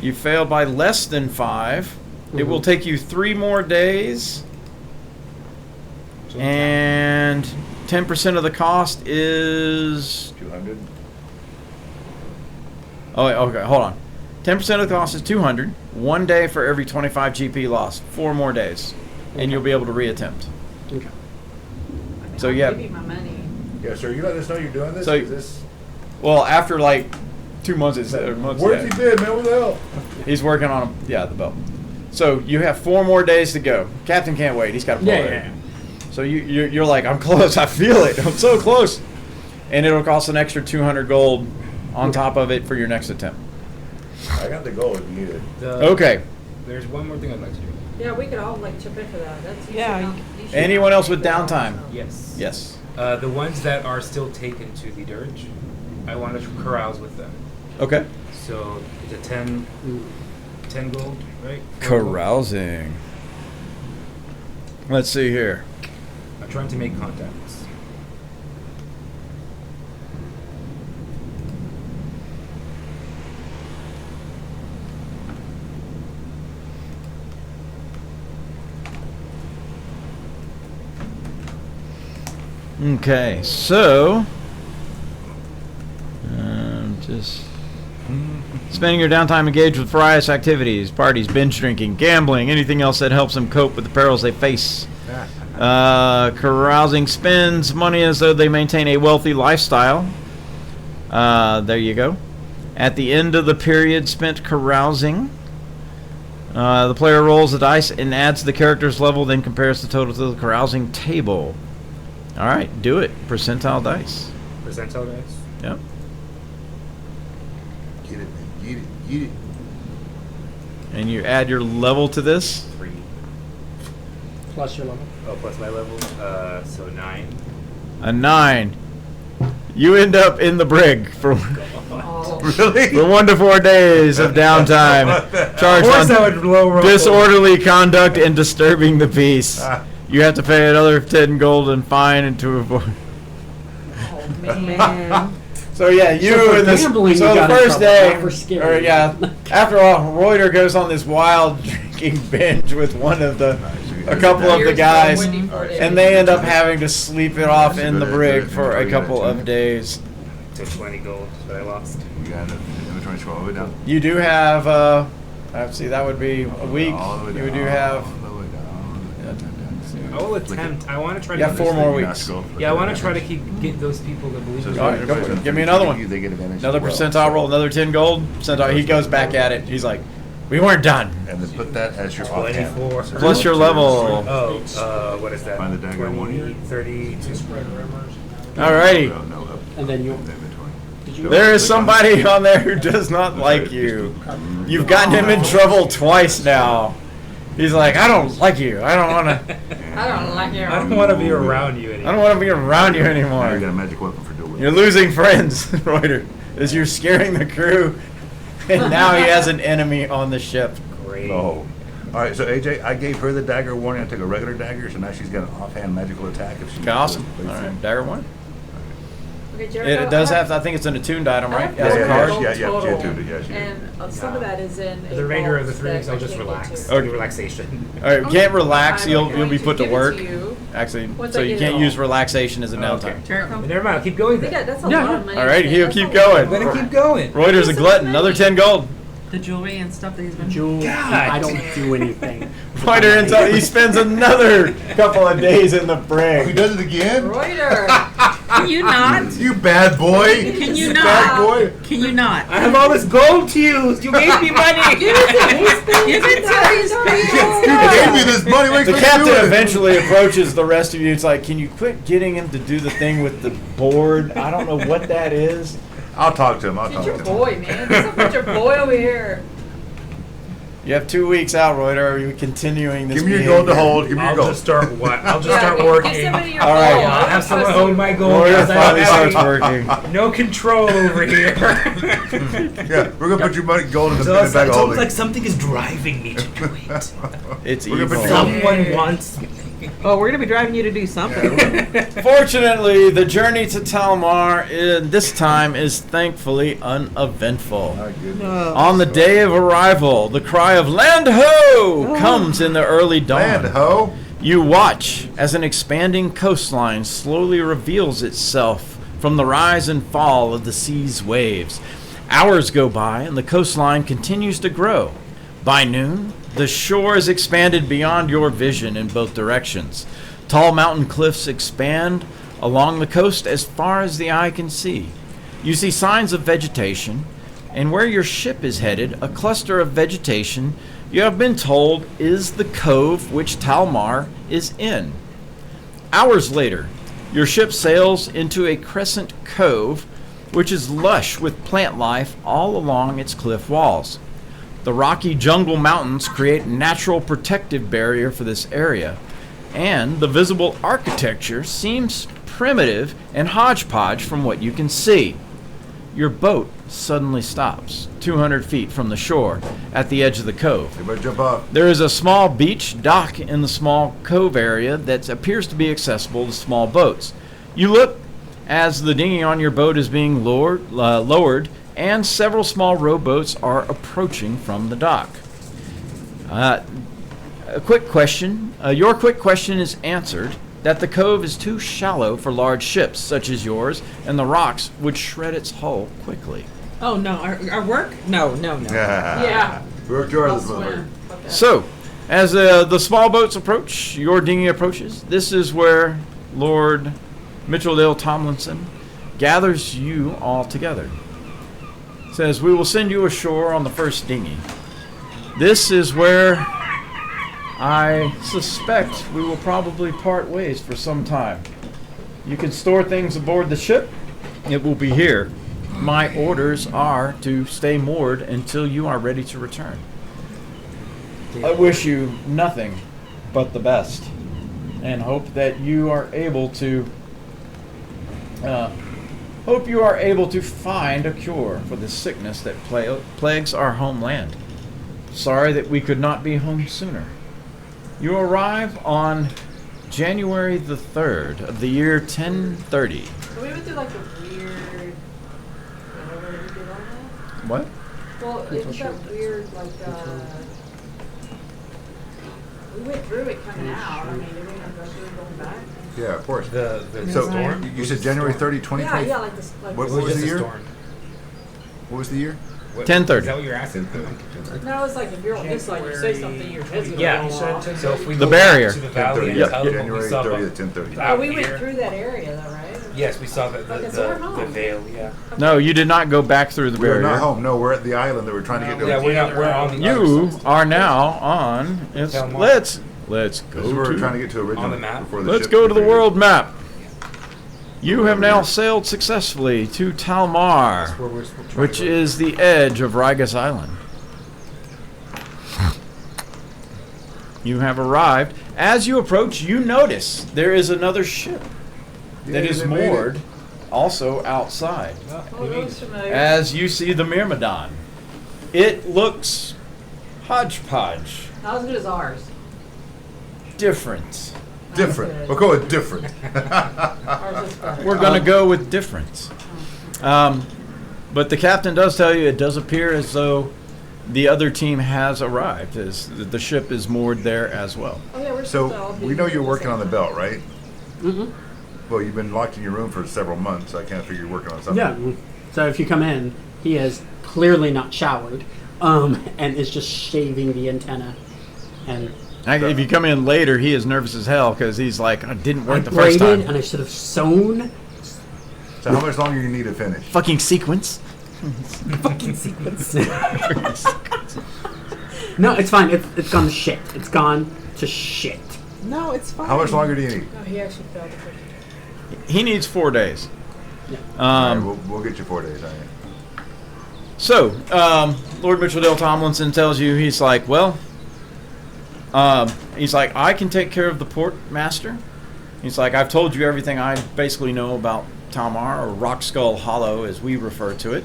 You failed by less than 5. It will take you 3 more days. And 10% of the cost is 200. Oh, wait, okay, hold on. 10% of the cost is 200. 1 day for every 25 GP lost. 4 more days, and you'll be able to reattempt. Okay. So I'll yeah. give you my money. Yeah, sir, you let us know you're doing this? So- Is this Well, after like 2 months, it's months. where's he been, man? What the hell? He's working on the belt. So you have 4 more days to go. Captain can't wait. He's got to pull it. Yeah. So you're like, I'm close. I feel it. I'm so close. And it'll cost an extra 200 gold on top of it for your next attempt. I got the gold if you need it. Okay. There's one more thing I'd like to do. Yeah, we could all like chip in for that. That's usually Yeah, not- usually Anyone not else with that downtime? long, so. Yes. Yes. The ones that are still taken to the dirge, I want to carouse with them. Okay. So it's a 10 gold, right? Carousing. Let's see here. I'm trying to make contacts. Okay, so just spending your downtime engaged with various activities, parties, binge drinking, gambling, anything else that helps them cope with the perils they face. Carousing spends money as though they maintain a wealthy lifestyle. There you go. At the end of the period spent carousing, the player rolls the dice and adds the character's level, then compares the total to the carousing table. All right, do it. Percentile dice. Percentile dice. Yep. Get it, man. Get it. Get it. And you add your level to this. 3. Plus your level. Oh, plus my level. So 9. A 9. You end up in the brig for Really? for 1 to 4 days of downtime. Charged Of course I on would low roll. disorderly conduct and disturbing the peace. You have to pay another 10 gold and fine and to avoid. Oh, man. So yeah, So you for and this. gambling, So you the got in first trouble, day, not for scary. or yeah, after all, Reuter goes on this wild drinking binge with one of the, a couple of the guys, and they end up having to sleep it off in the brig for a couple of days. So 20 gold that I lost. You got it. Inventory scroll all the way down. You do have, let's see, that would be a week. All the way You down. do have. All the way down. I will attempt. I want to try You to got get 4 those- more weeks. Yeah, I want to try to get those people to believe me. All right, go for it. Give me another one. They get advantage Another as well. percentile roll, another 10 gold. Percentile. He goes back at it. He's like, we weren't done. And then put that as your offhand. 24. Plus your level. Oh, what is that? Find the dagger 20, 30. Spread rumors. Alrighty. No, no, up. And then you. Inventory. Did you? There is somebody on there who does not like you. You've gotten him in trouble twice now. He's like, I don't like you. I don't want to. I don't like your. I don't want to be around you I anymore. don't want to be around you Now you anymore. got a magic weapon for dueling. You're losing friends, Reuter, as you're scaring the crew, and now he has an enemy on the ship. Great. Oh. All right, so AJ, I gave her the dagger warning. I took a regular dagger, so now she's got an offhand magical attack. If she Okay, awesome. All right, dagger 1. Okay, Jericho, It does I have. I think it's an attuned item, I right? have As a yeah, card. yeah, yeah, total, she did, yeah, she did. And some of that is in. The remainder of the 3 weeks, that I'll I just can't get relax. to. Okay. Do relaxation. All right, you can't relax. I'm You'll going be to put to give it work. you. Actually, Once so I you get it can't all. use relaxation as a Oh, okay. downtime. Jericho. Never mind. I'll keep going Yeah, then. that's a Yeah. lot of money. All right, to he'll spend. keep That's a lot going. of Let him money. keep going. Reuter's a glutton. Another 10 gold. The jewelry and stuff that he's been. Jewel. I don't do anything. Reuter until he spends another couple of days in the Oh, he brig. does it again? Reuter. Can you not? You bad boy! Can you Bad not? boy! Can you not? I have all this gold to use. You gave me money. Give it to these You people. gave me this money. What The you captain doing? eventually approaches the rest of you. It's like, can you quit getting him to do the thing with the board? I don't know what that is. I'll talk to him. I'll Get talk your to him. boy, man. Put your boy over here. You have 2 weeks out, Reuter. Are you continuing this? Give me your gold to behavior? hold. Give me your I'll gold. just start what? I'll just Yeah, start give working. somebody your All right. boy. I'll have someone hold my gold. Reuter because I finally don't starts have working. no control over here. Yeah, we're gonna put your money gold in the So bag it's of almost holding. like something is driving me to do it. It's We're gonna evil. put Someone wants me. Oh, we're gonna be driving you to do something. Fortunately, the journey to Talmar this time is thankfully uneventful. My goodness. No. On the day of arrival, the cry of "Land ho!" comes in the early dawn. Land ho! You watch as an expanding coastline slowly reveals itself from the rise and fall of the sea's waves. Hours go by and the coastline continues to grow. By noon, the shore is expanded beyond your vision in both directions. Tall mountain cliffs expand along the coast as far as the eye can see. You see signs of vegetation, and where your ship is headed, a cluster of vegetation you have been told is the cove which Talmar is in. Hours later, your ship sails into a crescent cove which is lush with plant life all along its cliff walls. The rocky jungle mountains create a natural protective barrier for this area, and the visible architecture seems primitive and hodgepodge from what you can see. Your boat suddenly stops 200 feet from the shore at the edge of the cove. You better jump off. There is a small beach dock in the small cove area that appears to be accessible to small boats. You look as the dinghy on your boat is being lowered, and several small rowboats are approaching from the dock. A quick question. Your quick question is answered that the cove is too shallow for large ships such as yours, and the rocks would shred its hull quickly. Oh no, our work? No. Yeah. We're Jordan I'll this moment. swim. Okay. So, as the small boats approach, your dinghy approaches. This is where Lord Mitchelldale Tomlinson gathers you all together. Says, "We will send you ashore on the first dinghy. This is where I suspect we will probably part ways for some time. You can store things aboard the ship. It will be here. My orders are to stay moored until you are ready to return. I wish you nothing but the best, and hope that you are able to find a cure for the sickness that plagues our homeland. Sorry that we could not be home sooner. You arrive on January the 3rd of the year 1030. So we went through like a weird. Whatever we did on that. What? Well, it was that weird like. We went through it coming out. I mean, did we not go through it going back? Yeah, of course. The So, storm? you said January 30, 2020? Yeah, like this. Like What this. was Just the a year? storm. What was the year? What- 10:30. Is that what you're asking? No, it's like if you're on this side, you say something, your head's gonna Yeah. go off. So if we The go barrier. back to the valley 10:30. and Yep. tell them what we January saw 30th, about- 10:30. Oh, we went through that area though, right? Yes, we saw the Okay, so we're home. veil. Yeah. No, you did not go back through the We're barrier. not home. No, we're at the island that we're trying to get to. Yeah, we're on the You other side. are now on. Talmar. Let's This go is where we're trying to to. get to originally. On the map? before the Let's ship go to the was world map. You have now sailed successfully to Talmar, Where we're trying which to go. is the edge of Rigas Island. You have arrived. As you approach, you notice there is another ship that Yay, is they made it. moored also outside. Oh, that looks familiar. As you see the Myrmidon, it looks hodgepodge, Not as good as ours. different. Different. We'll go with different. Ours is better. We're going to go with different. But the captain does tell you it does appear as though the other team has arrived, as the ship is moored there as well. Oh yeah, we're supposed to all So, be we know here you're at working on the same belt, time. right? Mm-hmm. Well, you've been locked in your room for several months. So I kind of figure you're working on something. Yeah. So if you come in, he is clearly not showered, and is just shaving the antenna. And If you come in later, he is nervous as hell because he's like, I didn't I work the first braided time. and I should have sewn. So how much longer do you need to finish? Fucking sequence. Fucking sequence. No, it's fine. It's gone to shit. It's gone to shit. No, it's fine. How much longer do you need? No, he actually failed the first. He needs 4 days. All right, we'll get you 4 days. All right. So, Lord Mitchelldale Tomlinson tells you, he's like, well, he's like, I can take care of the port master. He's like, I've told you everything I basically know about Talmar, or Rock Skull Hollow as we refer to it.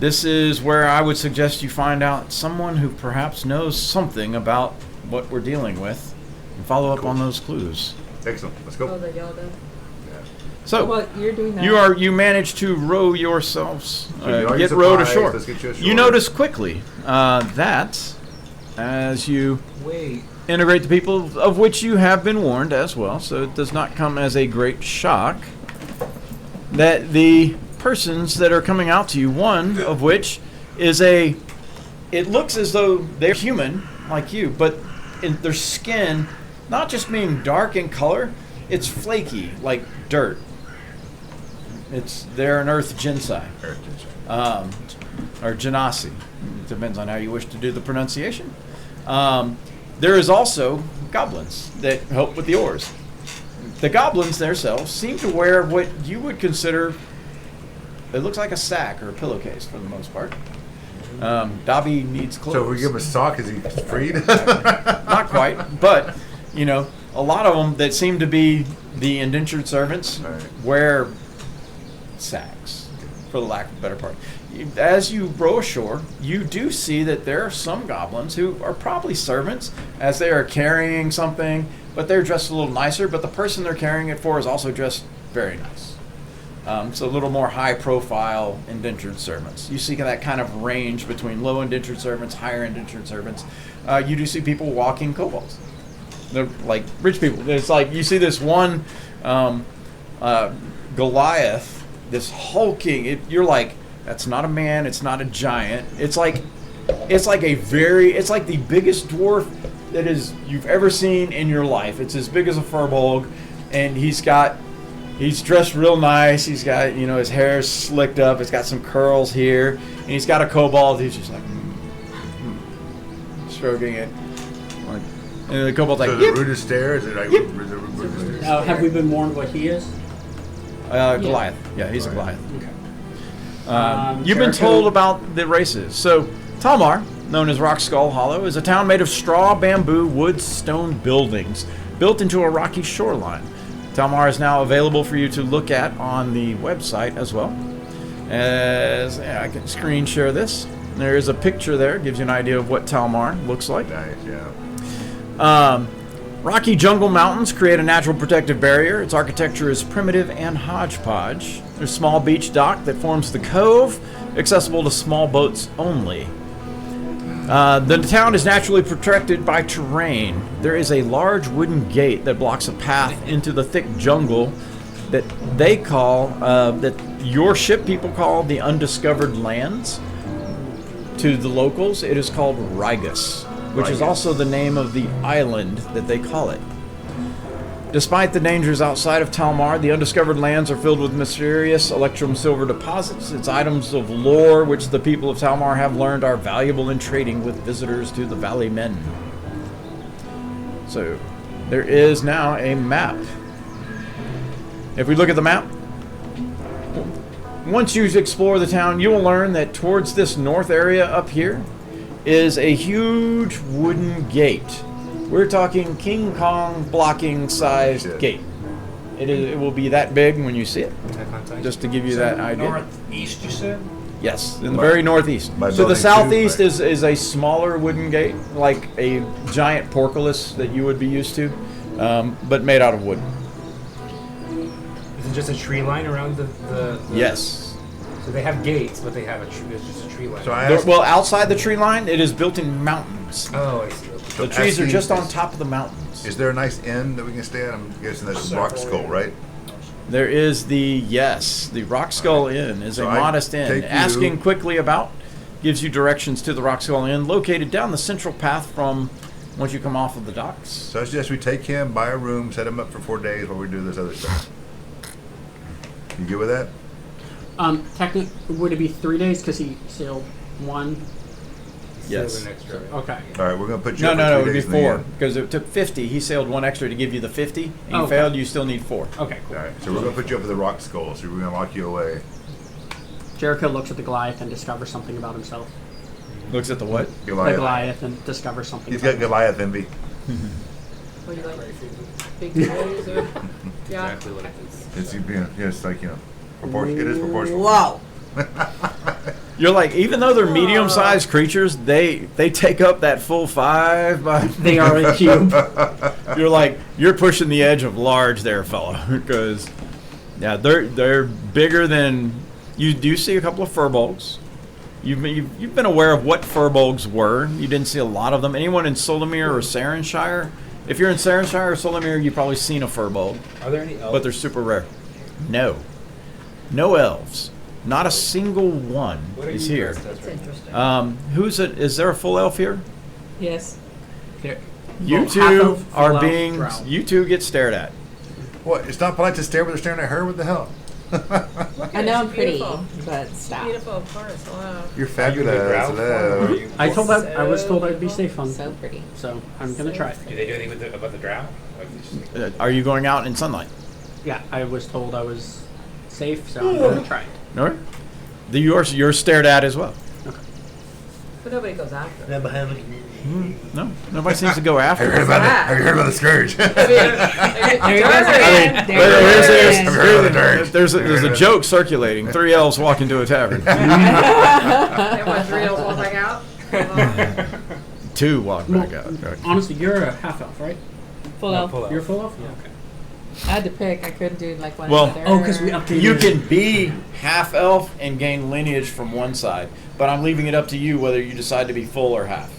This is where I would suggest you find out someone who perhaps knows something about what we're dealing with and follow up on those clues. Excellent. Let's Oh, go. the Yalda. So Well, you're doing that. you manage to row yourselves, So you are get your rowed supplies, ashore. let's get you ashore. You notice quickly that as you Wait. integrate the people of which you have been warned as well, so it does not come as a great shock that the persons that are coming out to you, one of which is it looks as though they're human like you, but in their skin, not just being dark in color, it's flaky like dirt. They're an earth Jinsai. Or Genasi. Depends on how you wish to do the pronunciation. There is also goblins that help with the oars. The goblins themselves seem to wear what you would consider, it looks like a sack or a pillowcase for the most part. Dobby needs clothes. So if we give him a sock, is he freed? Not quite, but, a lot of them that seem to be the indentured servants Right. wear sacks, for the lack of a better part. As you row ashore, you do see that there are some goblins who are probably servants as they are carrying something, but they're dressed a little nicer, but the person they're carrying it for is also dressed very nice. So a little more high-profile indentured servants. You see that kind of range between low indentured servants, higher indentured servants. You do see people walking kobolds. They're like rich people. It's like you see this one Goliath, this hulking. You're like, that's not a man. It's not a giant. It's like the biggest dwarf that you've ever seen in your life. It's as big as a furbolg, and he's dressed real nice. He's got, his hair's slicked up. It's got some curls here, and he's got a kobold. He's just like stroking it. And the kobold's like, So yep. the rudest stare? Is it like Yep. Have we been warned what he is? Goliath. Yeah, he's a Goliath. Okay. You've been Jericho- told about the races. So, Talmar, known as Rock Skull Hollow, is a town made of straw, bamboo, wood, stone buildings built into a rocky shoreline. Talmar is now available for you to look at on the website as well. I can screen share this. There is a picture there, gives you an idea of what Talmar looks like. Nice, yeah. Rocky jungle mountains create a natural protective barrier. Its architecture is primitive and hodgepodge. There's a small beach dock that forms the cove, accessible to small boats only. The town is naturally protected by terrain. There is a large wooden gate that blocks a path into the thick jungle that that your ship people call the undiscovered lands. To the locals, it is called Rygus, which is also the name of the island that they call it. Despite the dangers outside of Talmar, the undiscovered lands are filled with mysterious electrum silver deposits. It's items of lore which the people of Talmar have learned are valuable in trading with visitors to the Valley Men. So, there is now a map. If we look at the map, once you explore the town, you will learn that towards this north area up here is a huge wooden gate. We're talking King Kong blocking sized gate. It will be that big when you see it. Just to give you that idea. Northeast, you said? Yes, in the very northeast. by So the building southeast two, is a smaller wooden gate, like a giant portcullis that you would be used to, but made out of wood. Is it just a tree line around the Yes. So they have gates, but they have there's just a tree line. So I asked, Well, outside the tree line, it is built in mountains. Oh, I see. so The trees are asking, just on top of the mountains. Is there a nice inn that we can stay at? I'm guessing that's Rock Skull, right? There is the Rock Skull Inn is So a I modest inn. take you- Asking quickly about gives you directions to the Rock Skull Inn, located down the central path from once you come off of the docks. So I suggest we take him, buy a room, set him up for 4 days while we do this other stuff. You good with that? Technically, would it be 3 days because he sailed one? Yes. An extra. Okay. All right, we're going to put you No, up for it 3 would be days in the 4 inn. because it took 50. He sailed one extra to give you the 50, and you Okay. failed. You still need 4. Okay, cool. All right, so we're going to put you up for the Rock Skull, so we're going to lock you away. Jericho looks at the Goliath and discovers something about himself. Looks at the what? The Goliath. Goliath and discovers something. He's about got Goliath envy. What do you like? Big boys or? Yeah. Exactly what it is. It's, it's like, proportion. It is proportional. Wow. You're like, even though they're medium-sized creatures, they take up that full 5 by. They are a cube. You're like, you're pushing the edge of large there, fella, because yeah, they're bigger than you do. See a couple of furbolgs. You've been aware of what furbolgs were. You didn't see a lot of them. Anyone in Solomir or Sarenshire? If you're in Sarenshire or Solomir, you've probably seen a furbolg. Are there any elves? But they're super rare. No elves. Not a single one What are is you here. dressed as right now? Interesting. Who's it? Is there a full elf here? Yes. Here. You Well, two half elf, full are elf, being. drow. You two get stared at. What? It's not polite to stare when they're staring at her. What the hell? I know I'm She's pretty, beautiful. but stop. Beautiful, of course. Hello. You're Are you fabulous. the drow form, or are Hello. you- I was told I'd be safe on, So pretty. so I'm gonna try it. Do they do anything with about the drow? Like, they just- Are you going out in sunlight? Yeah, I was told I was safe, so I'm gonna try it. No. You're stared at as well. But nobody goes after them. No, nobody seems to go after. Have you heard it. about it? Have you heard about the scourge? There you go. I mean, There there's a joke circulating. 3 elves walk into a tavern. They want 3 elves all back out? 2 walk back Well, out. Right. Honestly, you're a half elf, right? Full No, elf. pull out. You're full elf? Yeah, okay. I had to pick. I couldn't do like one. Well- or the Oh, because other. we updated. You can be half elf and gain lineage from one side, but I'm leaving it up to you whether you decide to be full or half.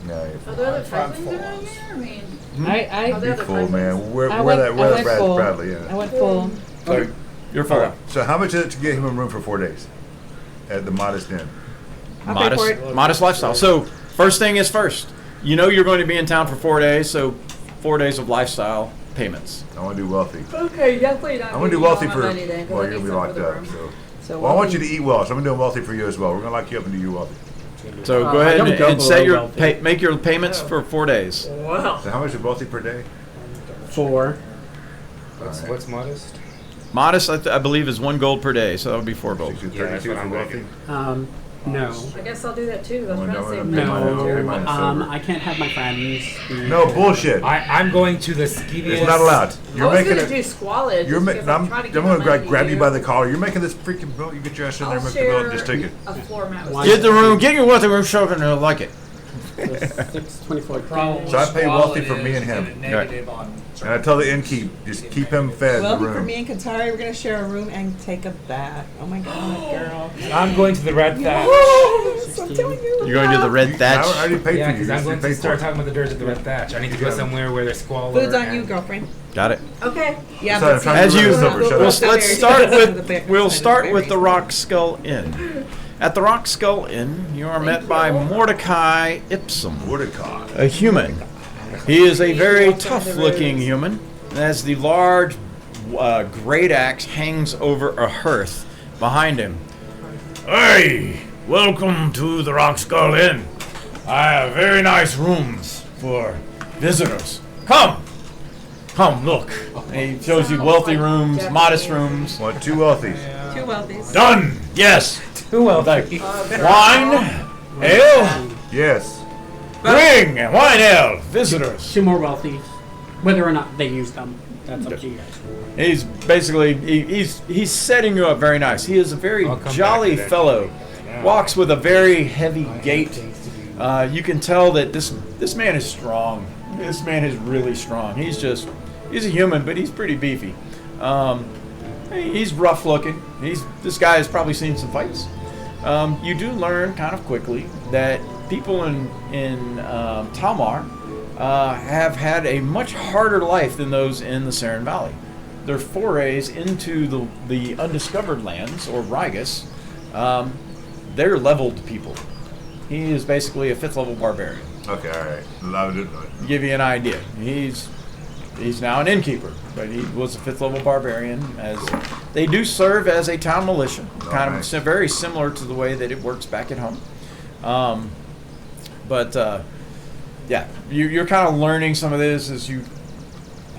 No, Are there other tieflings around here? I mean, I are there you're other full, tieflings? man. Where I that went Brad full. Bradley? I Yeah. went full. So you're full. All right. So how much is it to get him a room for 4 days at the Modest Inn? I'll pay for it. Modest lifestyle. So first thing is first. You know you're going to be in town for 4 days, so 4 days of lifestyle payments. I want to do wealthy. Okay, definitely not. I want to do giving you all wealthy my for money then, 'cause while I you're need gonna be some locked for the up. room. So, So well, I want you wealthy- to eat well. So I'm gonna do wealthy for you as well. We're gonna lock you up and do you wealthy. So I go ahead don't and, go and set below your wealthy. make your payments for 4 days. Wow. So how much is wealthy per day? 4. What's modest? Modest, I believe, is 1 gold per day, so that would be 4 gold. 32 Yeah, that's what for I'm gonna wealthy. do. No. I guess I'll do that too. I was Oh, trying to no, save no, money. no, too. no, no. I can't have my friends. be- No bullshit. I'm going to the skeeviest. It's not allowed. I You're was making gonna do it. squalid. You're just making. because I'm trying to gonna give my money to grab you you. by the collar. You're making this freaking bill. You get your ass in there, I'll make the bill, share and just take it. a floor mat with Why- Get the room, get your wealthy room show, and they'll like it. 624. Problem So I pay wealthy with for me squalid and him. is get a negative on And I tell the innkeep, just keep him fed in the Wealthy for room. me and Katari, we're gonna share a room and take a bath. Oh my god, girl. I'm going to the red thatch. Yes, I'm telling you. You're going to the red I thatch. already paid Yeah, for you. because I'm You going to paid start for it. talking about the dirge at the red thatch. I need to go Yeah. somewhere where there's squalor. Food's on you, and- girlfriend. Got it. Okay. Yeah, Sorry, I'm but trying As to you, remember this number, shut well, up. let's start with. We'll start with the Rock Skull Inn. At the Rock Skull Inn, you are met by Mordecai Ipsum, Mordecai. a human. He is a very tough-looking human, as the large great axe hangs over a hearth behind him. Hey, welcome to the Rock Skull Inn. I have very nice rooms for visitors. Come, look. And he shows you wealthy rooms, modest rooms. Want 2 wealthies. 2 wealthies. Done. Yes. Who well? Like wine, ale, Yes. bring wine, ale, visitors. 2 more wealthy. Whether or not they use them, that's up to you guys. He's basically he's setting you up very nice. He is a very I'll come jolly back to that. fellow. Yeah. Walks with a very heavy gait. You can tell that this man is strong. This man is really strong. He's a human, but he's pretty beefy. He's rough looking. This guy has probably seen some fights. You do learn kind of quickly that people in Talmar have had a much harder life than those in the Saren Valley. Their forays into the undiscovered lands, or Rigus, they're leveled people. He is basically a 5th level barbarian. Okay, all right. Love it. To give you an idea, he's now an innkeeper, but he was a 5th level barbarian. As they do serve as a town militia, kind of nice. very similar to the way that it works back at home. Yeah, you're kind of learning some of this as you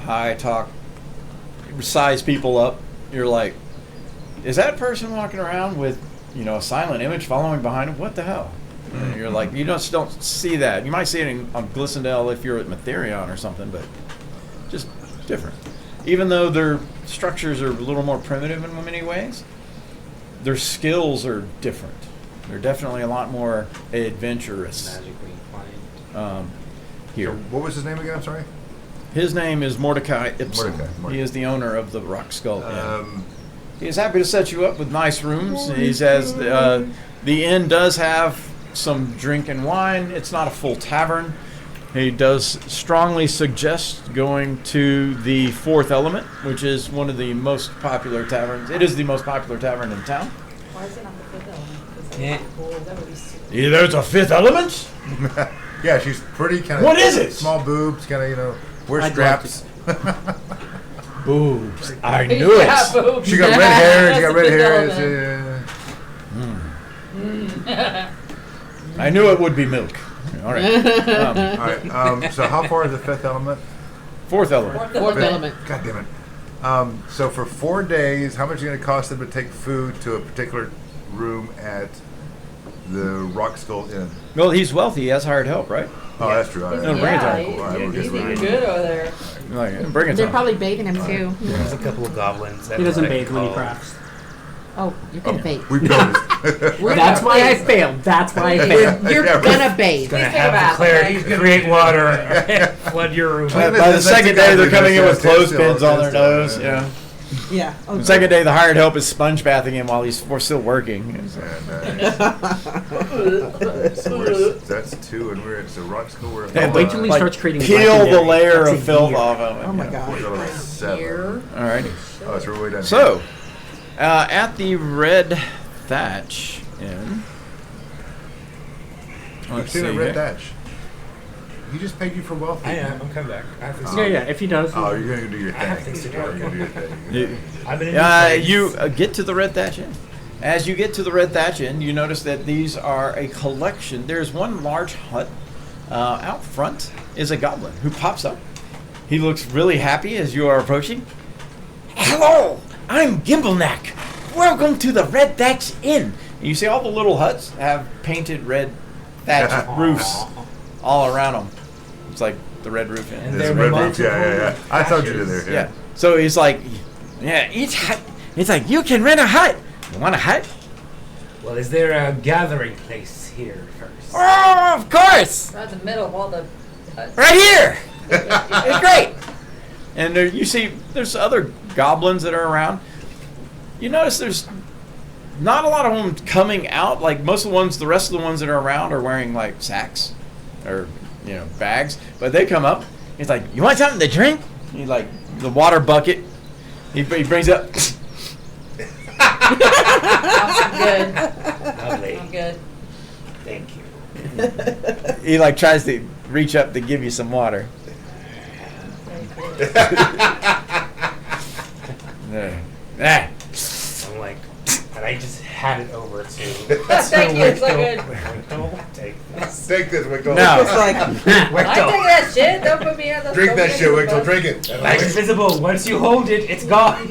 talk, size people up. You're like, is that person walking around with a silent image following behind him? What the hell? And you're like, you just don't see that. You might see it on Glissandale if you're at Matherion or something, but just different. Even though their structures are a little more primitive in many ways, their skills are different. They're definitely a lot more adventurous. Magically inclined. Here. What was his name again? I'm sorry. His name is Mordecai Ibsen. Mordecai. He is the owner of the Rock Skull Inn. He is happy to set you up with nice rooms. He says the inn does have some drink and wine. It's not a full tavern. He does strongly suggest going to the Fourth Element, which is one of the most popular taverns. It is the most popular tavern in town. Why is it on the Fifth Element? 'Cause Yeah. that's cool. That would be super. Yeah, there's a Fifth Element? Yeah, she's pretty kind of. What is it? Small boobs, kind of, wears I'd like straps. Boobs. I knew Yeah, it. boobs. She got red hair. She That's got the red Fifth hair. Element. I knew it would be milk. All right. All right. So how far is the Fifth Element? Fourth Element. Fourth Element. God damn it. So for 4 days, how much is it going to cost them to take food to a particular room at the Rock Skull Inn? Well, he's wealthy. He has hired help, right? Oh, that's true. All right. No, bring it down. All right, we'll get He's some- eating good over there. Like, bring it They're down. probably bathing him too. There's a couple of goblins. He doesn't that bathe when he call- crafts. Oh, you can bathe. We've noticed. That's why I failed. That's why I failed. You're Yeah, gonna bathe. Gonna Please take a have bath, the clarity okay? to create water, flood your room. By the That's second day, exactly they're coming in with what it is. clothespins on their Still, nose. still, Yeah. Yeah. The second day, the hired help is sponge bathing him while we're still working. It's like- So that's 2, and we're at the Rock Skull. We're They have Wait to, till he like, starts creating peel the legendary. layer That's of a filth year. off of it. Oh my yeah. God. We're going to 7. Here. All right. Oh, it's really done. So, at the Red Thatch Inn. I've Let's seen see a red here. thatch. He just paid you for wealthy. I am. I'm coming back. I have things to Yeah, do. yeah. If he does. Oh, you're going to do your thing. I have things to do. Oh, you're going to do your thing. You- I've been in this place. You get to the Red Thatch Inn. As you get to the Red Thatch Inn, you notice that these are a collection. There's one large hut. Out front is a goblin who pops up. He looks really happy as you are approaching. Hello, I'm Gimbleneck. Welcome to the Red Thatch Inn. And you see all the little huts have painted red thatch roofs all around them. It's like the Red Roof Inn. And There's there a red were roof. Yeah. multiple I told you to thatches. there. Yeah. So he's like, yeah, each hut. It's like, you can rent a hut. You want a hut? Well, is there a gathering place here first? Oh, of course. Right in the middle of all the huts. Right here. It's great. And there, you see, there's other goblins that are around. You notice there's not a lot of them coming out. Like most of the ones, the rest of the ones that are around are wearing like sacks or bags. But they come up. He's like, "You want something to drink?" He like the water bucket. He brings up. I'm good. Lovely. I'm good. Thank you. He like tries to reach up to give you some water. Ah. I'm like, and I just had it over to. Thank you, it's so good. Wickle, take this. Take this, Wickle. No. It's like, I take that shit. Don't put me on the. Drink that shit, Wickle. Drink it. Like invisible. Once you hold it, it's gone.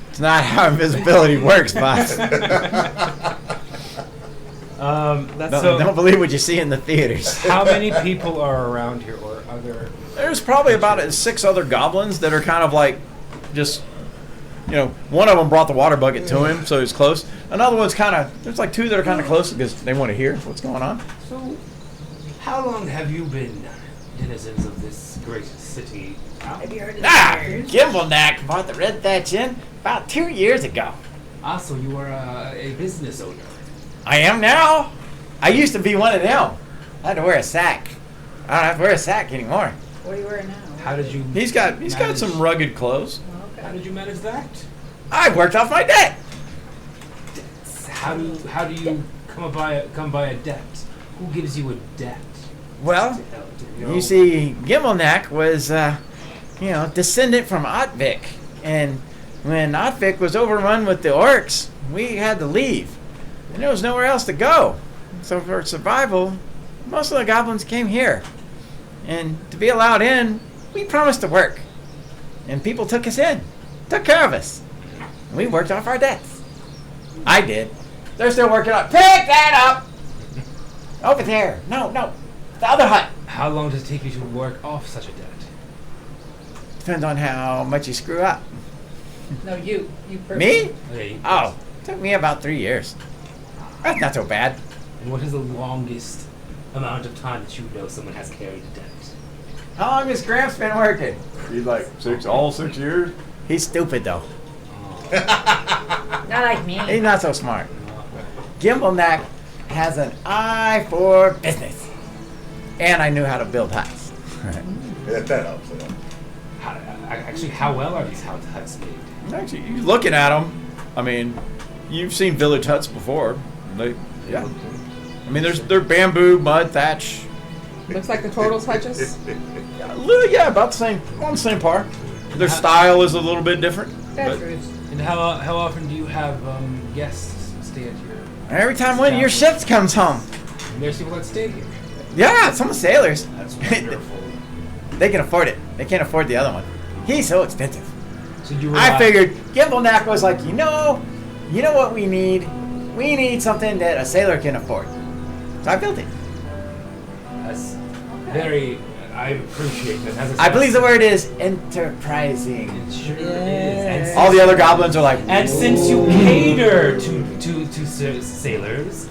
It's not how invisibility works, boss. Don't believe what you see in the theaters. How many people are around here, or are there? There's probably about 6 other goblins that are kind of like, just, one of them brought the water bucket to him, so he's close. Another one's kind of, there's like 2 that are kind of close because they want to hear what's going on. So, how long have you been denizens of this great city? Have you heard of Gimbleneck bought the Red Thatch Inn about 2 years ago. Ah, so you are a business owner. I am now. I used to be one of them. I had to wear a sack. I don't have to wear a sack anymore. What are you wearing now? How did you? He's got manage- some rugged clothes. How did you manage that? I worked off my debt. How do you come by a debt? Who gives you a debt? Well, you see, Gimbleneck was, descendant from Otvik. And when Otvik was overrun with the orcs, we had to leave. And there was nowhere else to go. So for survival, most of the goblins came here. And to be allowed in, we promised to work. And people took us in, took care of us. And we worked off our debts. I did. They're still working on. Pick that up! Over there. No. The other hut. How long does it take you to work off such a debt? Depends on how much you screw up. No, you Me? Okay. Oh, took me about 3 years. That's not so bad. And what is the longest amount of time that you know someone has carried a debt? How long has Gramps been working? He's like all 6 years. He's stupid though. Not like me. He's not so smart. Gimbleneck has an eye for business. And I knew how to build huts. Yeah, that helps. Actually, how well are these huts made? Actually, you looking at them, I mean, you've seen village huts before. Yeah. I mean, they're bamboo, mud, thatch. Looks like the Turtles hutches. Yeah, about the same, on the same par. Their style is a little bit different. That's but rude. And how often do you have guests stay at your? every time one of your ships comes home. And there's people that stay here. Yeah, some sailors. That's wonderful. They can afford it. They can't afford the other one. He's so expensive. So you I figured Gimbleneck was like, you know what we need? We need something that a sailor can afford. So I built it. That's very. I appreciate that. As I believe the word is enterprising. It sure Yes. is. All the other goblins are like, And since you cater to sailors,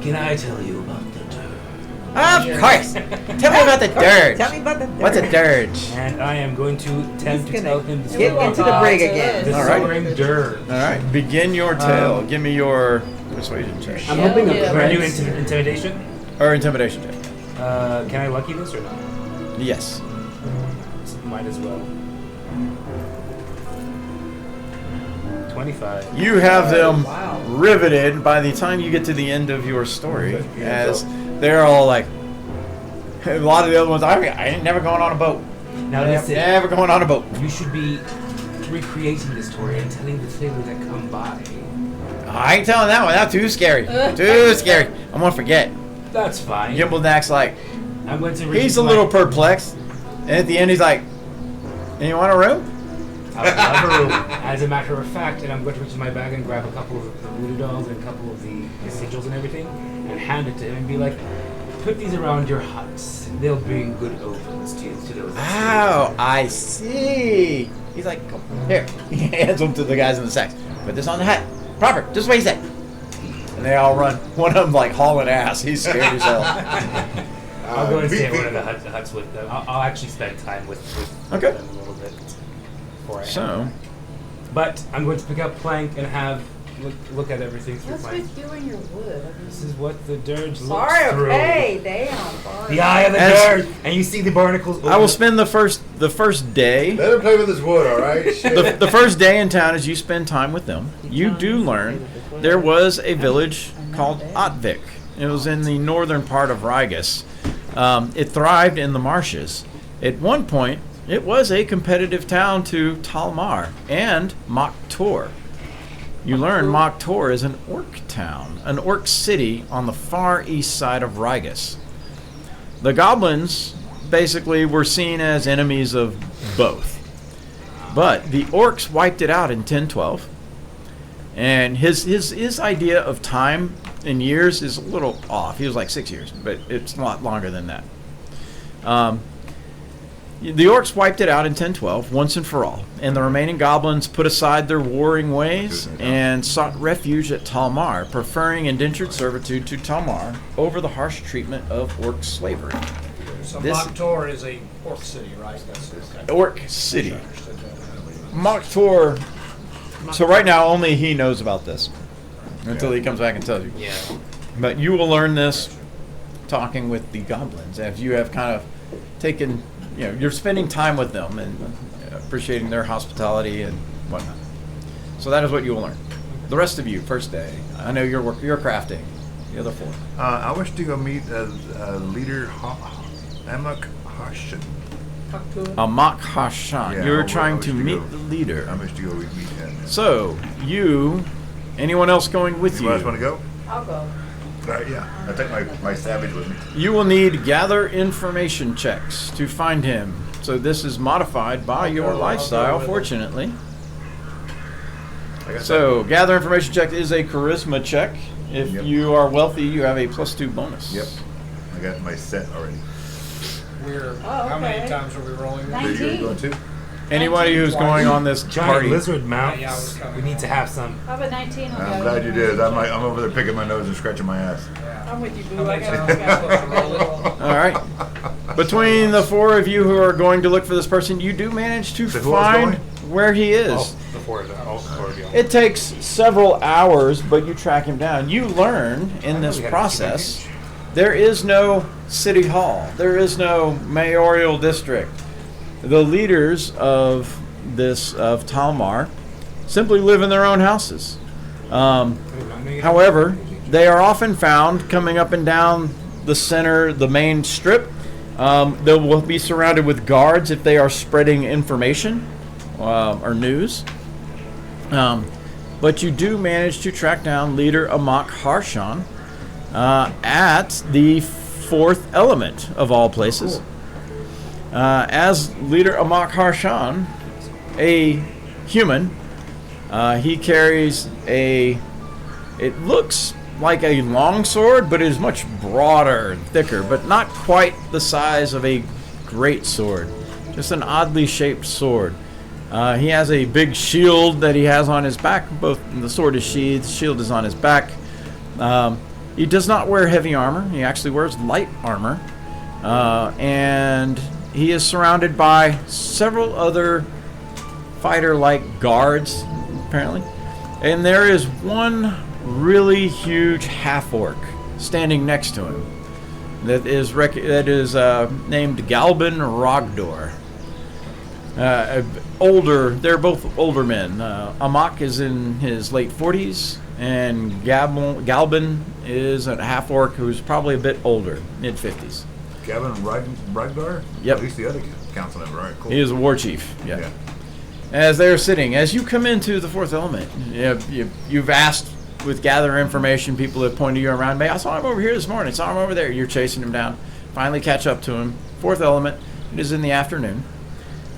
can I tell you about the dirge? of course. Tell me about the dirge. Tell me about the What's a dirge? And I am going to attempt to He's tell gonna him the get story into the about brig again. the All right. soaring dirge. All right, begin your tale. Give me your persuasion check I'm hoping Yeah. a Can I do prince. intimidation? or intimidation check. Can I lucky this or not? Yes. Might as well. 25. You have them Wow. riveted by the time you get to the end of your story, as they're all like, a lot of the other ones, I ain't never going on a boat. Now listen, Never going on a boat. you should be recreating the story and telling the sailors that come by. I ain't telling that one. That's too scary. Too scary. I'm gonna forget. That's fine. Gimbleneck's like, I'm going to. he's a little perplexed, and at the end he's like, "And you want a room?" I would love a room. As a matter of fact, and I'm going to reach in my bag and grab a couple of the voodoo dolls and a couple of the sigils and everything, and hand it to him and be like, "Put these around your huts. They'll bring good omens to those." Oh, I see. He's like, here. He hands them to the guys in the sacks. Put this on the hut. Proper. Just what he said. And they all run. One of them like hauling ass. He's scared as hell. I'll go and stay at one of the huts with them. I'll actually spend time with Okay. them a little bit before I So, But I'm going to pick up Plank and have look at everything through What's Plank. with you and your wood? This is what the dirge looks Sorry, through. okay, damn. Sorry. The eye of the As- dirge, and you see the barnacles. I will spend the first day. Let him play with his wood, all right? The first day in town, as you spend time with them, you do learn there was a village called Otvik. It was in the northern part of Rigas. It thrived in the marshes. At one point, it was a competitive town to Talmar and Moktor. You learn Moktor is an orc town, an orc city on the far east side of Rigas. The goblins basically were seen as enemies of both. But the orcs wiped it out in 1012. And his idea of time in years is a little off. He was like 6 years, but it's a lot longer than that. The orcs wiped it out in 1012, once and for all, and the remaining goblins put aside their warring ways and sought refuge at Talmar, preferring indentured servitude to Talmar over the harsh treatment of orc slavery. So This- Moktor is a orc city, right? That's okay. Orc city. Understood that. Moktor. So right now, only he knows about this until he comes back and tells you. Yeah. But you will learn this talking with the goblins as you have kind of taken, you're spending time with them and appreciating their hospitality and whatnot. So that is what you will learn. The rest of you, first day. I know you're crafting. The other four. I wish to go meet leader Amak Hashan. Amak Hashan. Yeah, You're I trying wish to to meet go. the leader. I wish to go meet him. So, anyone else going with You you? guys want to go? I'll go. Yeah. I take my savage with me. You will need gather information checks to find him. So this is modified by your lifestyle, fortunately. I got So gather information check is a charisma check. If Yep. you are wealthy, you have a +2 bonus. Yep. I got my set already. We're, Oh, how many okay. times are we rolling? Nice. So you're going too? anybody who's going on this Giant party. lizard mounts. Yeah, I was coming We need to have some. How about 19? I'll I'm go. glad you did. I'm over there picking my nose and scratching my ass. I'm with you, How boo. I many got times? All right. Between the four of you who are going to look for this person, you do manage to So who else find going? where he is. Oh, before the ordeal. It takes several hours, but you track him down. You learn in this we had a process there is no city hall. There is no mayoral district. The leaders of Talmar simply live in their own houses. However, they are often found coming up and down the center, the main strip. They will be surrounded with guards if they are spreading information or news. But you do manage to track down leader Amak Harshan at the Fourth Element of all places. As leader Amak Harshan, a human, he carries it looks like a long sword, but it is much broader and thicker, but not quite the size of a great sword. Just an oddly shaped sword. He has a big shield that he has on his back. Both the sword is sheathed, the shield is on his back. He does not wear heavy armor. He actually wears light armor. And he is surrounded by several other fighter-like guards, apparently. And there is one really huge half-orc standing next to him that is named Galban Rogdor. They're both older men. Amak is in his late 40s, and Galban is a half-orc who's probably a bit older, mid-50s. Gavin Ragdar? Yep. At least the other council member, right? Cool. He is a war chief, yeah. As they're sitting, as you come into the Fourth Element, you've asked with gather information, people have pointed you around. I saw him over here this morning, saw him over there. You're chasing him down. Finally catch up to him. Fourth Element, it is in the afternoon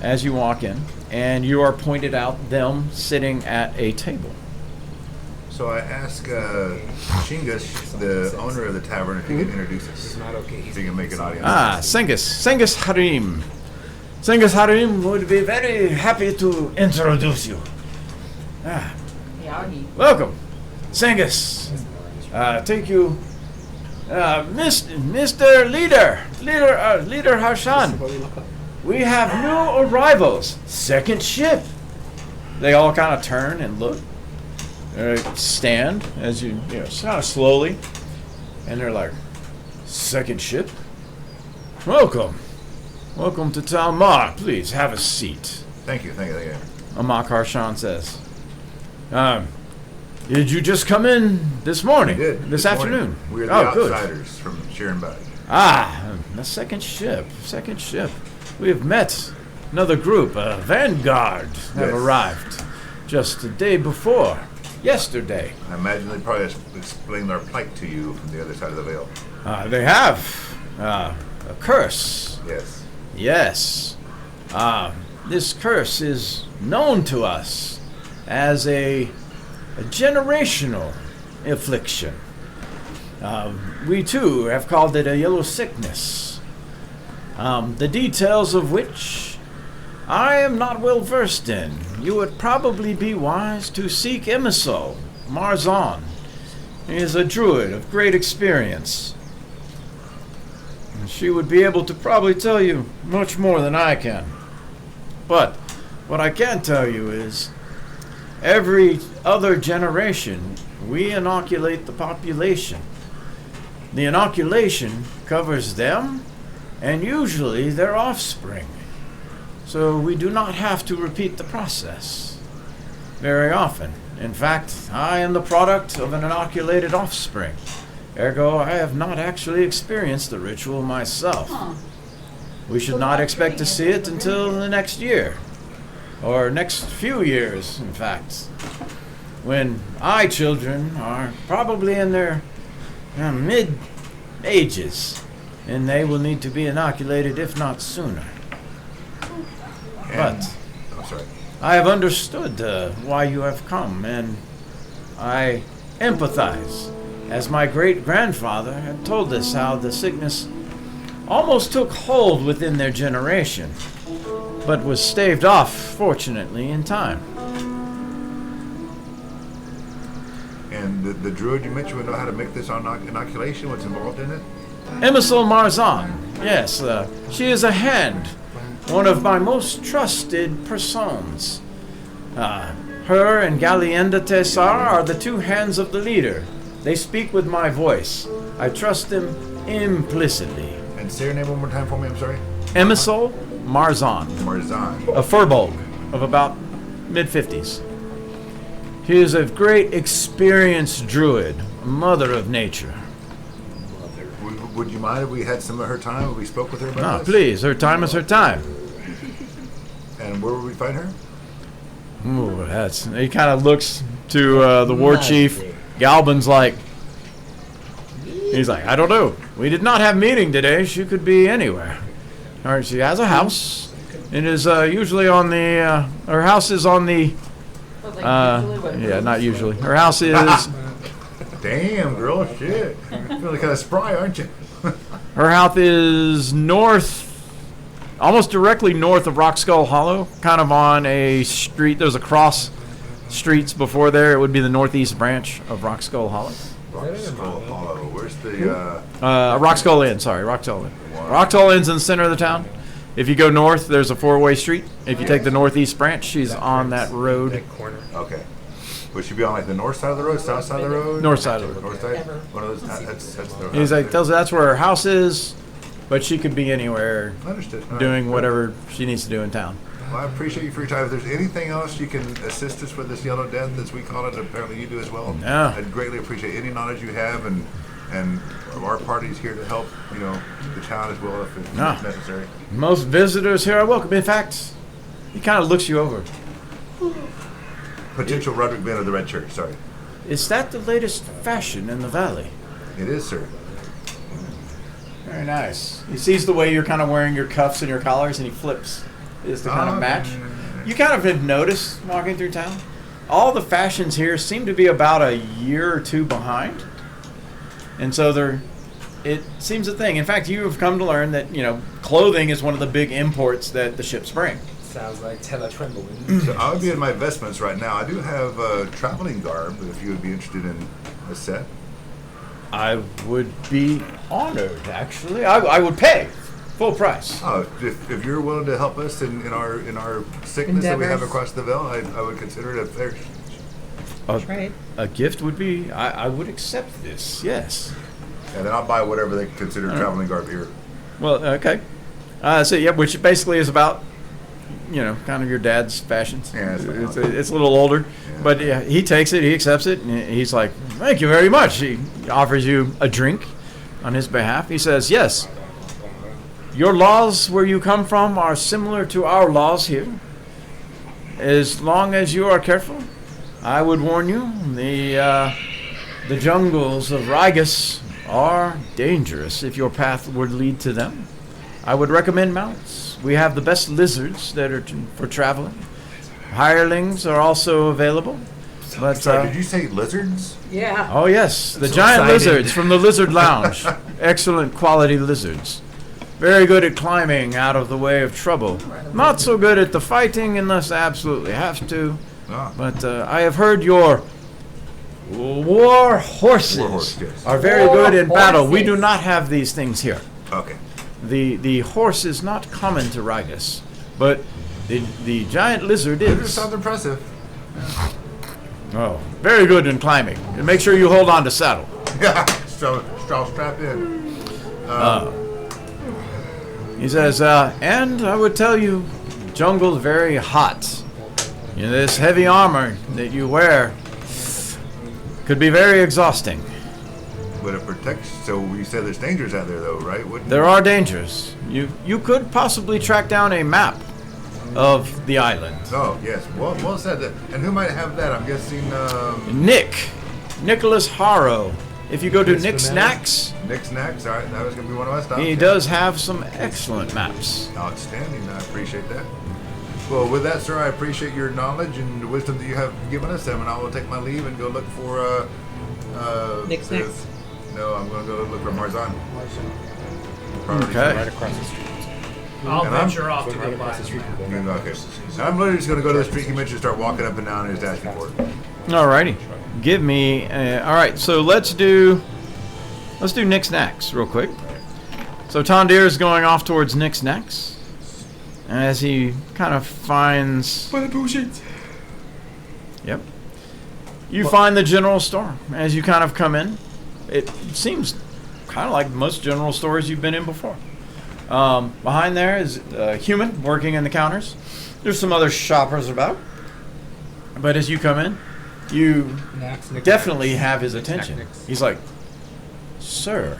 as you walk in, and you are pointed out them sitting at a table. So I ask Shingas, the owner of the tavern, if he can introduce us. It's not okay. If he can make an audience. Sengus Harim. Sengus Harim would be very happy to introduce you. Welcome, Sengus. Thank you, Mr. Leader Harshan. We have new arrivals. Second ship. They all kind of turn and look. Stand as you kind of slowly, and they're like, second ship? Welcome to Talmar. Please have a seat. Thank you. Amak Harshan says. Did you just come in this morning? We did. This afternoon? Morning. We are the outsiders from Shirenbad. The second ship. We have met another group, Vanguard, have arrived just the day before. Yesterday. I imagine they probably explained our plight to you from the other side of the veil. They have a curse. Yes. This curse is known to us as a generational affliction. We too have called it a yellow sickness. The details of which I am not well versed in. You would probably be wise to seek Emisol Marzon. He is a druid of great experience. And she would be able to probably tell you much more than I can. But what I can tell you is every other generation we inoculate the population. The inoculation covers them and usually their offspring. So we do not have to repeat the process very often. In fact, I am the product of an inoculated offspring. Ergo, I have not actually experienced the ritual myself. We should not expect to see it until the next year. Or next few years, in fact. When children are probably in their mid-ages. And they will need to be inoculated, if not sooner. But I have understood why you have come, and I empathize, as my great-grandfather had told us how the sickness almost took hold within their generation. but was staved off, fortunately, in time. And the druid you mentioned would know how to make this inoculation, what's involved in it? Emisol Marzan. Yes, she is a hand. One of my most trusted persons. Her and Gallienda Tesar are the two hands of the leader. They speak with my voice. I trust them implicitly. And say your name one more time for me, I'm sorry? Emisol Marzan. Marzan. A furbolg of about mid-50s. He is a great experienced druid, a mother of nature. Would you mind if we had some of her time, if we spoke with her about Ah, this? please, her time is her time. And where would we find her? Ooh, he kind of looks to the war chief. Galban's like, he's like, I don't know. We did not have meeting today. She could be anywhere. Or she has a house. It is usually on the, her house is on the, yeah, not usually. Her house is, Damn, girl, shit. Feeling kind of spry, aren't you? her house is north, almost directly north of Rock Skull Hollow, kind of on a street. There's a cross streets before there. It would be the northeast branch of Rock Skull Hollow. Rock Skull Hollow. Where's the, Rock Skull Inn, sorry, Rock Skull Inn. Rock Skull Inn's in the center of the town. If you go north, there's a four-way street. If you take the northeast branch, she's on that road. That corner. Okay. Would she be on like the north side of the road, south side of the road? North side of the road. North side? One of those, that's the He's like, tells her that's where her house is, but she could be anywhere Understood. All right. doing whatever she needs to do in town. Well, I appreciate you for your time. If there's anything else you can assist us with this Yellow Death, as we call it, apparently you do as well. Yeah. I'd greatly appreciate any knowledge you have, and our party's here to help, the town as well if it's necessary. Most visitors here are welcome. In fact, he kind of looks you over. Potential Roderick Van of the Red Church, sorry. Is that the latest fashion in the valley? It is, sir. Very nice. He sees the way you're kind of wearing your cuffs and your collars, and he flips. Is to kind of match. You kind of have noticed walking through town, all the fashions here seem to be about a year or two behind, and so it seems a thing. In fact, you have come to learn that clothing is one of the big imports that the ships bring. Sounds like Tella Trembling. So I would be in my vestments right now. I do have traveling garb, if you would be interested in a set. I would be honored, actually. I would pay full price. Oh, if you're willing to help us in our sickness that we have Endeavors. across the veil, I would consider it a fair. Right. A gift would be. I would accept this. Yes. And then I'll buy whatever they consider traveling garb here. Well, okay. So yeah, which basically is about, kind of your dad's fashions. Yeah, it's It's a little older, but yeah, he takes it, he accepts it, and he's like, "Thank you very much." He offers you a drink on his behalf. He says, "Yes, your laws where you come from are similar to our laws here. As long as you are careful, I would warn you, the jungles of Rygus are dangerous if your path would lead to them. I would recommend mounts. We have the best lizards that are for traveling. Hirelings are also available." But Sorry, did you say lizards? Yeah. oh yes, the So giant excited. lizards from the Lizard Lounge. Excellent quality lizards. Very good at climbing out of the way of trouble. Not so good at the fighting unless absolutely have to. Ah. But I have heard your war horses War horse, yes. are very good in battle. We do horses. not have these things here. Okay. The horse is not common to Rygus, but the giant lizard Lizards is. sound impressive. Oh, very good in climbing. And make sure you hold on to saddle. Yeah. So strap in. He says, and I would tell you, jungle's very hot. This heavy armor that you wear could be very exhausting. But it protects. So you said there's dangers out there, though, right? Wouldn't There are dangers. You could possibly track down a map of the island. Oh yes. Well said. And who might have that? I'm guessing Nicholas Harrow. If you go to Nick Snacks, Nick Snacks. All right, that was gonna be one of my stops. he does have some excellent maps. Outstanding. I appreciate that. Well, with that, sir, I appreciate your knowledge and the wisdom that you have given us, and I will take my leave and go look for Nick Snacks? No, I'm going to go look for Marzan. Okay. Right across the street. I'll And I'm- venture off to Right go buy across the street from them. Goldman. Okay. I'm literally just going to go to the street convention and start walking up and down and just asking for it. Alrighty. Give me. All right. So let's do Nick's Knacks real quick. So Tondir is going off towards Nick's Knacks as he kind of finds. Yep. You find the general store as you kind of come in. It seems kind of like most general stores you've been in before. Behind there is a human working in the counters. There's some other shoppers about. But as you come in, you definitely have his attention. He's like, "Sir,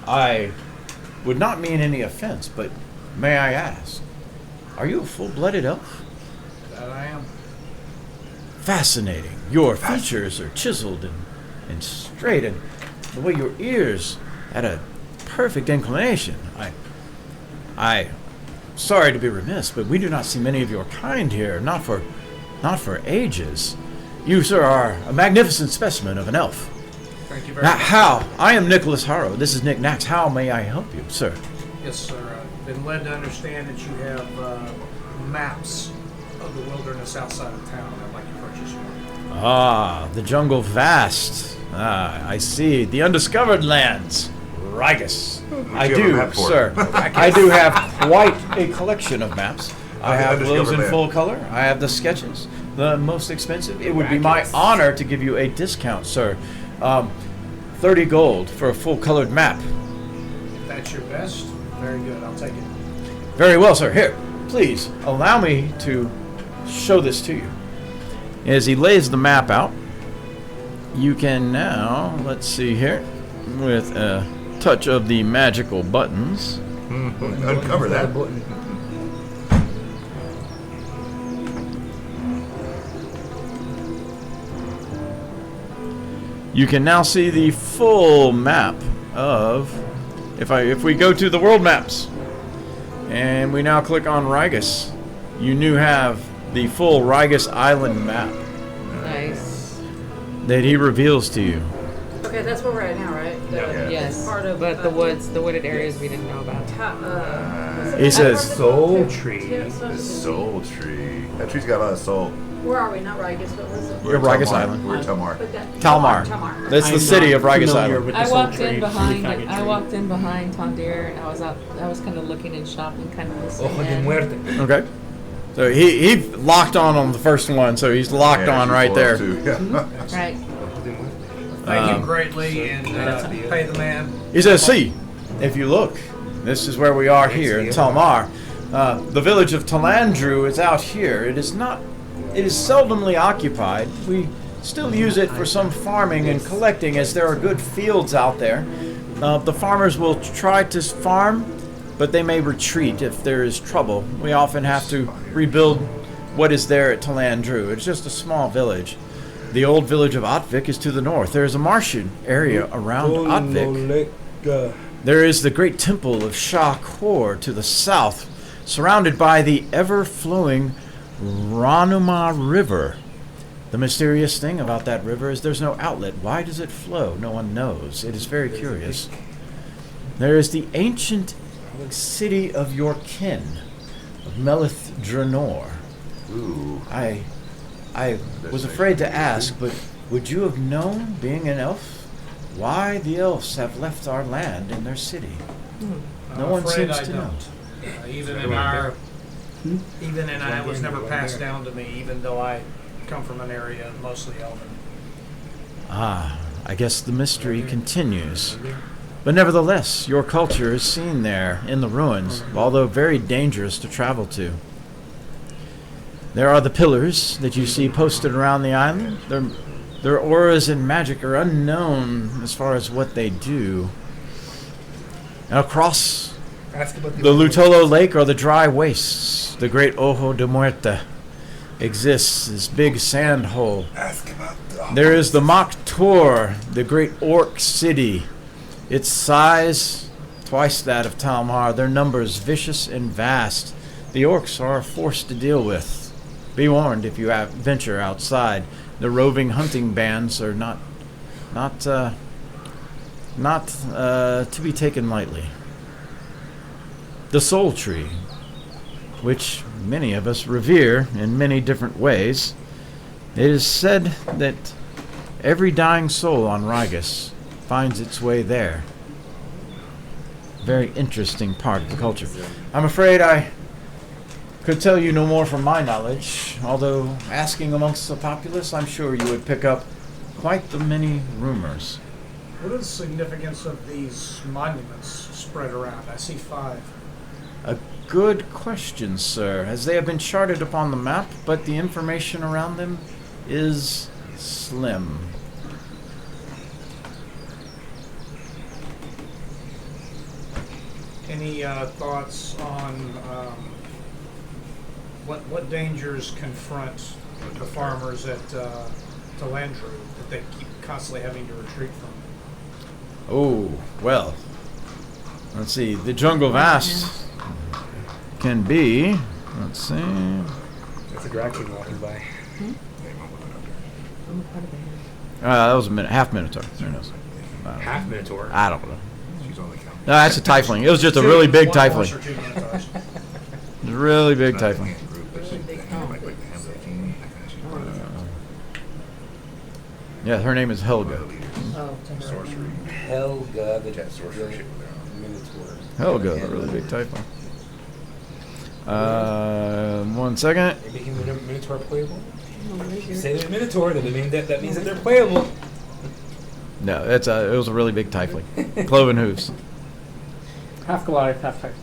I would not mean any offense, but may I ask, are you a full-blooded elf?" That I am. Fascinating. Your features are chiseled and straight, and the way your ears had a perfect inclination. I sorry to be remiss, but we do not see many of your kind here, not for ages. You, sir, are a magnificent specimen of an elf. Thank you very Now, much. how? I am Nicholas Harrow. This is Nick Knacks. How may I help you, sir? Yes, sir. I've been led to understand that you have maps of the wilderness outside of town. I'd like to purchase one. Ah, the jungle vast. Ah, I see. The undiscovered lands. Rigus. I you have a do, map for? sir. I do have quite a collection of maps. I Okay, have those undiscovered in land. full color. I have the sketches. The most expensive. It would be my honor to give you a discount, sir. 30 gold for a full-colored map. If that's your best, very good. I'll take it. Very well, sir. Here, please allow me to show this to you. As he lays the map out, you can now, let's see here, with a touch of the magical buttons. Uncover that. You can now see the full map of, if we go to the world maps, and we now click on Rigus, you now have the full Rigus Island map Nice. that he reveals to you. Okay, that's where we're at now, right? Yes. Part of, But the woods, the wooded areas we didn't know about. He says, Soul tree. The soul tree. That tree's got a lot of soul. Where are we? Not Rigus, but was it? We're You're Rigus Talmar. Island. We're Tamar. But that- Talmar. Talmar. That's the I'm city not of Rigus familiar Island. with I this walked old in tree, behind. faggot I tree. walked in behind Tondir, and I was kind of looking and shopping, kind of listening. Ojo de in. muerte. Okay. So he locked on the first one, so he's locked Yeah, on she's right full there. of too. Yeah. Right. Thank Um, you greatly, and pay the man. He says, "See, if you look, this is where we are here in Talmar. The village of Talandru is out here. It is seldomly occupied. We still use it for some farming and collecting, as there are good fields out there. The farmers will try to farm, but they may retreat if there is trouble. We often have to rebuild what is there at Talandru. It's just a small village. The old village of Otvik is to the north. There is a marshy area around Otvik. There is the great temple of Shah Khor to the south, surrounded by the ever-flowing Ranuma River. The mysterious thing about that river is there's no outlet. Why does it flow? No one knows. It is very curious. There is the ancient city of your kin, of Melith Dranor. Ooh. I was afraid to ask, but would you have known, being an elf, why the elves have left our land and their city? No I'm one afraid seems I to know. don't. Even in I was never passed down to me, even though I come from an area mostly elven. Ah, I guess the mystery continues. But nevertheless, your culture is seen there in the ruins, although very dangerous to travel to. There are the pillars that you see posted around the island. Their auras and magic are unknown as far as what they do. And across the Lutolo Lake are the dry wastes. The great Ojo de Muerte exists, this big sand hole. There is the Mok Tor, the great orc city. Its size, twice that of Talmar. Their numbers vicious and vast. The orcs are a force to deal with. Be warned if you venture outside. The roving hunting bands are not to be taken lightly. the soul tree, which many of us revere in many different ways. It is said that every dying soul on Rygus finds its way there. Very interesting part of the culture. I'm afraid I could tell you no more from my knowledge, although asking amongst the populace, I'm sure you would pick up quite the many rumors. What is the significance of these monuments spread around? I see 5. A good question, sir, as they have been charted upon the map, but the information around them is slim. Any thoughts on what dangers confront the farmers at Talandru that they keep constantly having to retreat from? Oh, well, let's see, the jungle vast can be, let's see, That's a Draken walking by. that was a minute, half Minotaur. Who knows? Half Minotaur. I don't know. No, that's a tiefling. It was just a really big tiefling. It's a really big tiefling. Yeah, her name is Helga. Helga, the sorcery. Minotaur. Helga, a really big tiefling. 1 second. You're making the Minotaur playable? If you say they're Minotaur, then that means that they're playable. No, it was a really big tiefling. Cloven hooves. Half Goliath, half Titan.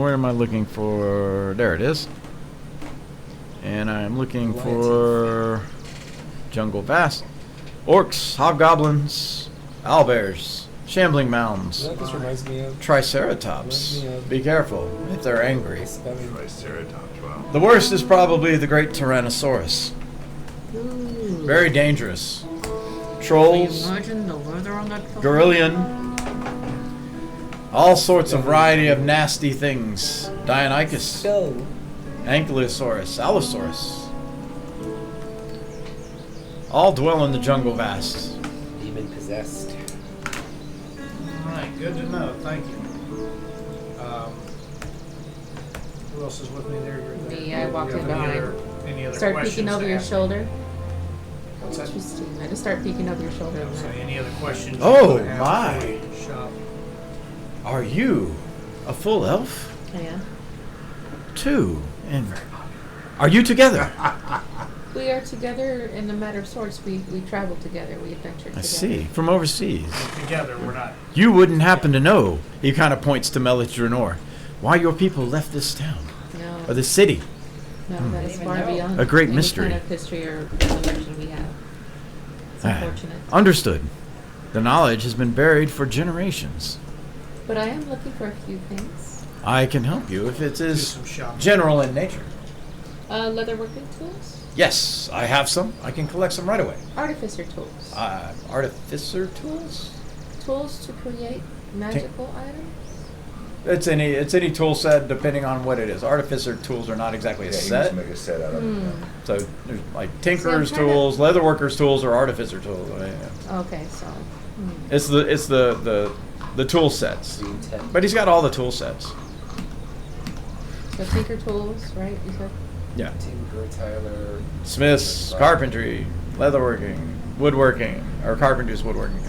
Where am I looking for? There it is. And I'm looking for jungle vast. Orcs, hobgoblins, owlbears, shambling mounds, You know what this reminds me of? triceratops. Be careful if they're angry. Triceratops, wow. The worst is probably the great Tyrannosaurus. Very dangerous. Trolls, Imagine the weather on that. Gorillion, all sorts of variety of nasty things. Deinonychus, Ankylosaurus, Allosaurus. All dwell in the jungle vast. Demon possessed. All right, good to know. Thank you. Who else is with me there? You're there. Me, I walked Do you in have behind. Any other Start questions peeking over to your ask? shoulder. What's that? Interesting. I just start peeking over your shoulder. So any other questions? you Oh, might have my. before we shop? Are you a full elf? Yeah. Two. And are you together? We are together in the matter of sorts. We travel together. We adventure together. I see. From overseas. Together, we're not. You wouldn't happen to know, he kind of points to Melich Drenor, why your people left this town, or No, the city. no, that is far beyond A great any mystery. kind of history or recollection we have. It's Ah, unfortunate. Understood. The knowledge has been buried for generations. But I am looking for a few things. I can help you if it Do is some shopping. general in nature. Leatherworking tools, Yes, I have some. I can collect some right away. artificer tools, Artificer tools? tools to create magical items. It's any tool set depending on what it is. Artificer tools are not exactly a Yeah, you set. just make a set out of it. So there's like tinkerer's trying to- tools, leatherworker's tools, or artificer tools. Okay, so It's the tool sets. But he's got all the tool sets. so tinker tools, right? You said. Yeah. Tinker, Tyler. Smiths, carpentry, leatherworking, woodworking, or carpenter's woodworking.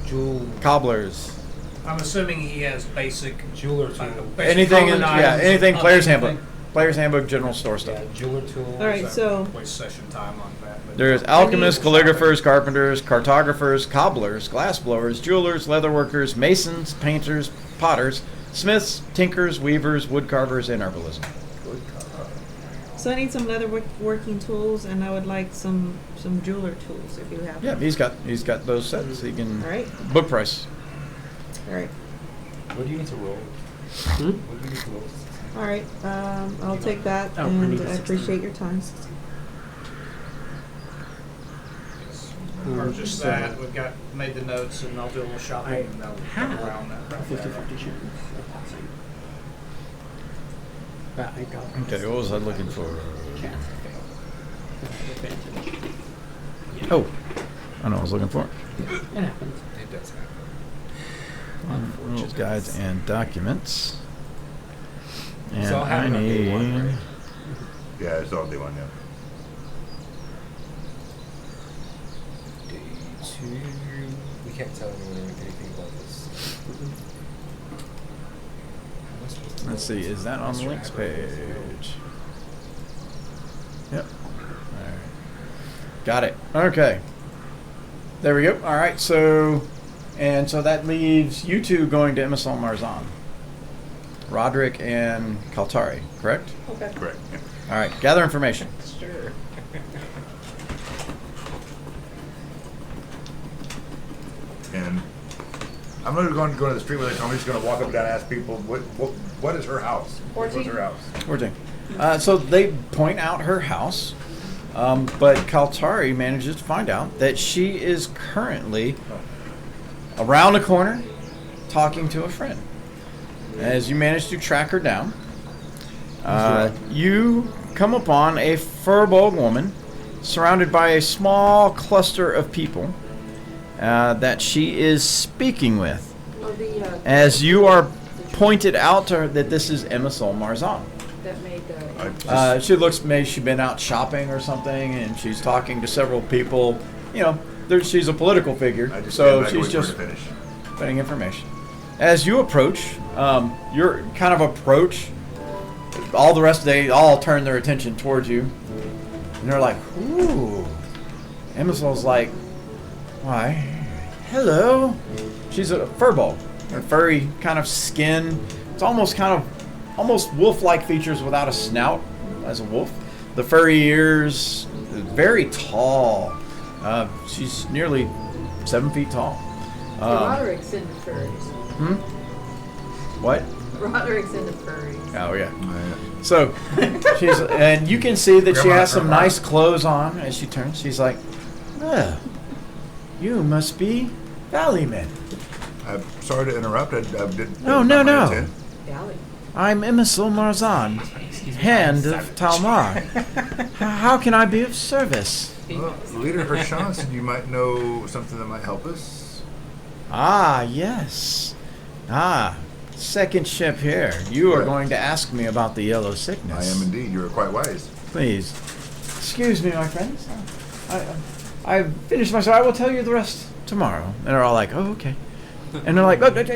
Jewel. Cobblers. I'm assuming he has basic Jeweler tool. basic Anything, common items anything of player's anything. handbook. Player's handbook, general store stuff. Yeah, jeweler tool. All right, so Waste session time on that. but- There's alchemists, calligraphers, carpenters, cartographers, cobblers, glassblowers, jewelers, leatherworkers, masons, painters, potters, smiths, tinkers, weavers, woodcarvers, and herbalism. I need some working tools, and I would like some jeweler tools if you have. Yeah, them. he's got those sets. He can All right. book price. All right. What do you need to roll? Hmm? What do you need to roll? All right. I'll take that, Oh, I and need I a 16. appreciate your time. Purchase that. We've got made the notes, and I'll do a little shopping, and they'll come around that. 50-50 chance of passing. But I got Okay, what was I looking for? chance to fail. Advantage. Oh, I know what I was looking for. It happens. It does happen. Rules, guides, and documents. And So I'll have I it on day need. one, right? Yeah, it's all day one, yeah. Day 2. We can't tell anyone anything about this. Am I supposed to Let's know? see, is that on the Mr. links Abercrombie. page? Yep. Alright. Got it. Okay. There we go. Alright, so that leaves you two going to Emisol Marzan. Roderick and Kaltari, correct? Okay. Correct. Yeah. Alright, gather information. Sure. And I'm not going to go to the street with her. I'm just going to walk up and down and ask people, what is her house? What's 14. her house? 14. So they point out her house, but Kaltari manages to find out that she is currently around the corner talking to a friend. As you manage to track her down, you come upon a furbolg woman surrounded by a small cluster of people that she is speaking with. Oh, the, As you are pointed out to her that this is Emisol Marzan. that made She looks, maybe she's been out shopping or something, and she's talking to several people. You know, she's a political figure, I just so stand back she's and wait for her just to finish. putting information. As you approach, your kind of approach, all the rest, they all turn their attention towards you, and they're like, "Ooh." Emisol's like, "Why, hello." She's a furbolg, a furry kind of skin. It's almost wolf-like features without a snout, as a wolf. The furry ears, very tall. She's nearly 7 feet tall. Roderick's into furries. What? Roderick's into furries. Oh yeah. So and you can see that she has some nice clothes on as she turns. She's like, "Oh, you must be Valleymen. I'm sorry to interrupt. I did. Oh, not no, my no. intent. Valley. I'm Emisol Marzan, Hand of Talmar. How can I be of service?" Well, Leader Hershan said you might know something that might help us. Ah, yes. Second ship here. You are Right. going to ask me about the yellow I sickness. am indeed. You are quite wise. Please. Excuse me, my friends. I finished my story. I will tell you the rest tomorrow. And they're all like, "Oh, okay." And they're like, "Oh, wait.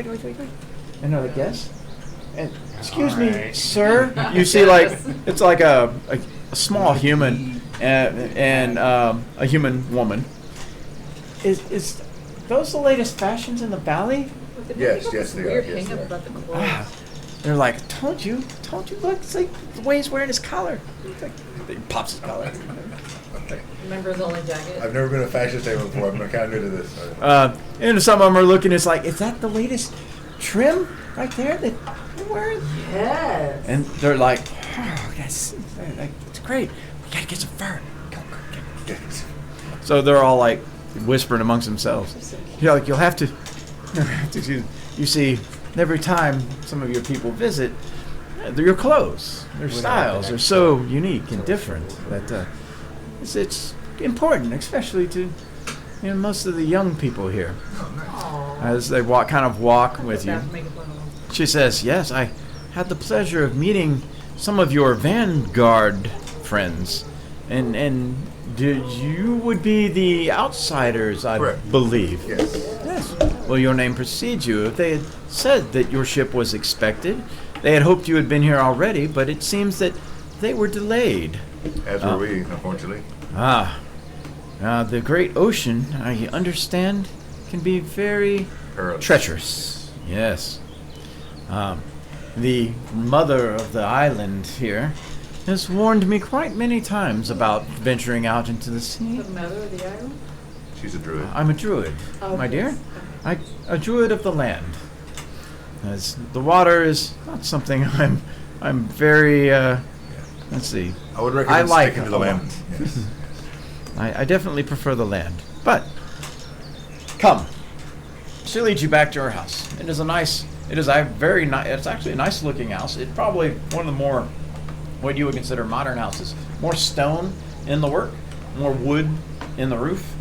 And they're like, "Yes." And excuse me, Alright. sir. You see, like, it's like a small human and a human woman. Is those the latest fashions in the valley? Yes, yes, they are. Weird Yes, hang they up are. about the clothes. They're like, told you, look, it's like the way he's wearing his collar. It's like, he pops his collar. Remember his only jacket? I've never been a fashion statement before. I'm kind of new to this. And some of them are looking, it's like, is that the latest trim right there that you're wearing? Yes. And they're like, "Oh, that's it's great. We gotta get some fur. Go, get it." So they're all like whispering amongst themselves. You'll have to, you see, every time some of your people visit, your clothes, their styles are so unique and different that it's important, especially to most of the young people here. As they kind of walk with you. She says, "Yes, I had the pleasure of meeting some of your Vanguard friends, and you would be the outsiders, I Correct. believe." Yes. Yes. Well, your name precedes you. They had said that your ship was expected. They had hoped you had been here already, but it seems that they were delayed. As were we, unfortunately. The great ocean, I understand, can be very Perilous. treacherous. Yes. The mother of the island here has warned me quite many times about venturing out into the sea. The mother of the island? She's a druid. I'm a druid, Oh, my dear. yes. A druid of the land. As the water is not something I'm very. Let's see. I would recommend like sticking to the a land. lot. Yes. I definitely prefer the land. But come. She leads you back to her house. It's actually a nice looking house. It's probably one of the more, what you would consider modern houses. More stone in the work, more wood in the roof,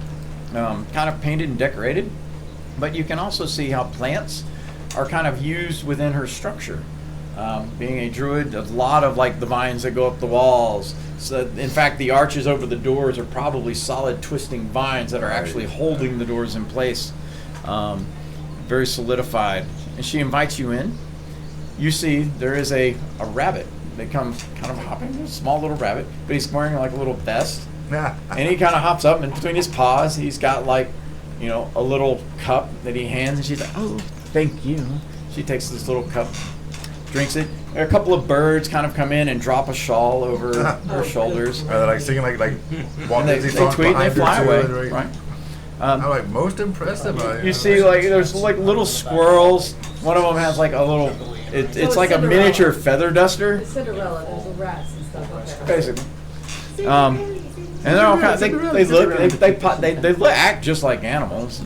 kind of painted and decorated. But you can also see how plants are kind of used within her structure. Being a druid, a lot of like the vines that go up the walls. So, in fact, the arches over the doors are probably solid twisting vines that are actually holding the doors in place, very solidified. And she invites you in. You see there is a rabbit that comes kind of hopping, a small little rabbit, but he's wearing like a little vest. And he kind of hops up, and between his paws, he's got like, you know, a little cup that he hands, and she's like, "Oh, thank you." She takes this little cup, drinks it. A couple of birds kind of come in and drop a shawl over her shoulders. Are they like singing like Walt And they Disney songs tweet and they behind fly her too, away, right? I'm like, most impressive. You see, like, there's like little squirrels. One of them has like a little, it's like a miniature feather duster, It's Cinderella, there's a rats and stuff up there. basically. And they're all kind of, they act just like animals,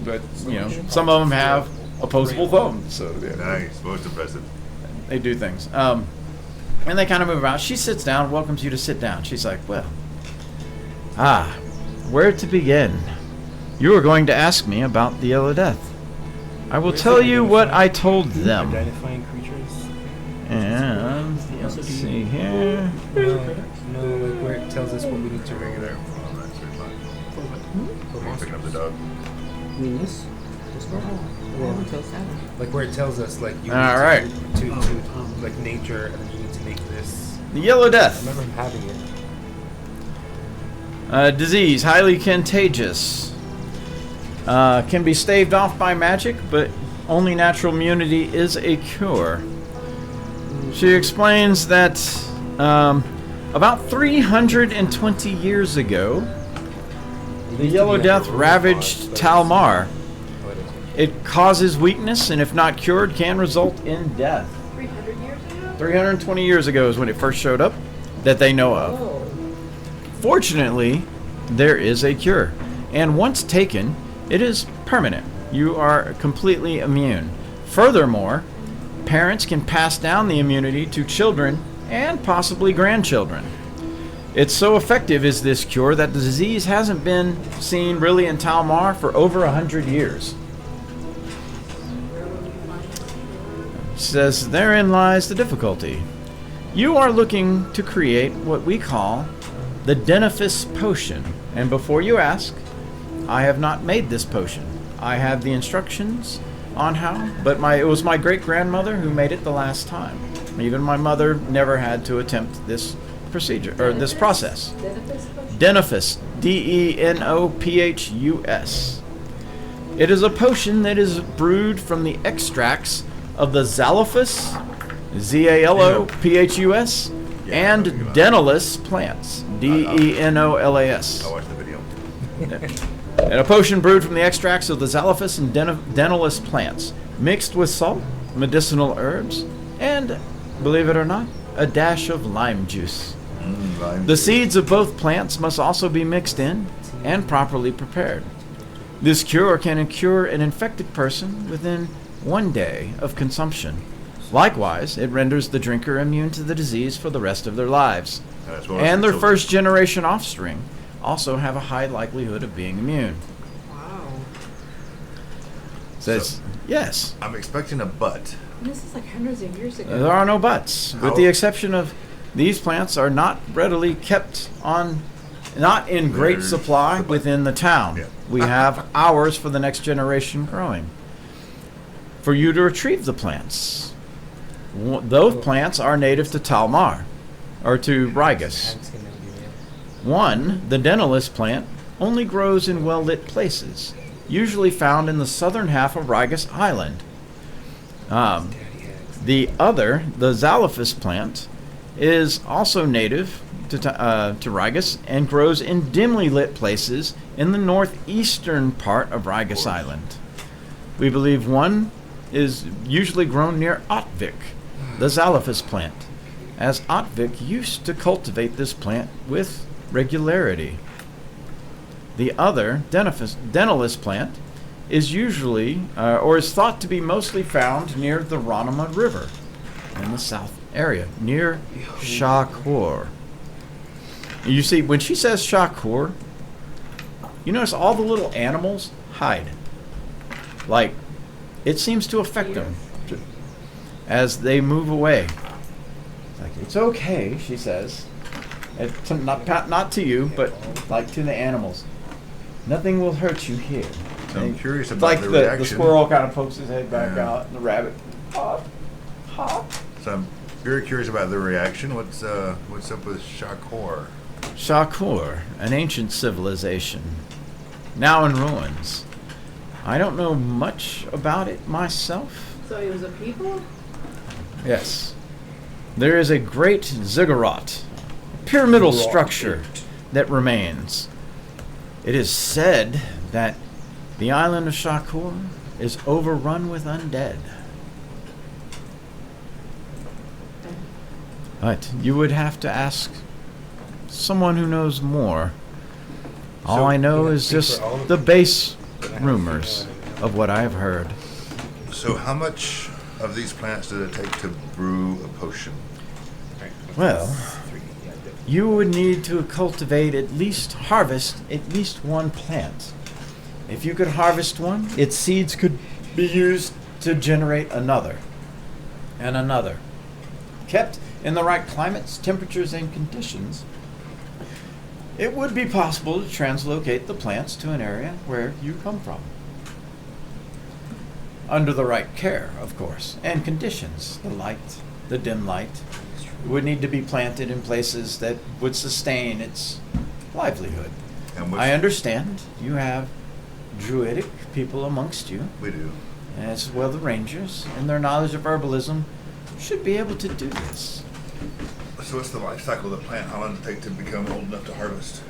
but you know, some of them have opposable thumbs, so yeah. Nice, most impressive. They do things. And they kind of move around. She sits down, welcomes you to sit down. She's like, well, where to begin? You were going to ask me about the Yellow Death. I will tell you what I told them. Identifying creatures? And let's see here. No, like where it tells us what we need to bring there. I'm picking up the dog. You mean this? This one? Like where it tells us like you All need right. to like nature, and then you need to make this. The Yellow I Death. remember him having it. Disease, highly contagious. Can be staved off by magic, but only natural immunity is a cure. She explains that about 320 years ago, the Yellow Death ravaged Talmar. It causes weakness, and if not cured, can result in death. 300 years ago? 320 years ago is when it first showed up, that they know of. Oh. Fortunately, there is a cure, and once taken, it is permanent. You are completely immune. Furthermore, parents can pass down the immunity to children and possibly grandchildren. It's so effective is this cure that the disease hasn't been seen really in Talmar for over 100 years. It says, therein lies the difficulty. You are looking to create what we call the Denifis Potion. And before you ask, I have not made this potion. I have the instructions on how, but it was my great-grandmother who made it the last time. Even my mother never had to attempt this procedure, or this process. Denifis, D-E-N-O-P-H-U-S. It is a potion that is brewed from the extracts of the Zalophus, Z-A-L-O-P-H-U-S, and Denolis plants, D-E-N-O-L-A-S. I watched the video. And a potion brewed from the extracts of the Zalophus and Denolis plants, mixed with salt, medicinal herbs, and, believe it or not, a dash of lime juice. The seeds of both plants must also be mixed in and properly prepared. This cure can cure an infected person within 1 day of consumption. Likewise, it renders the drinker immune to the disease for the rest of their lives. And their first generation offspring also have a high likelihood of being immune. Wow. Says, yes. I'm expecting a butt. This is like hundreds of years ago. There are no buts, with the exception of these plants are not readily kept not in great supply within the town. Yeah. We have hours for the next generation growing. For you to retrieve the plants. Those plants are native to Talmar, or to Rigus. One, the Denolis plant, only grows in well-lit places, usually found in the southern half of Rigus Island. The other, the Zalophus plant, is also native to Rigus and grows in dimly lit places in the northeastern part of Rigus Island. We believe one is usually grown near Otvik, the Zalophus plant, as Otvik used to cultivate this plant with regularity. The other, Denolis plant, is usually, or is thought to be mostly found near the Ranama River in the south area, near Shakur. You see, when she says Shakur, you notice all the little animals hide. Like, it seems to affect them as they move away. It's like, it's okay, she says. Not to you, but like to the animals. Nothing will hurt you here. So I'm curious It's about like the the reaction. squirrel kind of pokes his head back Yeah. out, and the rabbit, hop, hop. So I'm very curious about the reaction. What's up with Shakor? Shakor, an ancient civilization, now in ruins. I don't know much about it myself. So he was a people? Yes. There is a great ziggurat, pyramidal structure that remains. It is said that the island of Shakor is overrun with undead. But you would have to ask someone who knows more. All So- I know is just the base rumors of what I have heard. So how much of these plants did it take to brew a potion? Well, you would need to cultivate harvest at least one plant. If you could harvest one, its seeds could be used to generate another, and another. Kept in the right climates, temperatures, and conditions, it would be possible to translocate the plants to an area where you come from. Under the right care, of course, and conditions, the light, the dim light. It would need to be planted in places that would sustain its livelihood. And I understand you have druidic people amongst you, We do. as well the rangers, and their knowledge of herbalism should be able to do this. So what's the life cycle of the plant? How long does it take to become old enough to harvest?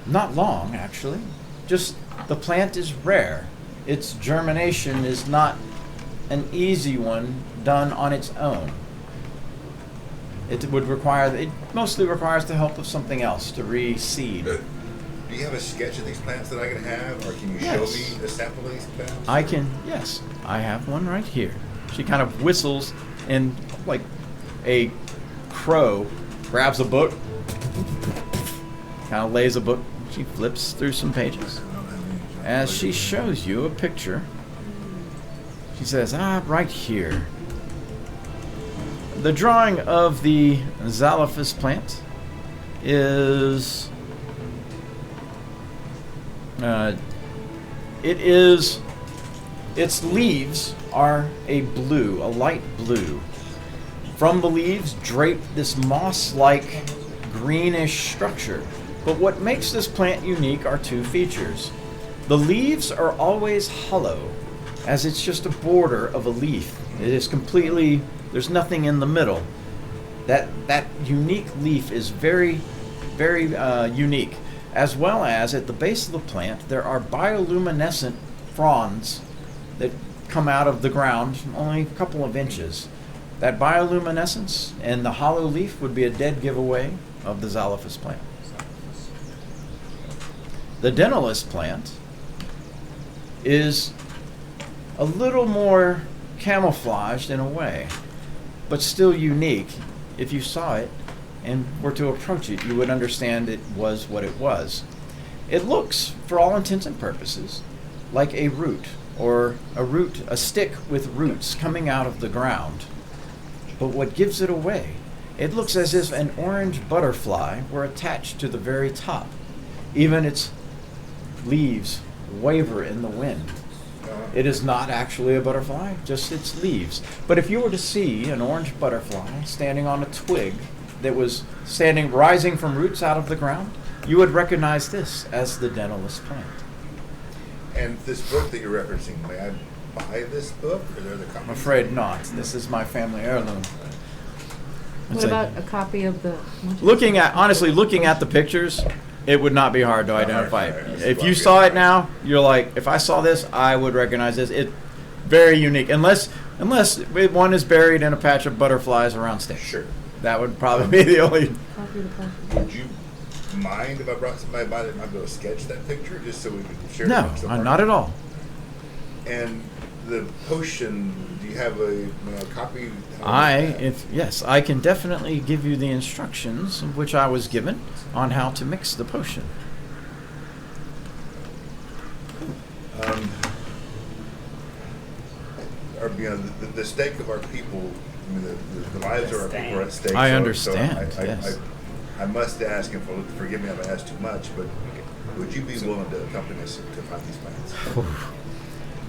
Not long, actually. Just the plant is rare. Its germination is not an easy one done on its own. It mostly requires the help of something else to reseed. Do you have a sketch of these plants that I can have, or can you Yes. show me a sample of these plants? Yes, I have one right here. She kind of whistles and, like a crow, grabs a book, kind of lays a book. She flips through some pages. As she shows you a picture, she says, right here. The drawing of the Zalaphus plant is its leaves are a light blue. From the leaves drape this moss-like greenish structure. But what makes this plant unique are two features. The leaves are always hollow, as it's just a border of a leaf. It is completely, there's nothing in the middle. That unique leaf is very, very unique. As well as at the base of the plant, there are bioluminescent fronds that come out of the ground only a couple of inches. That bioluminescence and the hollow leaf would be a dead giveaway of the Zalaphus plant. The Dentalis plant is a little more camouflaged in a way, but still unique. If you saw it and were to approach it, you would understand it was what it was. It looks, for all intents and purposes, like a root, or a stick with roots coming out of the ground. But what gives it away? It looks as if an orange butterfly were attached to the very top. Even its leaves waver in the wind. It is not actually a butterfly, just its leaves. But if you were to see an orange butterfly standing on a twig that was rising from roots out of the ground, you would recognize this as the Dentalis plant. And this book that you're referencing, may I buy this book, or are there the copies? I'm afraid not. This is my family heirloom. What about a copy of the? Looking at the pictures, it would not be hard to identify. Alright. If you saw it now, you're like, if I saw this, I would recognize this. It's very unique, unless one is buried in a patch of butterflies around sticks. Sure. That would probably be the only. Copy of the plant. Would you mind if I brought somebody by that might be able to sketch that picture, just so we could share No, amongst the party? not at all. And the potion, do you have a copy? Yes, I can definitely give you the instructions which I was given on how to mix the potion. our the stake of our people. I mean, the lives of our people are at stake. I so- understand, So yes. I must ask, and forgive me if I ask too much, but would you be willing to accompany us to find these plans?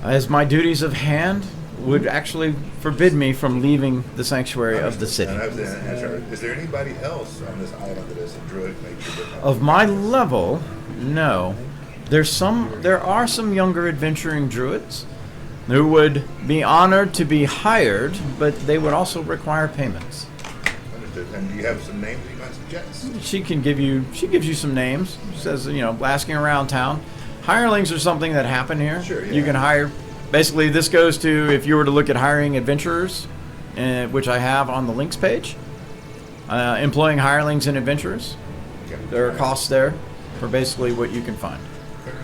As my duties of hand would actually forbid me from leaving the sanctuary of the city. And I was gonna answer, is there anybody else on this island that is a druid nature? Of my level, no. There are some younger adventuring druids who would be honored to be hired, but they would also require payments. Understood. And do you have some names that you might suggest? She gives you some names. She says, asking around town. Hirelings are something that happen here. Sure, yeah. You can hire. Basically, this goes to if you were to look at hiring adventurers, which I have on the links page. Employing hirelings and adventurers. Okay. There are costs there for basically what you can find.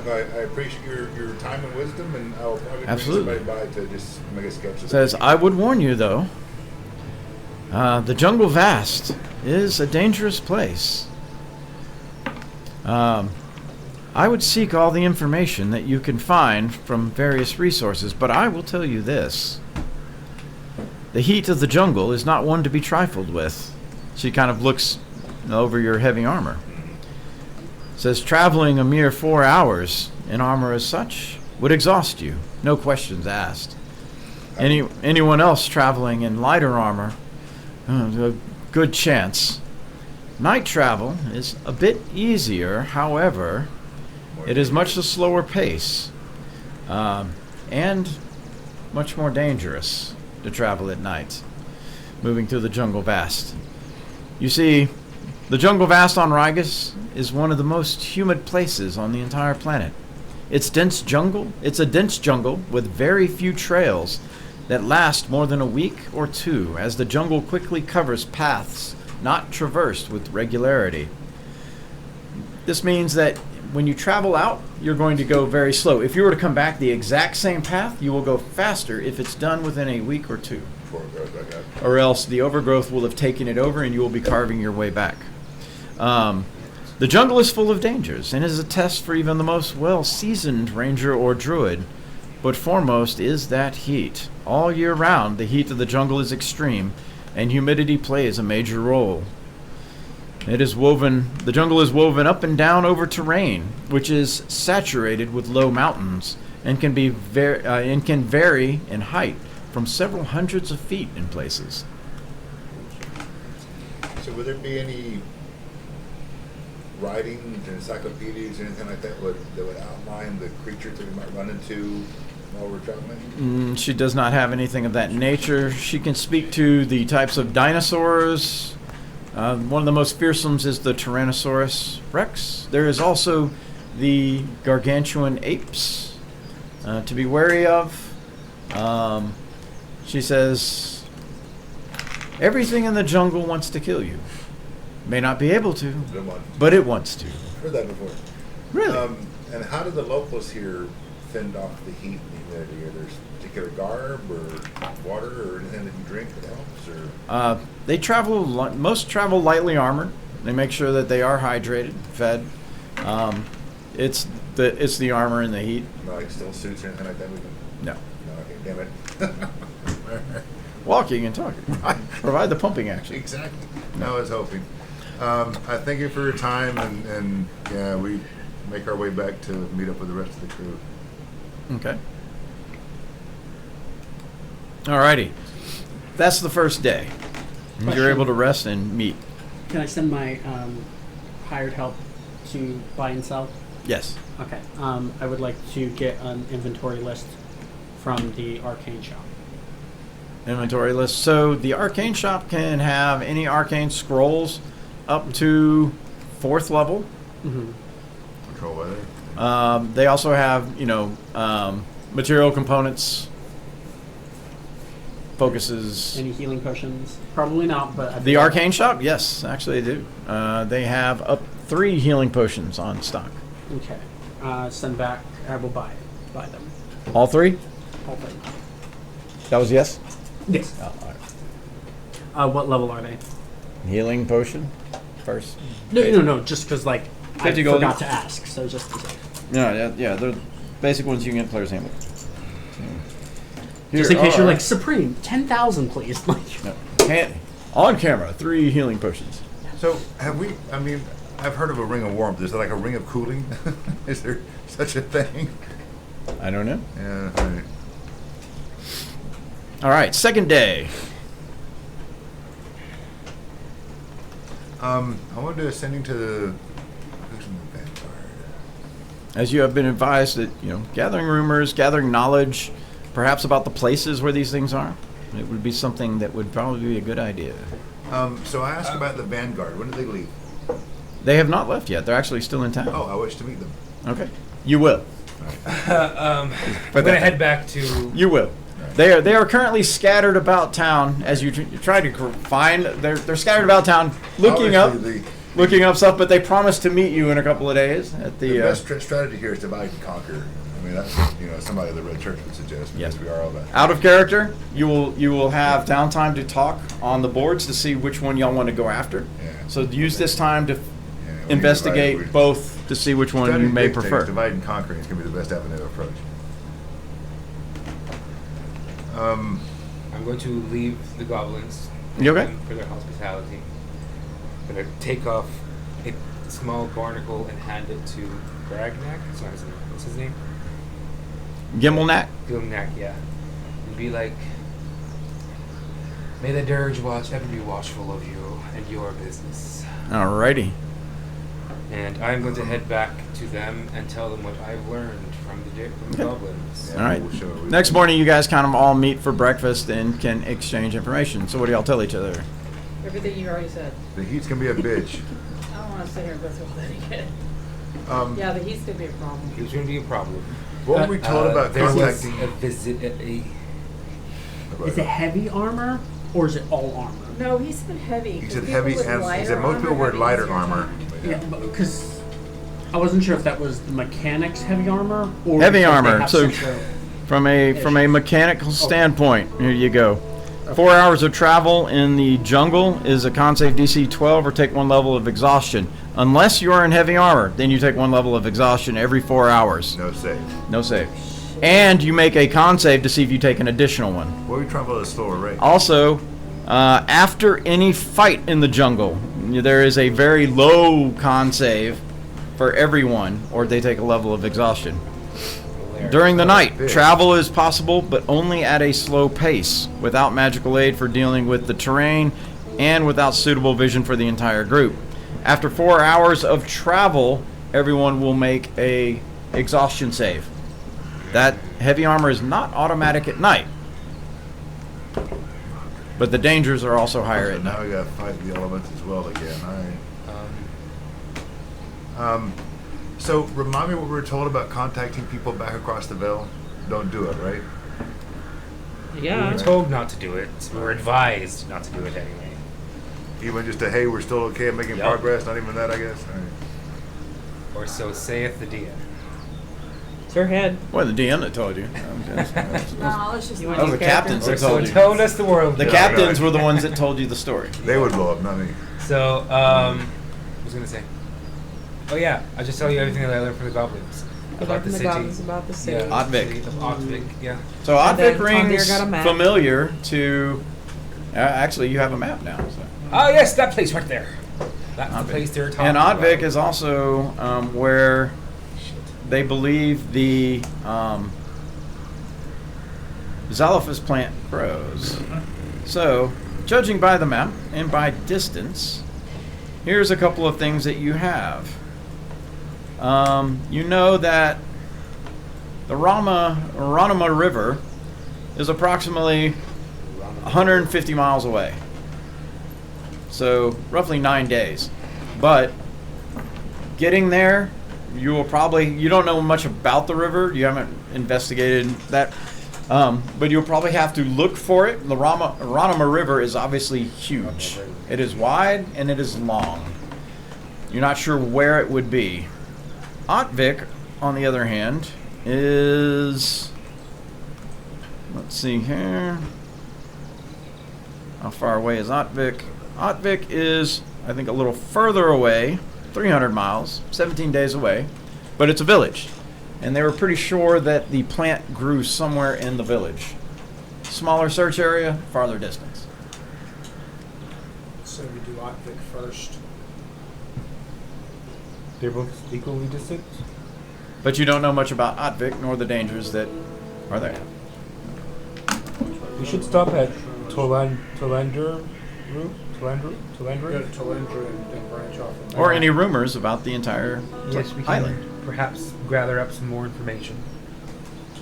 I appreciate your time and wisdom, and I'll probably Absolutely. bring somebody by to just make a sketch of Says, that. I would warn you though. The jungle vast is a dangerous place. I would seek all the information that you can find from various resources, but I will tell you this. The heat of the jungle is not one to be trifled with. She kind of looks over your heavy armor. Says traveling a mere 4 hours in armor as such would exhaust you, no questions asked. Anyone else traveling in lighter armor, a good chance. Night travel is a bit easier, however, it is much a slower pace, and much more dangerous to travel at night, moving through the jungle vast. You see, the jungle vast on Rygus is one of the most humid places on the entire planet. It's a dense jungle with very few trails that last more than a week or two, as the jungle quickly covers paths not traversed with regularity. This means that when you travel out, you're going to go very slow. If you were to come back the exact same path, you will go faster if it's done within a week or two. Or else the overgrowth will have taken it over and you will be carving your way back. The jungle is full of dangers and is a test for even the most well-seasoned ranger or druid. But foremost is that heat. All year round, the heat of the jungle is extreme, and humidity plays a major role. The jungle is woven up and down over terrain, which is saturated with low mountains, and can vary in height from several hundreds of feet in places. So would there be any writings, encyclopedias, anything like that would outline the creatures that we might run into while we're traveling? She does not have anything of that nature. She can speak to the types of dinosaurs. One of the most fearsome is the Tyrannosaurus Rex. There is also the gargantuan apes to be wary of. She says, everything in the jungle wants to kill you. May not be able to, but it wants to. Heard that before. Really? And how do the locals here fend off the heat and humidity? Are there particular garb or water or anything that you drink that helps? Or Most travel lightly armored. They make sure that they are hydrated, fed. It's the armor and the heat. like still suits or anything like that? No. No, okay, damn it. Walking and talking. Provide the pumping action. Exactly. No, I was hoping. I thank you for your time, and yeah, we make our way back to meet up with the rest of the crew. Okay. Alrighty. That's the first day. Question. You're able to rest and meet. Can I send my hired help to buy and sell? Yes. Okay. I would like to get an inventory list from the arcane shop. Inventory list. So the arcane shop can have any arcane scrolls up to 4th level. Mm-hmm. Control weather. They also have, material components, focuses. Any healing potions? Probably not, but The arcane shop, yes, actually they do. They have up 3 healing potions on stock. Okay. Send back. I will buy them. All 3? All three. That was yes. Yes. Oh, all right. What level are they? Healing potion first. No. Just because I 50 gold forgot each. to ask, so just to say. No, yeah, they're basic ones you can get player's handbook. Just in case you're are- like, Supreme, 10,000 please. Like, on camera, 3 healing potions. So have we? I mean, I've heard of a ring of warmth. Is there like a ring of cooling? Is there such a thing? I don't know. Yeah. All right. All right, second day. I wanted to ascending to the. Who's in the vanguard? As you have been advised that, gathering rumors, gathering knowledge, perhaps about the places where these things are, it would be something that would probably be a good idea. So I asked about the vanguard. When did they leave? They have not left yet. They're actually still in town. Oh, I wish to meet them. Okay. You will. I'm gonna head back to. You will. They are currently scattered about town as you try to find. They're scattered about town, looking up stuff. But they promise to meet you in a couple of days at the. The best strategy here is divide and conquer. I mean, that's what, somebody of the Red Church would suggest. Yes, we are all that. Out of character, you will have downtime to talk on the boards to see which one y'all want to go after. Yeah. So use this time to we investigate divide- both to see which one Strategy you may dictates prefer. Divide and conquering is going to be the best avenue of approach. I'm going to leave the goblins. You okay? Thank them for their hospitality. I'm gonna take off a small barnacle and hand it to Bragnak. It's not his name. What's his name? Gimmelknack? Gilmnak, yeah. And be like, may the dirge watch ever be watchful of you and your business. Alrighty. And I'm going to head back to them and tell them what I've learned from the goblins. All right. Next morning, you guys kind of all meet for breakfast and can exchange information. So what do y'all tell each other? Everything you already said. The heat's going to be a bitch. I don't want to sit here and go through all that again. Um, Yeah, the heat's gonna be a problem. It's going to be a problem. What were we told about there was contacting? a visit at a... is it heavy armor or is it all armor? No, he said heavy. He 'cause said people heavy, with and he lighter said most people armor wear have an lighter easier armor. time. Yeah, because I wasn't sure if that was the mechanics heavy armor or Heavy if they armor. have So some sort of- from a mechanical standpoint, here you go. 4 hours of travel in the jungle is a con save DC 12 or take 1 level of exhaustion. Unless you are in heavy armor, then you take 1 level of exhaustion every 4 hours. No save. No save. And you make a con save to see if you take an additional one. Well, we travel at a slower rate. Also, after any fight in the jungle, there is a very low con save for everyone, or they take a level of exhaustion. During the night, travel is possible, but only at a slow pace, without magical aid for dealing with the terrain, and without suitable vision for the entire group. After 4 hours of travel, everyone will make a exhaustion save. That heavy armor is not automatic at night, but the dangers are also higher So at now night. we got to fight the elements as well again. All right. So remind me what we were told about contacting people back across the veil. Don't do it, right? We were told not to do it. We were advised not to do it anyway. Even just a hey, we're still okay at making Yep. progress. Not even that, I guess. All right. Or so saith the DM. It's her head. Well, the DM that told you. No, let's just. You That want was the these captains that So told you. told us the world. The built. captains were the ones that told you the story. They would blow up, not me. So, what was I gonna say? Oh yeah, I'll just tell you everything that I learned from the goblins about the the city. goblins, about the city. Yeah, Otvik. city of Otvik, yeah. So And then Otvik Tondir rings got a map. familiar to. Actually, you have a map now. So. Oh yes, that place right there. That's Otvik. the place they're talking And about. Otvik is also where they believe the Xalophus plant grows. So, judging by the map and by distance, here's a couple of things that you have. You know that the Ranama River is approximately 150 miles away. So, roughly 9 days. But getting there, you don't know much about the river. You haven't investigated that. But you'll probably have to look for it. The Ranama River is obviously huge. It is wide and it is long. You're not sure where it would be. Otvik, on the other hand, is... Let's see here. How far away is Otvik? Otvik is, I think, a little further away, 300 miles, 17 days away, but it's a village. And they were pretty sure that the plant grew somewhere in the village. smaller search area, farther distance. So we do Otvik first. They're both equally distant. But you don't know much about Otvik nor the dangers that are there. We should stop at Tolandru. Go to Talendra and then branch off. from Or there. any rumors about the entire Yes, we can island. perhaps gather up some more information.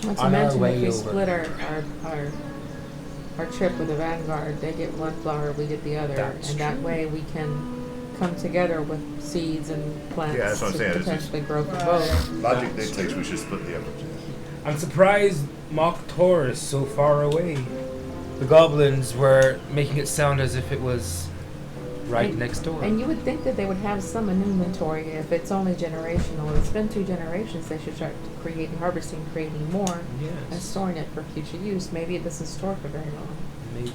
Not to On our mention, way if we over. split our trip with the Vanguard, they get one flower, we get the other, That's and that true. way we can come together with seeds and plants Yeah, that's what I'm to saying. It's just- potentially grow for both. Logic dictates we should split the effort. I'm surprised Mok Tor is so far away. The goblins were making it sound as if it was right And- next door. And you would think that they would have some in inventory if it's only generational. It's been 2 generations, they should start creating, harvesting, creating more, and Yes, storing it for future use. Maybe it doesn't store for very long. maybe.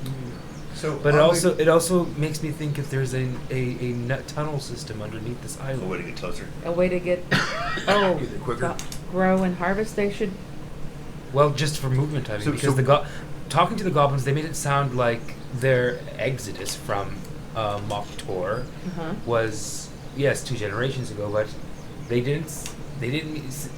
So, But on the- it also makes me think if there's a nut tunnel system underneath this a way island. to get closer. A way to get, Get it quicker. grow and harvest, they should, Well, just for movement, I mean, So- because so- talking to the goblins, they made it sound like their exodus from Mok Tor was 2 generations ago, but they didn't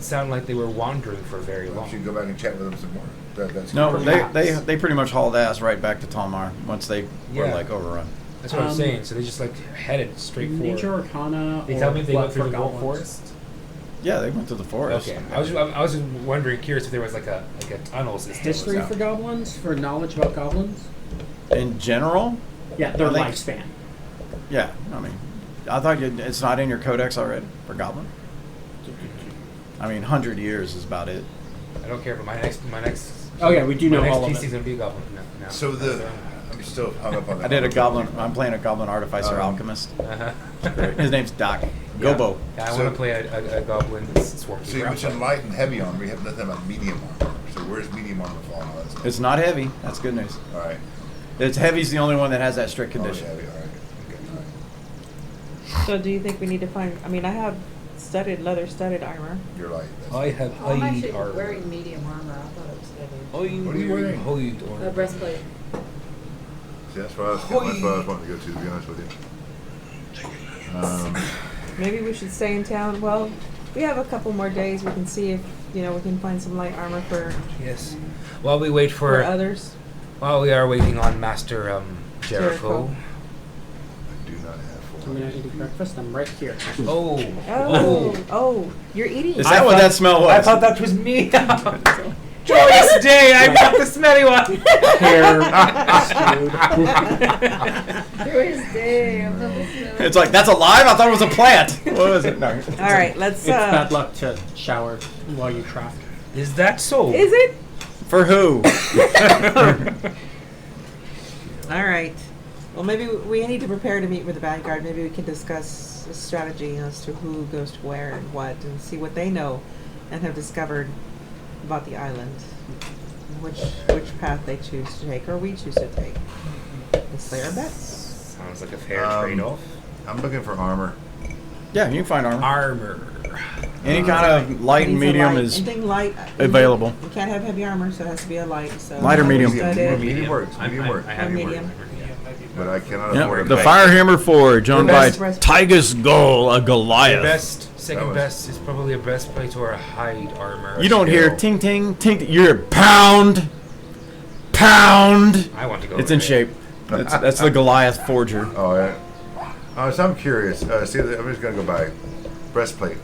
sound like they were wandering for very We long. should go back and chat with them some more. That's No, Perhaps. they pretty much hauled ass right back to Talmar once they were Yeah. like overrun. That's what I'm Um, saying. So they just like headed straight forward. Nature Arcana. They or tell me they what went through for the goblins? forest. Yeah, they went to the forest. Okay, I was just wondering, curious if there was like a tunnel system. History for goblins, for knowledge about goblins. In general, Yeah, their I think- lifespan. yeah. I mean, I thought it's not in your codex already for goblin. I mean, 100 years is about it. I don't care, but my next. Oh, yeah, we do know my all next of PC it. is gonna be a goblin. No. So I'm still hung up on that. I did a goblin. I'm playing a goblin artificer alchemist. Uh-huh. His name's Doc. Gobo. Yeah, I So- want to play a goblin swarm. So you mentioned light and heavy armor. We have nothing about medium armor. So where's medium armor fall on all that stuff? It's not heavy. That's good news. All right. It's heavy's the only one that has that strict Oh, condition. heavy. All right. Okay. All right. so do you think we need to find, I mean, I have leather studded armor. You're light. That's I have Oh, I'm hide actually armor. wearing medium armor. I thought it was heavy. What are you wearing? Hide A armor. breastplate. See, that's what I was wanting to go to be honest with you. Maybe we should stay in town. Well, we have a couple more days. We can see if, we can find some light armor for Yes. While we wait for for, others. while we are waiting on Master Jericho. Jericho. I do not have I'm four. gonna eat breakfast. I'm right here. Oh, you're eating. Is that what that smell was? I thought that was me. Joyous day! I got the smelly one. Hair There is day. I'm not listening. It's like, that's alive? I thought it was a plant. What was it? No. All right, let's. It's bad luck to shower while you craft. Is that so? Is it? For who? All right. Well, maybe we need to prepare to meet with the Vanguard. Maybe we can discuss a strategy as to who goes to where and what, and see what they know and have discovered about the island. Which path they choose to take, or we choose to take. Let's lay our bets. Sounds like a fair Um, trade-off. I'm looking for armor. Yeah, you can find armor. Armor. Any kind of light and Anything medium light- is anything light. available. You can't have heavy armor, so it has to be a light. So Light or medium? studded. Medium works. Medium works. I have medium. But I cannot Yep, afford the a Firehammer Forge, owned The by best- Tigus Gull, a The Goliath. best, second was- best is probably a breastplate or a hide armor. You don't hear Skill. ting ting ting. You're pound, pound. I want to go. It's in with it. shape. That's the Goliath Forger. Oh, yeah. So I'm curious. See, I'm just gonna go by breastplate.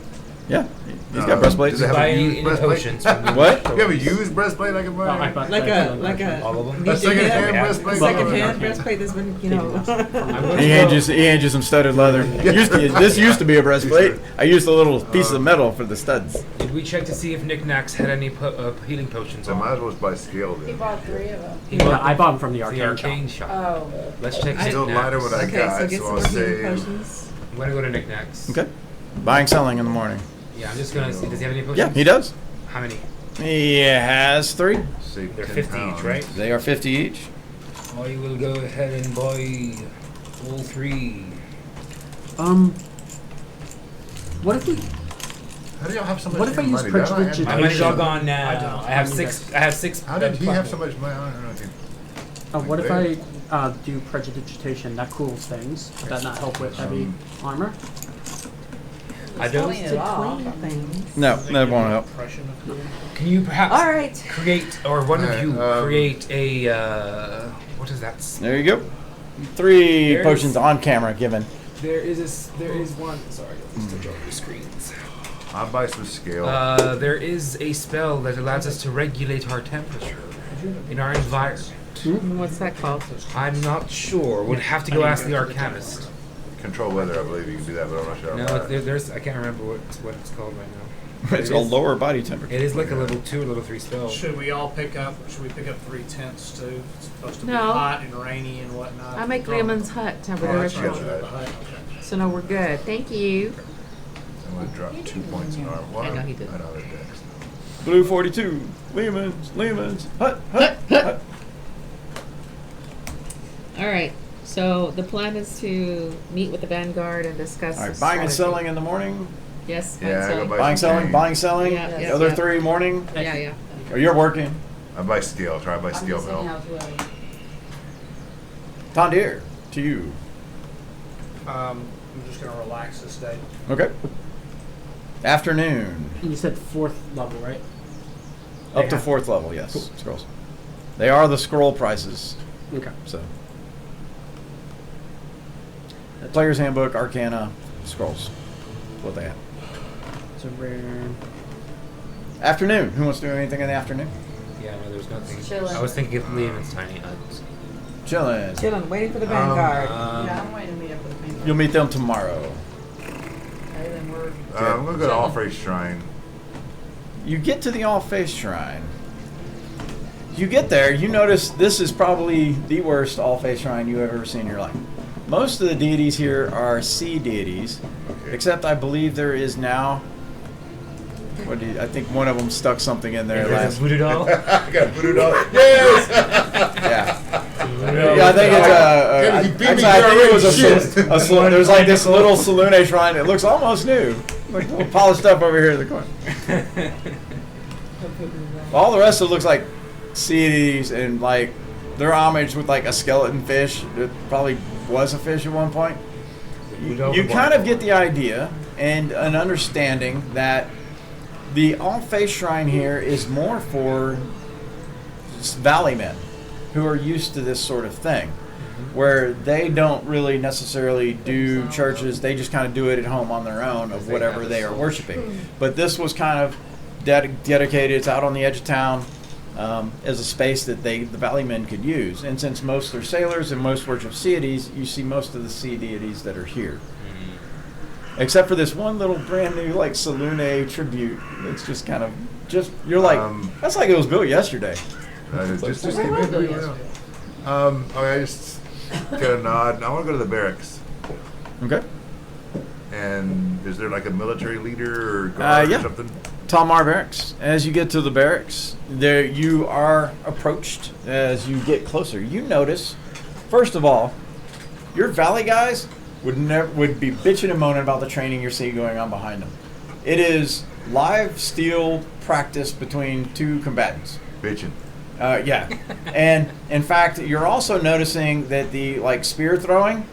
Yeah, he's got breastplates. Does it have Buy a used any breastplate? potions. From the What? You have a used breastplate I can buy? Oh, I bought Like that a for like the- All of them. A Need to second-hand get- breastplate? second-hand breastplate that's been He hands you some studded leather. This used to be a breastplate. I used a little piece of metal for the studs. Did we check to see if Knickknacks had any healing potions So I on? might as well just buy scale He then. bought 3 of them. He Yeah, bought I bought them from the the arcade, arcane shop. Oh. Let's check Still lighter Knickknacks. what I Okay, got, so get so some I'll more healing save. potions. I'm gonna go to Knickknacks. Okay. Buying, selling in the morning. Yeah, I'm just gonna see. Does he have any potions? Yeah, he does. How many? He has 3. Save They're 10 50 pounds. each, right? They are 50 each. I will go ahead and buy all 3. What if we? How do y'all have so much What if I use money? Don't I have prestidigitation? My money? money's all gone now. I don't. I have six. I have six. How did he have so platforms. much money? I don't know if he. What if I do prestidigitation? That cools things. Would that not help with heavy armor? I don't. Clean it off. Clean things. No, that won't help. Impression of cool. Can you perhaps All right. create, or one of you Alright, create a what is that? There you go. 3 There's- potions on camera given. There is one. Sorry, let's touch over the screens. I'll buy some scale. There is a spell that allows us to regulate our temperature in our environment. What's that called? I'm not sure. Would have to go ask the Arcanist. Control weather, I believe you can do that, but I'm not sure. I'll No, buy it. there's. I can't remember what it's called right now. It's It called is- lower body temperature. It is like a level 2 or level 3 spell. Should we pick up 3 tents too? It's supposed to be No. hot and rainy and whatnot. I make Oh. Leomund's hut Oh, temperature. that's right, Sure. you have the hut, okay. So no, we're good. Thank you. I'm going to drop 2 points in armor. Well, I know he did. I know they're dex. Blue 42. Lehman's. Hut. All right. So the plan is to meet with the Vanguard and discuss. All right, the buying and strategy. selling in the morning. Yes. Yeah, I go selling. buy Buying, some selling, cane. buying, selling. Yeah, The yes, other yeah. 3 morning. Yeah, yeah. Or you're working. I buy scale. Try to buy I'm scale just saying mill. as well. Tondir, to you. I'm just gonna relax this day. Okay. Afternoon. You said 4th level, right? Up to Yeah. 4th level, yes. Scrolls. They are the scroll prices. Okay. So. Player's Handbook, Arcana, Scrolls. That's what they have. It's a rare. Afternoon. Who wants to do anything in the afternoon? Yeah, no, there's nothing. Chilling. I was thinking of Lehman's tiny hut. Chilling. Chilling, waiting for the Vanguard. Yeah, I'm waiting to meet up with the people. You'll meet them tomorrow. Okay, then we're. I'm going to go to Allfrey Shrine. You get to the All-Face Shrine. You get there, you notice this is probably the worst All-Face Shrine you've ever seen in your life. Most of the deities here are sea deities, Okay. except I believe there is now. I think one of them stuck something in there There's last. a voodoo doll. I got voodoo doll. Yes! Yeah, I think it's Yeah, he beat me actually, I think it was here already. a there's like this little Salune shrine. It looks almost new, like a little polished up over here in the corner. All the rest of it looks like sea deities and like they're homage with like a skeleton fish. It probably was a fish at one point. You kind of get the idea and an understanding that the All-Face Shrine here is more for valley men who are used to this sort of thing, where they don't really necessarily do churches. They just kind of do it at home on their own of whatever they are worshiping. But this was kind of dedicated. It's out on the edge of town as a space that the valley men could use. And since most are sailors and most worship sea deities, you see most of the sea deities that are here. Except for this one little brand new like Salune tribute. It's just kind of you're like that's like it was built yesterday. Just Where came was in. it yesterday? Okay, I just got a nod. I want to go to the barracks. Okay. And is there like a military leader or guard yeah. or something? Talmar Barracks. As you get to the barracks, there you are approached as you get closer. You notice, first of all, your valley guys would be bitching and moaning about the training you're seeing going on behind them. It is live steel practice between 2 combatants. Bitching. Yeah, and in fact, you're also noticing that the spear throwing,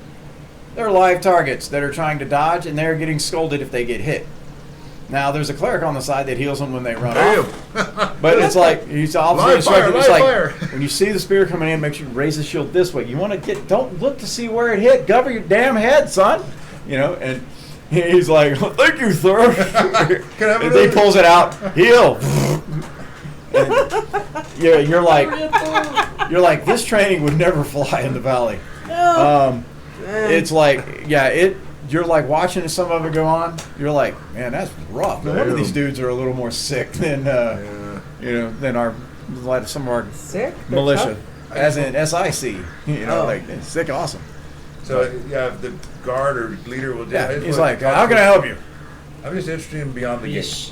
they're live targets that are trying to dodge, and they're getting scolded if they get hit. Now, there's a cleric on the side that heals them when they run off. But it's like he's obviously instructed. It's like when you see the spear coming in, make sure you raise the shield this way. You want to don't look to see where it hit. Cover your damn head, son. And he's like, "Thank you, sir." And he pulls it out. Heal. And you're like this training would never fly in the valley. It's like you're like watching some of it go on. You're like, man, that's rough. No wonder these dudes are a little more sick than than some of our Sick? They're militia, tough? as in SIC. Like sick, awesome. So the guard or leader will do. Yeah, he's like, how can I help you? I'm just interested in beyond the gate.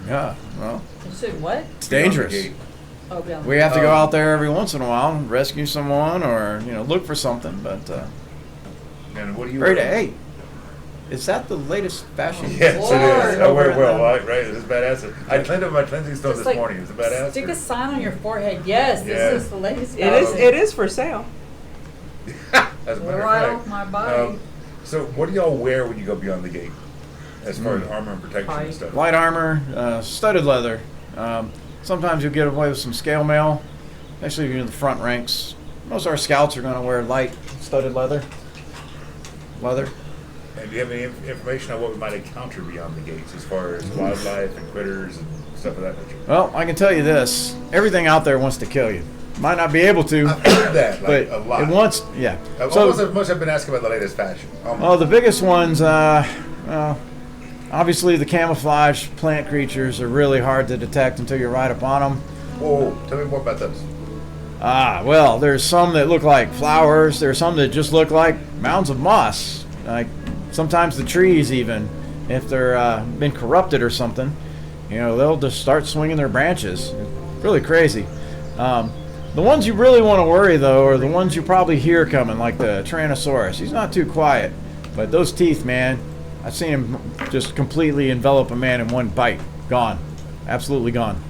Yeah, well, You said what? it's dangerous. Beyond the gate. Oh, beyond. We have to go out there every once in a while and rescue someone or look for something. But And what do you? hey, Is that the latest fashion? Yes, it is. I wear it well, Lord. right? It's badass. I cleaned up my cleansing stone Just this like, morning. It's a badass. Stick a sign on your forehead. Yes, Yeah. this is the latest. It is for sale. As a matter Right of off fact. my body. So what do y'all wear when you go beyond the gate? As far as armor and protection Hi. and stuff? Light armor, studded leather. Sometimes you'll get away with some scale mail, especially if you're in the front ranks. Most of our scouts are going to wear light studded leather. And do you have any information on what we might encounter beyond the gates as far as wildlife and critters and stuff of that nature? Well, I can tell you this: everything out there wants to kill you. Might not be able to, I've heard that but a lot. it wants. Yeah. Most have been asking about the latest fashion. Oh, the biggest ones. Well, obviously the camouflage plant creatures are really hard to detect until you're right upon them. Whoa, tell me more about those. Well, there's some that look like flowers. There's some that just look like mounds of moss. Like sometimes the trees, even if they're been corrupted or something, they'll just start swinging their branches. Really crazy. The ones you really want to worry though are the ones you probably hear coming, like the Tyrannosaurus. He's not too quiet, but those teeth, man, I've seen him just completely envelop a man in one bite. Gone, absolutely gone.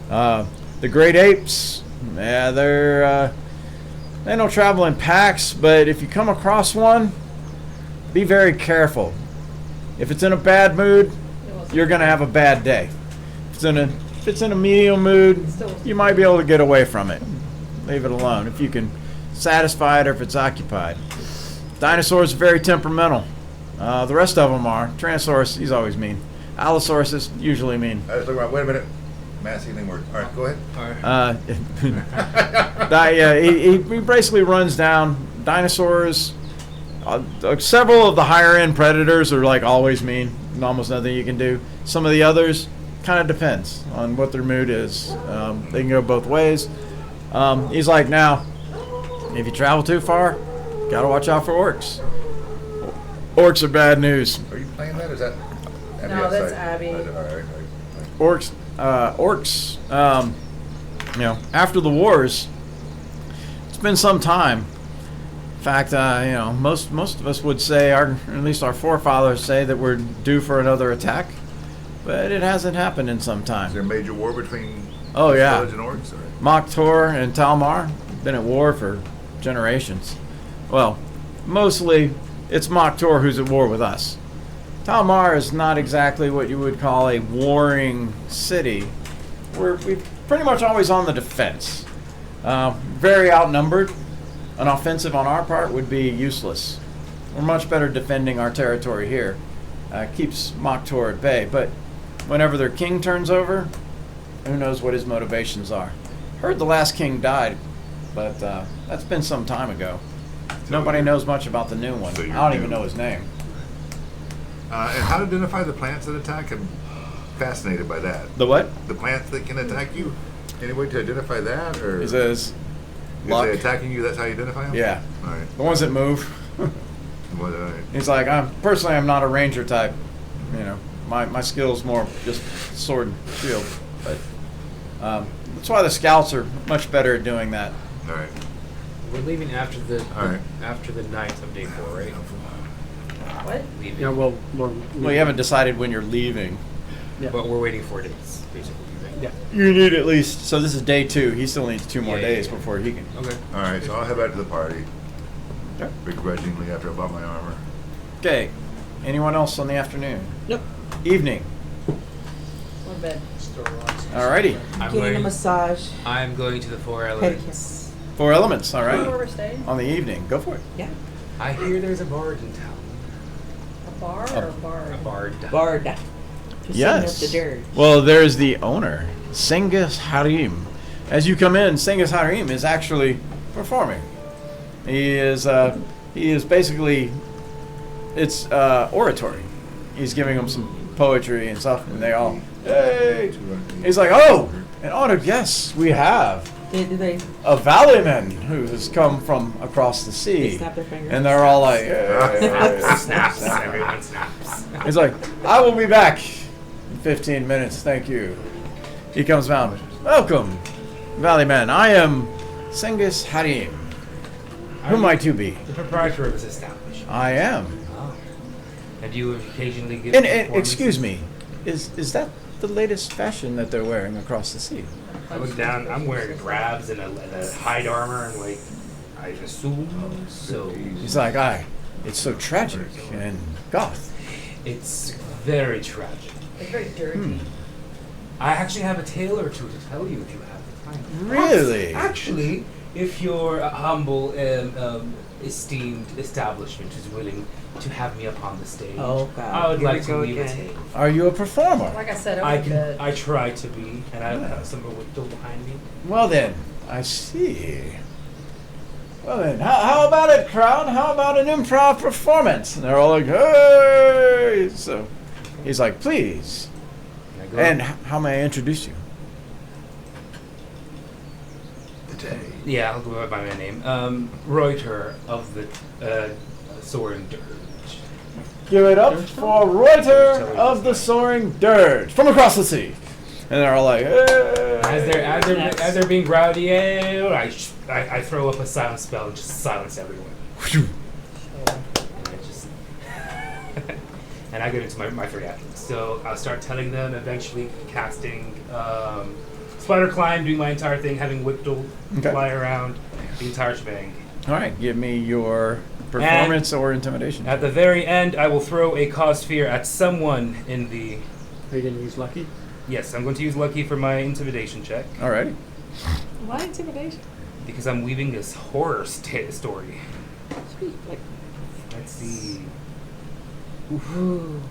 The great apes. Yeah, they don't travel in packs, but if you come across one, be very careful. If it's in a bad mood, you're gonna have a bad day. If it's in a medium mood, you might be able to get away from it. Leave it alone if you can satisfy it or if it's occupied. Dinosaurs are very temperamental. The rest of them are. Tyrannosaurus, he's always mean. Allosaurus is usually mean. I just look around. Wait a minute. Mass healing word. All right, go ahead. He basically runs down dinosaurs. Several of the higher end predators are like always mean. Almost nothing you can do. Some of the others kind of depends on what their mood is. They can go both ways. He's like, now, if you travel too far, gotta watch out for orcs. Orcs are bad news. Are you playing that or is that Abby No, that's outside? Abby. All right. Orcs, after the wars, it's been some time. In fact, most of us would say, at least our forefathers say, that we're due for another attack, but it hasn't happened in some time. Is there a major war between Oh yeah, village and orcs? Or? Moktor and Talmar been at war for generations. Well, mostly it's Moktor who's at war with us. Talmar is not exactly what you would call a warring city. We're pretty much always on the defense. Very outnumbered. An offensive on our part would be useless. We're much better defending our territory here. Keeps Moktor at bay. But whenever their king turns over, who knows what his motivations are. Heard the last king died, but that's been some time ago. Nobody knows much about the new one. So I you're don't new. even know his name. And how to identify the plants that attack? I'm fascinated by that. The what? The plants that can attack you. Any way to identify that, or He says, if luck. they're attacking you, that's how you identify them? Yeah. All right. The ones that move. Well, all right. He's like, I'm not a ranger type. My skill's more just sword and shield. But that's why the scouts are much better at doing that. All right. We're leaving after the All right. after the night of day 4, right? What? Leaving. Yeah, well, Well, you haven't decided when you're leaving. Yeah. But we're waiting 4 days, basically. Right? Yeah. You need at least. So this is day 2. He still needs 2 more Yeah, days yeah. before he can. Okay. All right. So I'll head back to the party Okay. begrudgingly after I bought my armor. Okay. Anyone else on the afternoon? Nope. Evening. We're in bed. Alrighty. Getting a massage. I'm going to the 4 elements. Pedicure. 4 elements. All Where right. we're staying? On the evening. Go for it. Yeah. I hear there's a bard in town. A bar or a bar? A bard. Bard. To sing Yes. up the dirt. Well, there's the owner, Senghis Harim. As you come in, Senghis Harim is actually performing. He is basically, it's oratory. He's giving them some poetry and stuff, and they all, hey! He's like, oh, an honor, yes, we have Do they a valleyman who has come from across the they sea. snap their fingers? And they're all like, hey. Snaps. Everyone snaps. He's like, I will be back in 15 minutes, thank you. He comes down, welcome, Valleyman. I am Senghis Harim. Who might you be? The proprietor of this establishment. I am. Oh. And you occasionally give. And performances? excuse me, is that the latest fashion that they're wearing across the sea? I look down. I'm wearing drabs and a hide armor, and like, I assume so. He's like, it's so tragic and goth. It's very tragic. It's very dirty. I actually have a tale or two to tell you if you have the time. Really? Actually, if your humble, esteemed establishment is willing to have me up on the stage, Oh, God. I would Here like we to go leave a again. tale. Are you a performer? Like I said, I over can. the I try to be, and I have some Wickdale behind me. Well then, I see. Well then, how about it, crowd? How about an improv performance? And they're all like, hey! So he's like, please. And I go And up. how may I introduce you? Yeah, I'll go by my name. Reuter of the Soaring Dirge. Give it up for Reuter of the Soaring Dirge from across the sea. And they're all like, hey! As they're being rowdy, I throw up a silence spell and just silence everyone. And I just and I get into my three actions. So I'll start telling them, eventually casting Spider Climb, doing my entire thing, having Wickdale fly around, the entire shebang. All right, give me your performance or intimidation. At the very end, I will throw a cause fear at someone in the... Are you going to use Lucky? Yes, I'm going to use Lucky for my intimidation check. All right. why intimidation? Because I'm weaving this horror story. Sweet, like Let's see.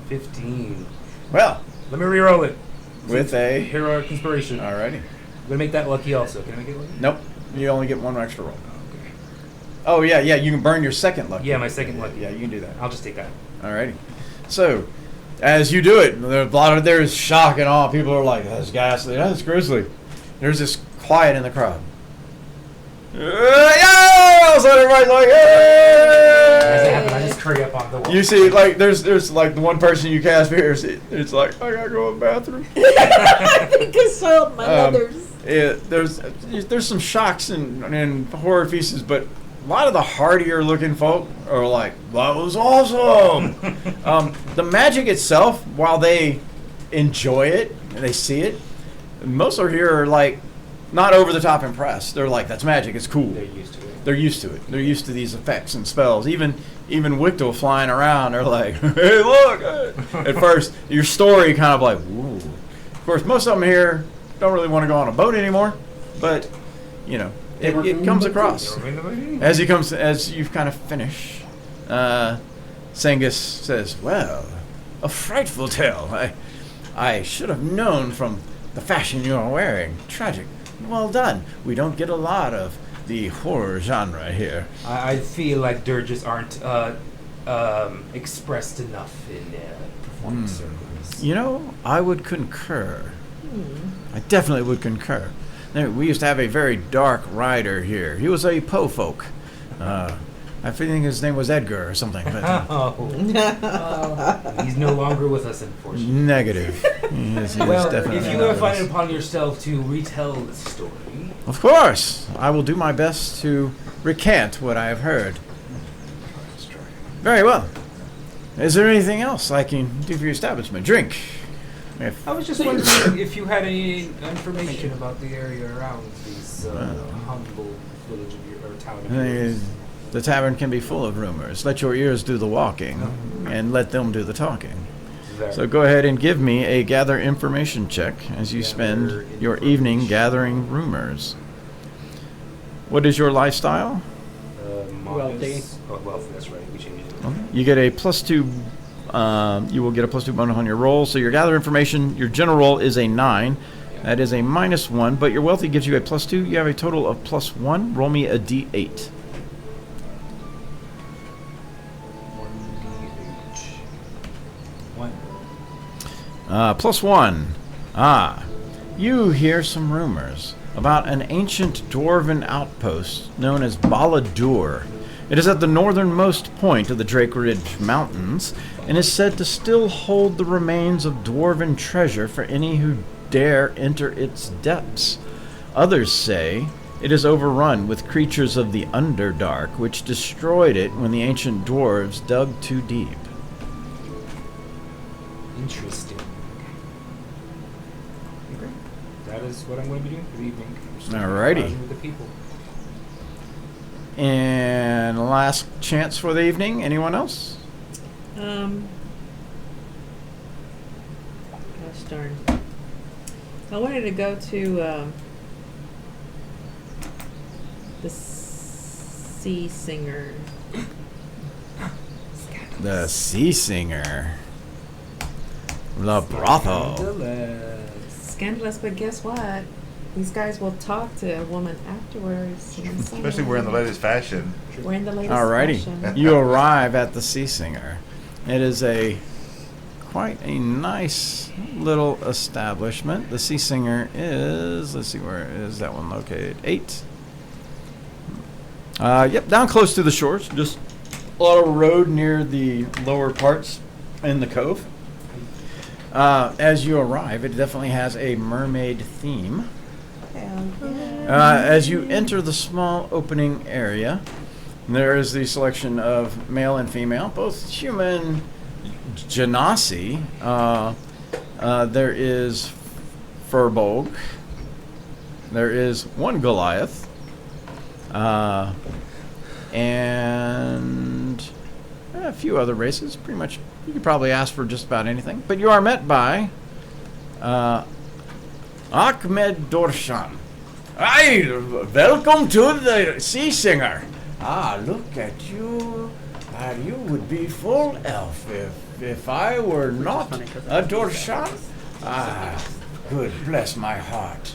15. Well, Let me re-roll it. with a... Heroic Inspiration. All righty. I'm going to make that Lucky also. Can I make it Lucky? Nope. You only get one extra roll. Oh, yeah, you can burn your second lucky. Yeah, my second Lucky. Yeah, you can do that. I'll just take that. Alrighty. So, as you do it, there is shock and awe. People are like, that's ghastly, that's grisly. There's this quiet in the crowd. Yeah! All of a sudden everybody's like, As it happens, I hey! just curry up on the wall. You see, like, there's like the one person you cast fear, it's like, I gotta go to the bathroom. Consult my mothers. There's some shocks and horror pieces, but a lot of the hardier looking folk are like, that was awesome. The magic itself, while they enjoy it and they see it, most are here are like not over the top impressed. They're like, that's magic, it's cool. They're used to it. They're used to it. They're used to these effects and spells. Even Wickdale flying around, they're like, hey, look. At first, your story kind of like, ooh. Of course, most of them here don't really want to go on a boat anymore, but, you know, it comes across. As you kind of finish, Sengus says, well, a frightful tale. I should have known from the fashion you are wearing. Tragic. Well done. We don't get a lot of the horror genre here. I feel like dirges aren't expressed enough in performance circles. You know, I would concur. I definitely would concur. We used to have a very dark rider here. He was a po-folk. I think his name was Edgar or something. But, He's no longer with us, unfortunately. negative. He is Well, definitely if you not ever with find us. it upon yourself to retell the story, Of course, I will do my best to recant what I have heard. Very well. Is there anything else I can do for your establishment? Drink. I was just wondering if you had any information about the area around these humble village of your, or town of yours. The tavern can be full of rumors. Let your ears do the walking, and let them do the talking. So go ahead and give me a gather information check as you spend your evening gathering rumors. What is your lifestyle? Wealthy. Oh, wealthy, that's right. We changed it. You get a +2. You will get a +2 bonus on your roll. So your gather information, your general roll is a 9. That is a -1, but your wealthy gives you a +2. You have a total of +1. Roll me a d8. 1. +1. You hear some rumors about an ancient dwarven outpost known as Baladur. It is at the northernmost point of the Drake Ridge Mountains and is said to still hold the remains of dwarven treasure for any who dare enter its depths. Others say it is overrun with creatures of the Underdark, which destroyed it when the ancient dwarves dug too deep. Interesting. Okay. That is what I'm going to be doing for the evening. Just Alrighty. browsing with the people. And last chance for the evening. Anyone else? Gosh darn. I wanted to go to the Sea Singer. The Sea Singer. The brothel. Scandalous, but guess what? These guys will talk to a woman afterwards. Especially wearing the latest fashion. Wearing the latest Alrighty. fashion. You arrive at the Sea Singer. It is quite a nice little establishment. The Sea Singer is, let's see, where is that one located? 8. Yep, down close to the shores. Just a lot of road near the lower parts in the cove. As you arrive, it definitely has a mermaid theme. Hell yeah. As you enter the small opening area, there is the selection of male and female, both human genasi. There is Furbolg. There is one Goliath. And a few other races. Pretty much, you could probably ask for just about anything. But you are met by Ahmed Dorshan. Hi, welcome to the Sea Singer. Ah, look at you. You would be full elf if I were not a Dorshan. Ah, good, bless my heart.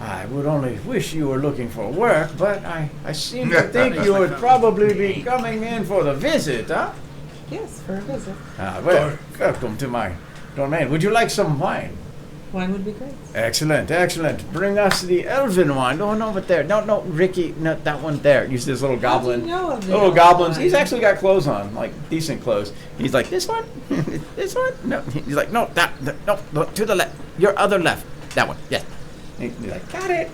I would only wish you were looking for work, but I seem to think you would probably be coming in for the visit, huh? Yes, for a visit. Well, welcome to my domain. Would you like some wine? Wine would be great. Excellent, excellent. Bring us the elven wine. Oh, no, over there. No, Ricky, no, that one there. Use this little goblin. How do you know of the Little elven goblins. wine? He's actually got clothes on, like decent clothes. He's like, this one? This one? No. He's like, no, no, to the left. Your other left. That one, yes. He's like, got it.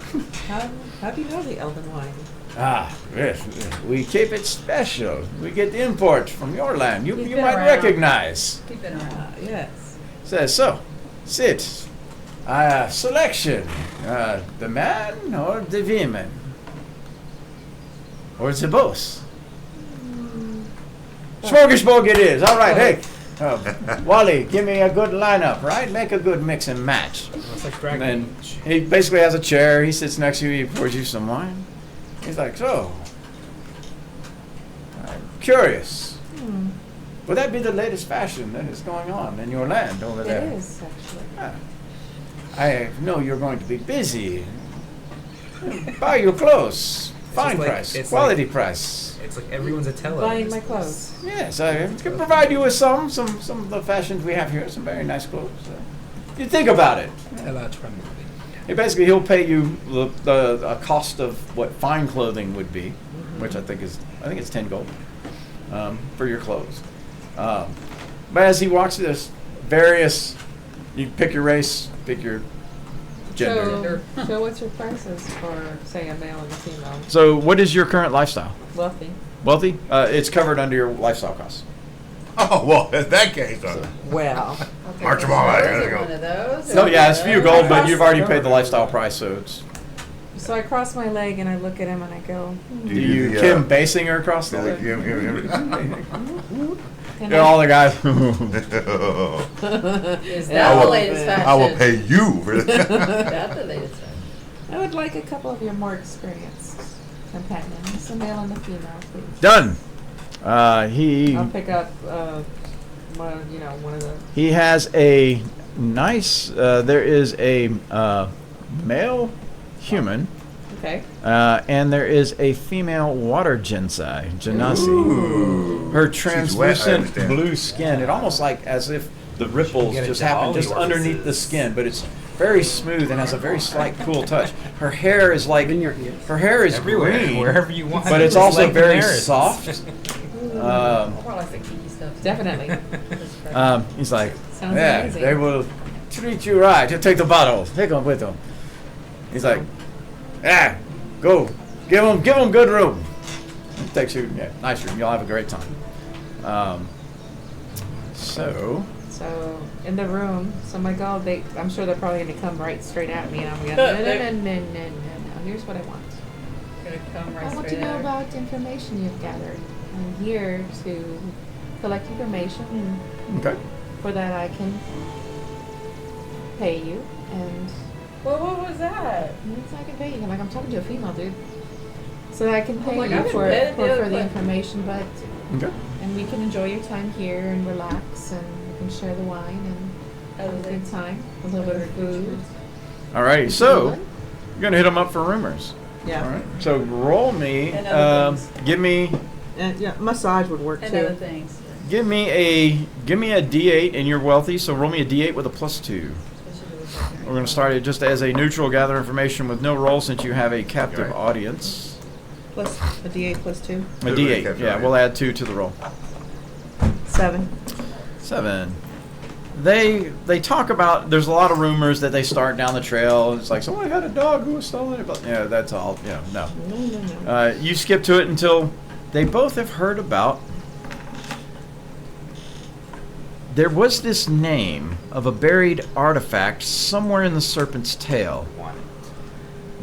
How do you know the elven wine? Ah, yes. We keep it special. We get imports from your land. You He's you been might around. recognize. Keep it around. Yes. Says so. Sit. Selection. The man or the women? Or the both? Smorgasbord it is. All right, hey. Wally, give me a good lineup, right? Make a good mix and match. It's like And Dragon then Age. he basically has a chair. He sits next to you. He pours you some wine. He's like, so, I'm curious. Would that be the latest fashion that is going on in your land over It there? is, actually. Ah, I know you're going to be busy. Buy your clothes. Fine like- price. it's Quality like- price. It's like everyone's a teller. Buying my clothes. Yes, I can provide you with some of the fashions we have here. Some very nice clothes. You think about it. He'll pay you the cost of what fine clothing would be, which I think it's 10 gold for your clothes. But as he walks through this various, you pick your race, pick your gender. So what's your prices for, say, a male and a female? So what is your current lifestyle? Wealthy. Wealthy? It's covered under your lifestyle costs. Oh, well, in that case, Well. march them all out. Those There are you one go. of those. So yeah, it's few gold, but you've already Cost- paid the lifestyle price, so it's. So I cross my leg and I look at him and I go, Do you Kim Basinger across the leg? can Yeah, all the guys. Is I that will- the latest fashion? I will pay you for that. That's the latest fashion. I would like a couple of your more experienced companions, a male and a female, please. Done. He I'll pick up, one of the. he has a nice. There is a male human, Okay. and there is a female water genasi. Her She's wet, I translucent understand. blue skin. It almost like as if the ripples Get it just to happen all just the underneath the orifices. skin, but it's very smooth and has a very slight, cool touch. Her hair is like In your ears. her hair is Everywhere, green, wherever you want. but it's Just also like very Daenerys. soft. More like the kinky stuff. Definitely. He's like, Sounds yeah, amazing. they will treat you right. You take the bottle, take them with them. He's like, yeah, go, give them good room. He takes you, nice room. You'll have a great time. So So in the room, so I'm like, oh, I'm sure they're probably gonna come right straight at me, and I'm gonna no. Here's what I want. Gonna come right I want to straight know at her. about the information you've gathered. I'm here to collect information, and Okay. for that I can pay you, and Well, what was that? I can pay you. I'm like, I'm talking to a female dude. So I can pay like, you I've for been dead, the but- information, but Okay. and we can enjoy your time here and relax, and we can share the wine and have a good time, a little bit of food. Alrighty, so you're gonna hit them up for rumors. Yeah. All right. So roll me. And other things. Give me. And yeah, massage would work And too. other things. Give me a D8, and you're wealthy, so roll me a D8 with a +2. We're going to start it just as a neutral, gather information with no roll, since you have a captive Okay. audience. Plus a D8 plus 2. A D8, yeah, we'll add 2 to the roll. 7. 7. They talk about, there's a lot of rumors that they start down the trail. It's like, someone had a dog who was stolen. But yeah, that's all. Yeah, no. No. You skip to it until they both have heard about. There was this name of a buried artifact somewhere in the Serpent's Tail.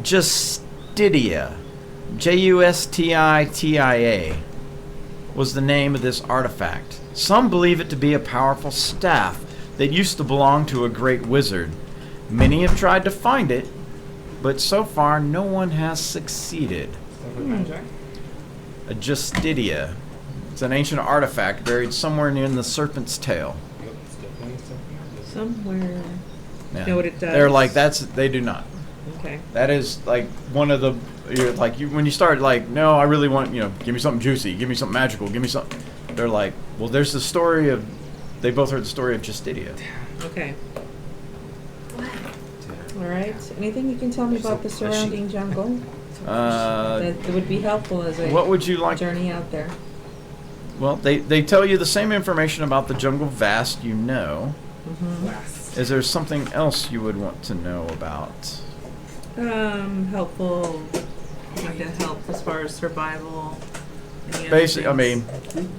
Justitia. Justitia was the name of this artifact. Some believe it to be a powerful staff that used to belong to a great wizard. Many have tried to find it, but so far no one has succeeded. A Justitia. It's an ancient artifact buried somewhere near the Serpent's Tail. Somewhere. Yeah. Know what it does? They're like, they do not. Okay. That is like one of the, when you start like, no, I really want, give me something juicy, give me something magical, give me something. They're like, well, there's the story of, they both heard the story of Justitia. Okay. All right. Anything you can tell me about the surrounding jungle that would be helpful as a What would you like? journey out there? Well, they tell you the same information about the jungle vast you know. Mm-hmm. Is there something else you would want to know about? Helpful. Like to help as far as survival. Any other Basically, I things? mean,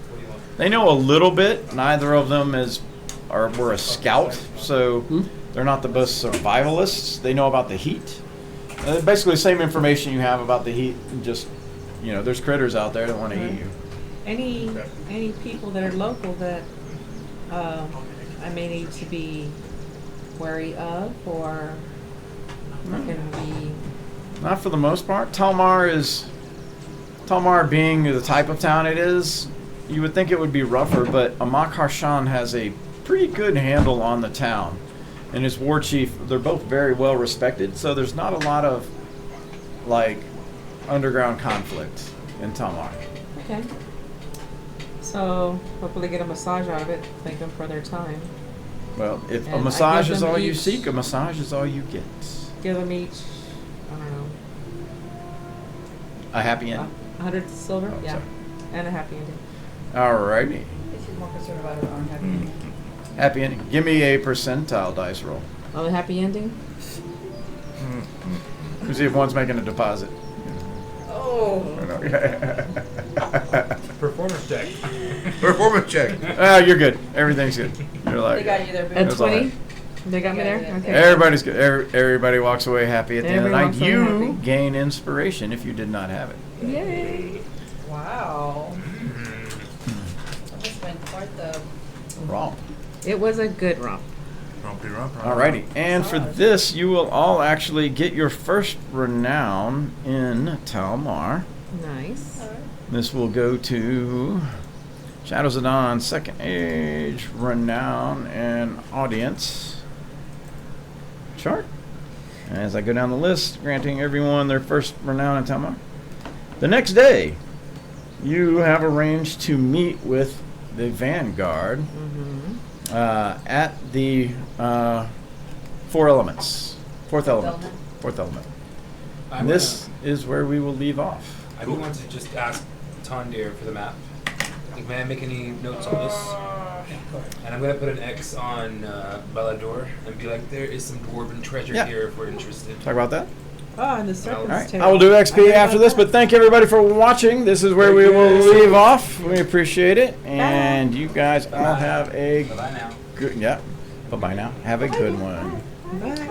they know a little bit. Neither of them were a scout, so they're not the best survivalists. They know about the heat. Basically, the same information you have about the heat. Just, there's critters out there that want to eat you. Any people that are local that I may need to be wary of, or can be. Not for the most part. Talmar being the type of town it is, you would think it would be rougher, but Amak Harshan has a pretty good handle on the town. And his war chief, they're both very well respected, so there's not a lot of, underground conflict in Talmar. Okay. So hopefully get a massage out of it. Thank them for their time. Well, if And a I massage give is them all you each- seek, a massage is all you get. Give them each, I don't know, A happy ending. 100 silver. Oh, Yeah, sorry. and a happy ending. Alrighty. She's more concerned about her own happy. Happy ending. Give me a percentile dice roll. On the happy ending. Let's see if one's making a deposit. Oh. Performance check. Performance check. You're good. Everything's good. You're like, They got you there, At boo. That's all 20. right. They got me Yeah, there. yeah. Okay. Everybody's good. Everybody walks away happy at the end of the night. Everyone walks away You happy. gain inspiration if you did not have it. Yay! Wow. That must have been quite the. Romp. It was a good romp. Rumpy rump. Alrighty. And for this, you will all actually get your first renown in Talmar. Nice. This will go to Shadows of Dawn, Second Age, Renown, and Audience chart. As I go down the list, granting everyone their first Renown in Talmar. The next day, you have arranged to meet with the Vanguard Mm-hmm. at the Four Elements. Fourth element. Fourth element. And this is where we will leave off. I do want to just ask Tondir for the map. Like, may I make any notes on this? And I'm going to put an X on Balador and be like, there is some dwarven treasure Yeah. here if we're interested. Talk about that. Oh, and the All serpent's right. tail. I will do XP heard after about this, that. but thank everybody for watching. This is where we will leave off. We appreciate it. And you guys all have a Bye-bye now. good. Yeah. Bye bye now. Have a good one. Bye.